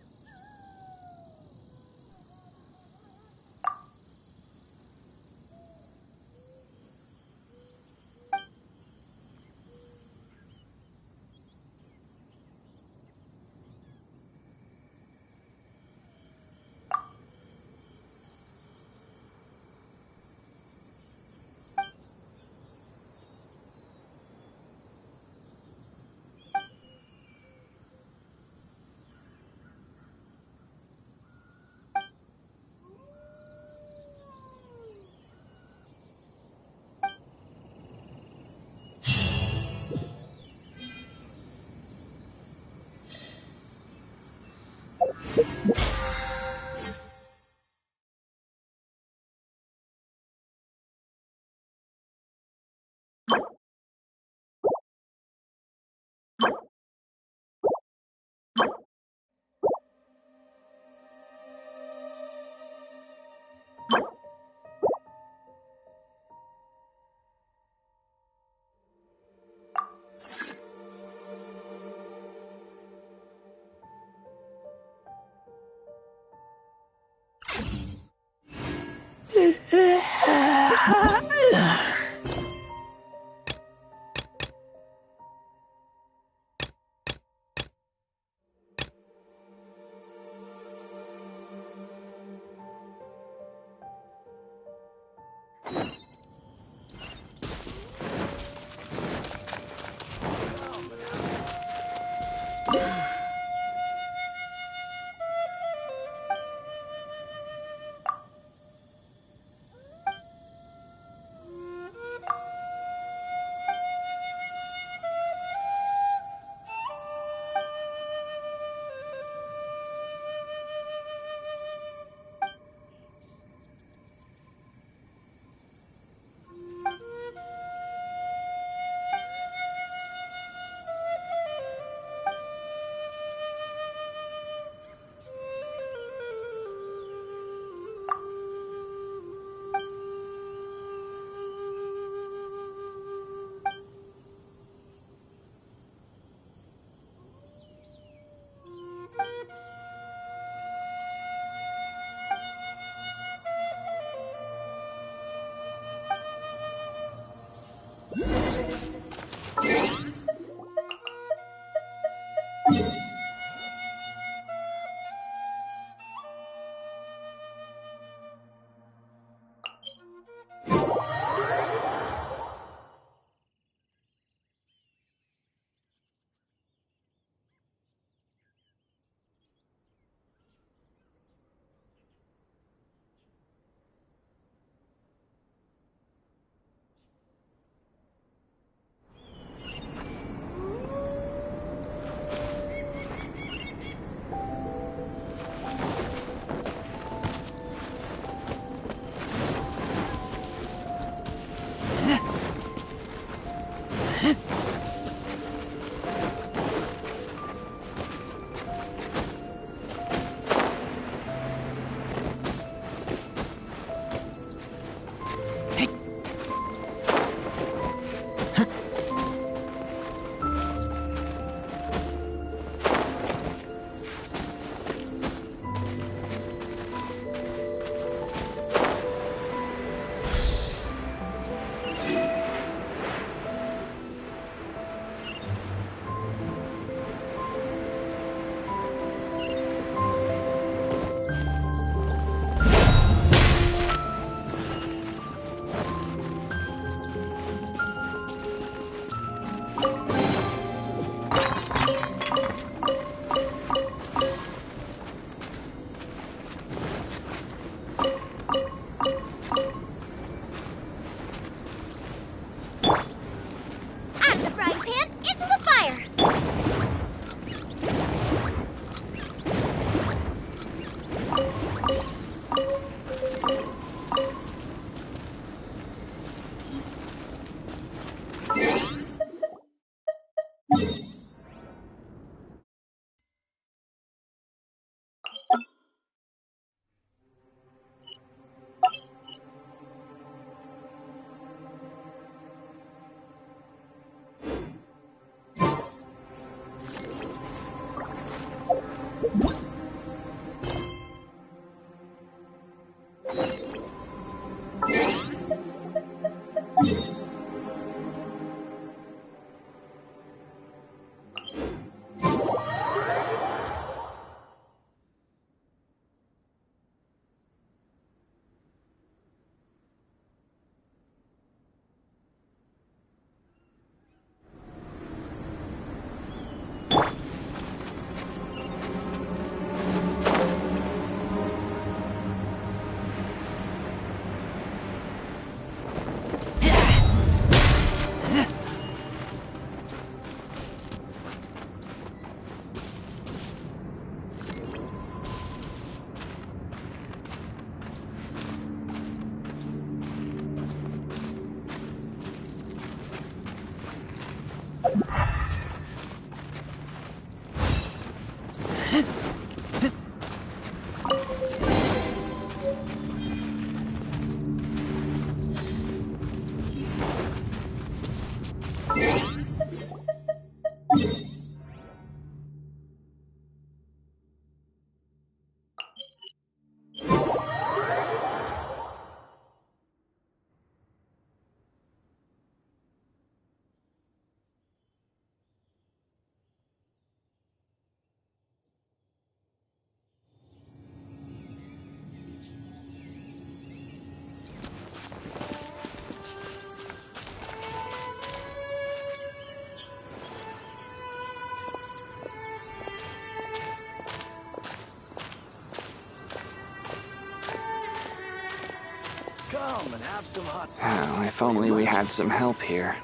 Come and have some hot soup. Oh, if only we had some help here.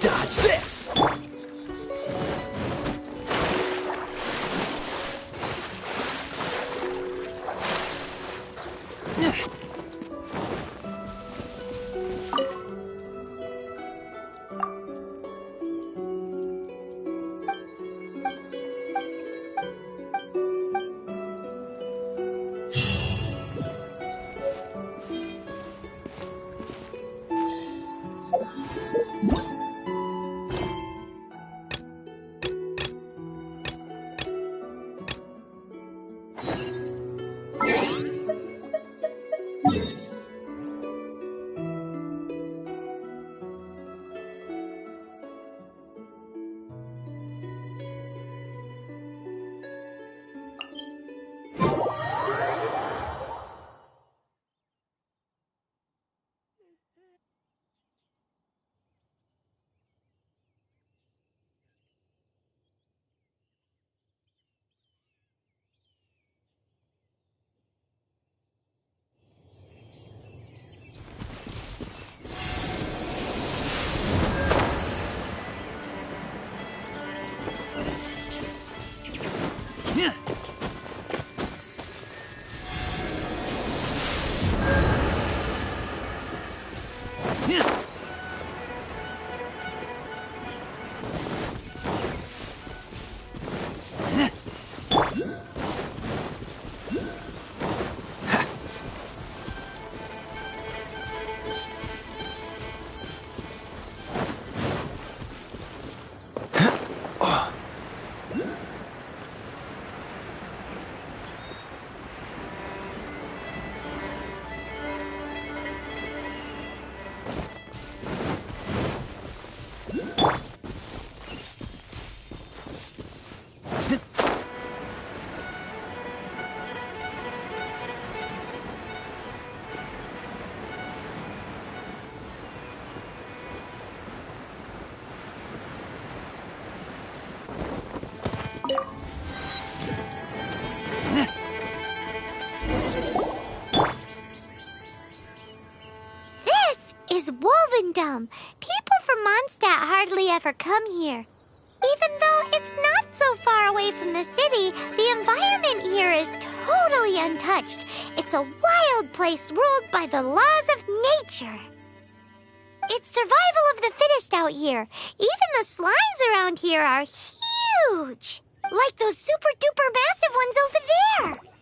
Dodge this! kingdom. People from Mondstadt hardly ever come here. Even though it's not so far away from the city, the environment here is totally untouched. It's a wild place ruled by the laws of nature. It's survival of the fittest out here. Even the slimes around here are huge. Like those super duper massive ones over there.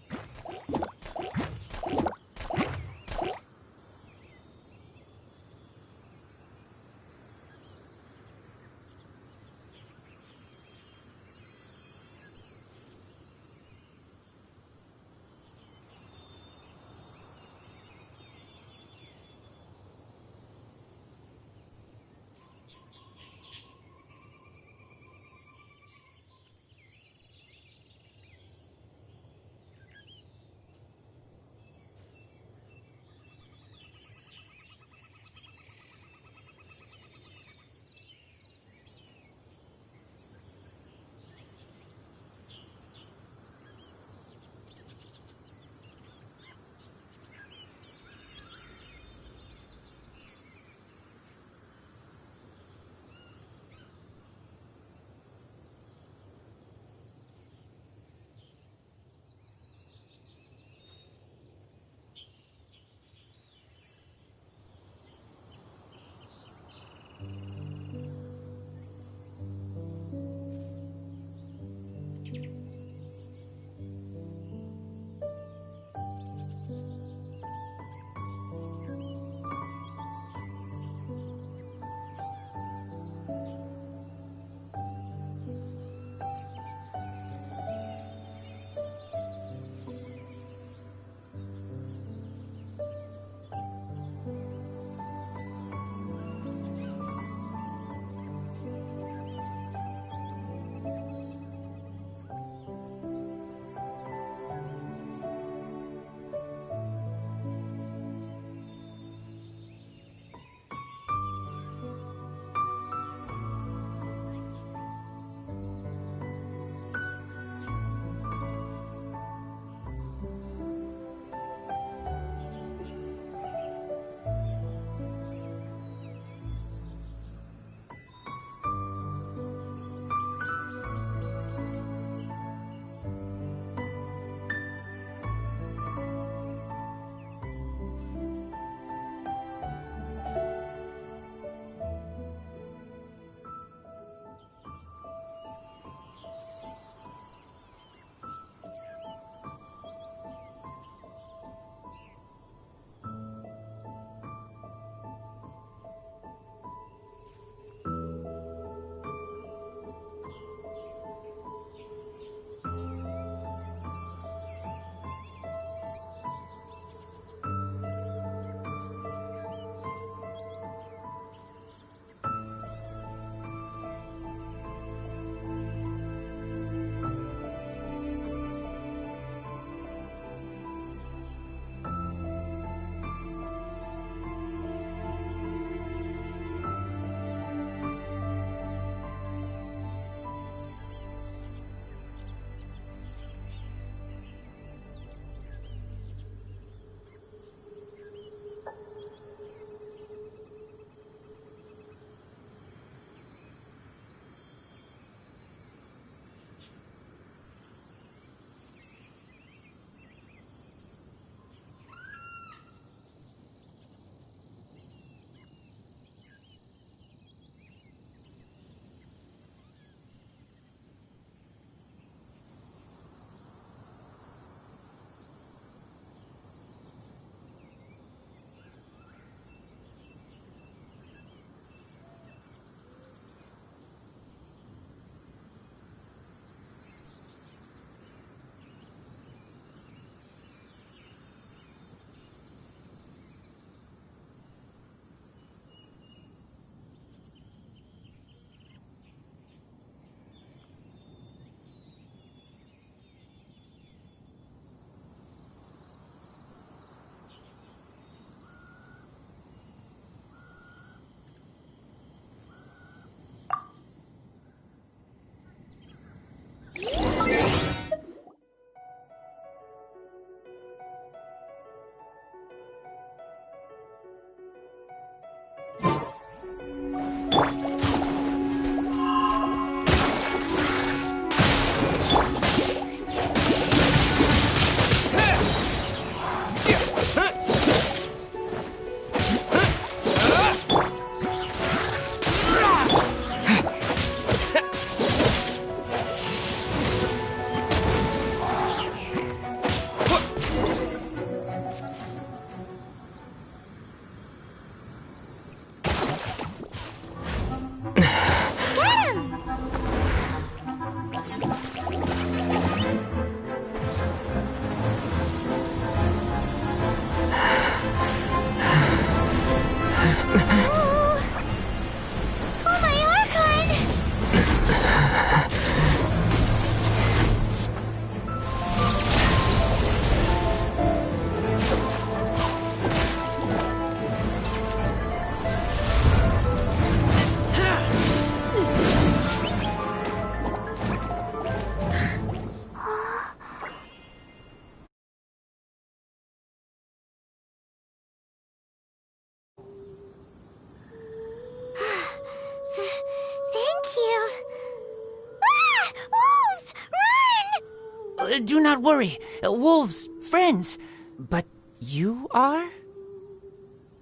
Do not worry. Wolves, friends. But you are?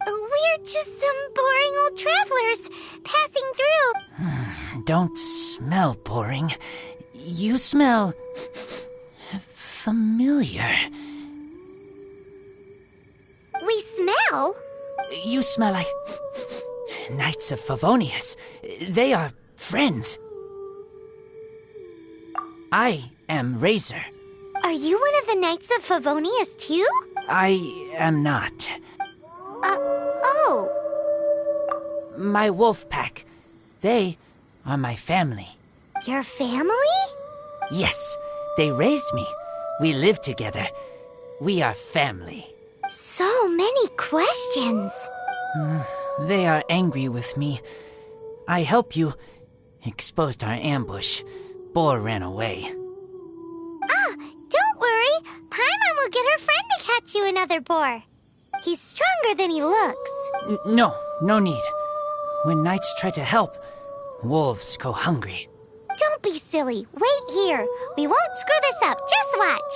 We're just some boring old travelers passing through. Don't smell boring. You smell familiar. We smell? You smell like Knights of Favonius. They are friends. I am Razor. Are you one of the Knights of Favonius too? I am not. Oh. My wolf pack. They are my family. Your family? Yes, they raised me. We live together. We are family. So many questions. They are angry with me. I helped you. Exposed our ambush. Boar ran away. Don't worry. Paimon will get her friend to catch you another boar. He's stronger than he looks. No need. When knights try to help, wolves go hungry. Don't be silly. Wait here. We won't screw this up. Just watch.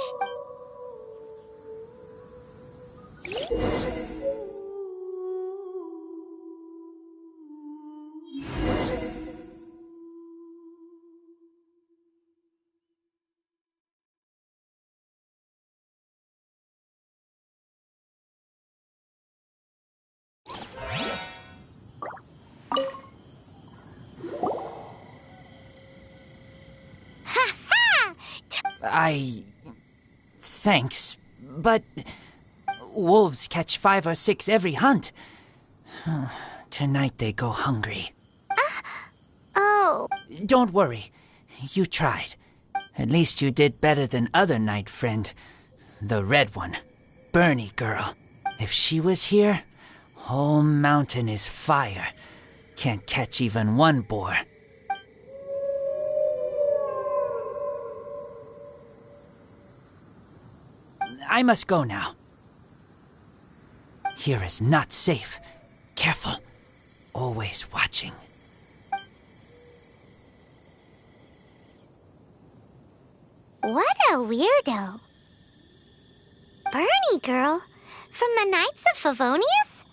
Thanks, but wolves catch 5 or 6 every hunt. Tonight they go hungry. Oh. Don't worry. You tried. At least you did better than other night friend. The red one. Bernie girl. If she was here, whole mountain is fire. Can't catch even one boar. I must go now. Here is not safe. Careful. Always watching. What a weirdo. Bernie girl? From the Knights of Favonius?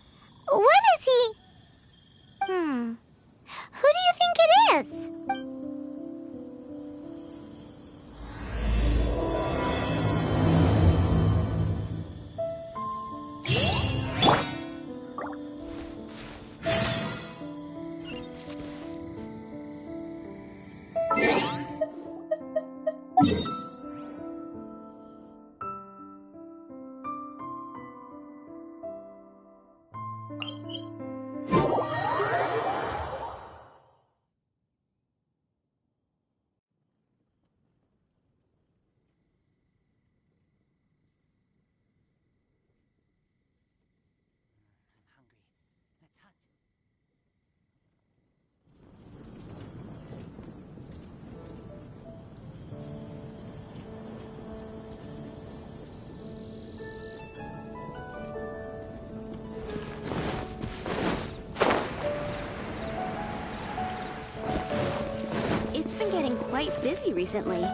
What is he? Who do you think it is? It's been getting quite busy recently.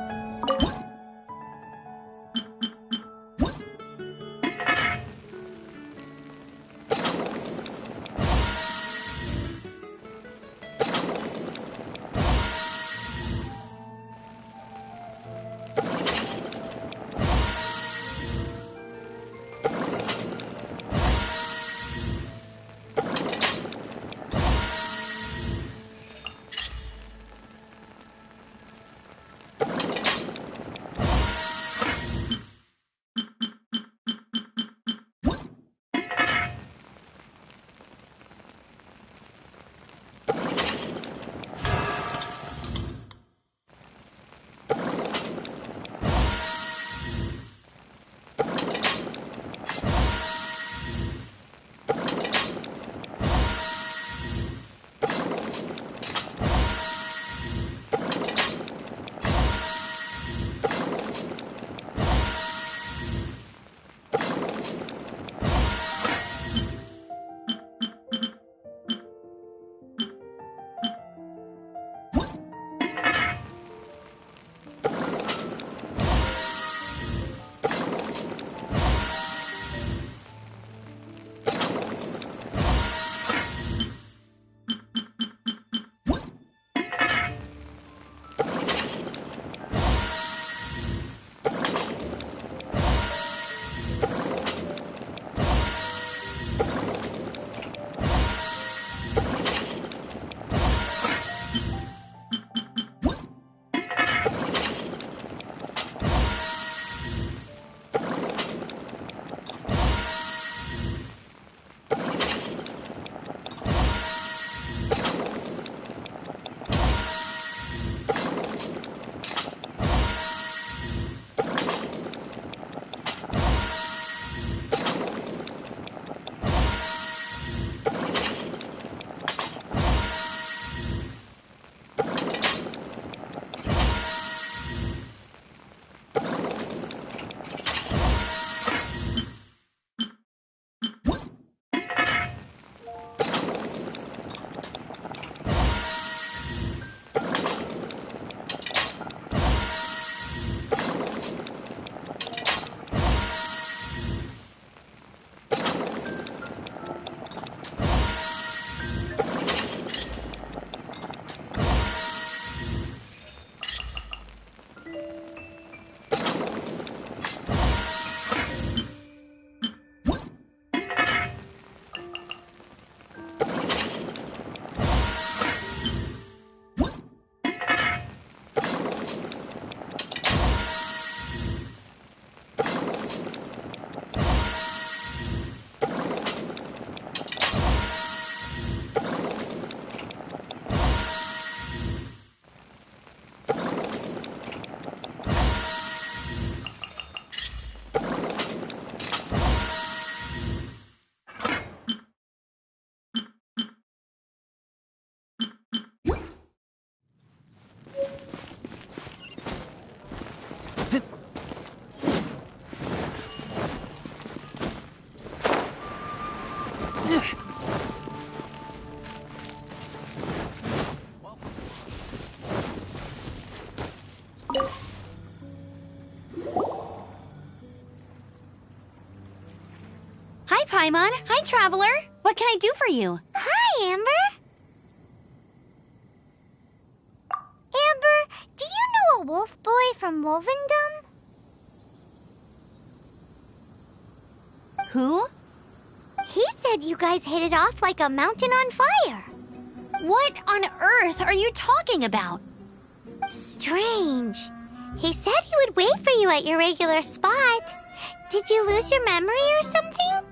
Hi, Paimon. Hi, Traveler. What can I do for you? Hi, Amber. Amber, do you know a wolf boy from Wolvendom? Who? He said you guys hit it off like a mountain on fire. What on earth are you talking about? Strange. He said he would wait for you at your regular spot. Did you lose your memory or something?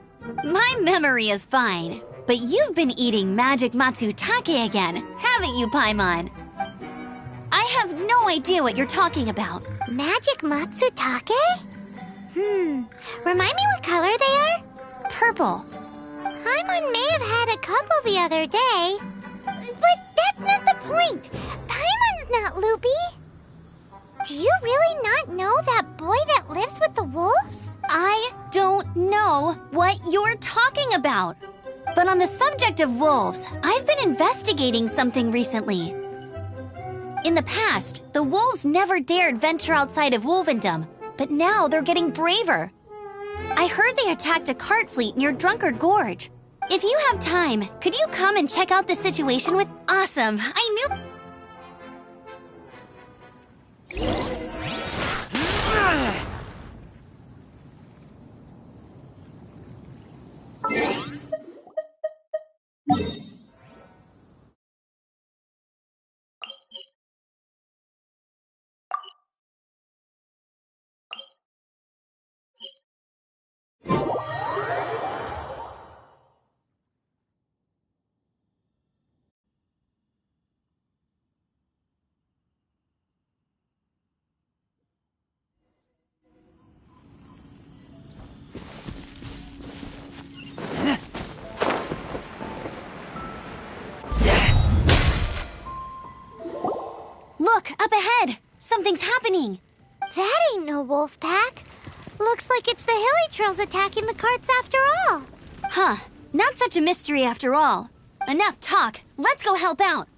My memory is fine, but you've been eating magic matsutake again, haven't you, Paimon? I have no idea what you're talking about. Magic matsutake? Remind me what color they are? Purple. Paimon may have had a couple the other day. But that's not the point. Paimon's not loopy. Do you really not know that boy that lives with the wolves? I don't know what you're talking about. But on the subject of wolves, I've been investigating something recently. In the past, the wolves never dared venture outside of Wolvendom, but now they're getting braver. I heard they attacked a cart fleet near Drunkard Gorge. If you have time, could you come and check out the situation with... Awesome, I knew... Look, up ahead! Something's happening! That ain't no wolf pack. Looks like it's the Hilly Trolls attacking the carts after all. Huh, not such a mystery after all. Enough talk, let's go help out!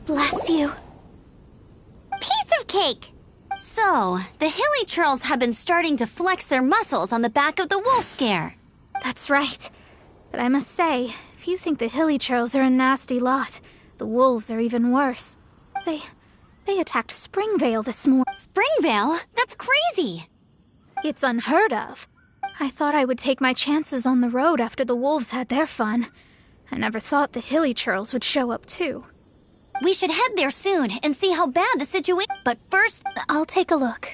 Bless you. Piece of cake! So, the Hilly Trolls have been starting to flex their muscles on the back of the wolf scare. That's right. But I must say, if you think the Hilly Trolls are a nasty lot, the wolves are even worse. They attacked Springvale this morning. Springvale? That's crazy! It's unheard of. I thought I would take my chances on the road after the wolves had their fun. I never thought the Hilly Trolls would show up too. We should head there soon and see how bad the situation... But first... I'll take a look.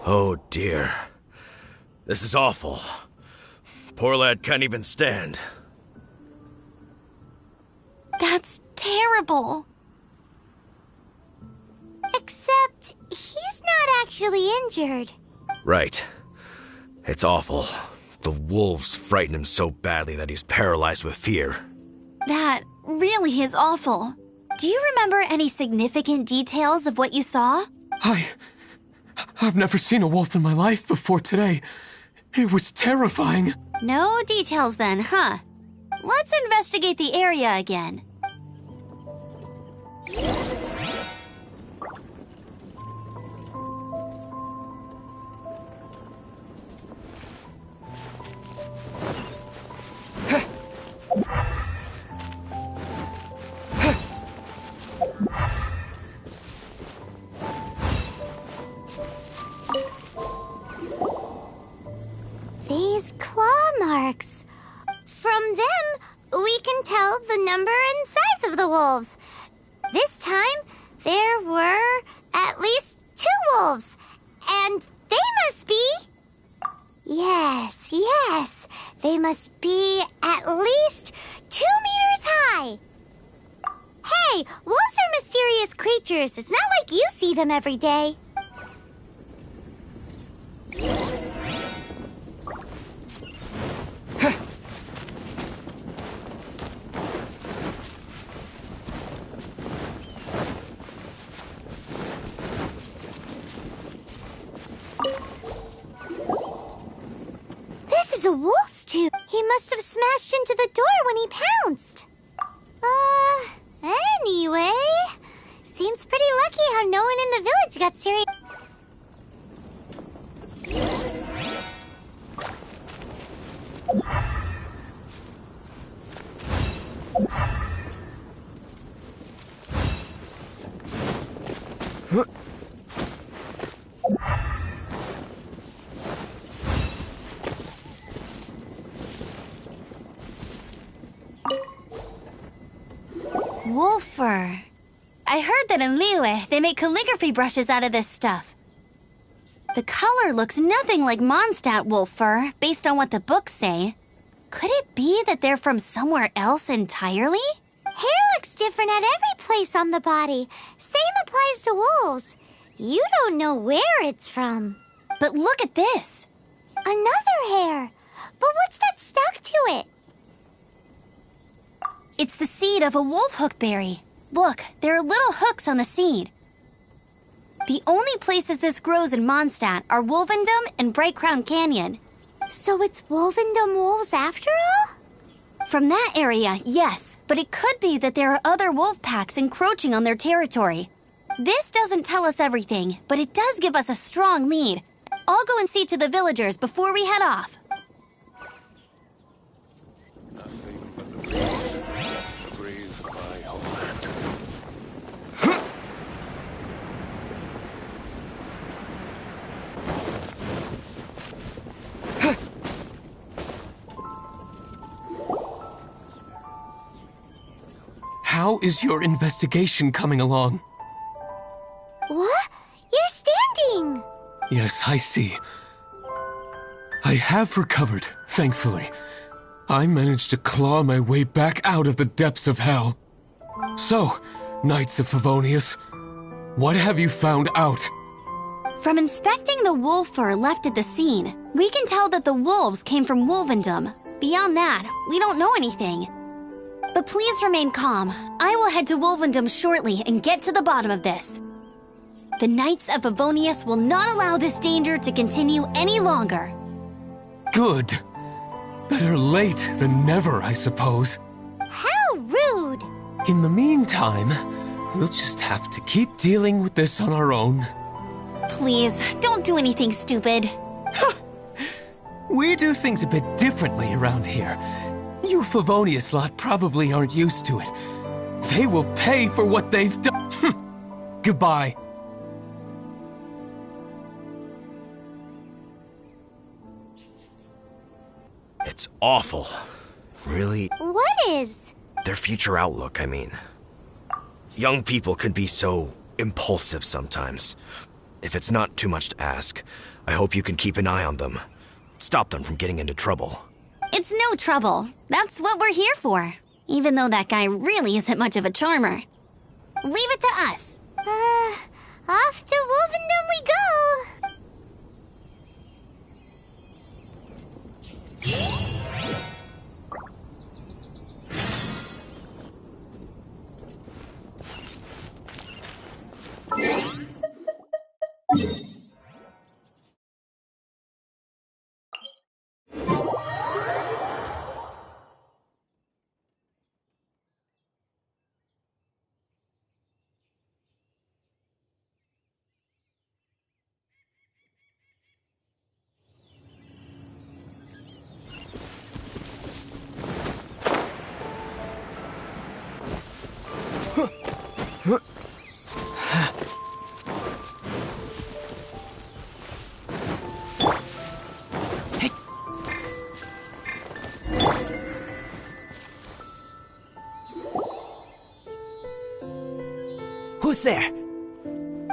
Oh dear. This is awful. Poor lad can't even stand. That's terrible. Except, he's not actually injured. Right. It's awful. The wolves frighten him so badly that he's paralyzed with fear. That really is awful. Do you remember any significant details of what you saw? I've never seen a wolf in my life before today. It was terrifying. No details then, huh? Let's investigate the area again. They the wolves. This time, there were at least 2 wolves. And they must be... Yes, yes. They must be at least 2 meters high. Hey, wolves are mysterious creatures. It's not like you see them every day. This is a wolf's tooth. He must have smashed into the door when he pounced. Anyway, seems pretty lucky how no one in the village got serious. Wolf fur. I heard that in Liyue, they make calligraphy brushes out of this stuff. The color looks nothing like Mondstadt wolf fur, based on what the books say. Could it be that they're from somewhere else entirely? Hair looks different at every place on the body. Same applies to wolves. You don't know where it's from. But look at this. Another hair. But what's that stuck to it? It's the seed of a wolf hook berry. Look, there are little hooks on the seed. The only places this grows in Mondstadt are Wolvendom and Bright Crown Canyon. So it's Wolvendom wolves after all? From that area, yes, but it could be that there are other wolf packs encroaching on their territory. This doesn't tell us everything, but it does give us a strong lead. I'll go and see to the villagers before we head off. How is your investigation coming along? What? You're standing! Yes, I see. I have recovered, thankfully. I managed to claw my way back out of the depths of hell. So, Knights of Favonius, what have you found out? From inspecting the wolf fur left at the scene, we can tell that the wolves came from Wolvendom. Beyond that, we don't know anything. But please remain calm. I will head to Wolvendom shortly and get to the bottom of this. The Knights of Favonius will not allow this danger to continue any longer. Good. Better late than never, I suppose. How rude! In the meantime, we'll just have to keep dealing with this on our own. Please, don't do anything stupid. We do things a bit differently around here. You Favonius lot probably aren't used to it. They will pay for what they've done. Goodbye. It's awful. Really? What is? Their future outlook, I mean. Young people can be so impulsive sometimes. If it's not too much to ask, I hope you can keep an eye on them. Stop them from getting into trouble. It's no trouble. That's what we're here for. Even though that guy really isn't much of a charmer. Leave it to us. Off to Wolvendom we go! Who's there?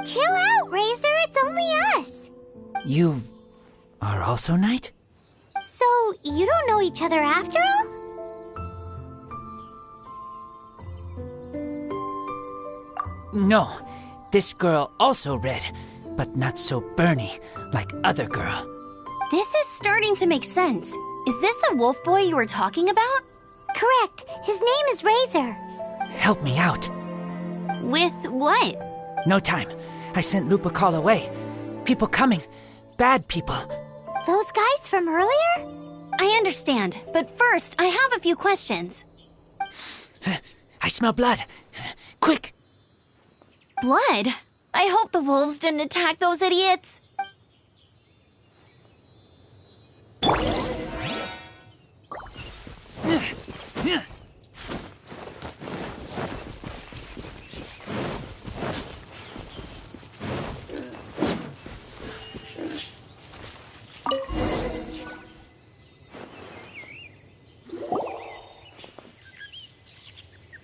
Chill out, Razor. It's only us. You are also Knight? So, you don't know each other after all? No, this girl also red, but not so burny like other girl. This is starting to make sense. Is this the wolf boy you were talking about? Correct. His name is Razor. Help me out. With what? No time. I sent Lupa call away. People coming. Bad people. Those guys from earlier? I understand, but first, I have a few questions. I smell blood. Quick! Blood? I hope the wolves didn't attack those idiots.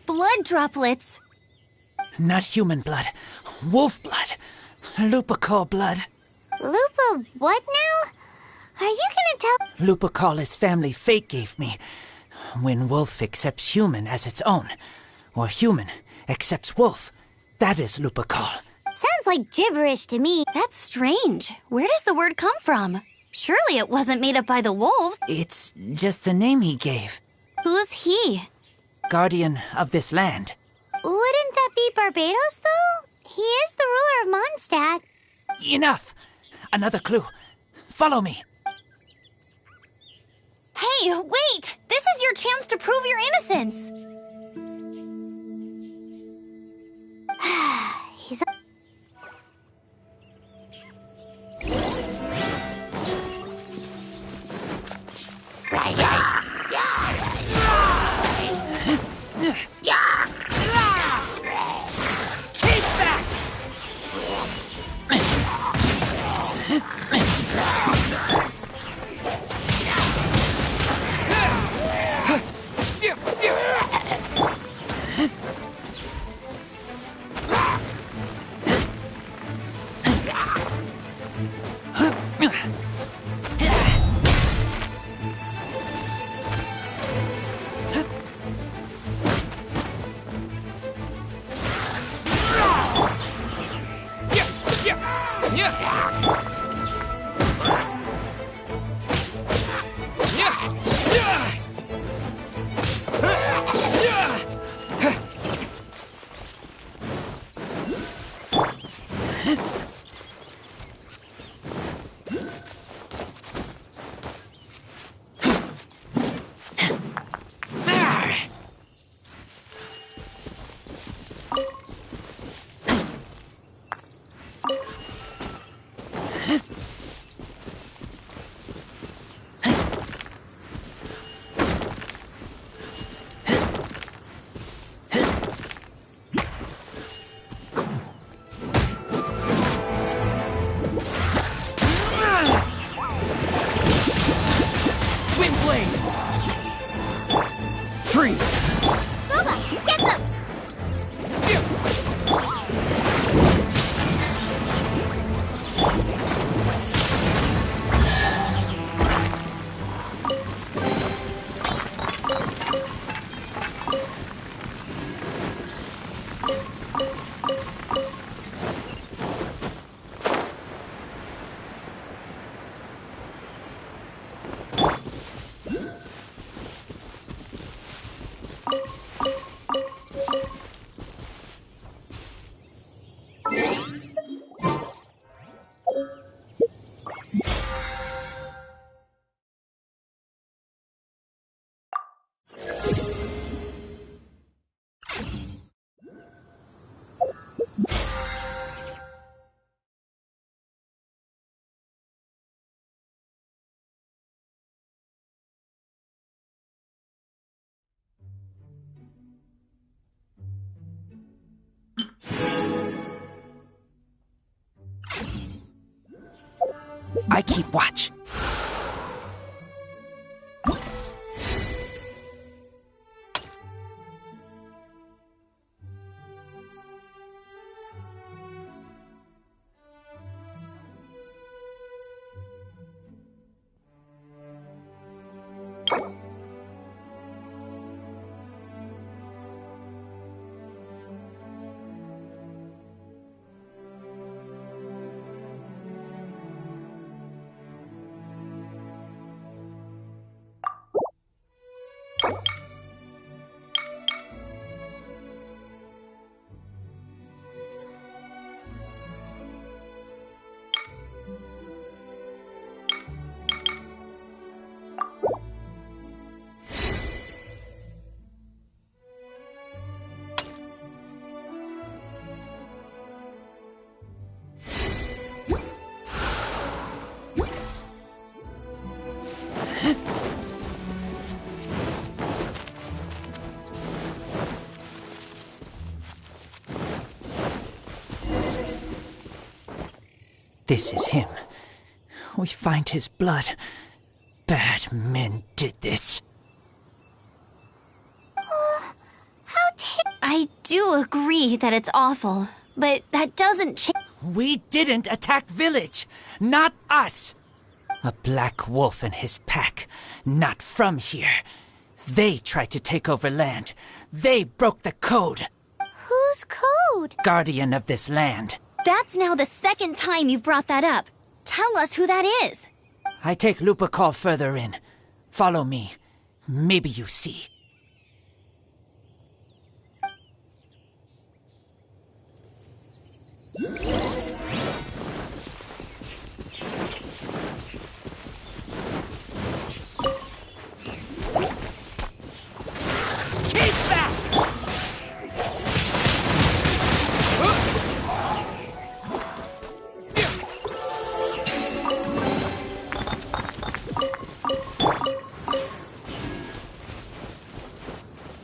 Blood droplets. Not human blood. Wolf blood. Lupical blood. Lupa what now? Are you gonna tell— Lupical is family fate gave me. When wolf accepts human as its own, or human accepts wolf, that is Lupical. Sounds like gibberish to me. That's strange. Where does the word come from? Surely it wasn't made up by the wolves. It's just the name he gave. Who's he? Guardian of this land. Wouldn't that be Barbados, though? He is the ruler of Mondstadt. Enough! Another clue. Follow me. Hey, wait! This is your chance to prove your innocence! He's— I keep watch. This is him. We find his blood. Bad men did this. I do agree that it's awful, but that doesn't change. We didn't attack village. Not us. A black wolf and his pack. Not from here. They tried to take over land. They broke the code. Whose code? Guardian of this land. That's now the second time you've brought that up. Tell us who that is. I take Lupa call further in. Follow me. Maybe you see.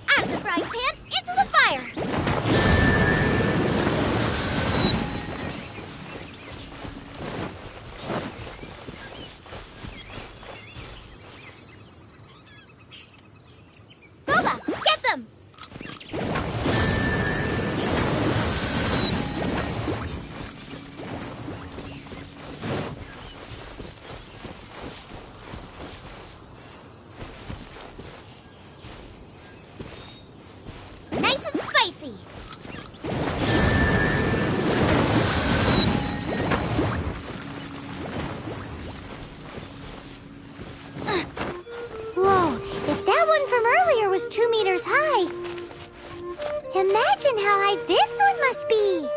Out of the frying pan, into the fire! Boba, get them! Nice and spicy! Whoa, if that one from earlier was 2 meters high, imagine how high this one must be!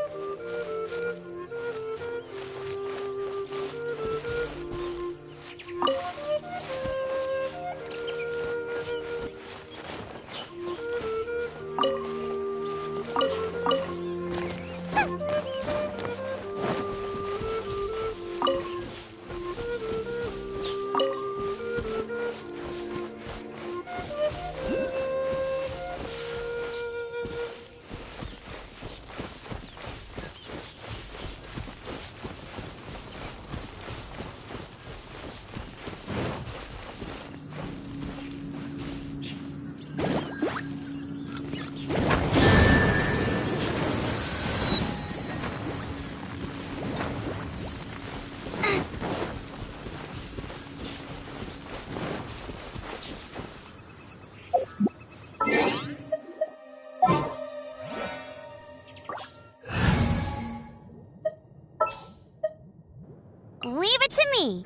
Leave it to me!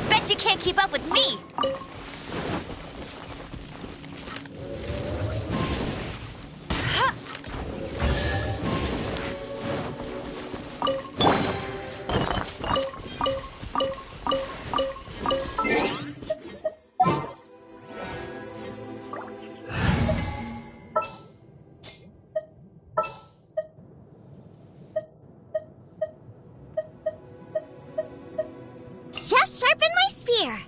Bet you can't keep up with me! Just sharpen my spear!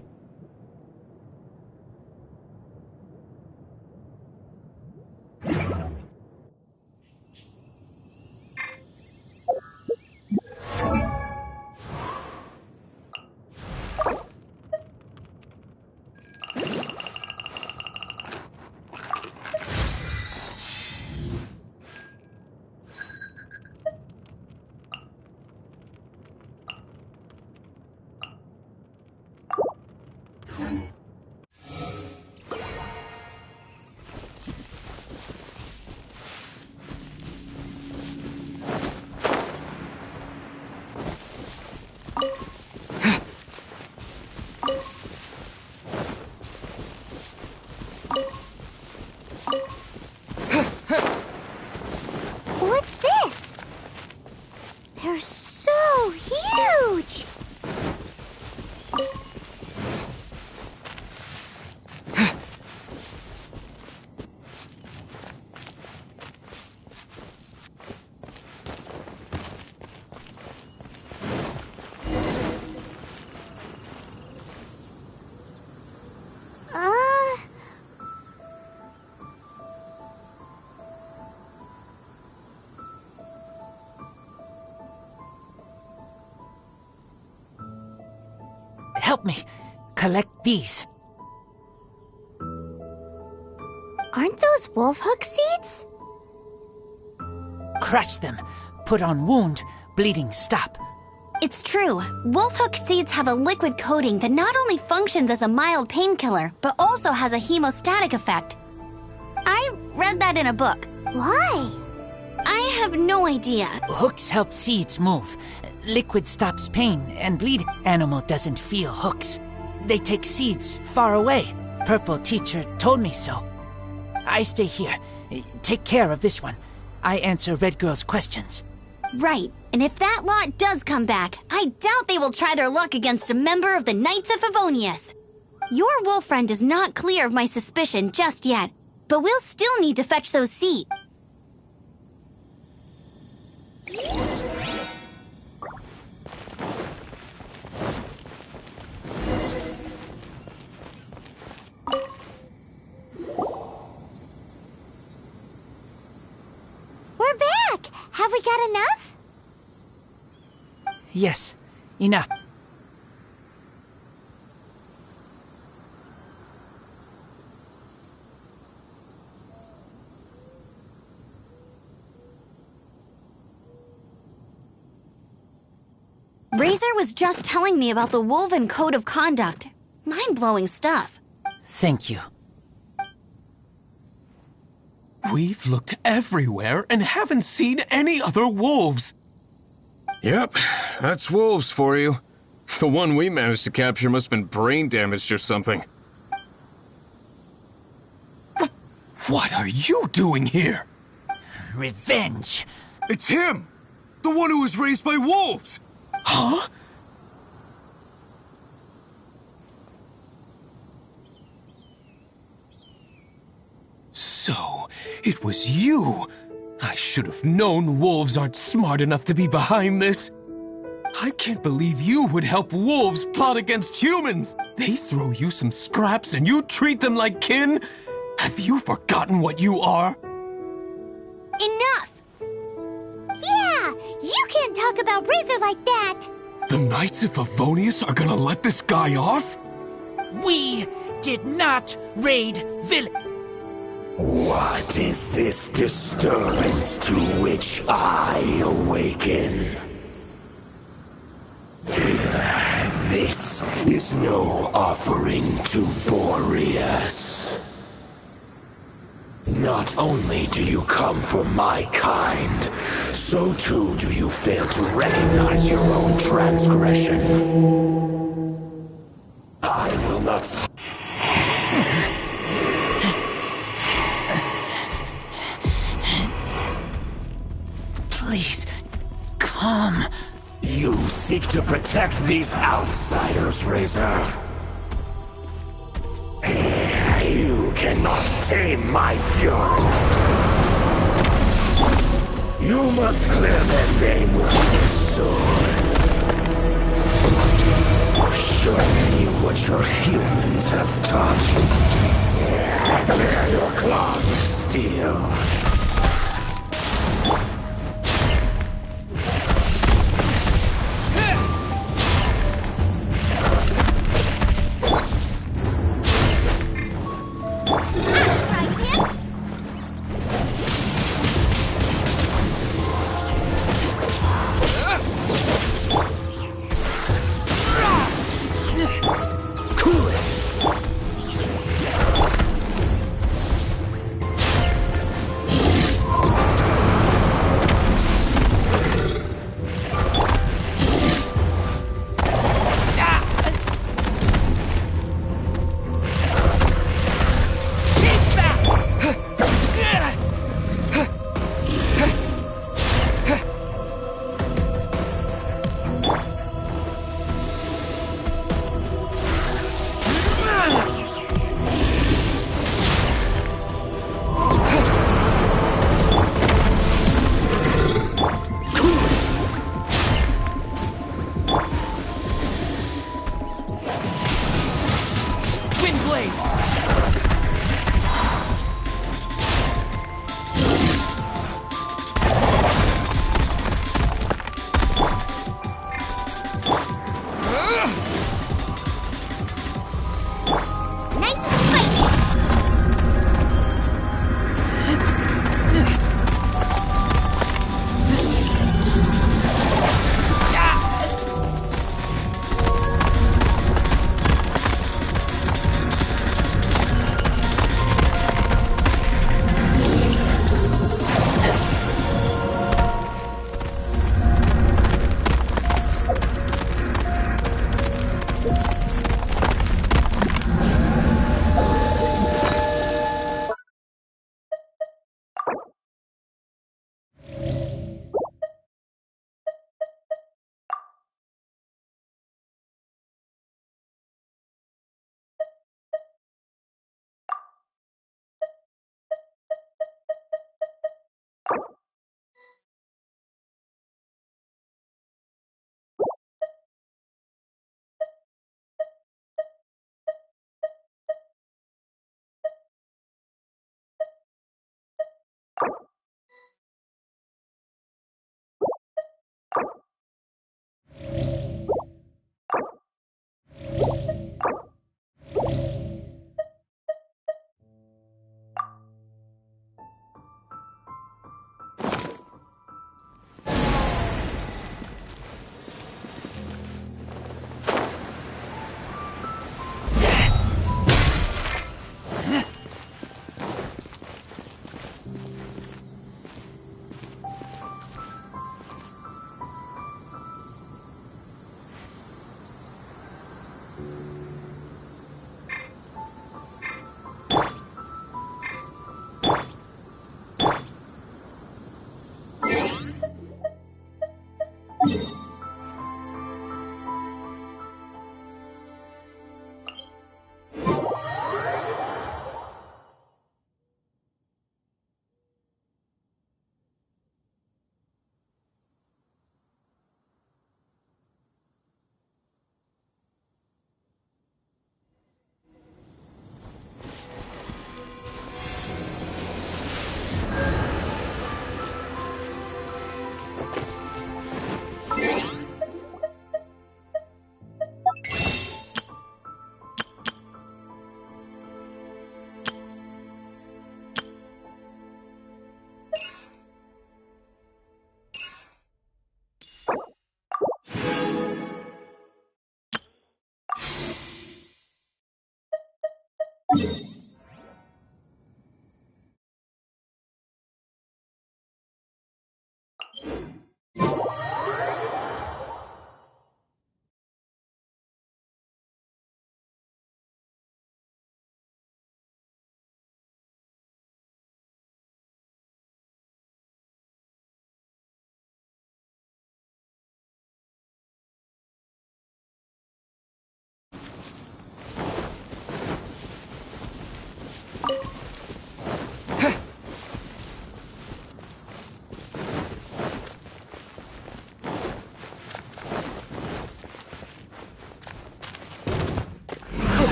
help me. Collect these. Aren't those wolf hook seeds? Crush them. Put on wound. Bleeding stop. It's true. Wolf hook seeds have a liquid coating that not only functions as a mild painkiller, but also has a hemostatic effect. I read that in a book. Why? I have no idea. Hooks help seeds move. Liquid stops pain and bleeding. Animal doesn't feel hooks. They take seeds far away. Purple teacher told me so. I stay here. Take care of this one. I answer Red Girl's questions. Right, and if that lot does come back, I doubt they will try their luck against a member of the Knights of Favonius. Your wolf friend is not clear of my suspicion just yet, but we'll still need to fetch those seeds. We're back! Have we got enough? Yes, enough. Razor was just telling me about the Woven Code of Conduct. Mind-blowing stuff. Thank you. We've looked everywhere and haven't seen any other wolves. Yep, that's wolves for you. The one we managed to capture must have been brain damaged or something. What are you doing here? Revenge. It's him! The one who was raised by wolves! Huh? So, it was you. I should have known wolves aren't smart enough to be behind this. I can't believe you would help wolves plot against humans. They throw you some scraps and you treat them like kin? Have you forgotten what you are? Enough! Yeah! You can't talk about Razor like that! The Knights of Favonius are gonna let this guy off? We did not raid village. What is this disturbance to which I awaken? This is no offering to Boreas. Not only do you come for my kind, so too do you fail to recognize your own transgression. I will not... Please, come. You seek to protect these outsiders, Razor. You cannot tame my fury. You must clear their name with this sword. Show me what your humans have taught you. Clear your claws of steel.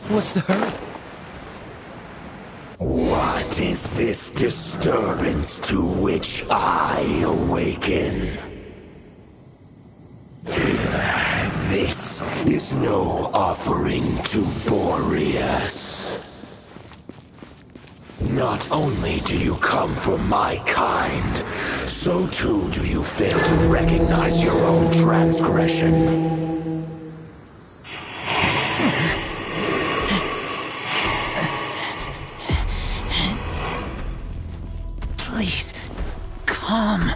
What's the hurry? What is this disturbance to which I awaken? This is no offering to Boreas. Not only do you come from my kind, so too do you fail to recognize your own transgression. Please, come.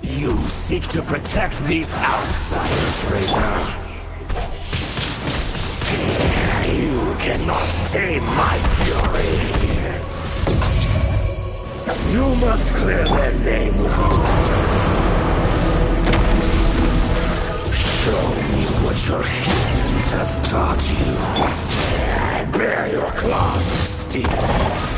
You seek to protect these outsiders, Razor. You cannot tame my fury. You must clear their name with you. Show me what your humans have taught you. Bear your claws of steel.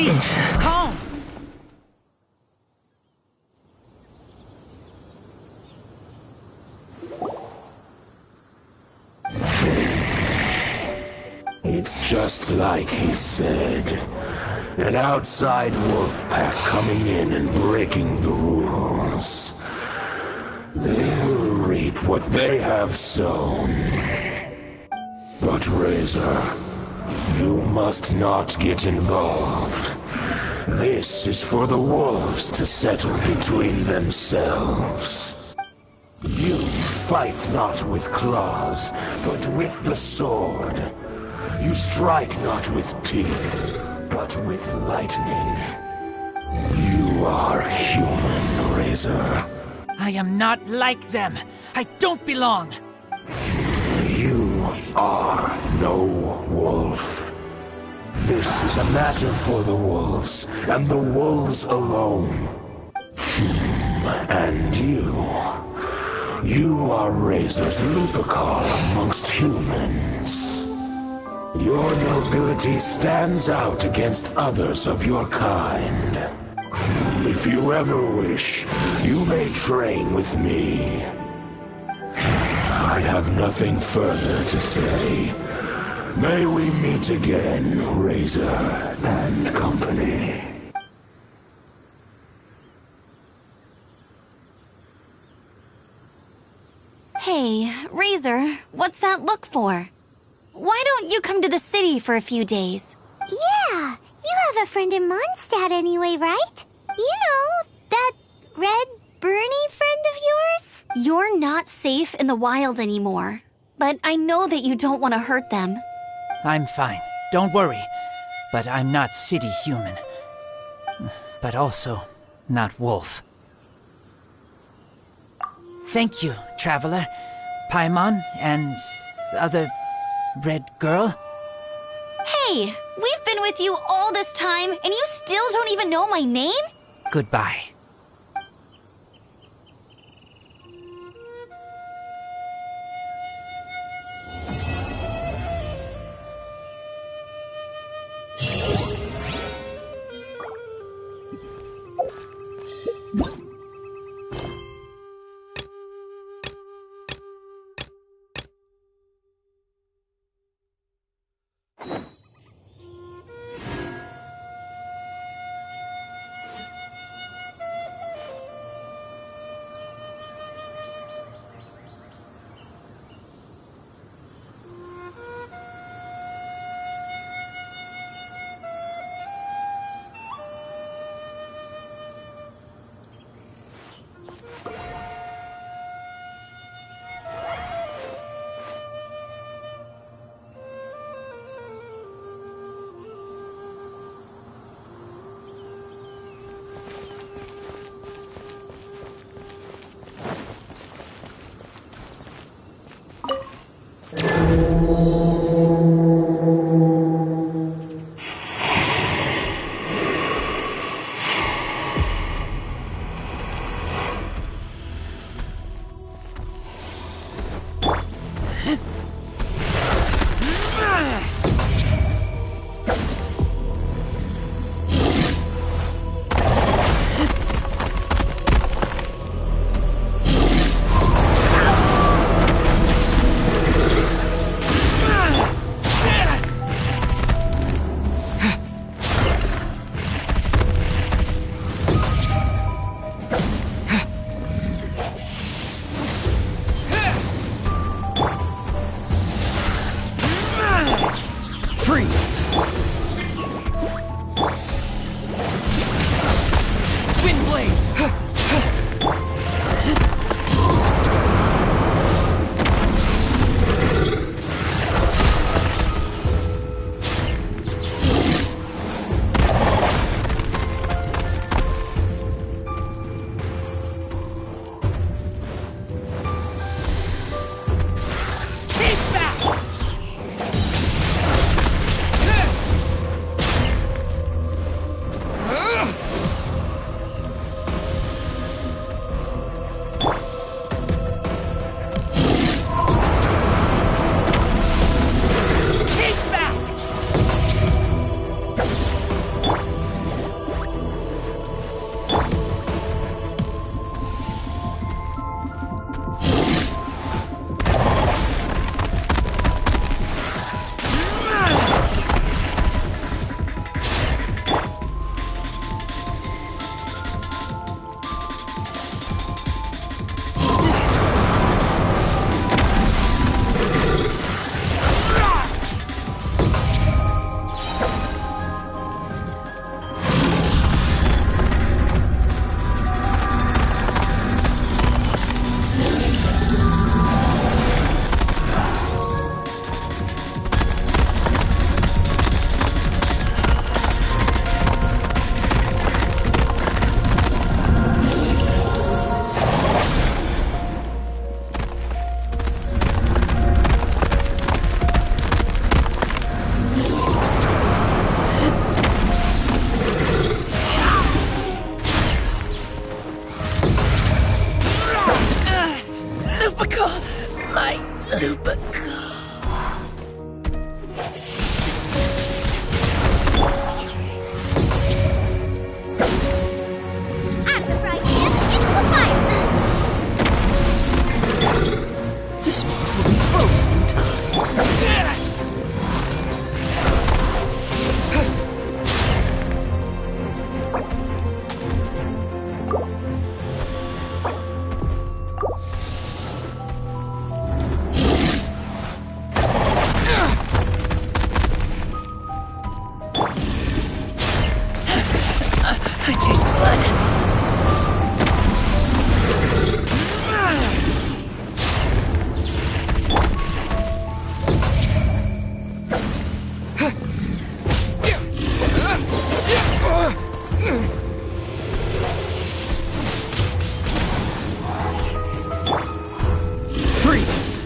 Wait! Calm! It's just like he said. An outside wolf pack coming in and breaking the rules. They will reap what they have sown. But Razor, you must not get involved. This is for the wolves to settle between themselves. You fight not with claws, but with the sword. You strike not with teeth, but with lightning. You are human, Razor. I am not like them. I don't belong. You are no wolf. This is a matter for the wolves, and the wolves alone. And you are Razor's Lupercal amongst humans. Your nobility stands out against others of your kind. If you ever wish, you may train with me. I have nothing further to say. May we meet again, Razor and company. Hey, Razor, what's that look for? Why don't you come to the city for a few days? Yeah, you have a friend in Mondstadt anyway, right? You know, that red Bernie friend of yours? You're not safe in the wild anymore, but I know that you don't want to hurt them. I'm fine. Don't worry. But I'm not city human. But also not wolf. Thank you, traveler. Paimon and the other red girl. Hey, we've been with you all this time, and you still don't even know my name? Goodbye. I taste blood. Freeze!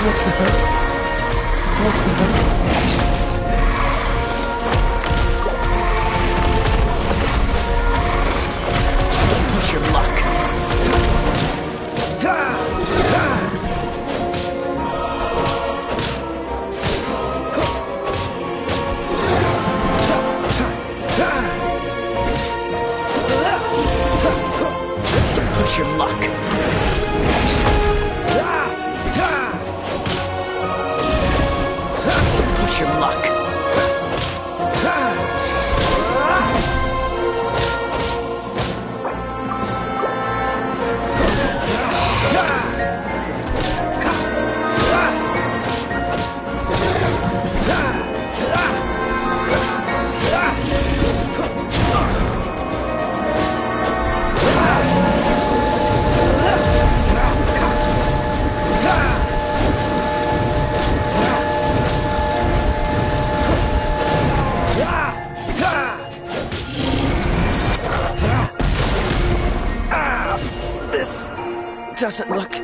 What's the hurt? What's the hurt? Push your luck. Push your luck. Push your luck. This doesn't look good.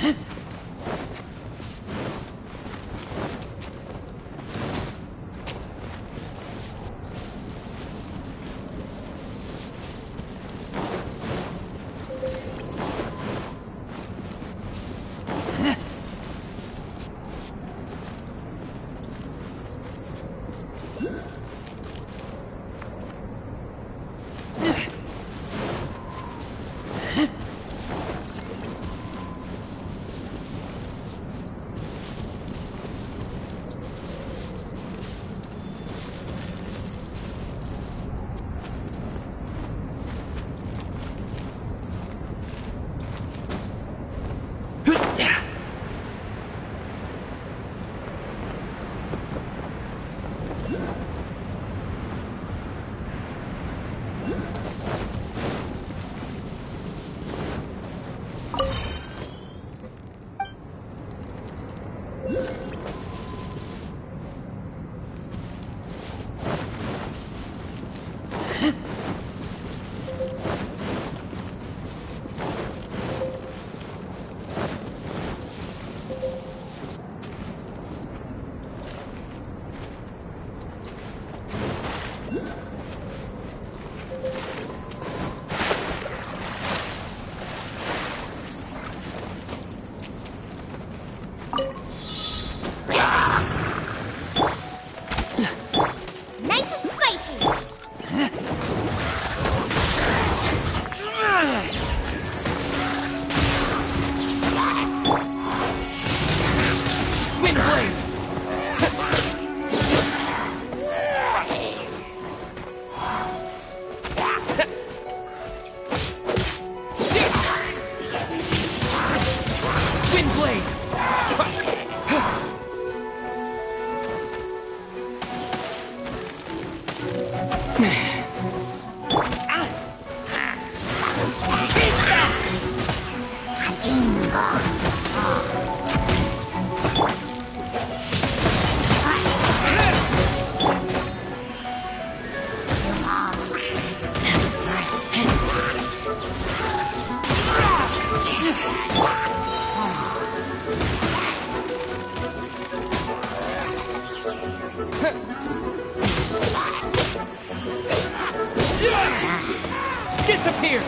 Nice and spicy! Wind blade! Wind blade! Disappear!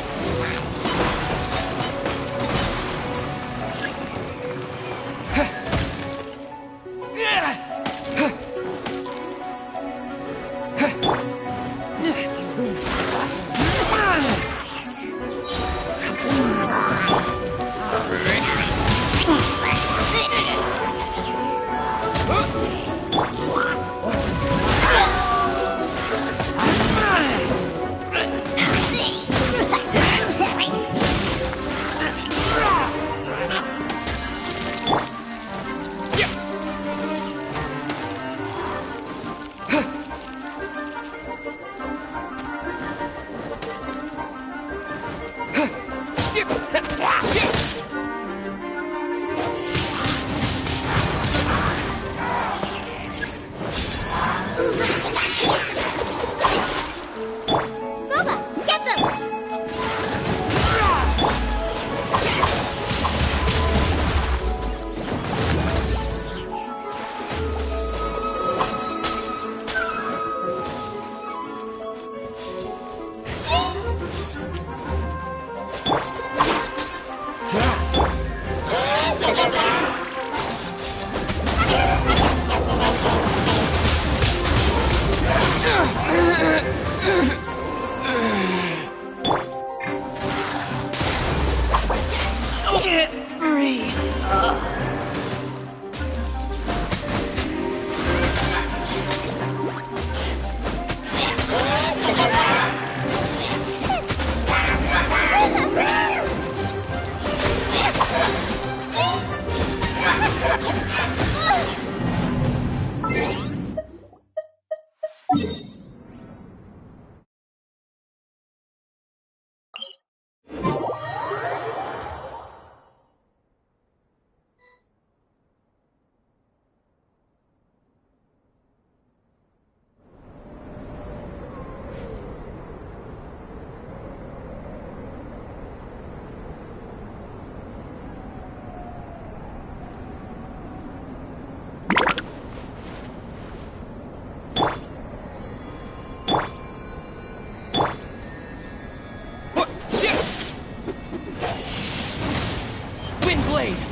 Booba, get them! Breathe. Windblade!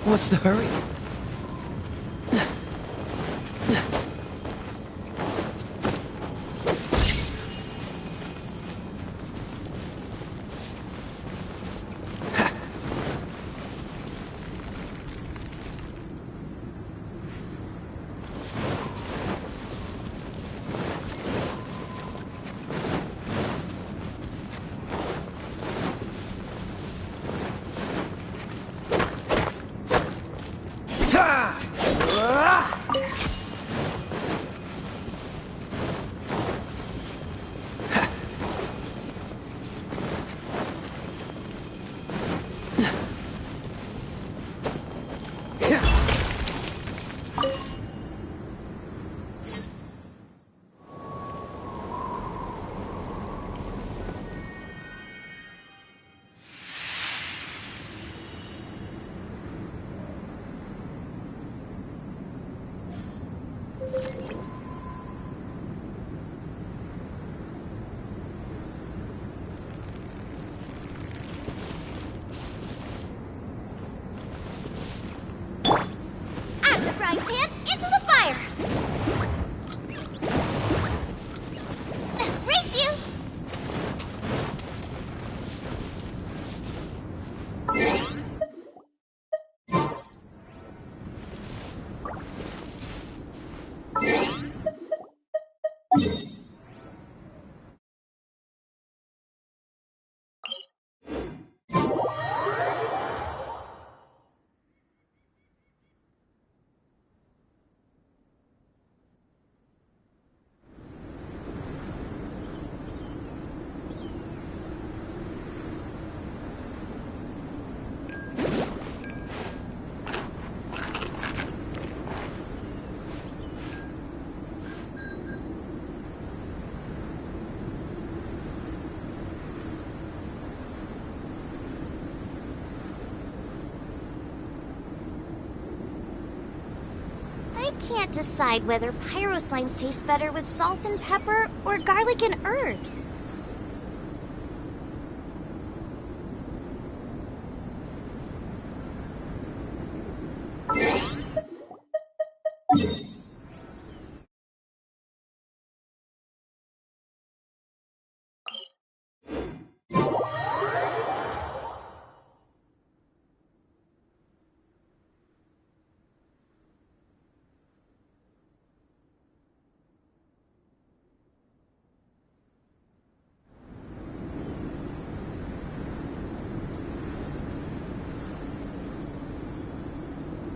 What's the hurry? Out of the frying pan, into the fire! Race you! I can't decide whether pyro slimes taste better with salt and pepper or garlic and herbs.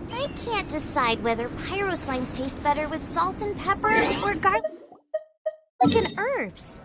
I can't decide whether pyro slimes taste better with salt and pepper or garlic and herbs.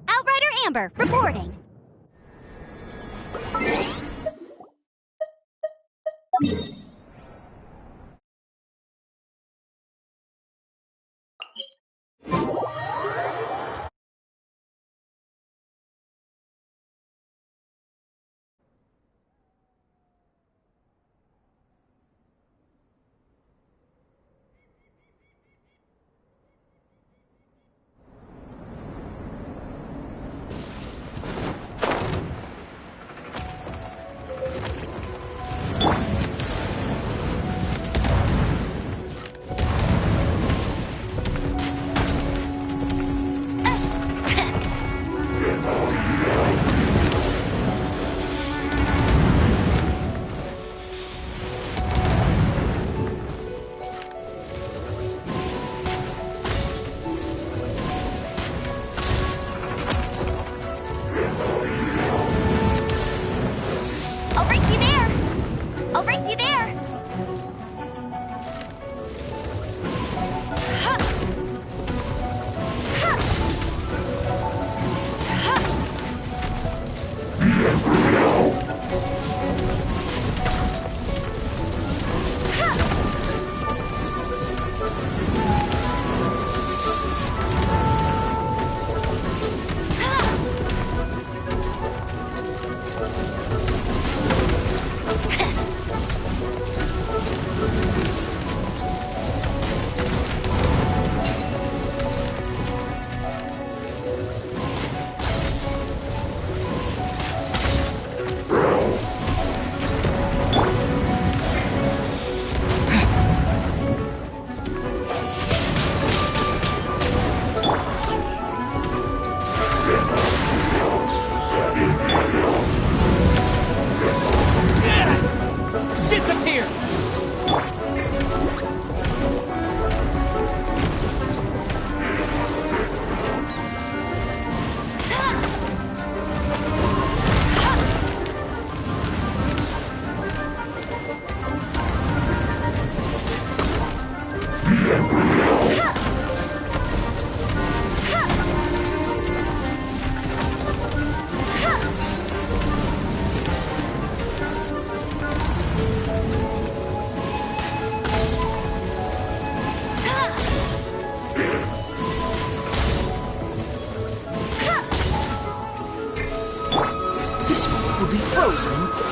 Outrider Amber, reporting.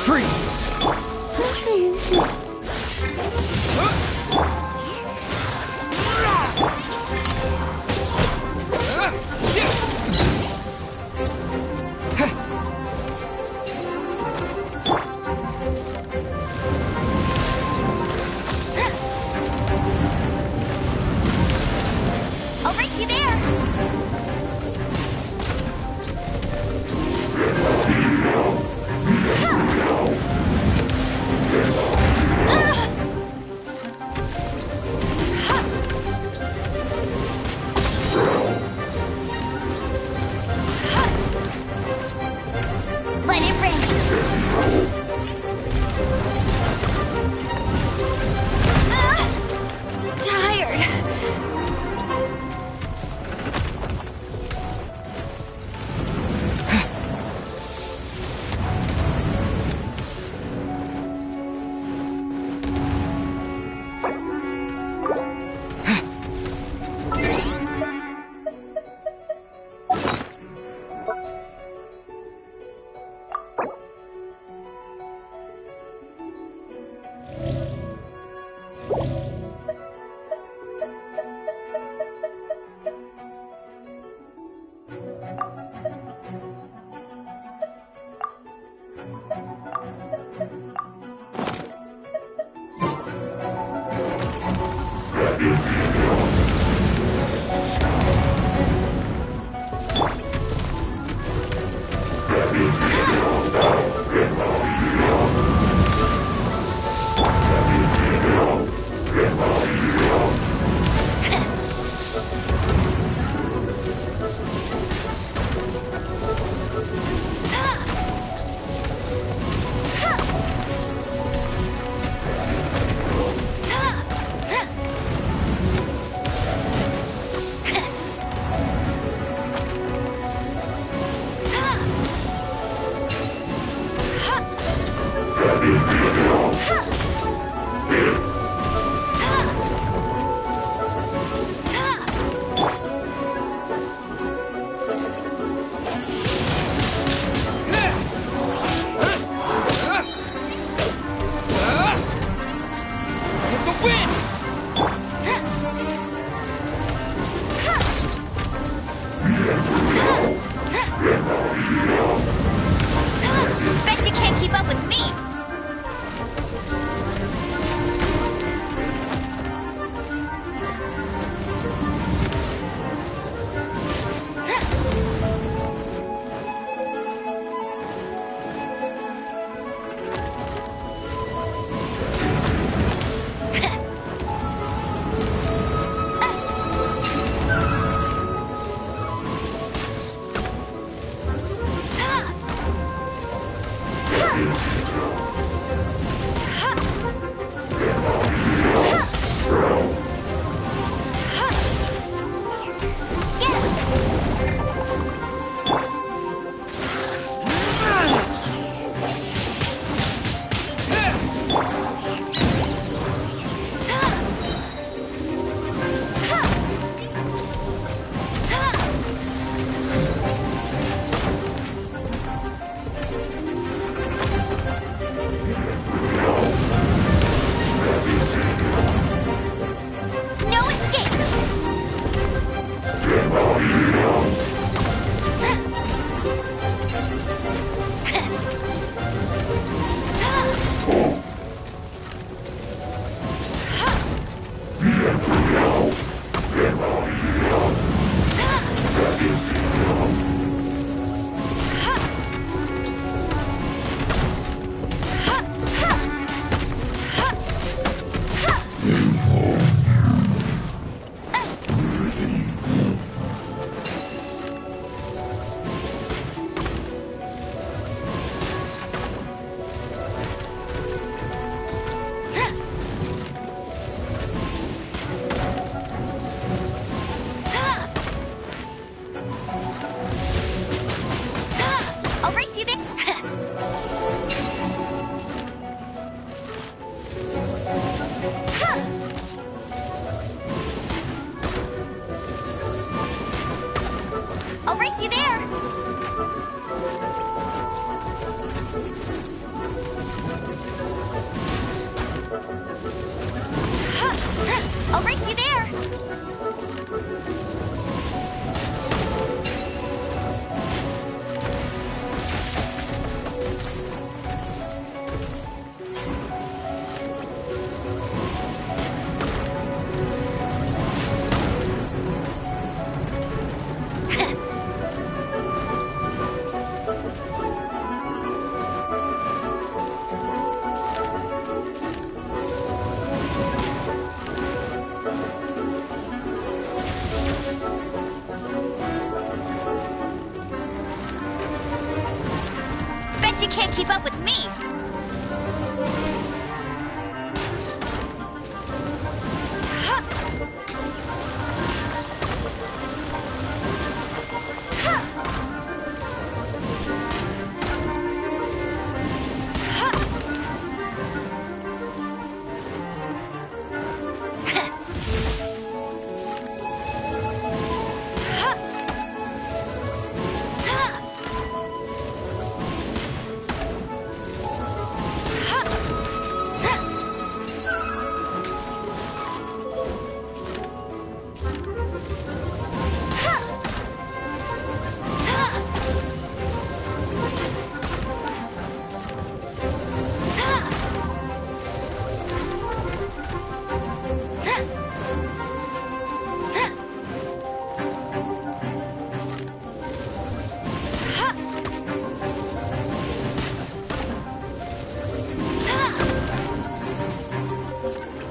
Freeze! I'll race you there! Let it rain! Tired. Bet you can't keep up with me! I'll race you there! I'll race you there! Bet you can't keep up with me!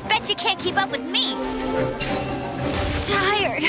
Bet you can't keep up with me! Tired.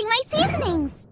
using my seasonings.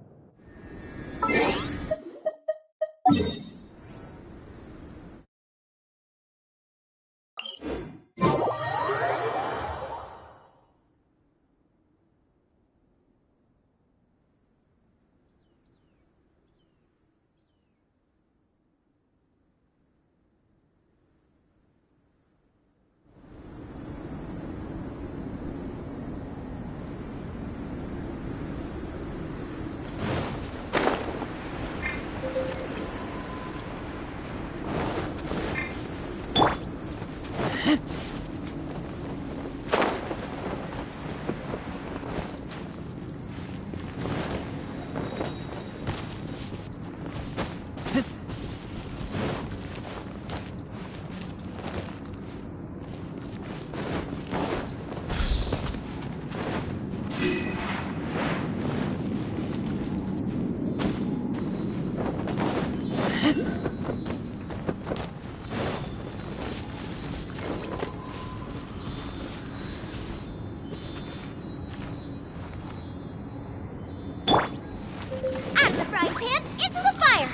Out of the frying pan, into the fire!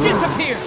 Disappear!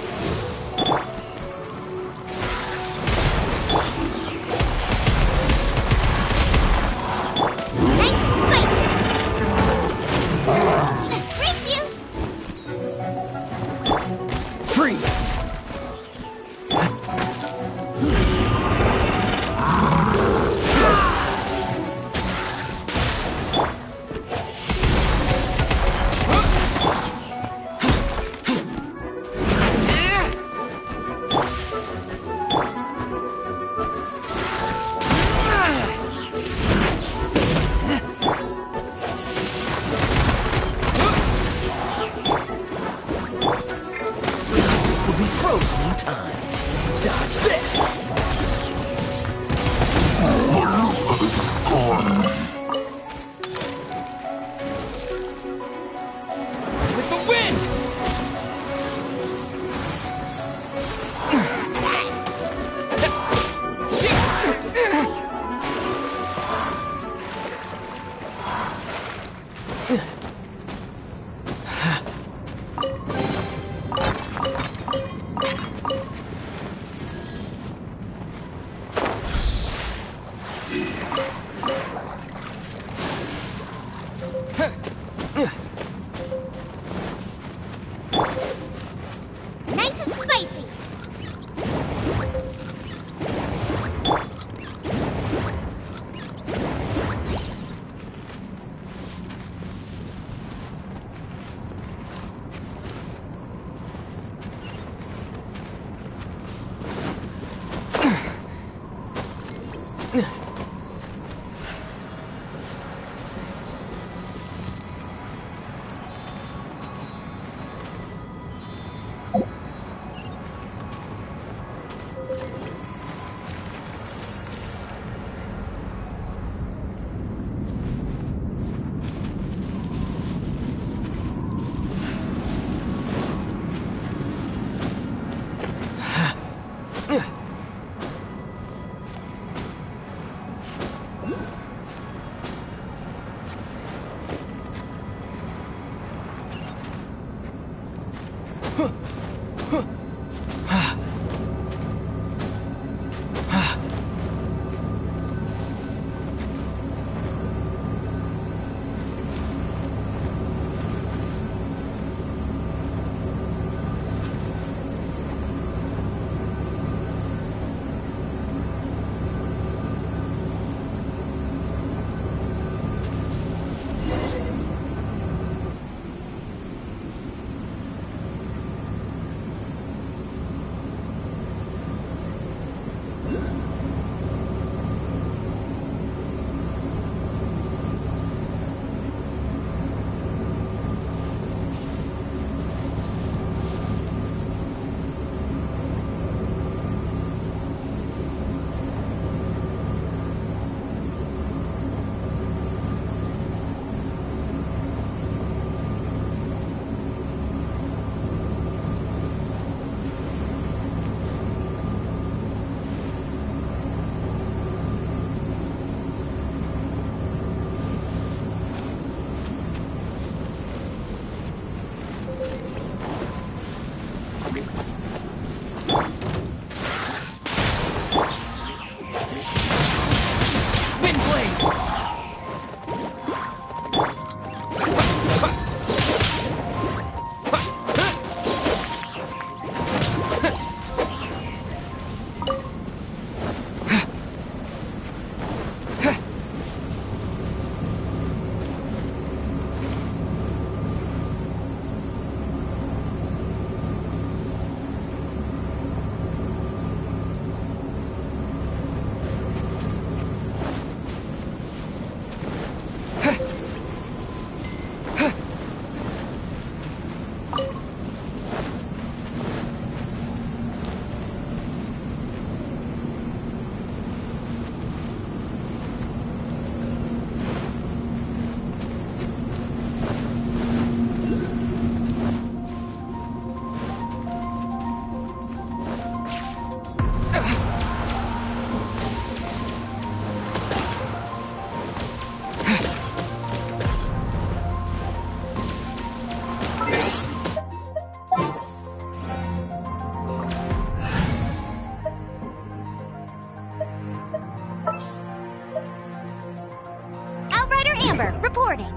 Amber, reporting.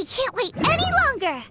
can't wait any longer!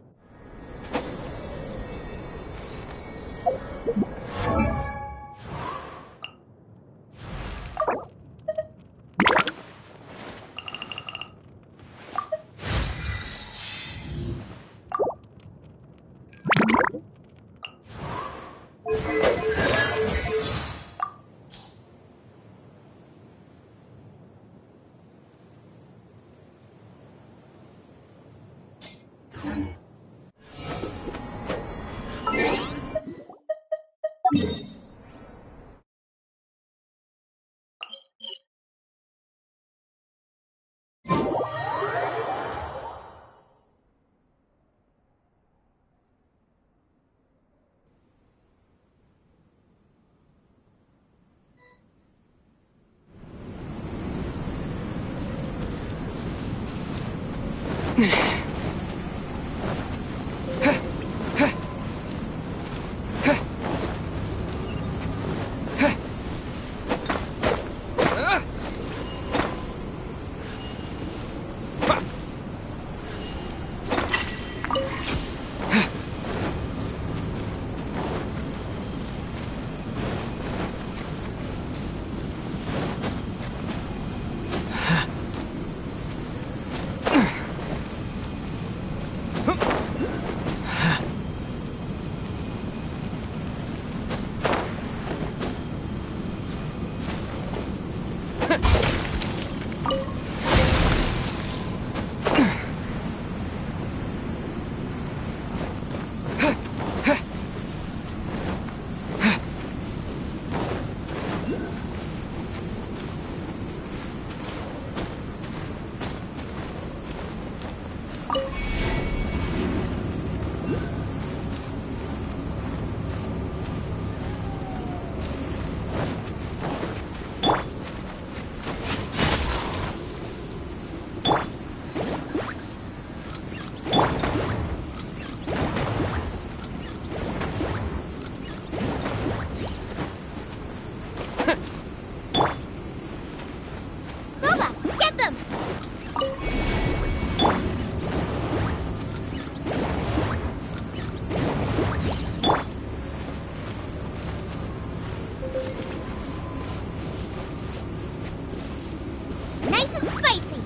Nice and spicy!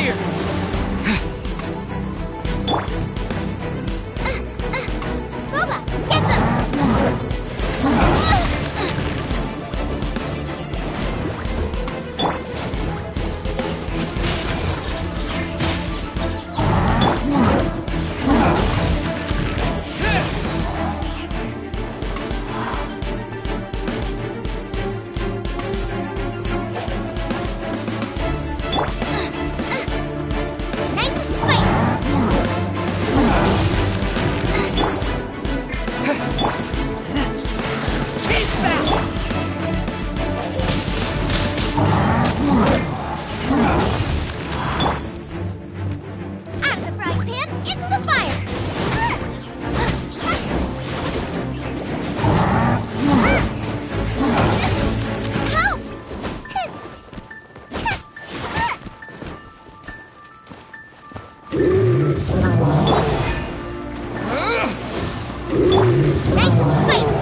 here! Boba, get them! Nice and out of the frying pan, into the fire! Help! Nice and spicy!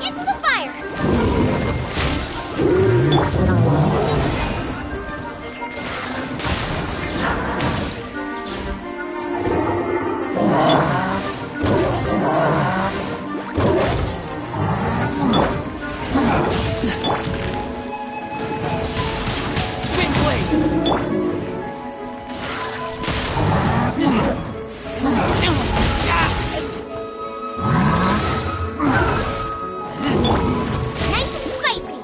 Into the fire! Nice and spicy!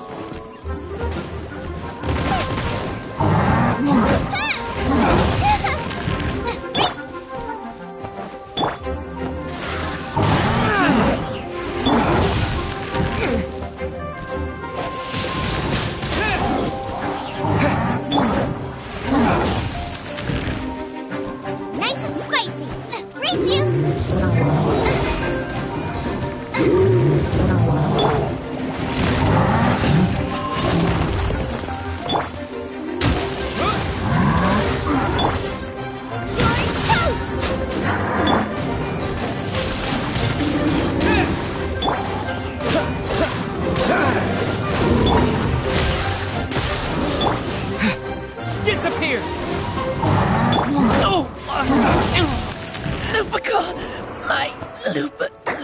Nice and spicy! Race you! Disappear! Oh! Lupica! My Lupica!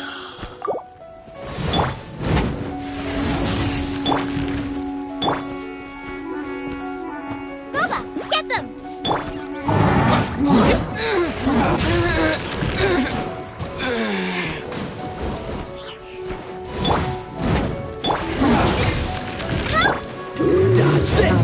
Boba, get them! Dodge this!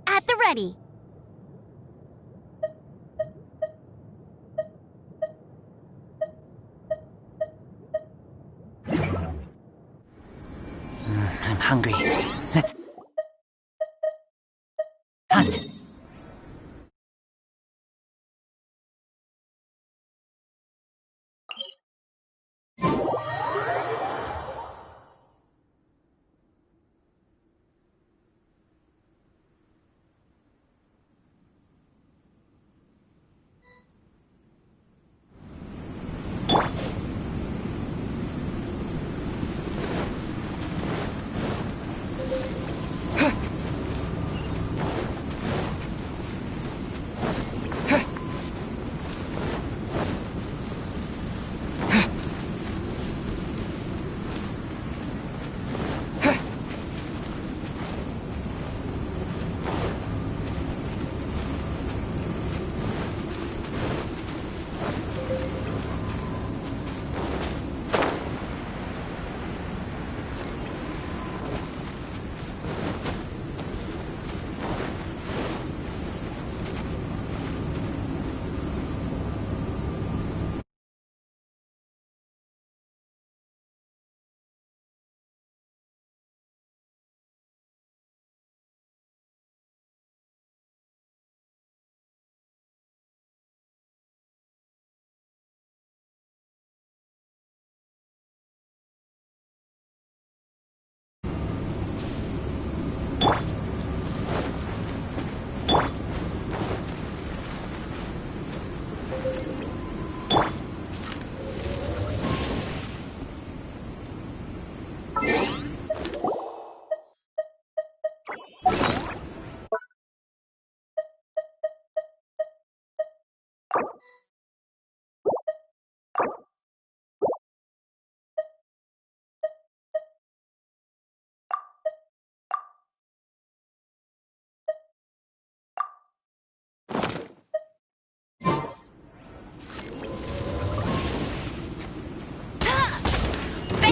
At the ready. I'm hungry. Let's hunt.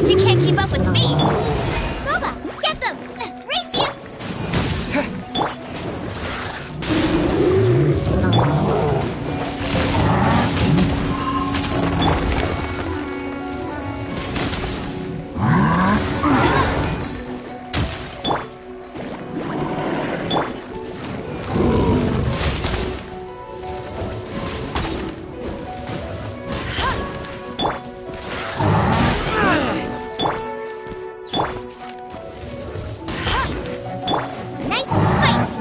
Bet you can't keep up with me! Boba, get them! Race you! Nice and spicy!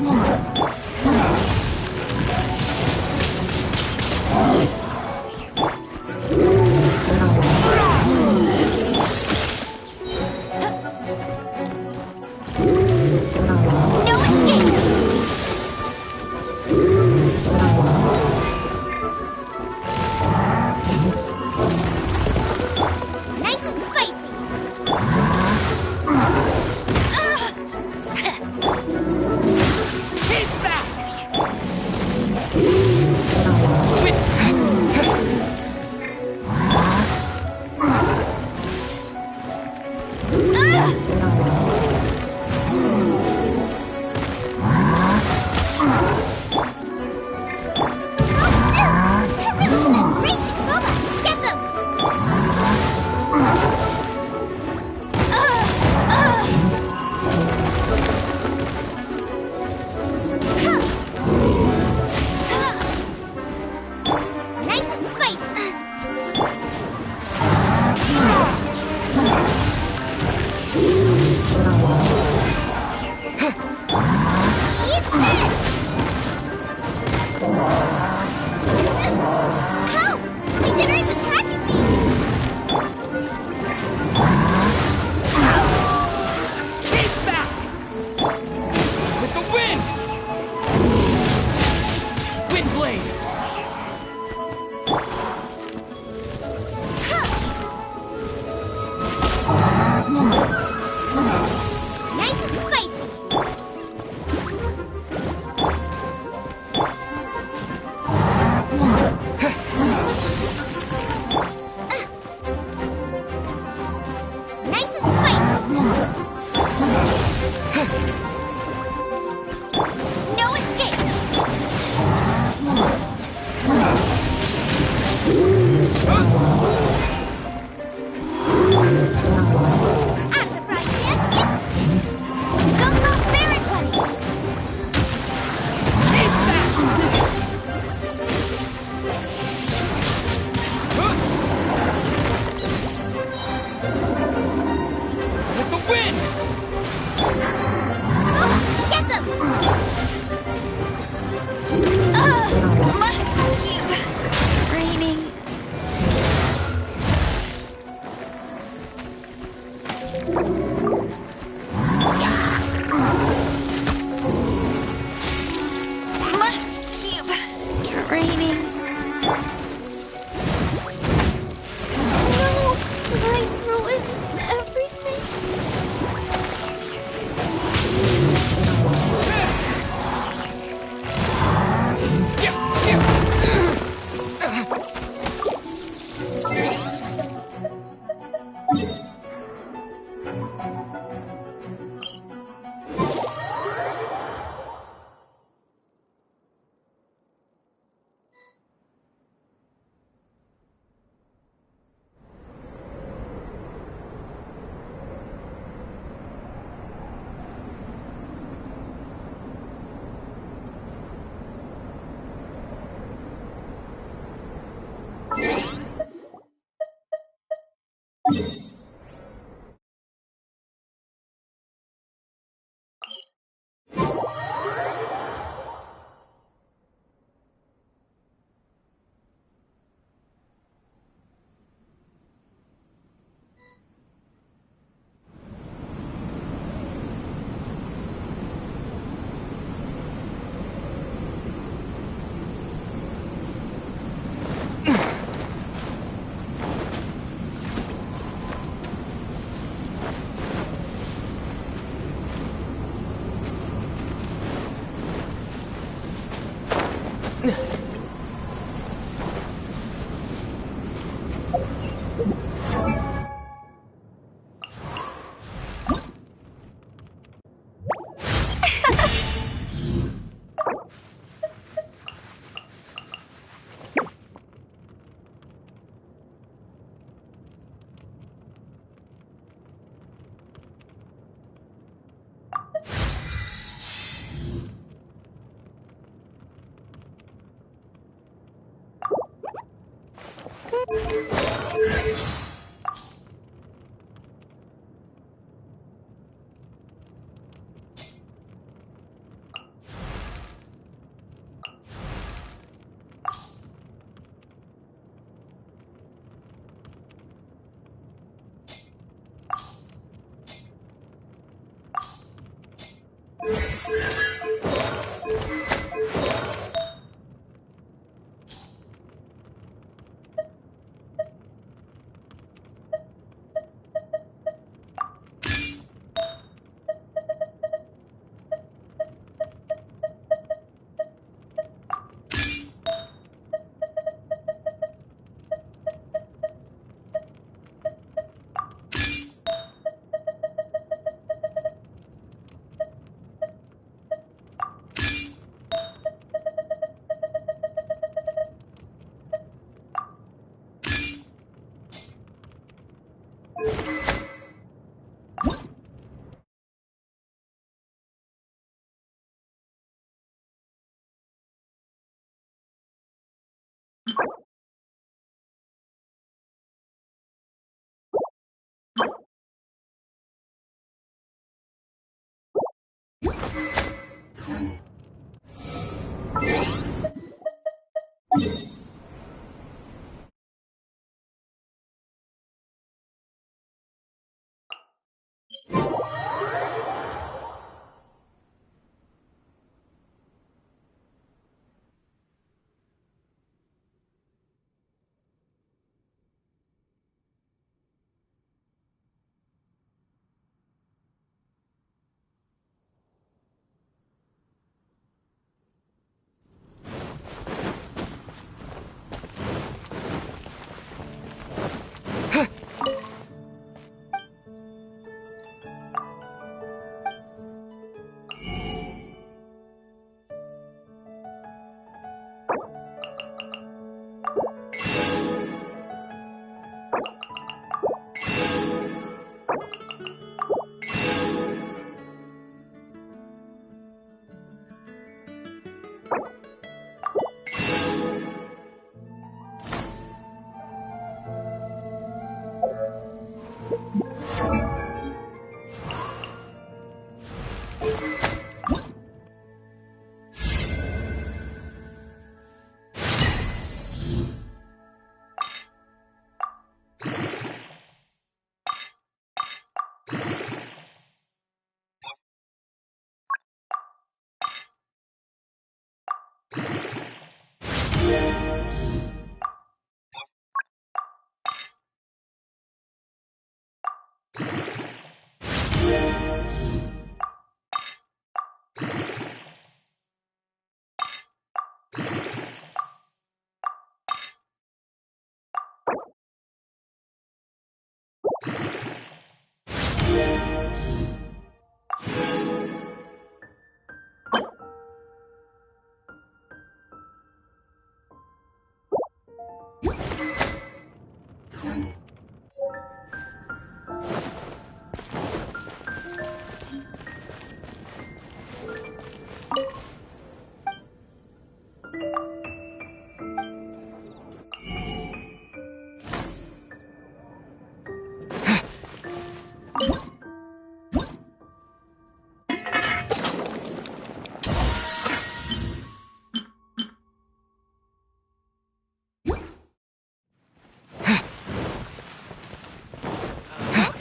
No escape! Nice and spicy! Keep back! Race, Boba, get them! Nice and spicy! Eat this! Help! My dinner is attacking me! Keep back! With the wind! Wind blade! Nice and spicy! Nice and spicy! No escape! Out of the frying pan, go go Baron Bunny! With the wind! Get them! Must keep raining. Must keep training. No, I ruined everything.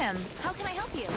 Welcome. How can I help you?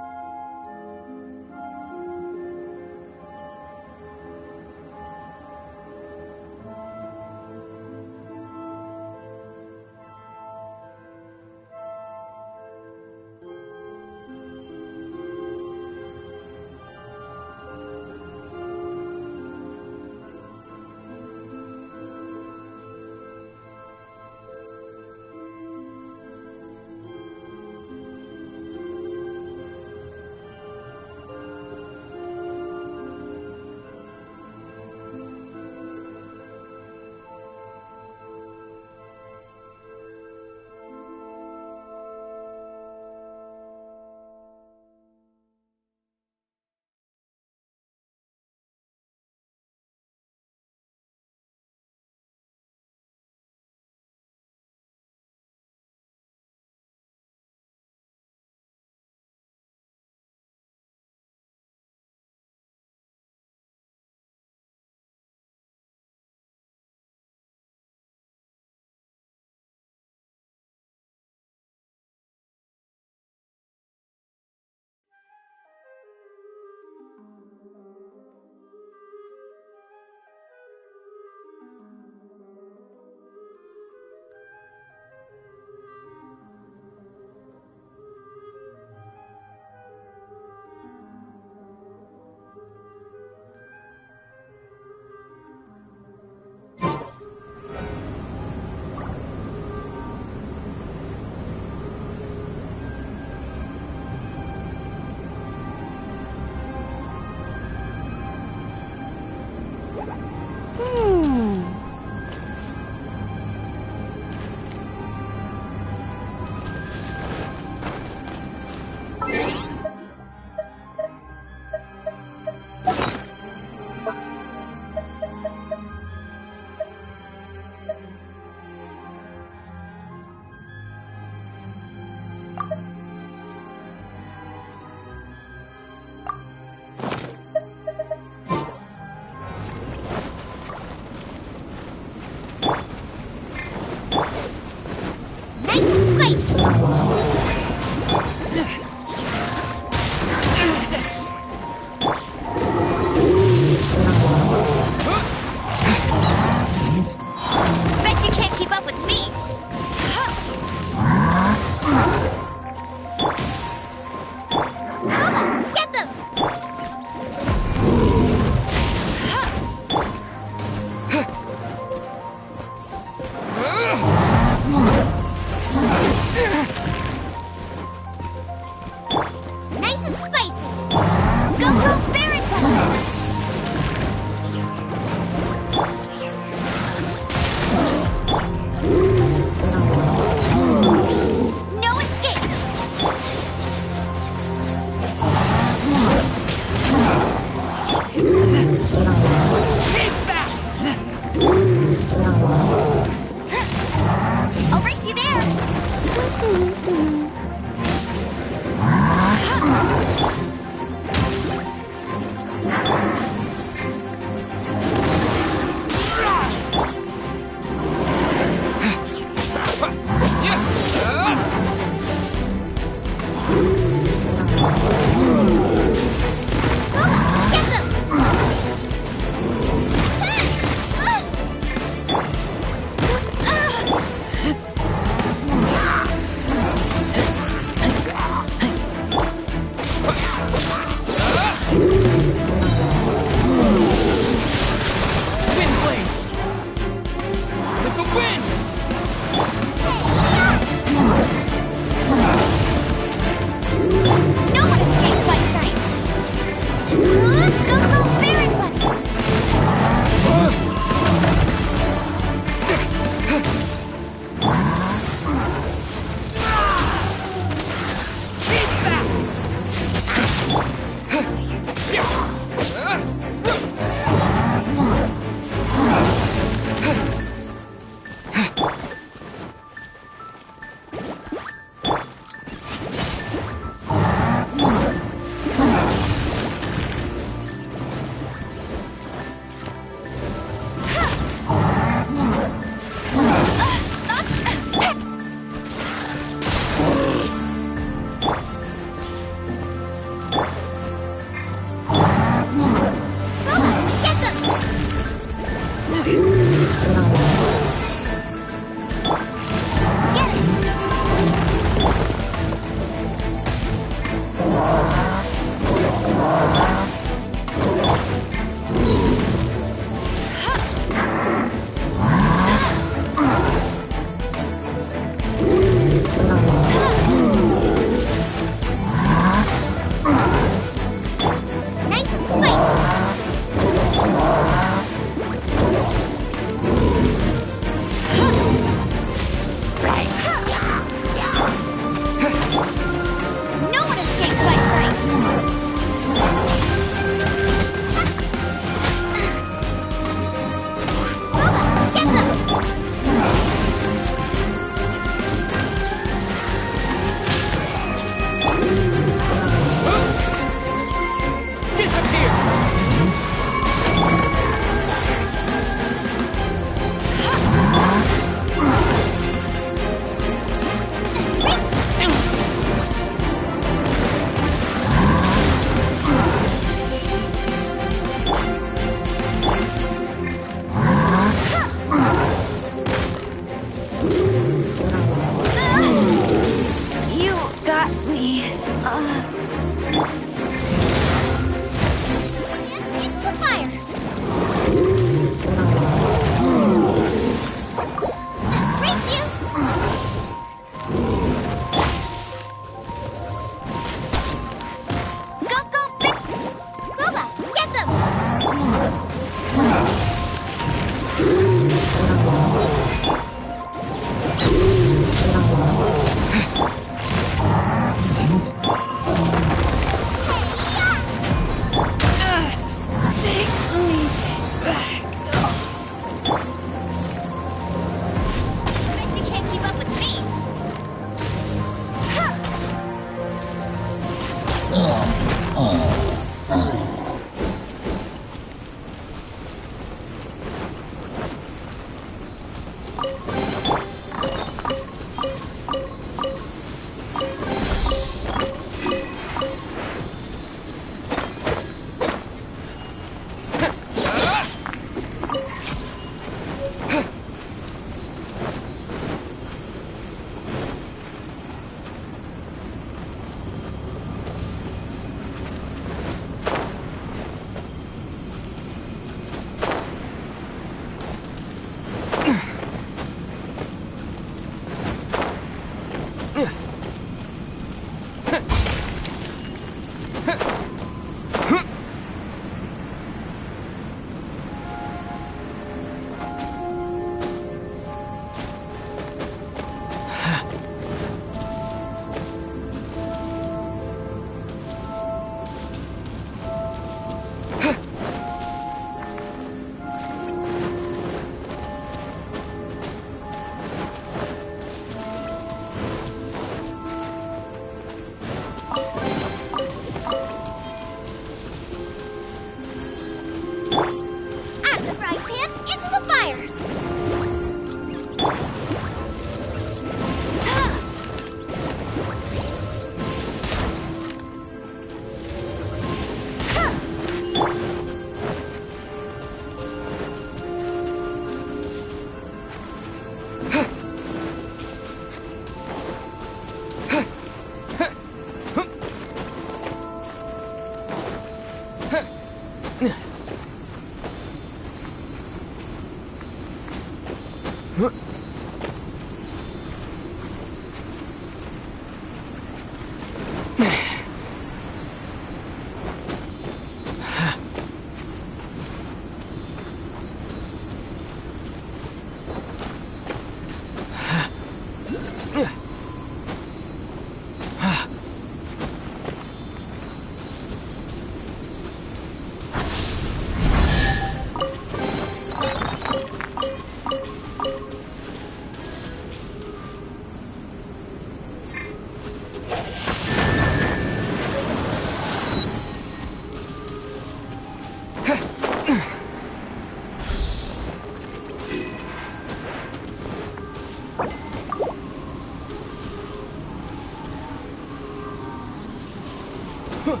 Get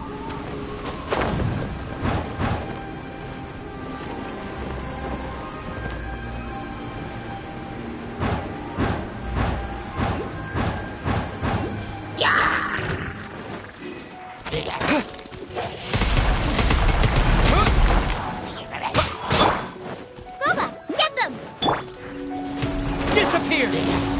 them! Disappear!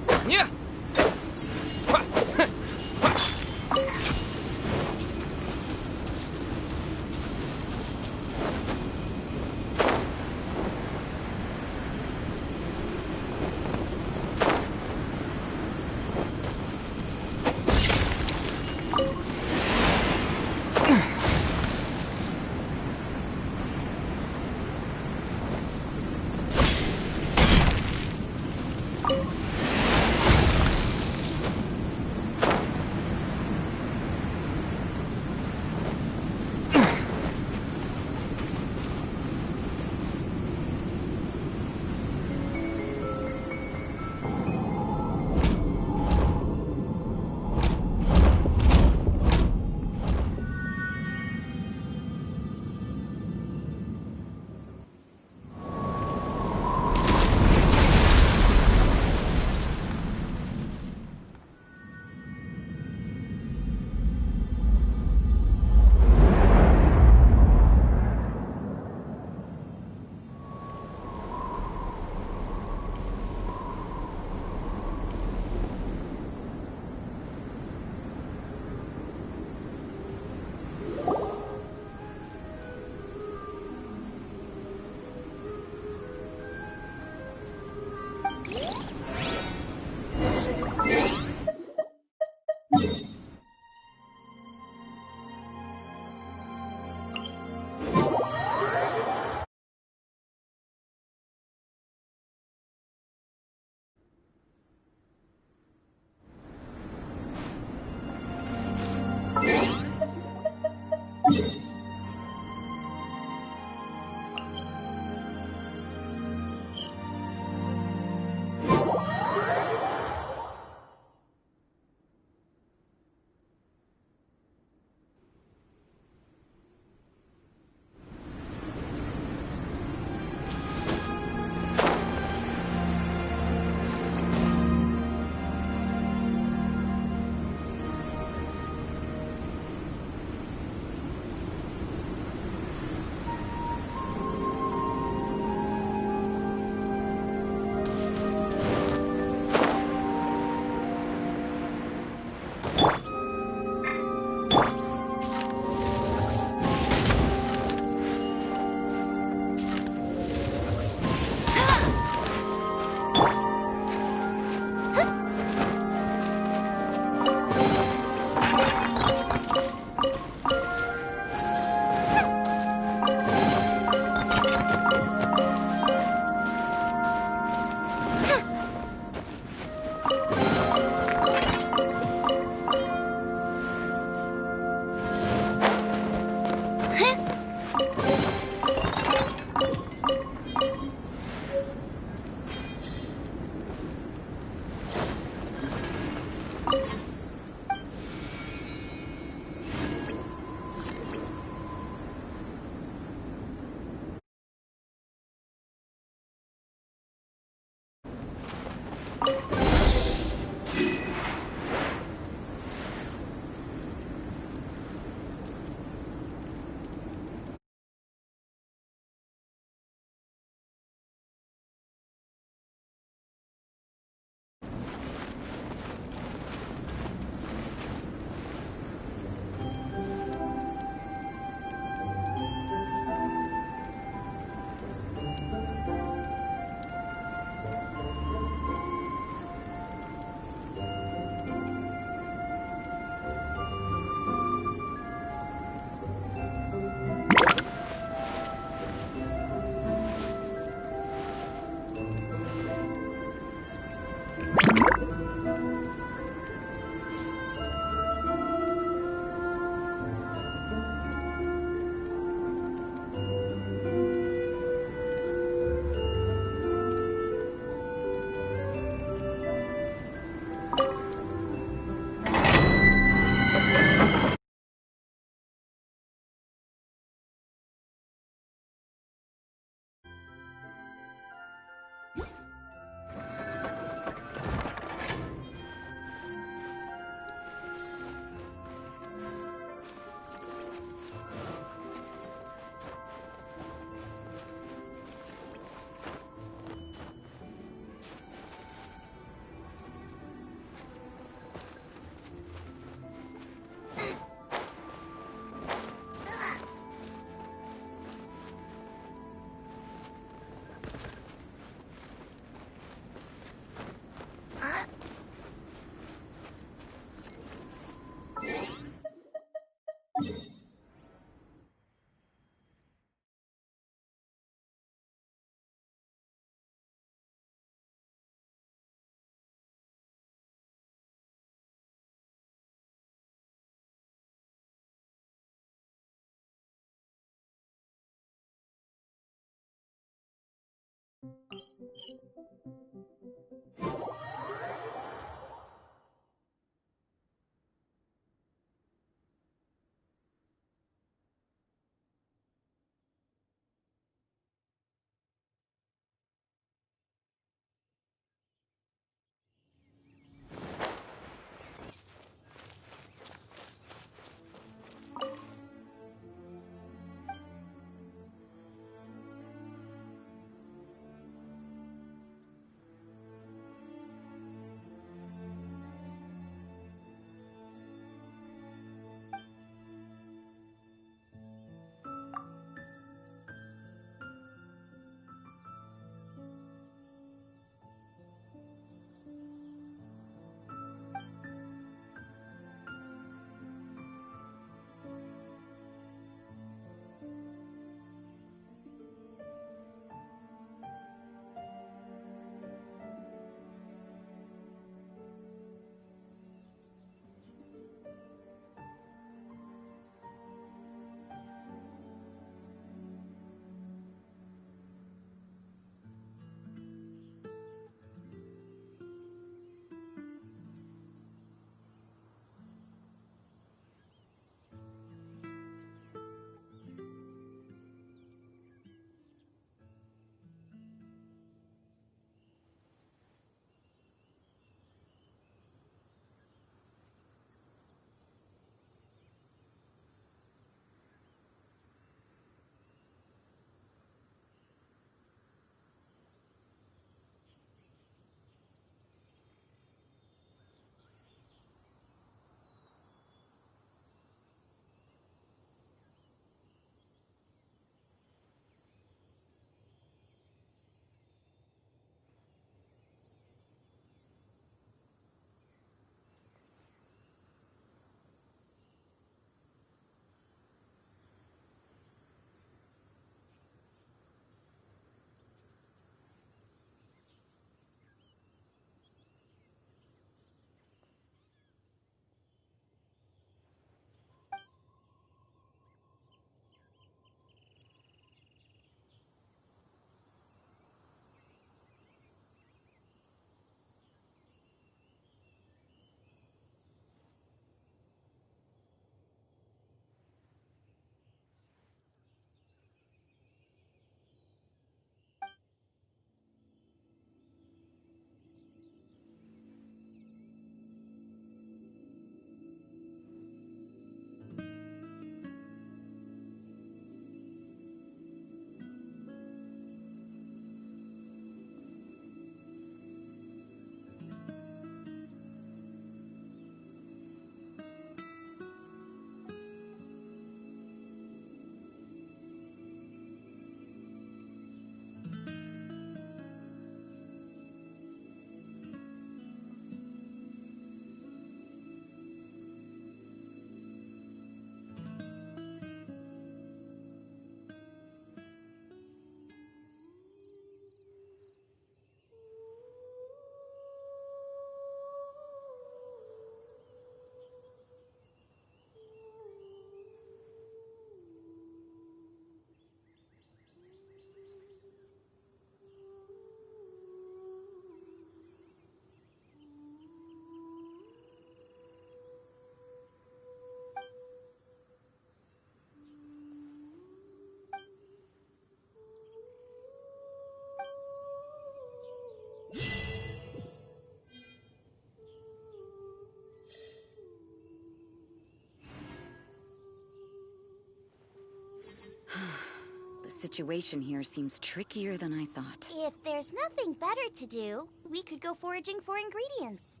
The situation here seems trickier than I thought. If there's nothing better to do, we could go foraging for ingredients.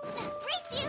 Race you!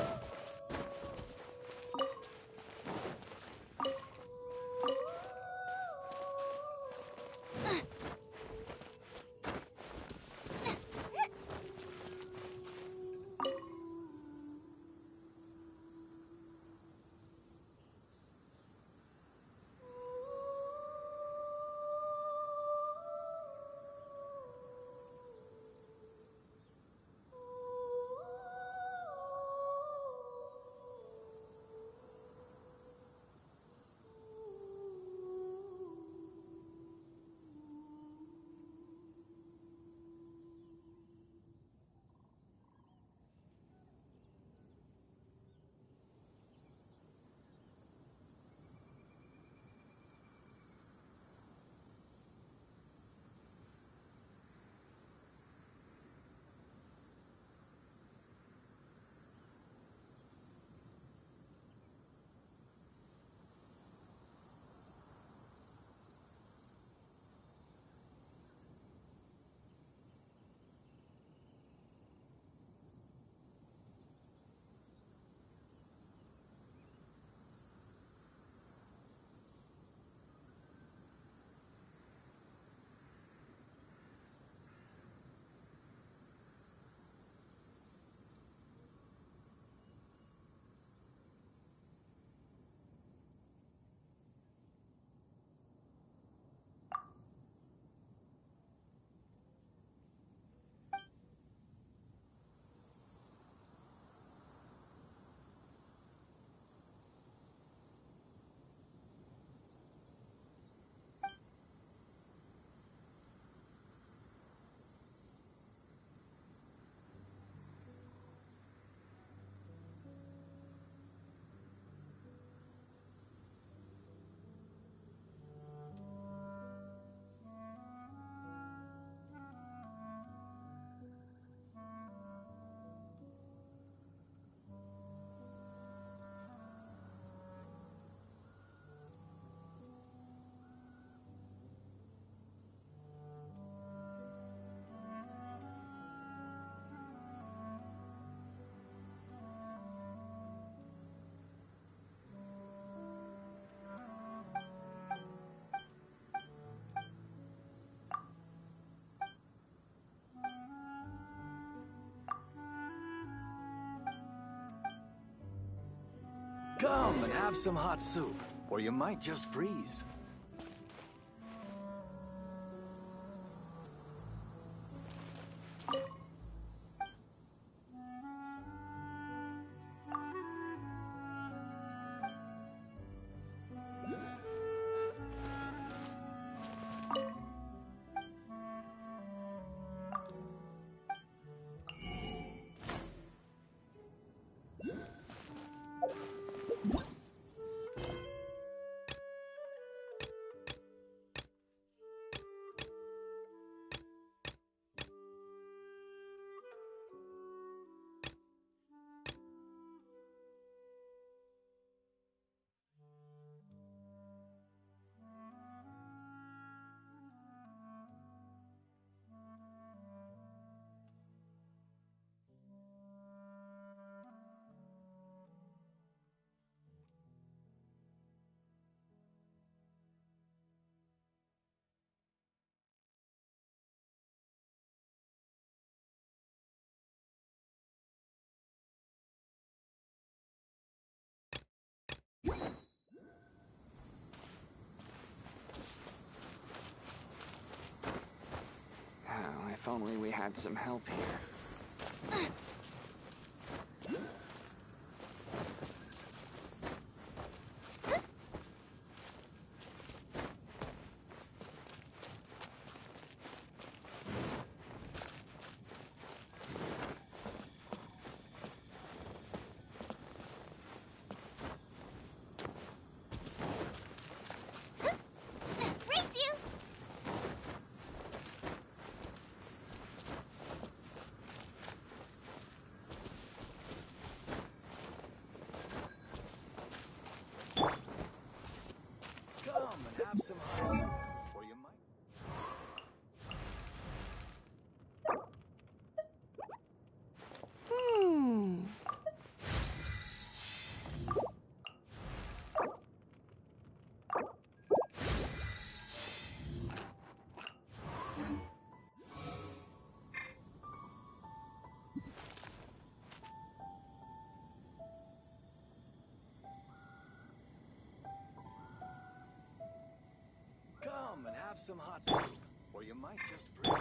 Come and have some hot soup, or you might just freeze. Oh, if only we had some help here. Race you! Come and have some hot soup, or you might... Come and have some hot soup, or you might just freeze.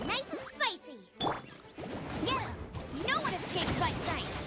Nice and spicy! Yeah! No one escapes my sights!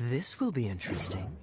This will be interesting.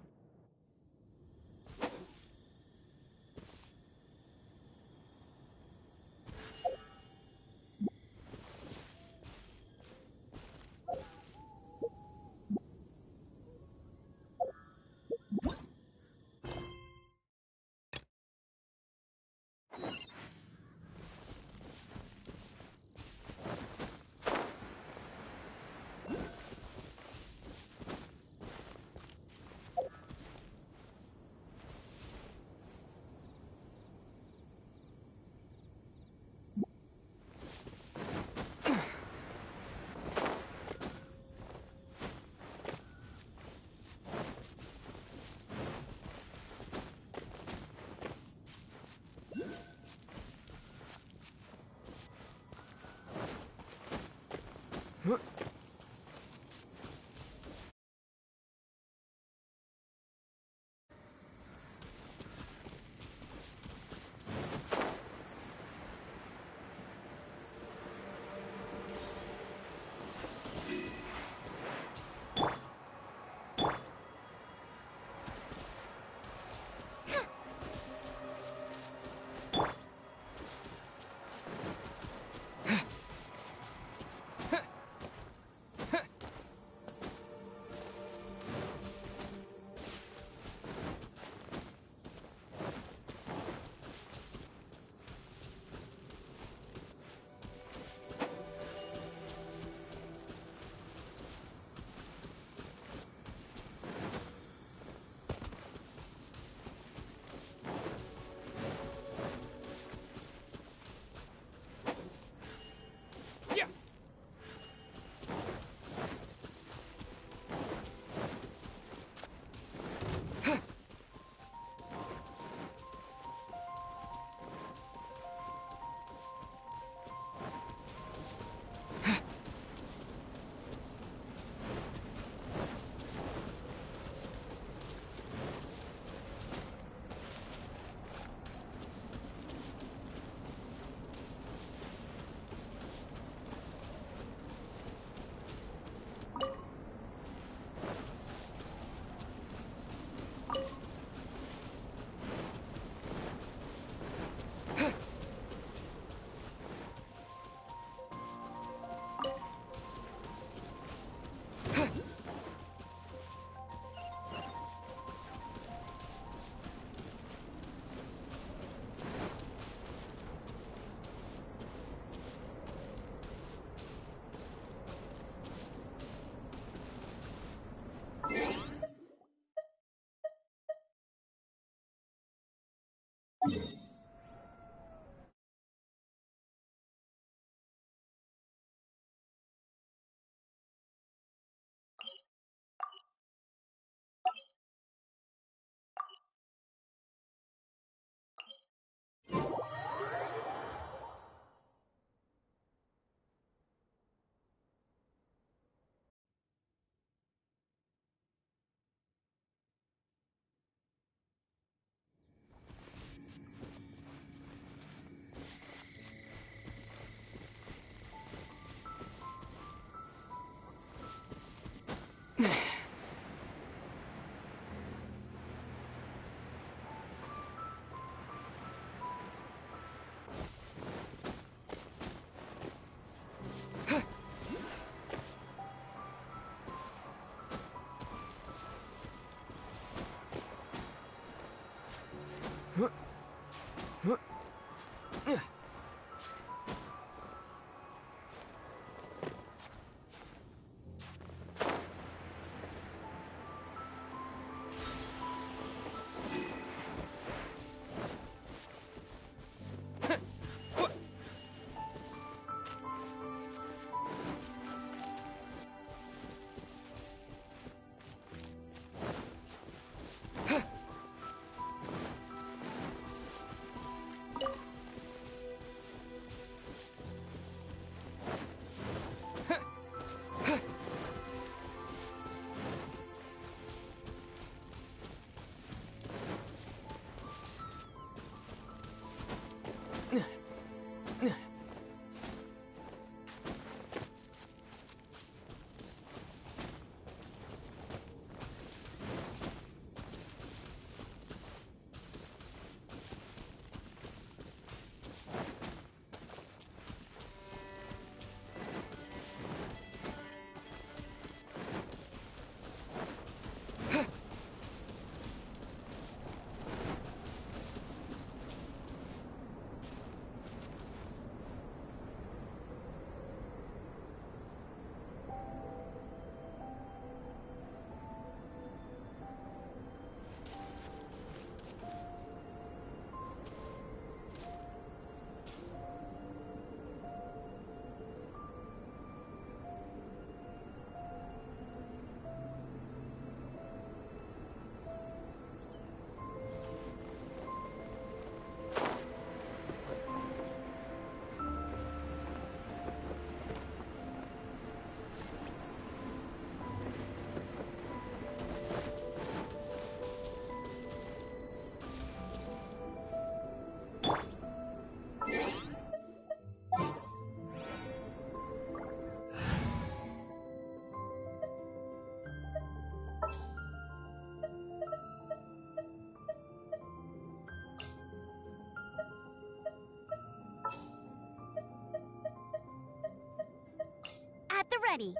ready.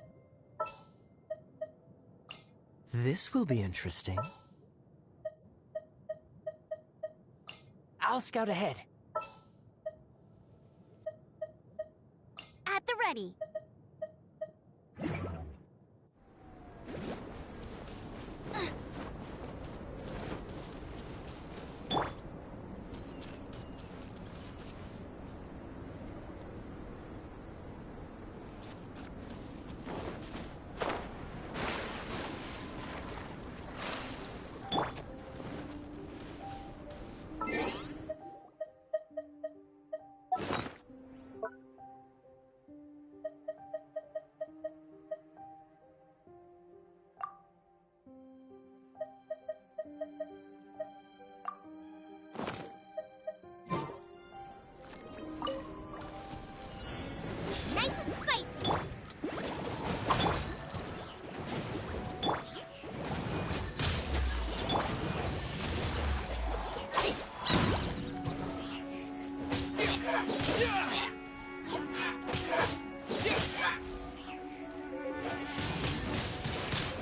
This will be interesting. I'll scout ahead. At the ready. Nice and spicy.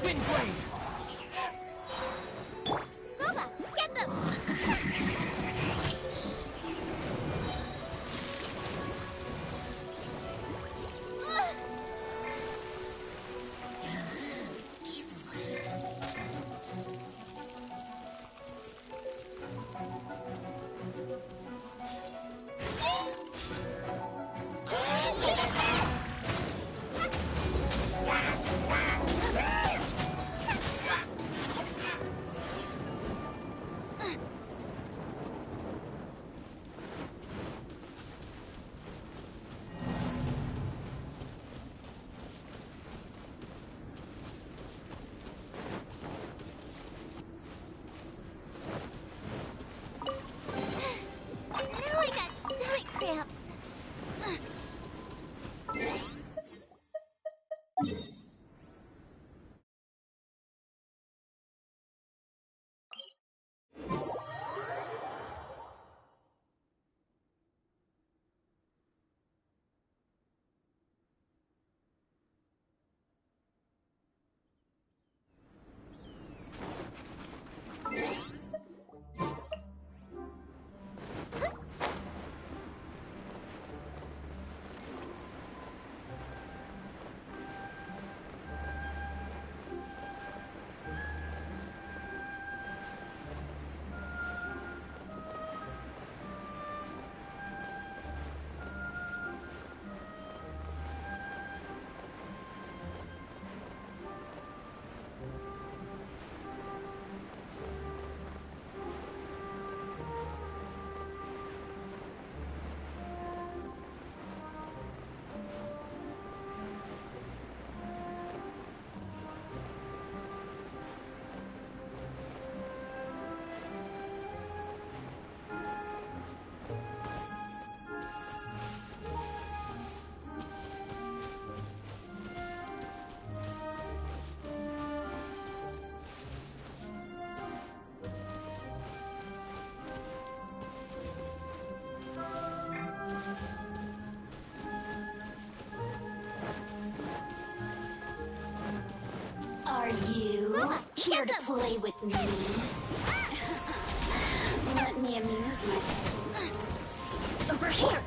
Windblade! Gooba, get them! Now I got stomach cramps. Are you here to play with me? Let me amuse myself. Over here!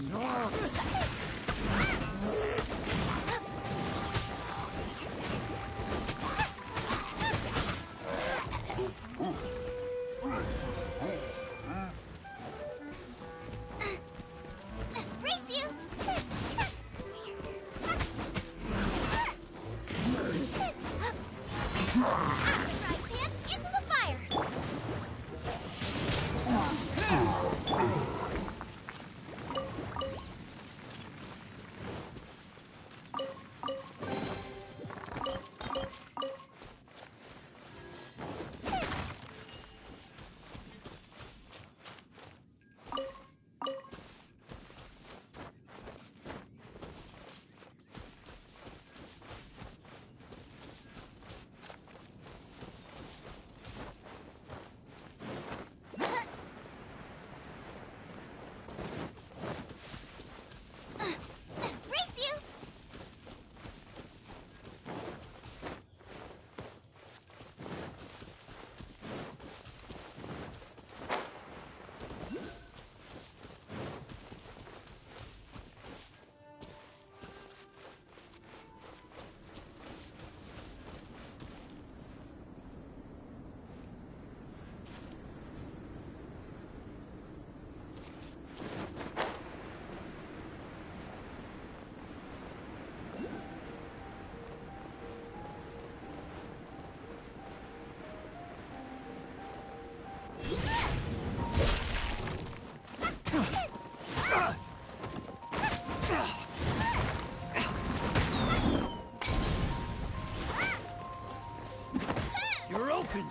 Race you! Right, Pam, into the fire! Race you! You're open!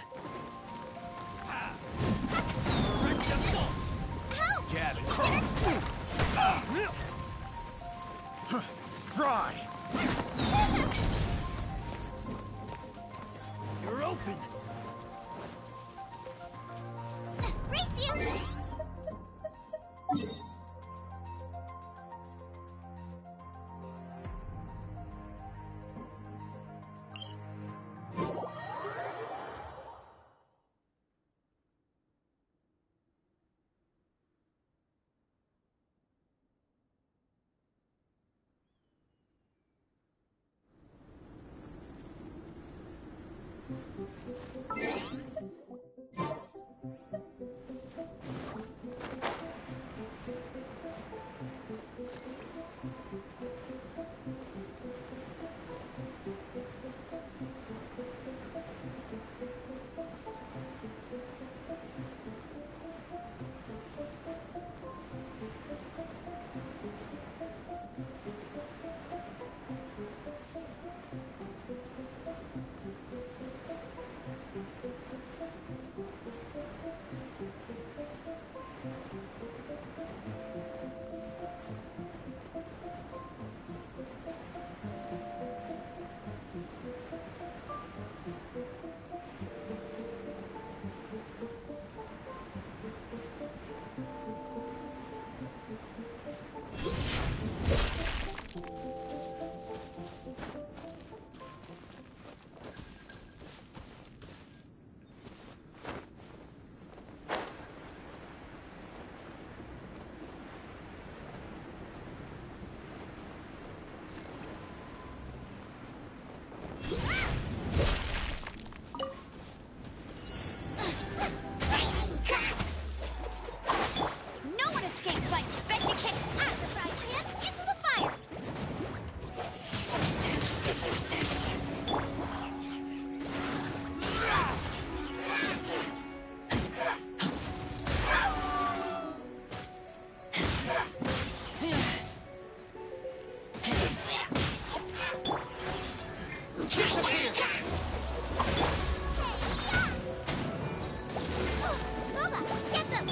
Help! Jab and cross! Fry! You're open! Race you! No one escapes my veggie kick at the frying pan into the fire! Booba, get them!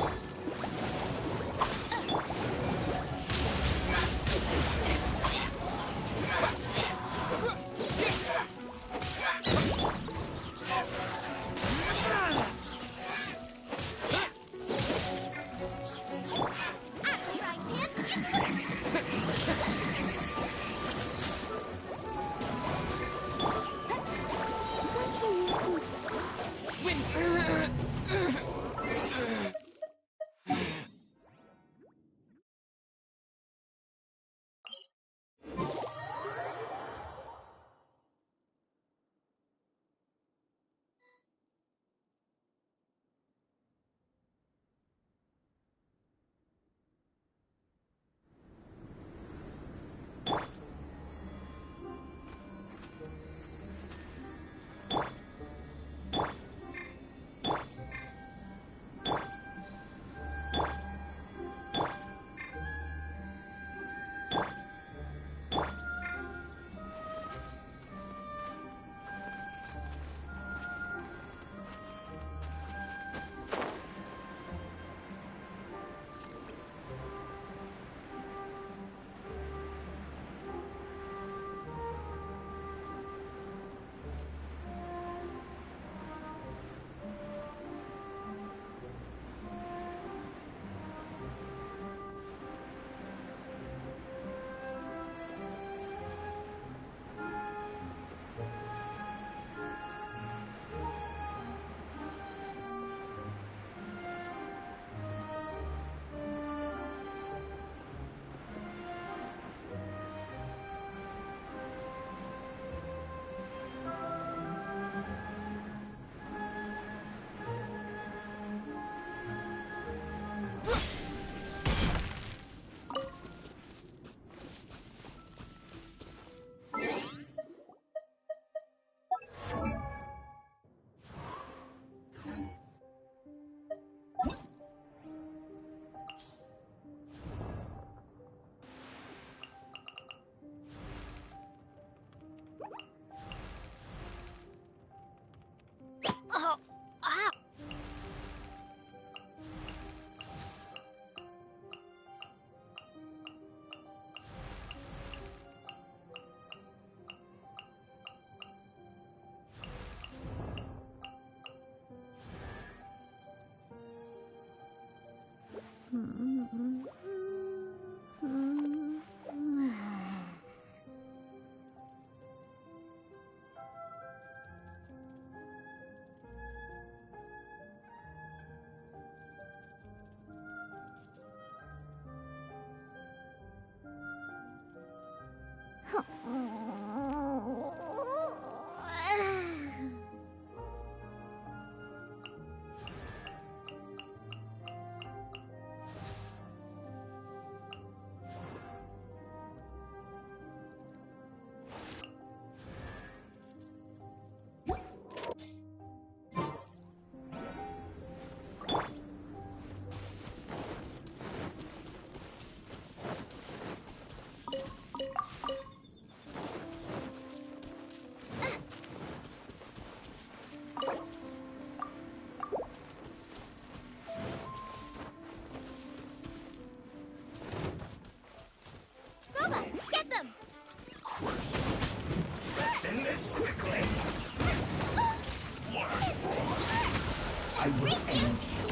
Get them! Send this quickly! I will end you.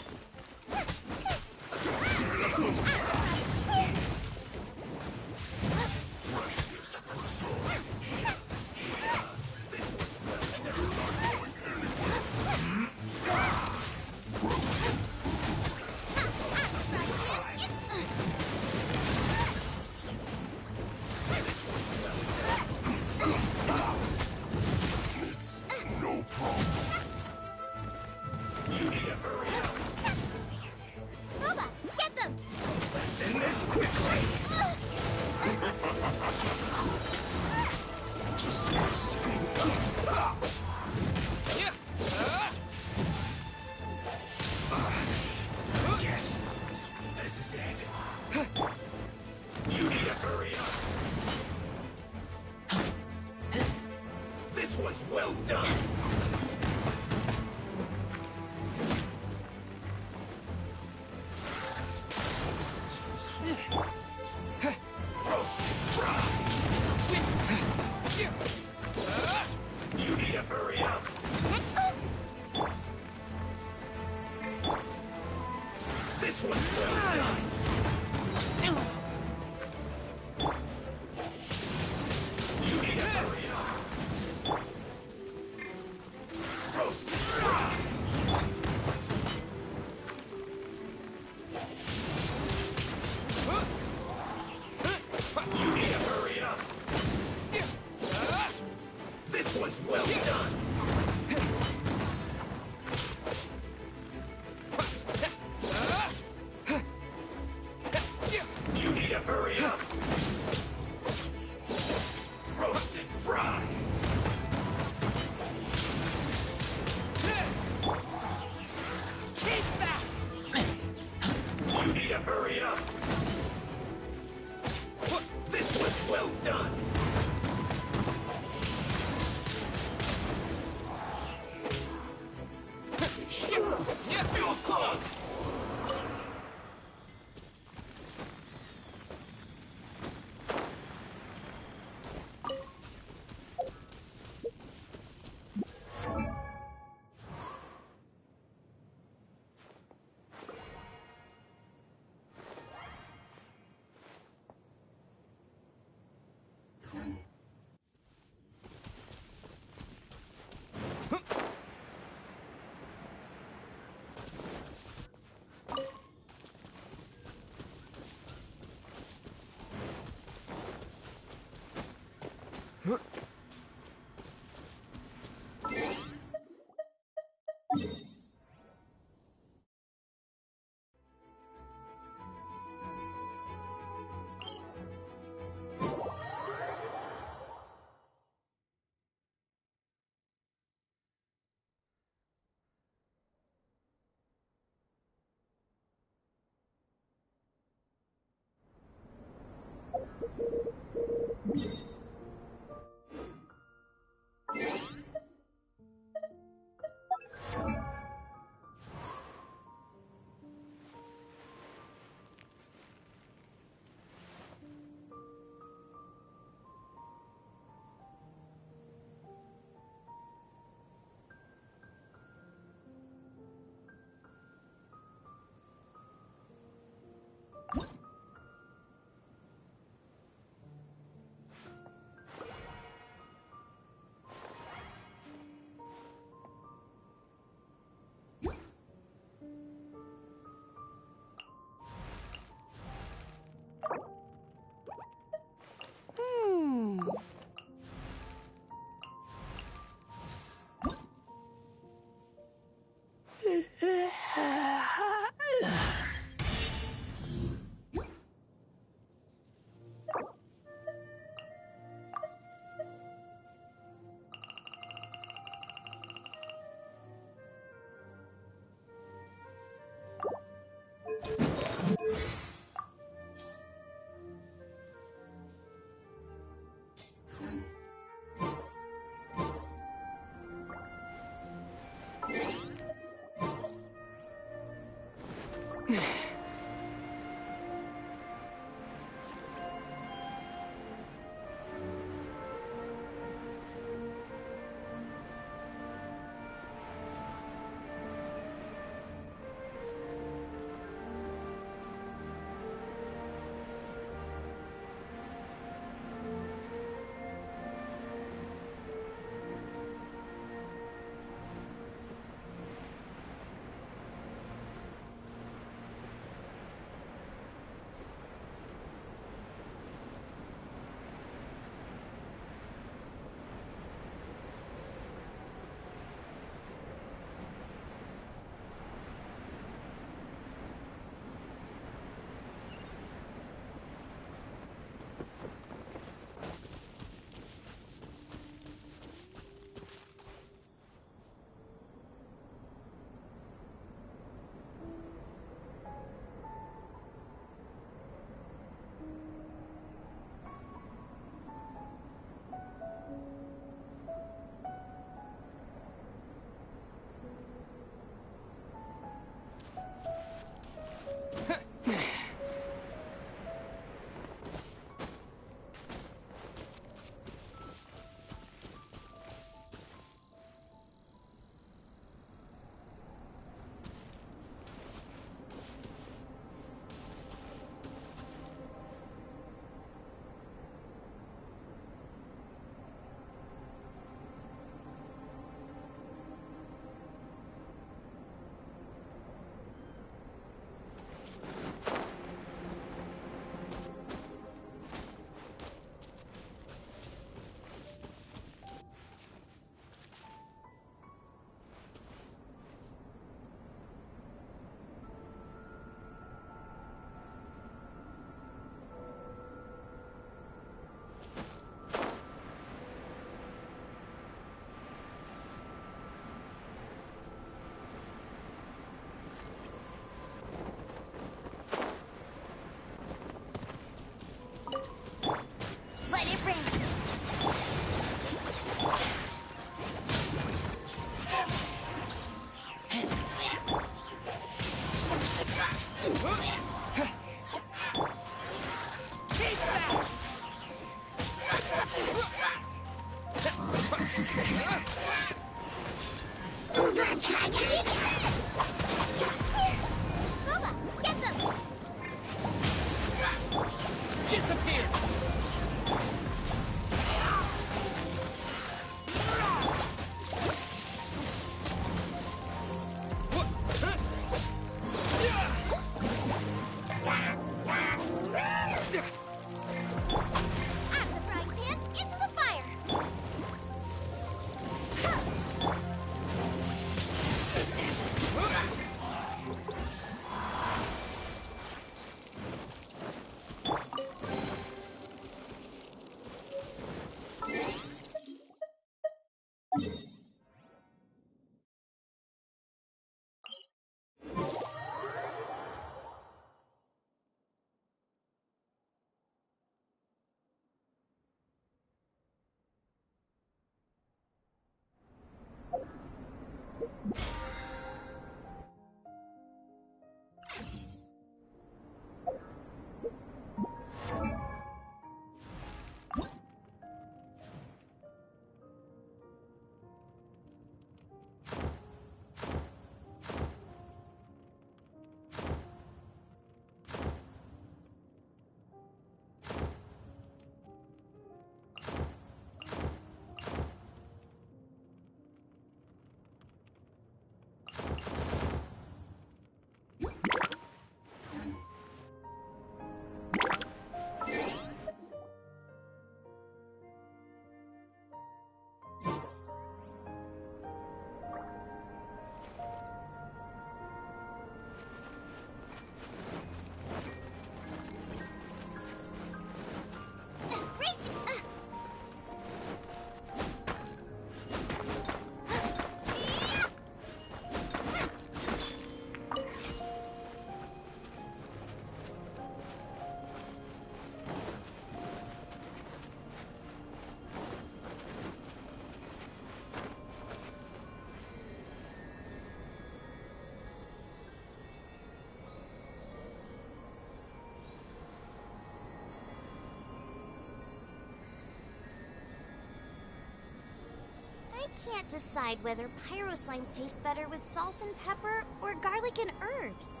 can't decide whether pyro slimes taste better with salt and pepper or garlic and herbs.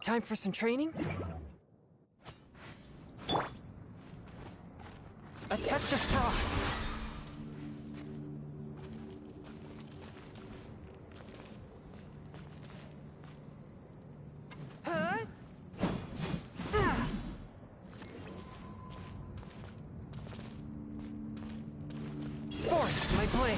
Time for some training? A touch of frost! Force my blade!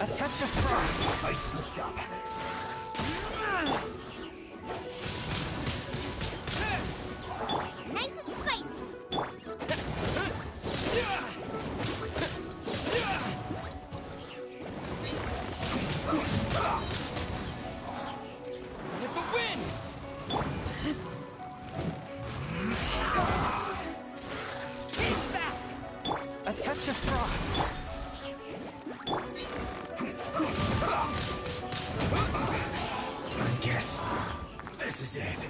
A touch of frost. I slipped up. Nice and spicy. With the wind! Keep back! A touch of frost. I guess this is it.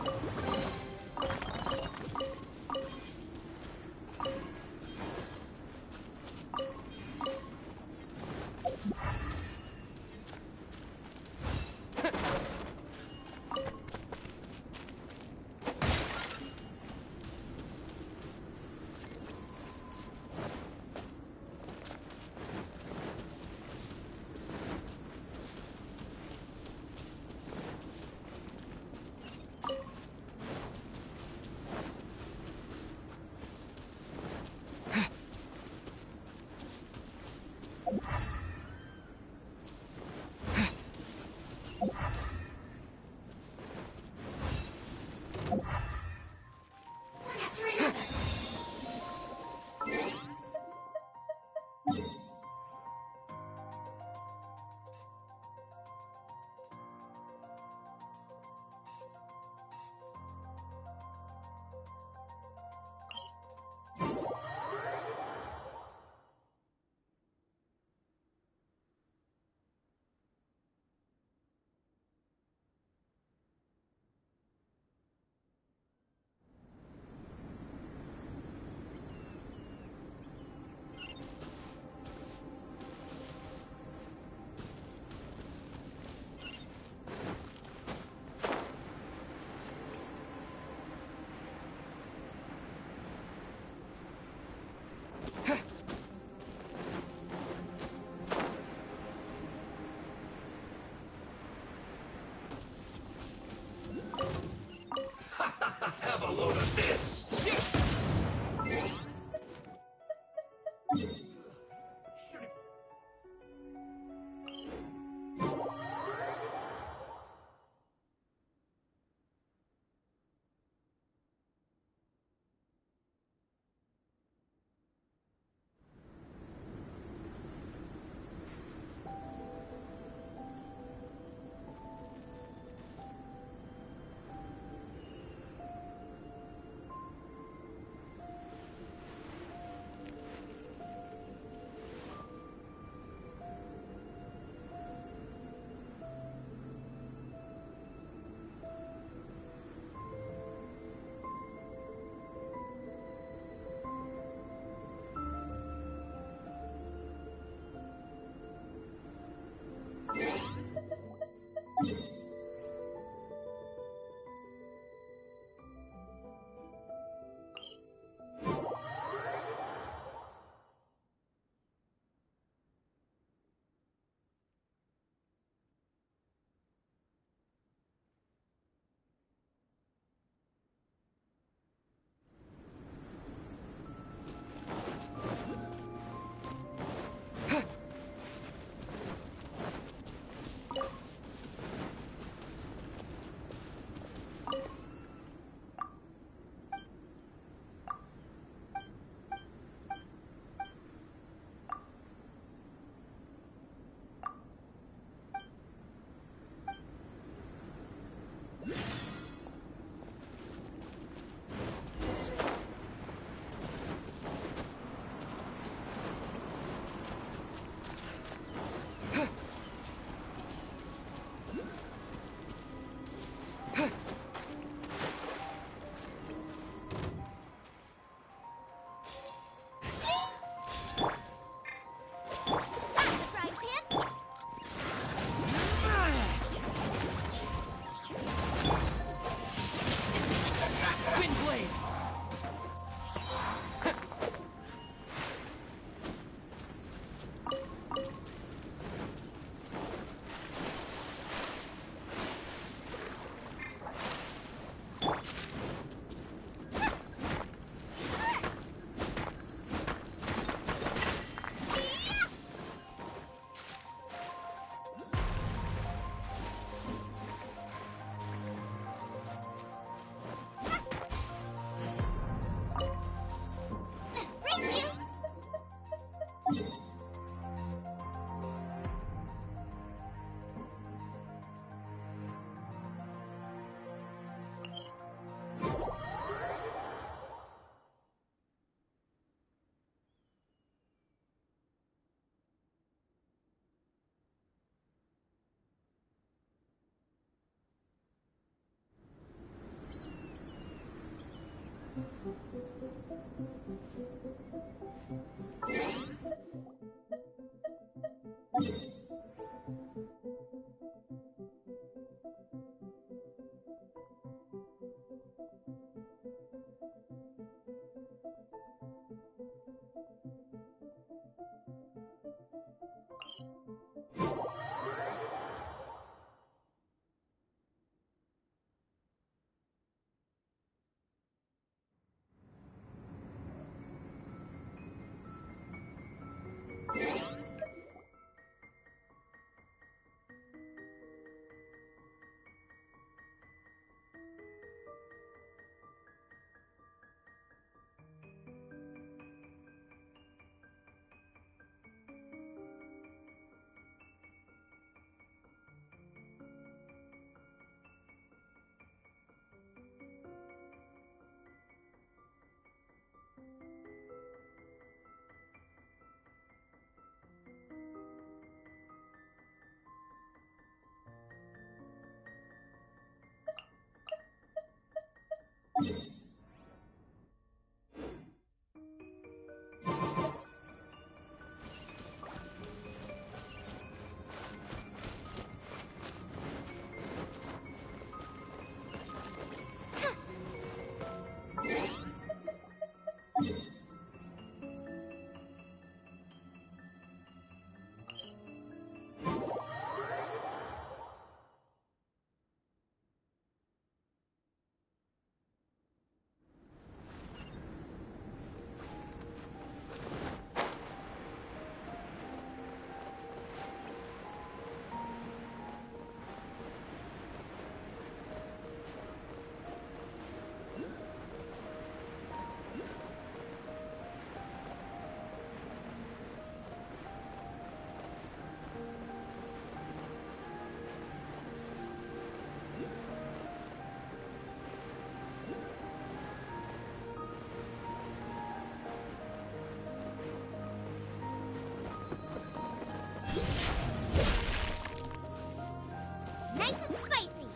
Nice and spicy.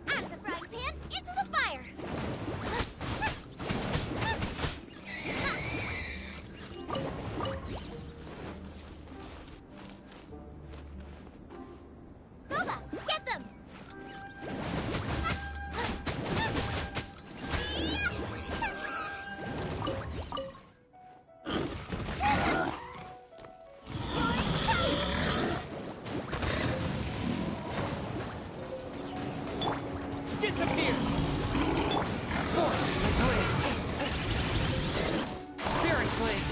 Out of the frying pan, into the fire. Boba, get them! Disappear! Force blade! Spirit blade!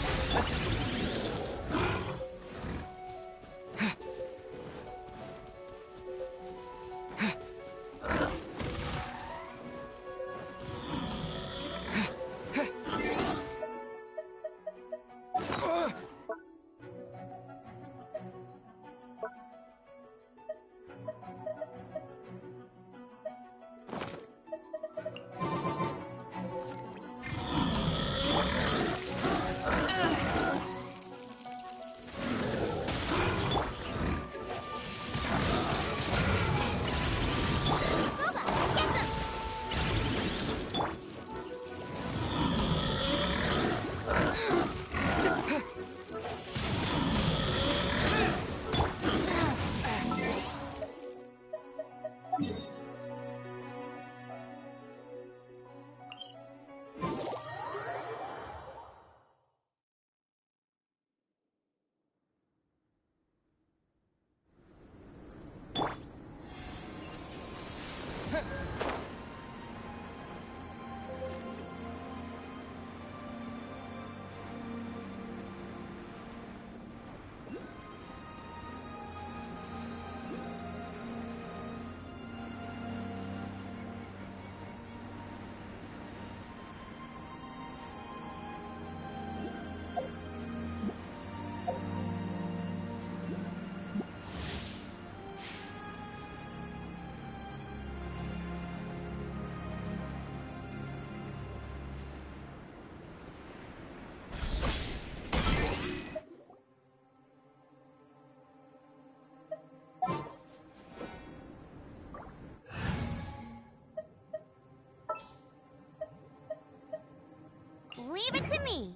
Leave it to me.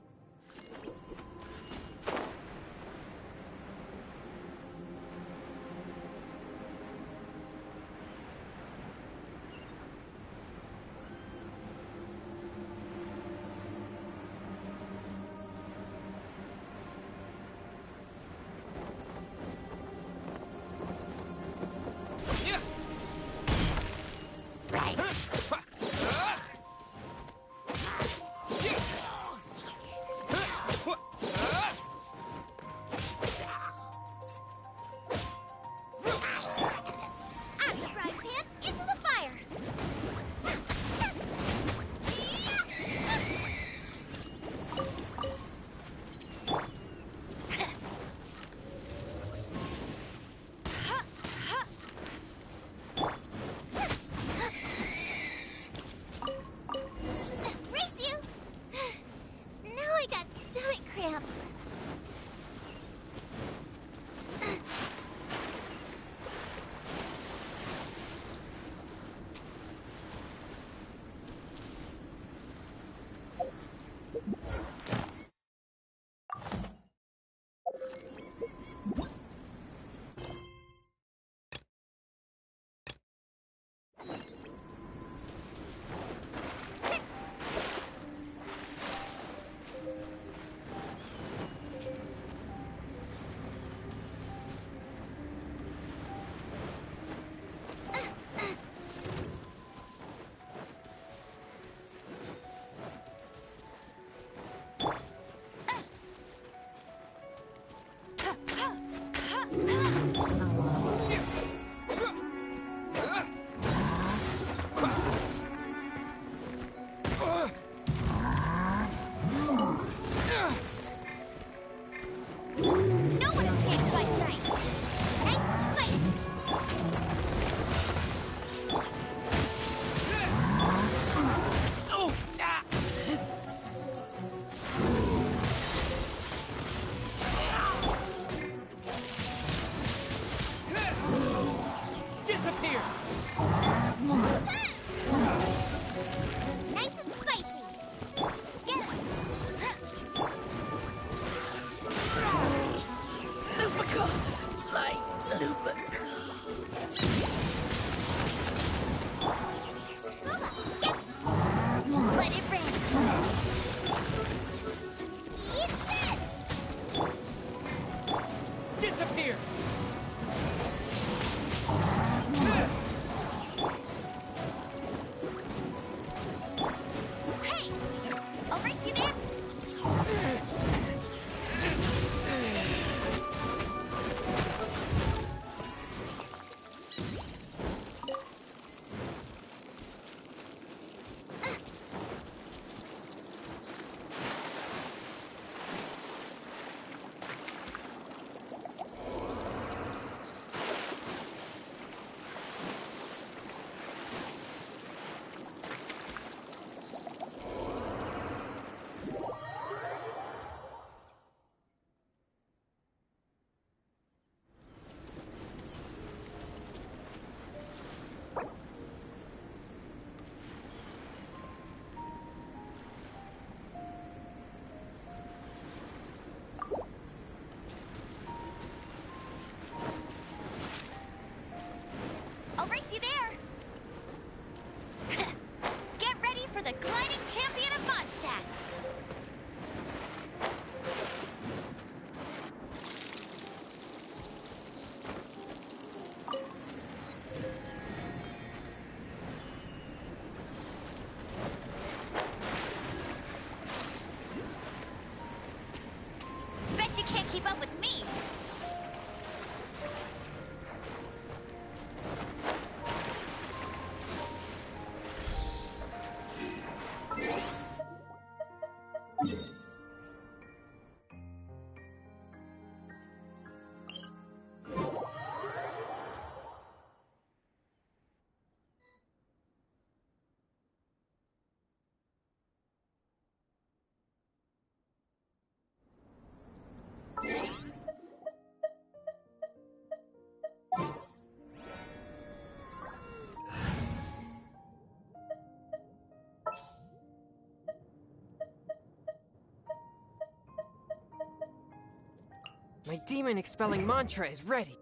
My demon-expelling mantra is ready.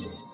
you.